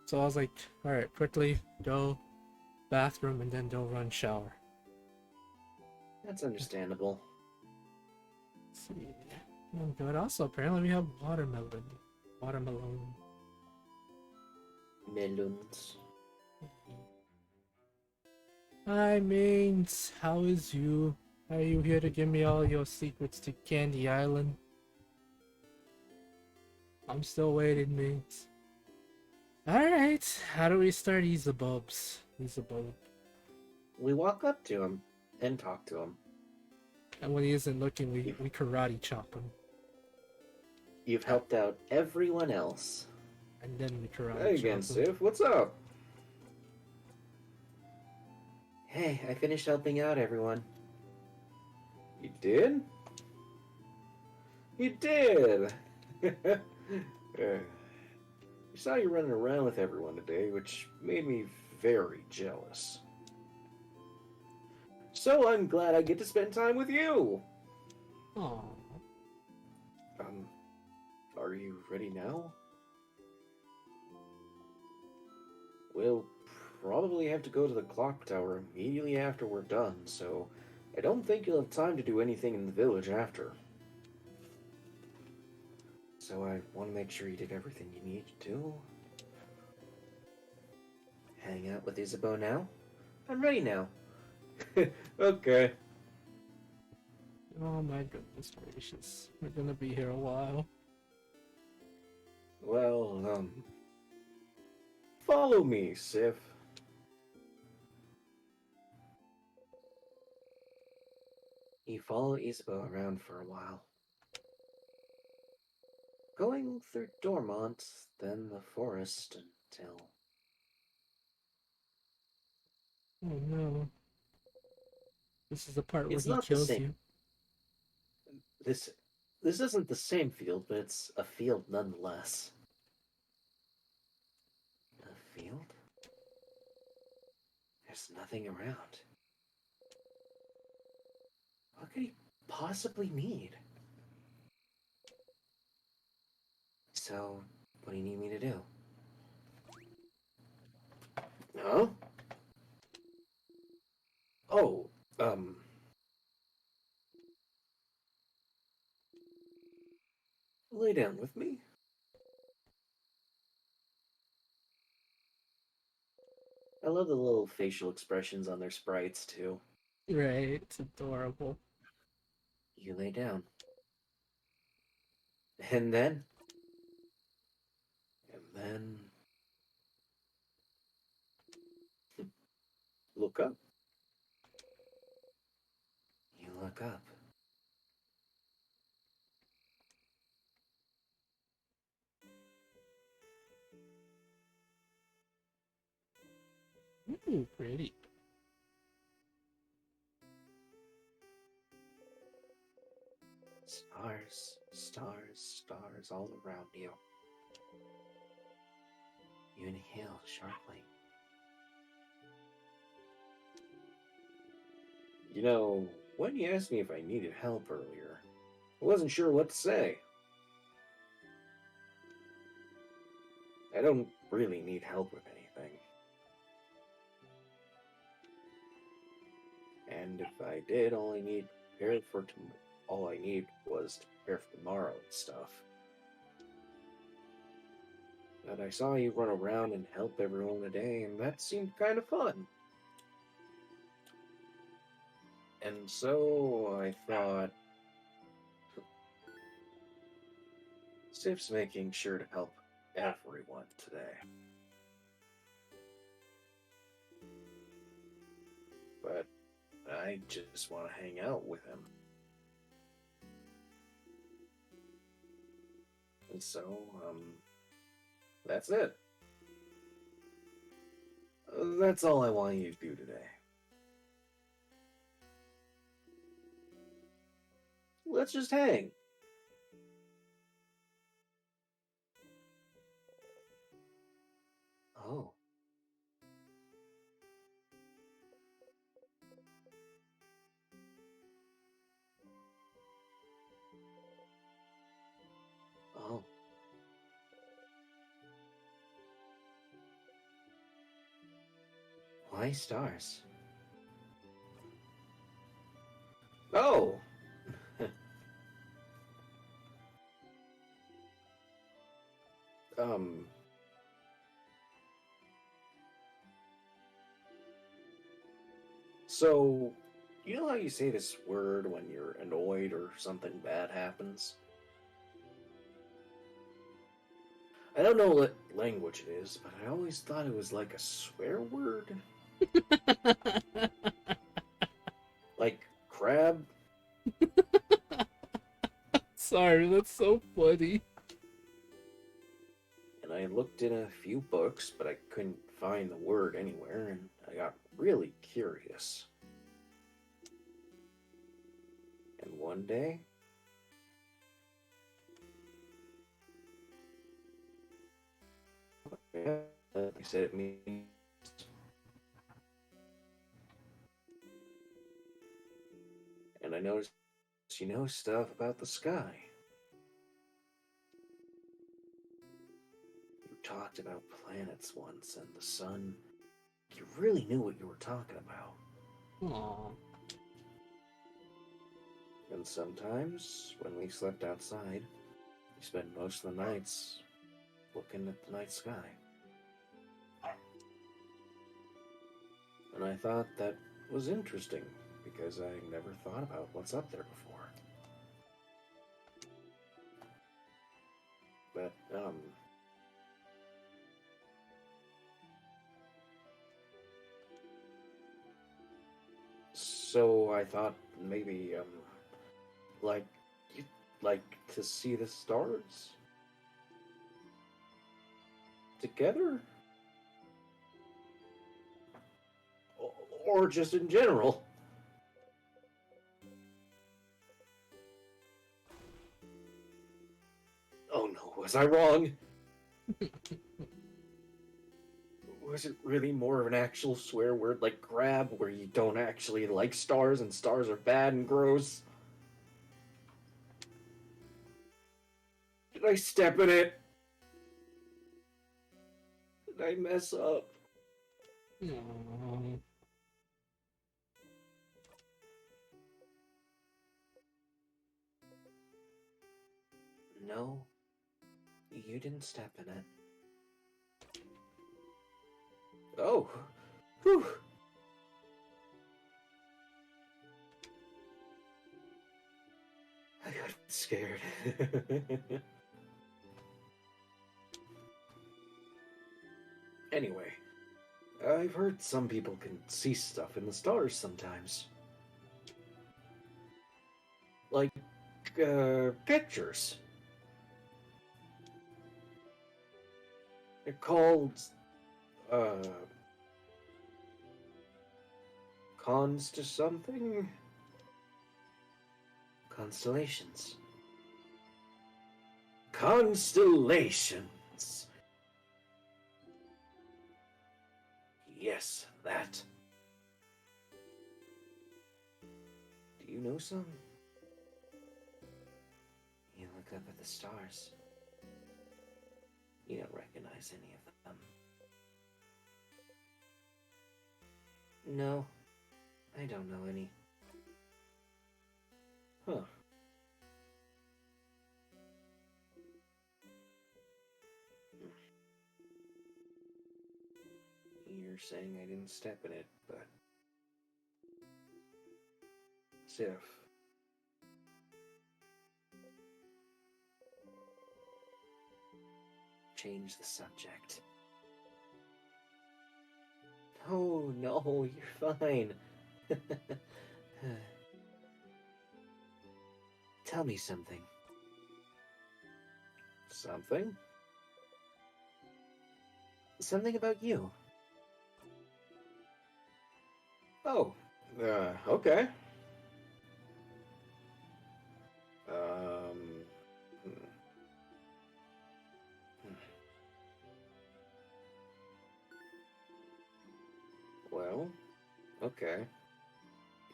So I was like, alright, quickly go bathroom and then go run shower. That's understandable. Let's see. Oh, good. Also, apparently we have watermelon. Watermelon. Melons. Hi, mains. How is you? Are you here to give me all your secrets to Candy Island? I'm still waiting, mains. Alright, how do we start Isabubs? Isabub. We walk up to him and talk to him. And when he isn't looking, we karate chop him. You've helped out everyone else. And then we karate Hey chop again, him. Sif. What's up? Hey, I finished helping out everyone. You did? You did! I saw you running around with everyone today, which made me very jealous. So I'm glad I get to spend time with you! Aww. Are you ready now? We'll probably have to go to the clock tower immediately after we're done, so I don't think you'll have time to do anything in the village after. So I want to make sure you did everything you need to do. Hang out with Isabeau now? I'm ready now. Okay. Oh my goodness gracious. We're gonna be here a while. Well, follow me, Sif. You follow Isabeau around for a while. Going through Dormont, then the forest until... Oh no. This is the part where It's he not the kills same. you. This isn't the same field, but it's a field nonetheless. A field? There's nothing around. What could he possibly need? So, what do you need me to do? Huh? Oh, lay down with me. I love the little facial expressions on their sprites, too. Right, it's adorable. You lay down. And then... And then... Look up. You look up. Ooh, pretty. Stars, stars, stars all around you. You inhale sharply. You know, when you asked me if I needed help earlier, I wasn't sure what to say. I don't really need help with anything. And if I did, all I need was to prepare for tomorrow and stuff. But I saw you run around and help everyone today, and that seemed kind of fun. And so I thought, Sif's making sure to help everyone today. But I just want to hang out with him. And so, that's it. That's all I want you to do today. Let's just hang. Oh. Oh. Why stars? Oh! um. So, you know how you say this word when you're annoyed or something bad happens? I don't know what language it is, but I always thought it was like a swear word. Like crab. Sorry, that's so funny. And I looked in a few books, but I couldn't find the word anywhere, and I got really curious. And one day, they said it means. And I noticed you know stuff about the sky. You talked about planets once and the sun. You really knew what you were talking about. Aww. And sometimes, when we slept outside, we spent most of the nights looking at the night sky. And I thought that was interesting, because I never thought about what's up there before. But, so I thought maybe, like, you'd like to see the stars? Together? Or just in general? Oh no, was I wrong? Was it really more of an actual swear word like grab, where you don't actually like stars and stars are bad and gross? Did I step in it? Did I mess up? Aww. No, you didn't step in it. Oh, whew. I got scared. Anyway, I've heard some people can see stuff in the stars sometimes. Like, pictures. They're called, uh, cons to something? Constellations. Constellations! Yes, that. Do you know some? You look up at the stars. You don't recognize any of them. No, I don't know any. Huh. You're saying I didn't step in it, but Sif. Change the subject. Oh no, you're fine. Tell me something. Something? Something about you. Oh, okay. Hmm. Well, okay.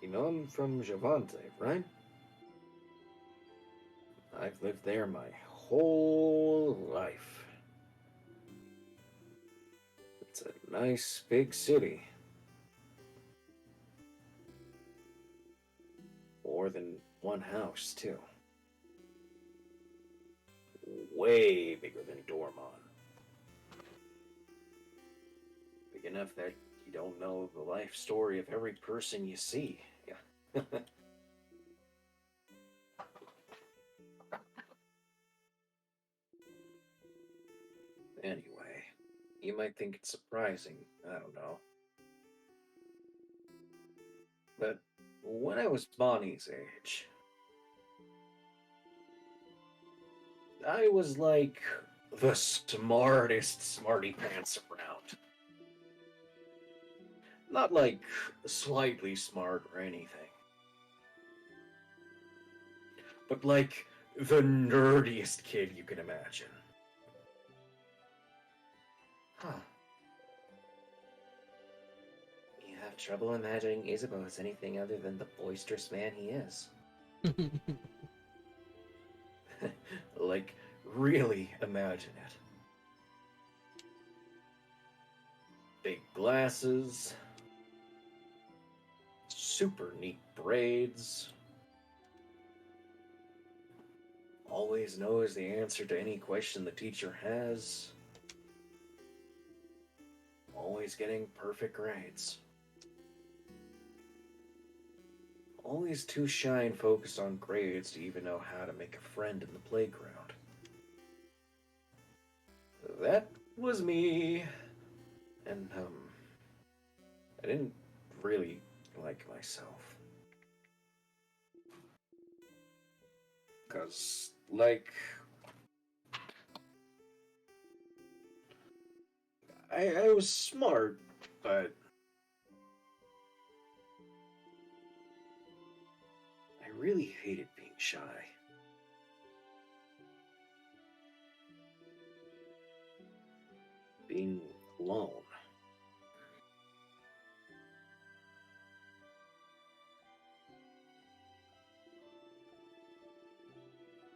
You know I'm from Javante, right? I've lived there my whole life. It's a nice big city. one house, too. Way bigger than Dormon. Big enough that you don't know the life story of every person you see. Yeah. Anyway, you might think it's surprising. I don't know. But when I was Bonnie's age, I was like the smartest smarty pants around. Not like slightly smart or anything, but like the nerdiest kid you can imagine. Huh. You have trouble imagining Isabel as anything other than the boisterous man he is. Like, really imagine it. Big glasses, super neat braids, always knows the answer to any question the teacher has, always getting perfect grades. Always too shy and focused on grades to even know how to make a friend in the playground. That was me. And, I didn't really like myself. 'Cause, like, I was smart, but I really hated being shy. Being alone.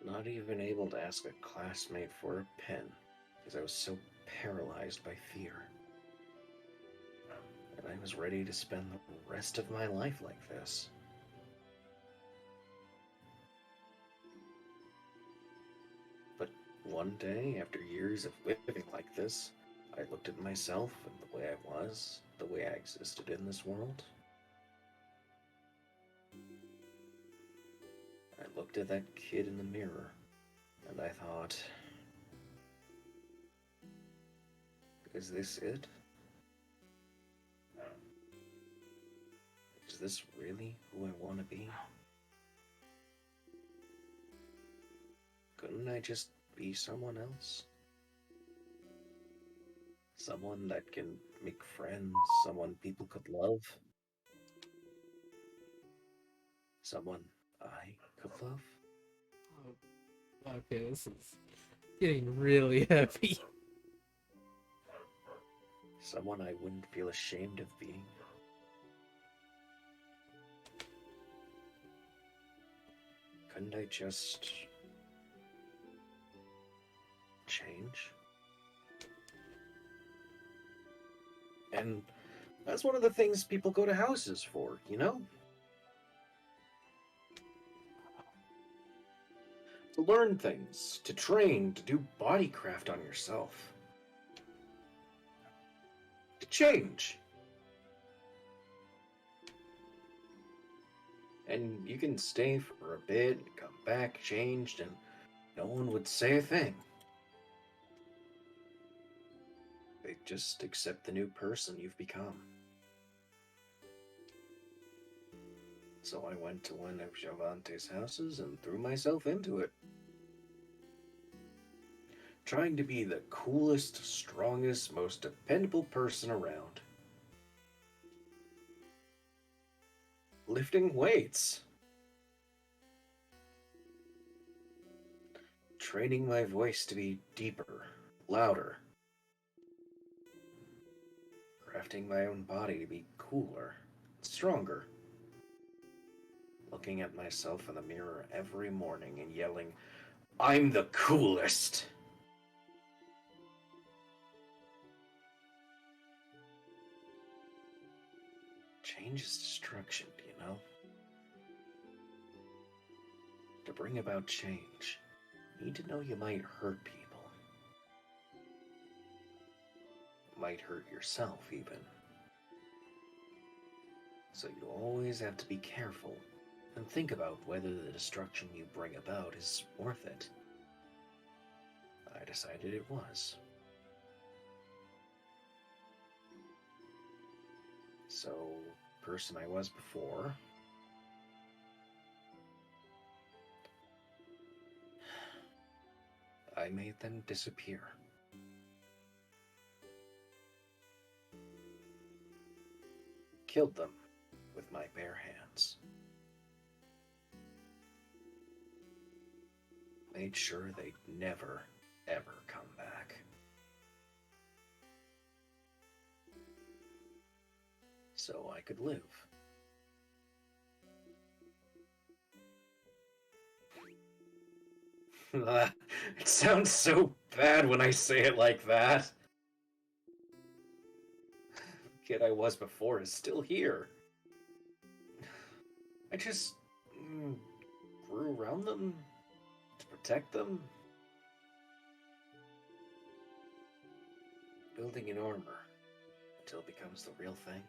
Not even able to ask a classmate for a pen, because I was so paralyzed by fear. And I was ready to spend the rest of my life like this. But one day, after years of living like this, I looked at myself and the way I was, the way I existed in this world. I looked at that kid in the mirror, and I thought, is this it? Is this really who I want to be? Couldn't I just be someone else? Someone that can make friends, someone people could love. Someone I could love. Oh, okay, this is getting really heavy. Someone I wouldn't feel ashamed of being. Couldn't I just change? And that's one of the things people go to houses for, you know? To learn things, to train, to do bodycraft on yourself. To change. And you can stay for a bit and come back changed, and no one would say a thing. They just accept the new person you've become. So I went to one of Javante's houses and threw myself into it. Trying to be the coolest, strongest, most dependable person around. Lifting weights. Training my voice to be deeper, louder. Crafting my own body to be cooler, stronger. Looking at myself in the mirror every morning and yelling, I'm the coolest! Change is destruction, you know? To bring about change, you need to know you might hurt people. Might hurt yourself, even. So you always have to be careful and think about whether the destruction you bring about is worth it. I decided it was. So, person I was before, I made them disappear. Killed them with my bare hands. Made sure they'd never, ever come back. So I could live. It sounds so bad when I say it like that. The kid I was before is still here. I just grew around them to protect them. Building an armor until it becomes the real thing.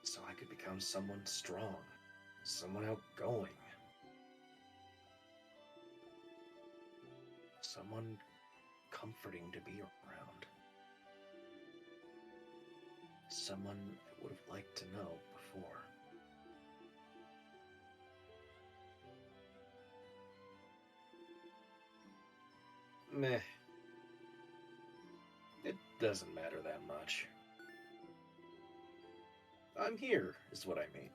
So I could become someone strong, someone outgoing. Someone comforting to be around. Someone I would have liked to know before. Meh. It doesn't matter that much. I'm here, is what I mean.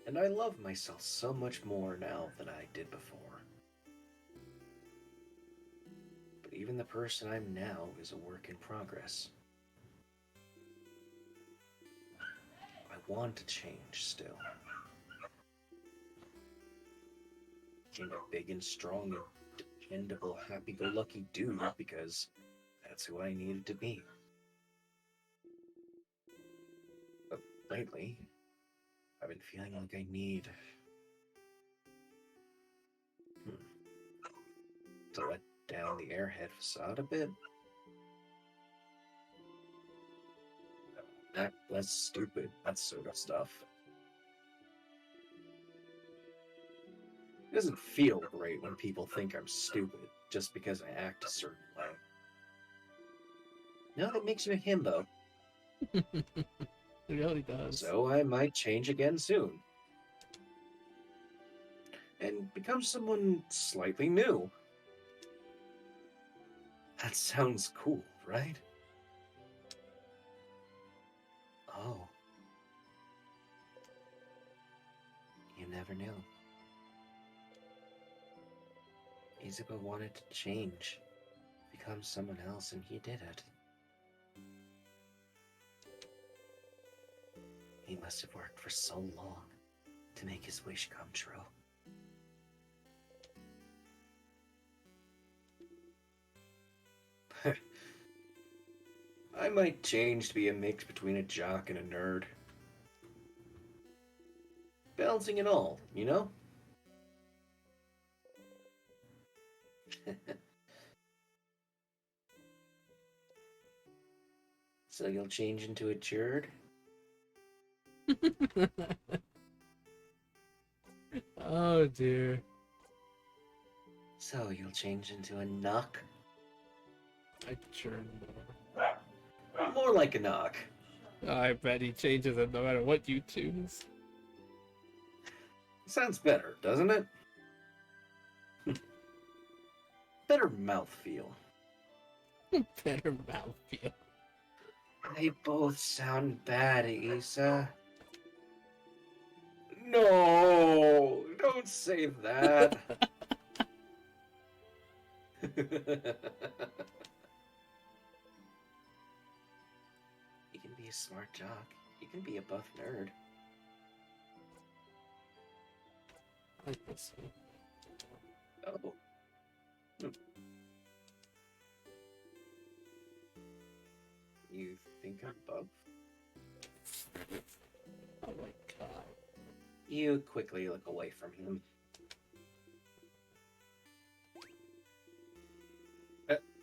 And I love myself so much more now than I did before. But even the person I'm now is a work in progress. I want to change still. Became a big and strong and dependable, happy-go-lucky dude because that's who I needed to be. But lately, I've been feeling like I need to let down the airhead facade a bit. Act less stupid, that sort of stuff. It doesn't feel great when people think I'm stupid just because I act a certain way. No, that makes you a himbo. It really does. So I might change again soon. And become someone slightly new. That sounds cool, right? Oh. You never knew. Izuba wanted to change, become someone else, and he did it. He must have worked for so long to make his wish come true. I might change to be a mix between a jock and a nerd. Balancing it all, you know? So you'll change into a churd? Oh dear. So you'll change into a knock? I churn more. More like a knock. I bet he changes it no matter what you choose. Sounds better, doesn't it? Better mouthfeel. Better mouthfeel. They both sound bad, Issa. No, don't say that. You can be a smart jock. You can be a buff nerd. I like this one. Oh. You think I'm buff? You quickly look away from him.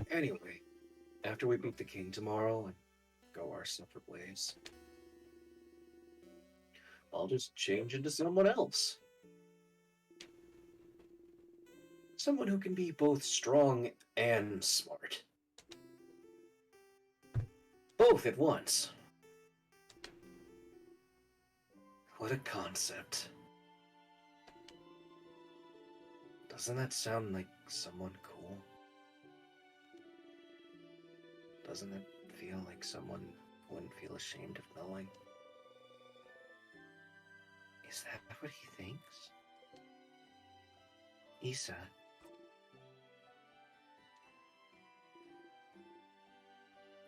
Anyway, after we beat the king tomorrow and go our separate ways, I'll just change into someone else. Someone who can be both strong and smart. Both at once. What a concept. Doesn't that sound like someone cool? Doesn't it feel like someone wouldn't feel ashamed of knowing? Is that what he thinks? Issa.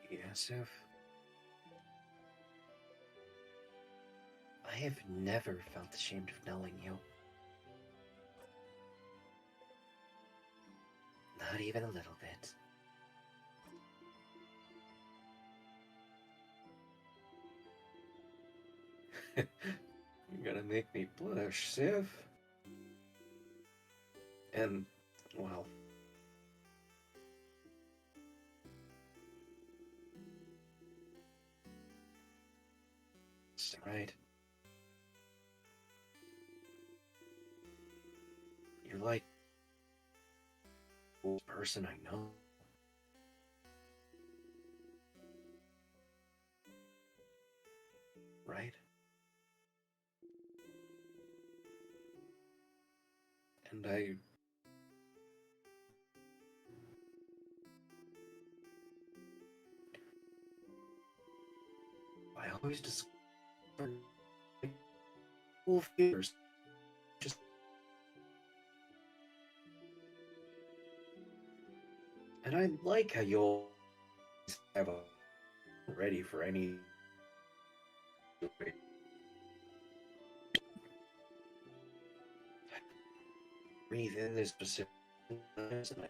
Yusuf. I have never felt ashamed of knowing you. Not even a little bit. You're gonna make me blush, Sif. And, well... it's right. You're like... the coolest person I know. Right? And I always discover cool fears. Just and I like how you always have a ready for any. Breathe in this specific times, and I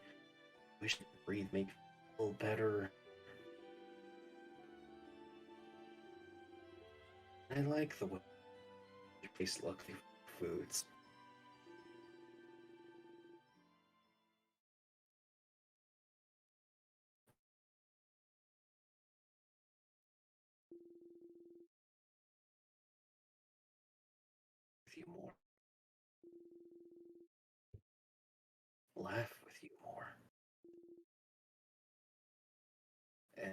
wish to breathe make me feel better. I like the way your face look through foods. With you more. Laugh with you more. And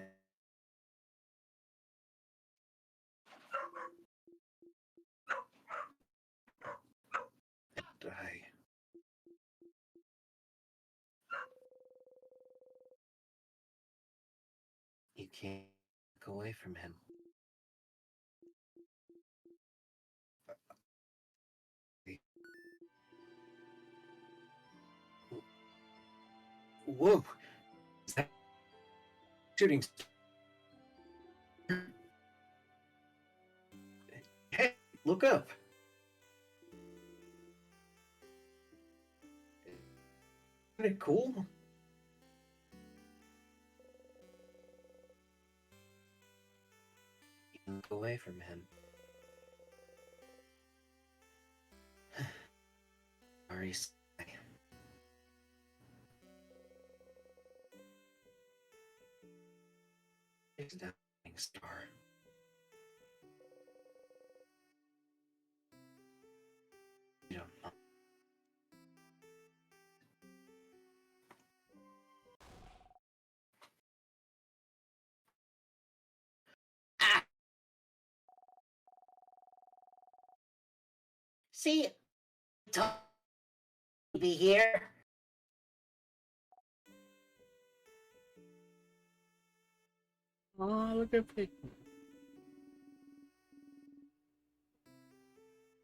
I you can't go away from him. Whoa! Is that shooting? Hey, look up! Isn't it cool? You can look away from him. Sorry, Sky. It's a dying star. You don't know. Ah! See, to be here. Oh, look at Pick.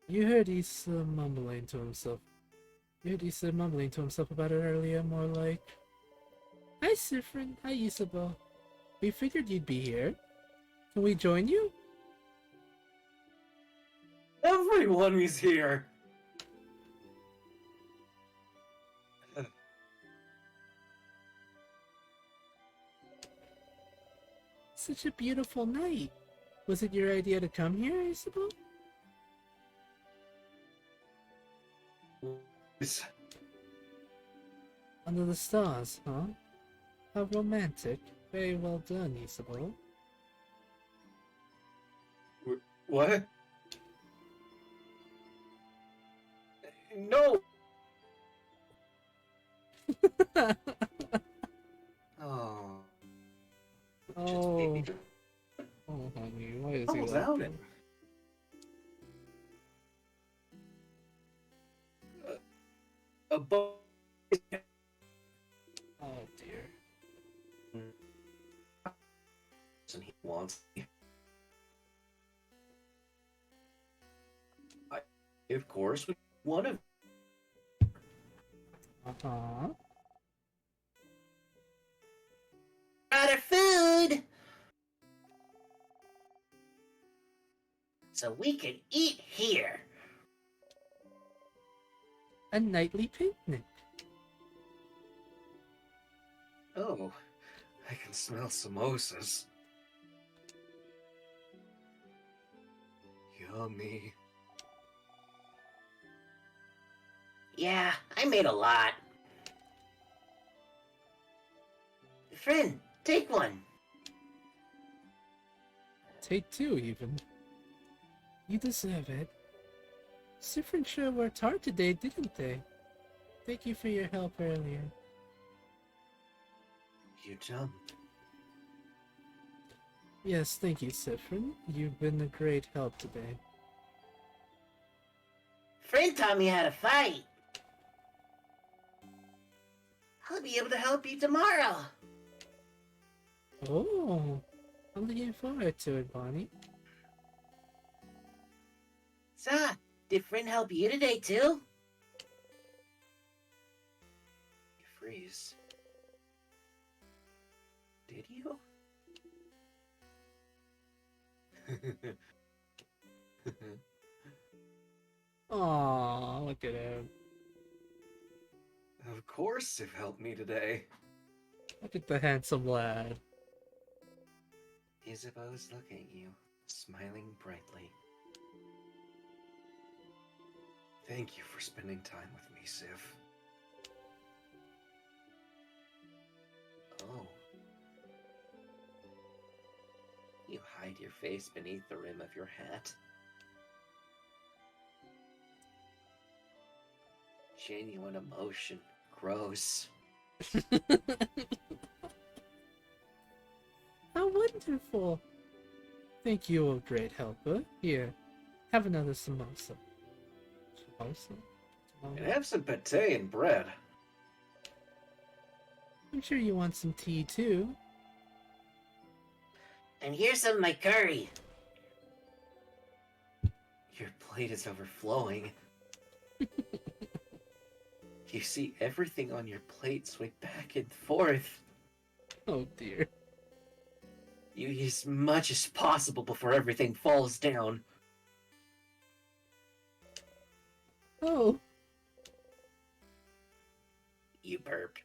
You heard he's mumbling to himself. You heard he's mumbling to himself about it earlier, more like... Hi, Sifrin. Hi, Isabel. We figured you'd be here. Can we join you? Everyone is here. Such a beautiful night. Was it your idea to come here, Isabel? Under the stars, huh? How romantic. Very well done, Isabel. What? No! Oh. Just Oh, baby. oh, honey, why is he Calm like down. that? A boy. Oh dear. And he wants. Of course, we one of. Uh-huh. Out of food! So we can eat here. A nightly picnic. Oh, I can smell samosas. Yummy. Yeah, I made a lot. Friend, take one. Take two, even. You deserve it. Sifrin sure worked hard today, didn't they? Thank you for your help earlier. You jumped. Yes, thank you, Sifrin. You've been a great help today. Friend taught me how to fight. I'll be able to help you tomorrow. Oh, I'm looking forward to it, Bonnie. So, did friend help you today too? You freeze. Did you? Aw, look at him. Of course you've helped me today. Look at the handsome lad. Isabeau's looking at you, smiling brightly. Thank you for spending time with me, Siv. Oh. You hide your face beneath the rim of your hat. Genuine emotion. Gross. How wonderful! Thank you, O great helper. Here, have another samosa. Samosa? And have some pate and bread. I'm sure you want some tea too. And here's some of my curry. Your plate is overflowing. You see everything on your plate swing back and forth. Oh dear. You eat as much as possible before everything falls down. Oh, You burped.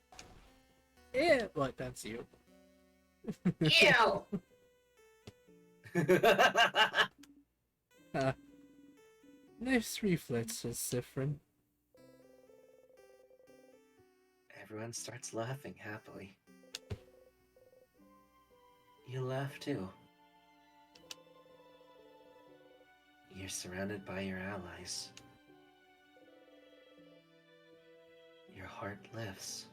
yeah. What? That's you. Ew! Nice reflexes, Sifrin. Everyone starts laughing happily. You laugh too. You're surrounded by your allies. Your heart lifts.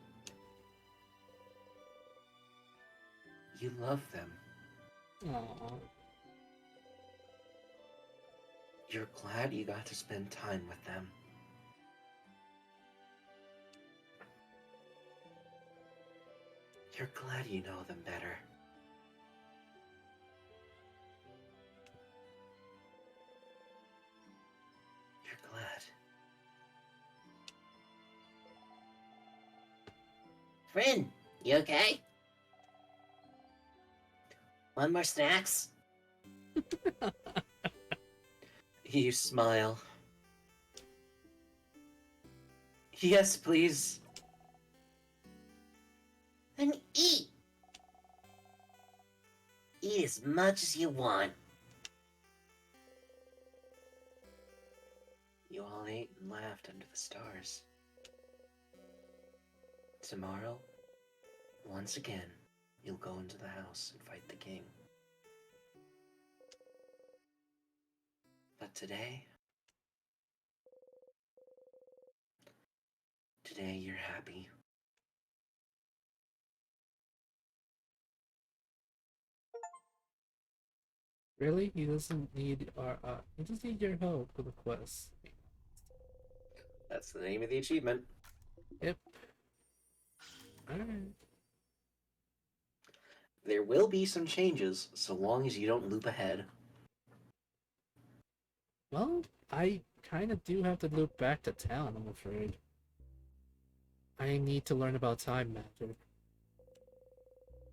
You love them. Aww. You're glad you got to spend time with them. You're glad you know them better. You're glad. Friend, you okay? Want more snacks? You smile. Yes, please. Then eat. Eat as much as you want. You all ate and laughed under the stars. Tomorrow, once again, you'll go into the house and fight the king. But today you're happy. Really? He doesn't need our he doesn't need your help with the quest. That's the name of the achievement. Yep. Alright. There will be some changes, so long as you don't loop ahead. Well, I kind of do have to loop back to town, I'm afraid. I need to learn about time magic.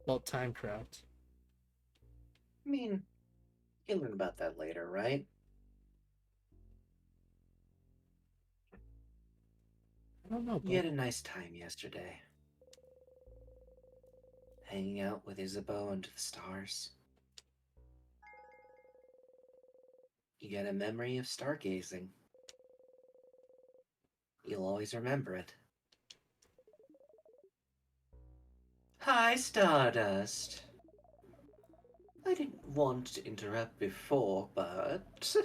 Well, timecraft. I mean, you'll learn about that later, right? I don't know, You had but a nice time yesterday. Hanging out with Isabeau under the stars. You get a memory of stargazing. You'll always remember it. Hi, Stardust. I didn't want to interrupt before, but...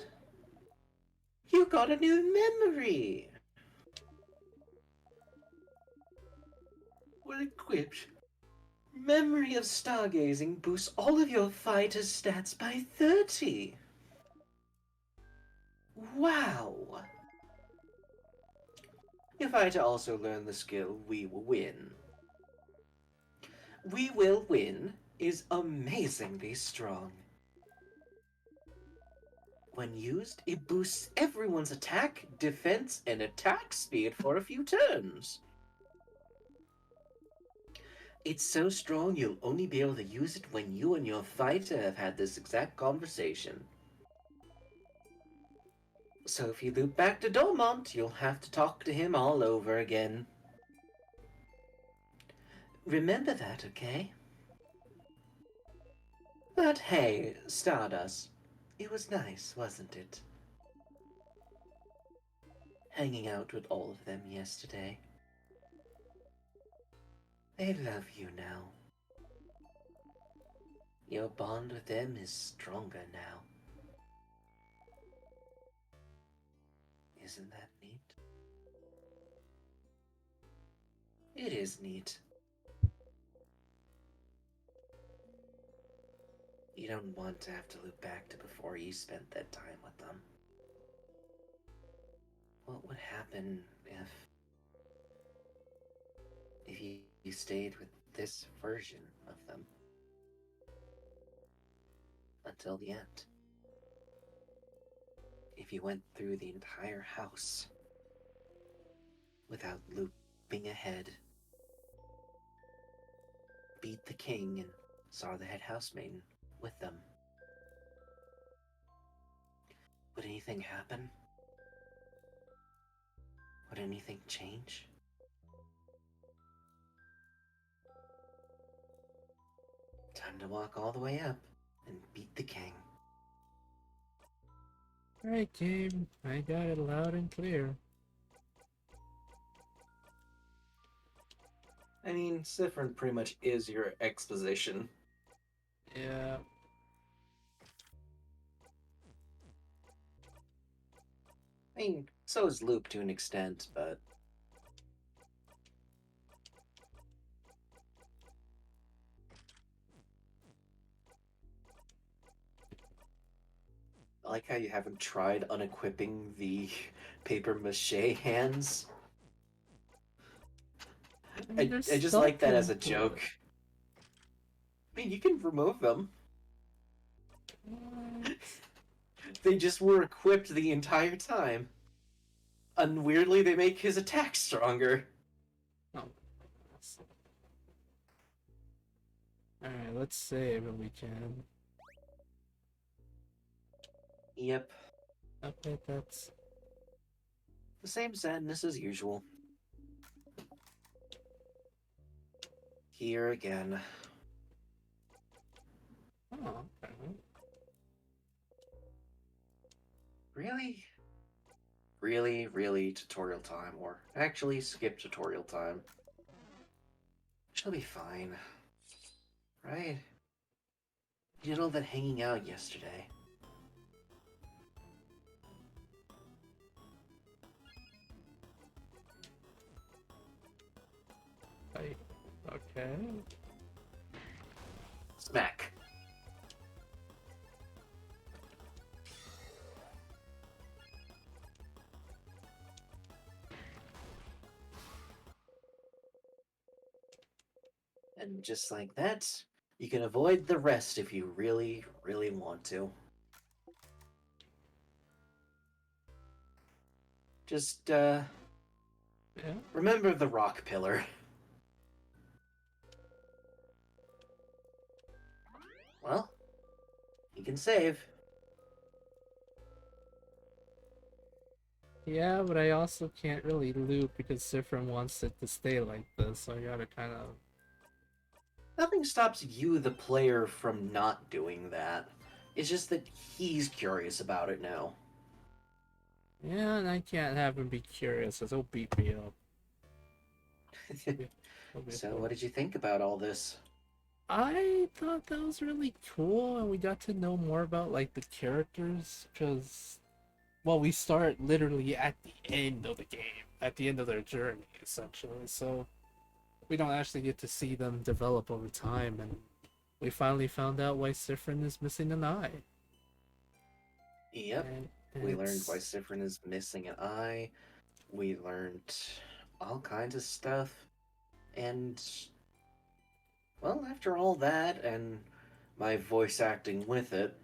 You got a new memory! Well equipped. Memory of stargazing boosts all of your fighter stats by 30. Wow! If I to also learn the skill, we will win. We will win is amazingly strong. When used, it boosts everyone's attack, defense, and attack speed for a few turns. It's so strong you'll only be able to use it when you and your fighter have had this exact conversation. So if you loop back to Dolmont, you'll have to talk to him all over again. Remember that, okay? But hey, Stardust, it was nice, wasn't it? Hanging out with all of them yesterday. They love you now. Your bond with them is stronger now. Isn't that neat? It is neat. You don't want to have to look back to before you spent that time with them. What would happen if you stayed with this version of them until the end? If you went through the entire house without looping ahead, beat the king and saw the head housemaiden with them, would anything happen? Would anything change? Time to walk all the way up and beat the king. alright, game. I got it loud and clear. I mean, Siffrin pretty much is your exposition. Yeah. I mean, so is Loop to an extent, but... I like how you haven't tried unequipping the paper mache hands. I mean, I just like that as a joke. I mean, you can remove them. What? They just were equipped the entire time. And weirdly, they make his attack stronger. Oh. Alright, let's save when we can. Yep. Okay, that's... The same sadness as usual. Here again. Oh, okay. Really? Really, really tutorial time, or actually skip tutorial time. She'll be fine. Right? You did all that hanging out yesterday. Okay. Smack. And just like that, you can avoid the rest if you really, really want to. Just, Yeah. remember the rock pillar. Well, you can save. Yeah, but I also can't really loop because Sifrin wants it to stay like this, so I gotta kind of. Nothing stops you, the player, from not doing that. It's just that he's curious about it now. Yeah, and I can't have him be curious, as he'll beat me up. So, what did you think about all this? I thought that was really cool, and we got to know more about like the characters, because well, we start literally at the end of the game, at the end of their journey, essentially. So we don't actually get to see them develop over time, and we finally found out why Sifrin is missing an eye. Yep. And We learned why it's- Sifrin is missing an eye. We learned all kinds of stuff. And, well, after all that and my voice acting with it,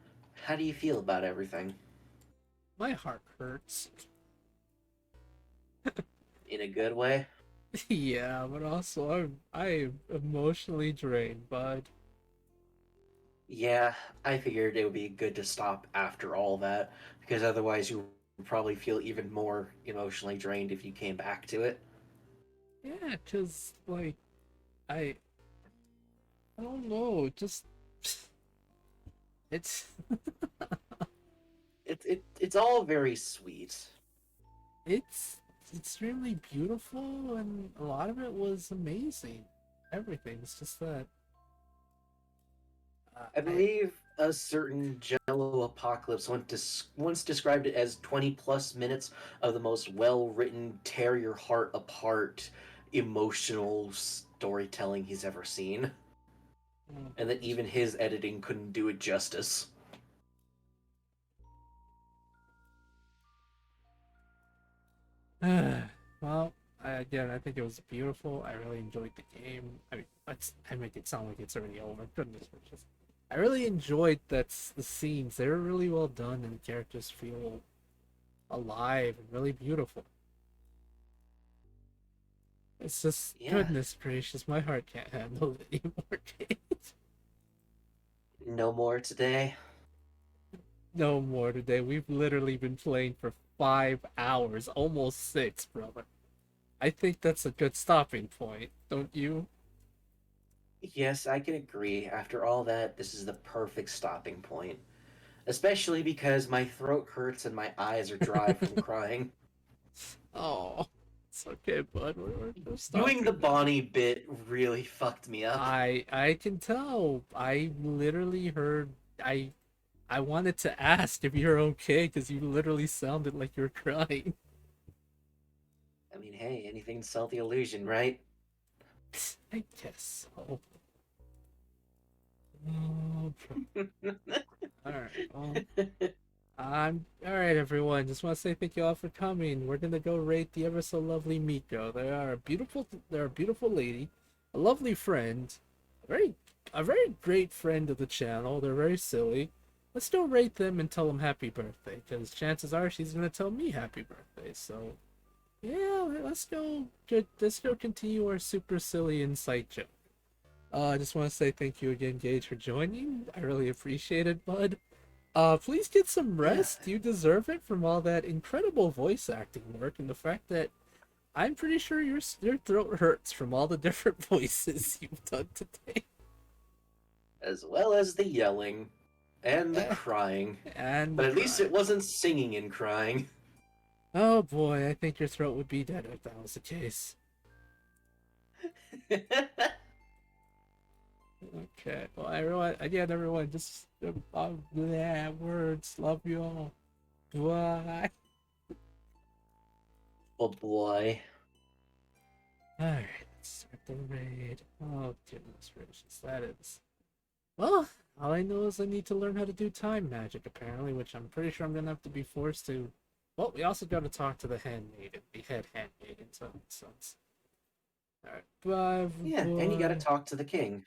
how do you feel about everything? my heart hurts. In a good way? Yeah, but also I'm emotionally drained, bud. Yeah, I figured it would be good to stop after all that, because otherwise you would probably feel even more emotionally drained if you came back to it. Yeah, 'cause like I I don't know, just it's It's all very sweet. it's extremely beautiful, and a lot of it was amazing. Everything. It's just that I I believe a certain Jello Apocalypse once described it as 20 plus minutes of the most well written, tear your heart apart, emotional storytelling he's ever seen. And that even his editing couldn't do it justice. well, I think it was beautiful. I really enjoyed the game. I mean, I make it sound like it's already over. Goodness gracious. I really enjoyed the scenes. They were really well done, and the characters feel alive and really beautiful. It's just Yeah, goodness gracious, my heart can't handle it anymore. no more today. No more today. We've literally been playing for 5 hours, almost 6, brother. I think that's a good stopping point, don't you? Yes, I can agree. After all that, this is the perfect stopping point. Especially because my throat hurts and my eyes are dry from crying. Oh, it's okay, bud. We're Doing the stopping now. Bonnie bit really fucked me up. I can tell. I literally heard. I wanted to ask if you're okay because you literally sounded like you're crying. I mean, hey, anything to sell the illusion, right? I guess so. Oh, all right. Well, I'm all right, everyone. Just want to say thank you all for coming. We're gonna go rate the ever so lovely Miko. They're a beautiful lady, a lovely friend, a very great friend of the channel. They're very silly. Let's go rate them and tell them happy birthday, because chances are she's gonna tell me happy birthday. So, yeah, let's go continue our super silly insight joke. I just want to say thank you again, Gage, for joining. I really appreciate it, bud. Please get some Yeah. rest. You deserve it from all that incredible voice acting work and the fact that I'm pretty sure your throat hurts from all the different voices you've done today. As well as the yelling and the Eh, crying. And But the at least cry. it wasn't singing and crying. Oh boy, I think your throat would be dead if that was the case. Okay. Well, everyone, again, everyone, just words. Love you all. Bye. Oh boy. Alright, let's start the raid. Oh, goodness gracious, that is. Well, all I know is I need to learn how to do time magic, apparently, which I'm pretty sure I'm gonna have to be forced to. Well, we also gotta talk to the handmaiden, the head handmaiden, so that makes sense. Alright, bye, Yeah, and you gotta talk to the king.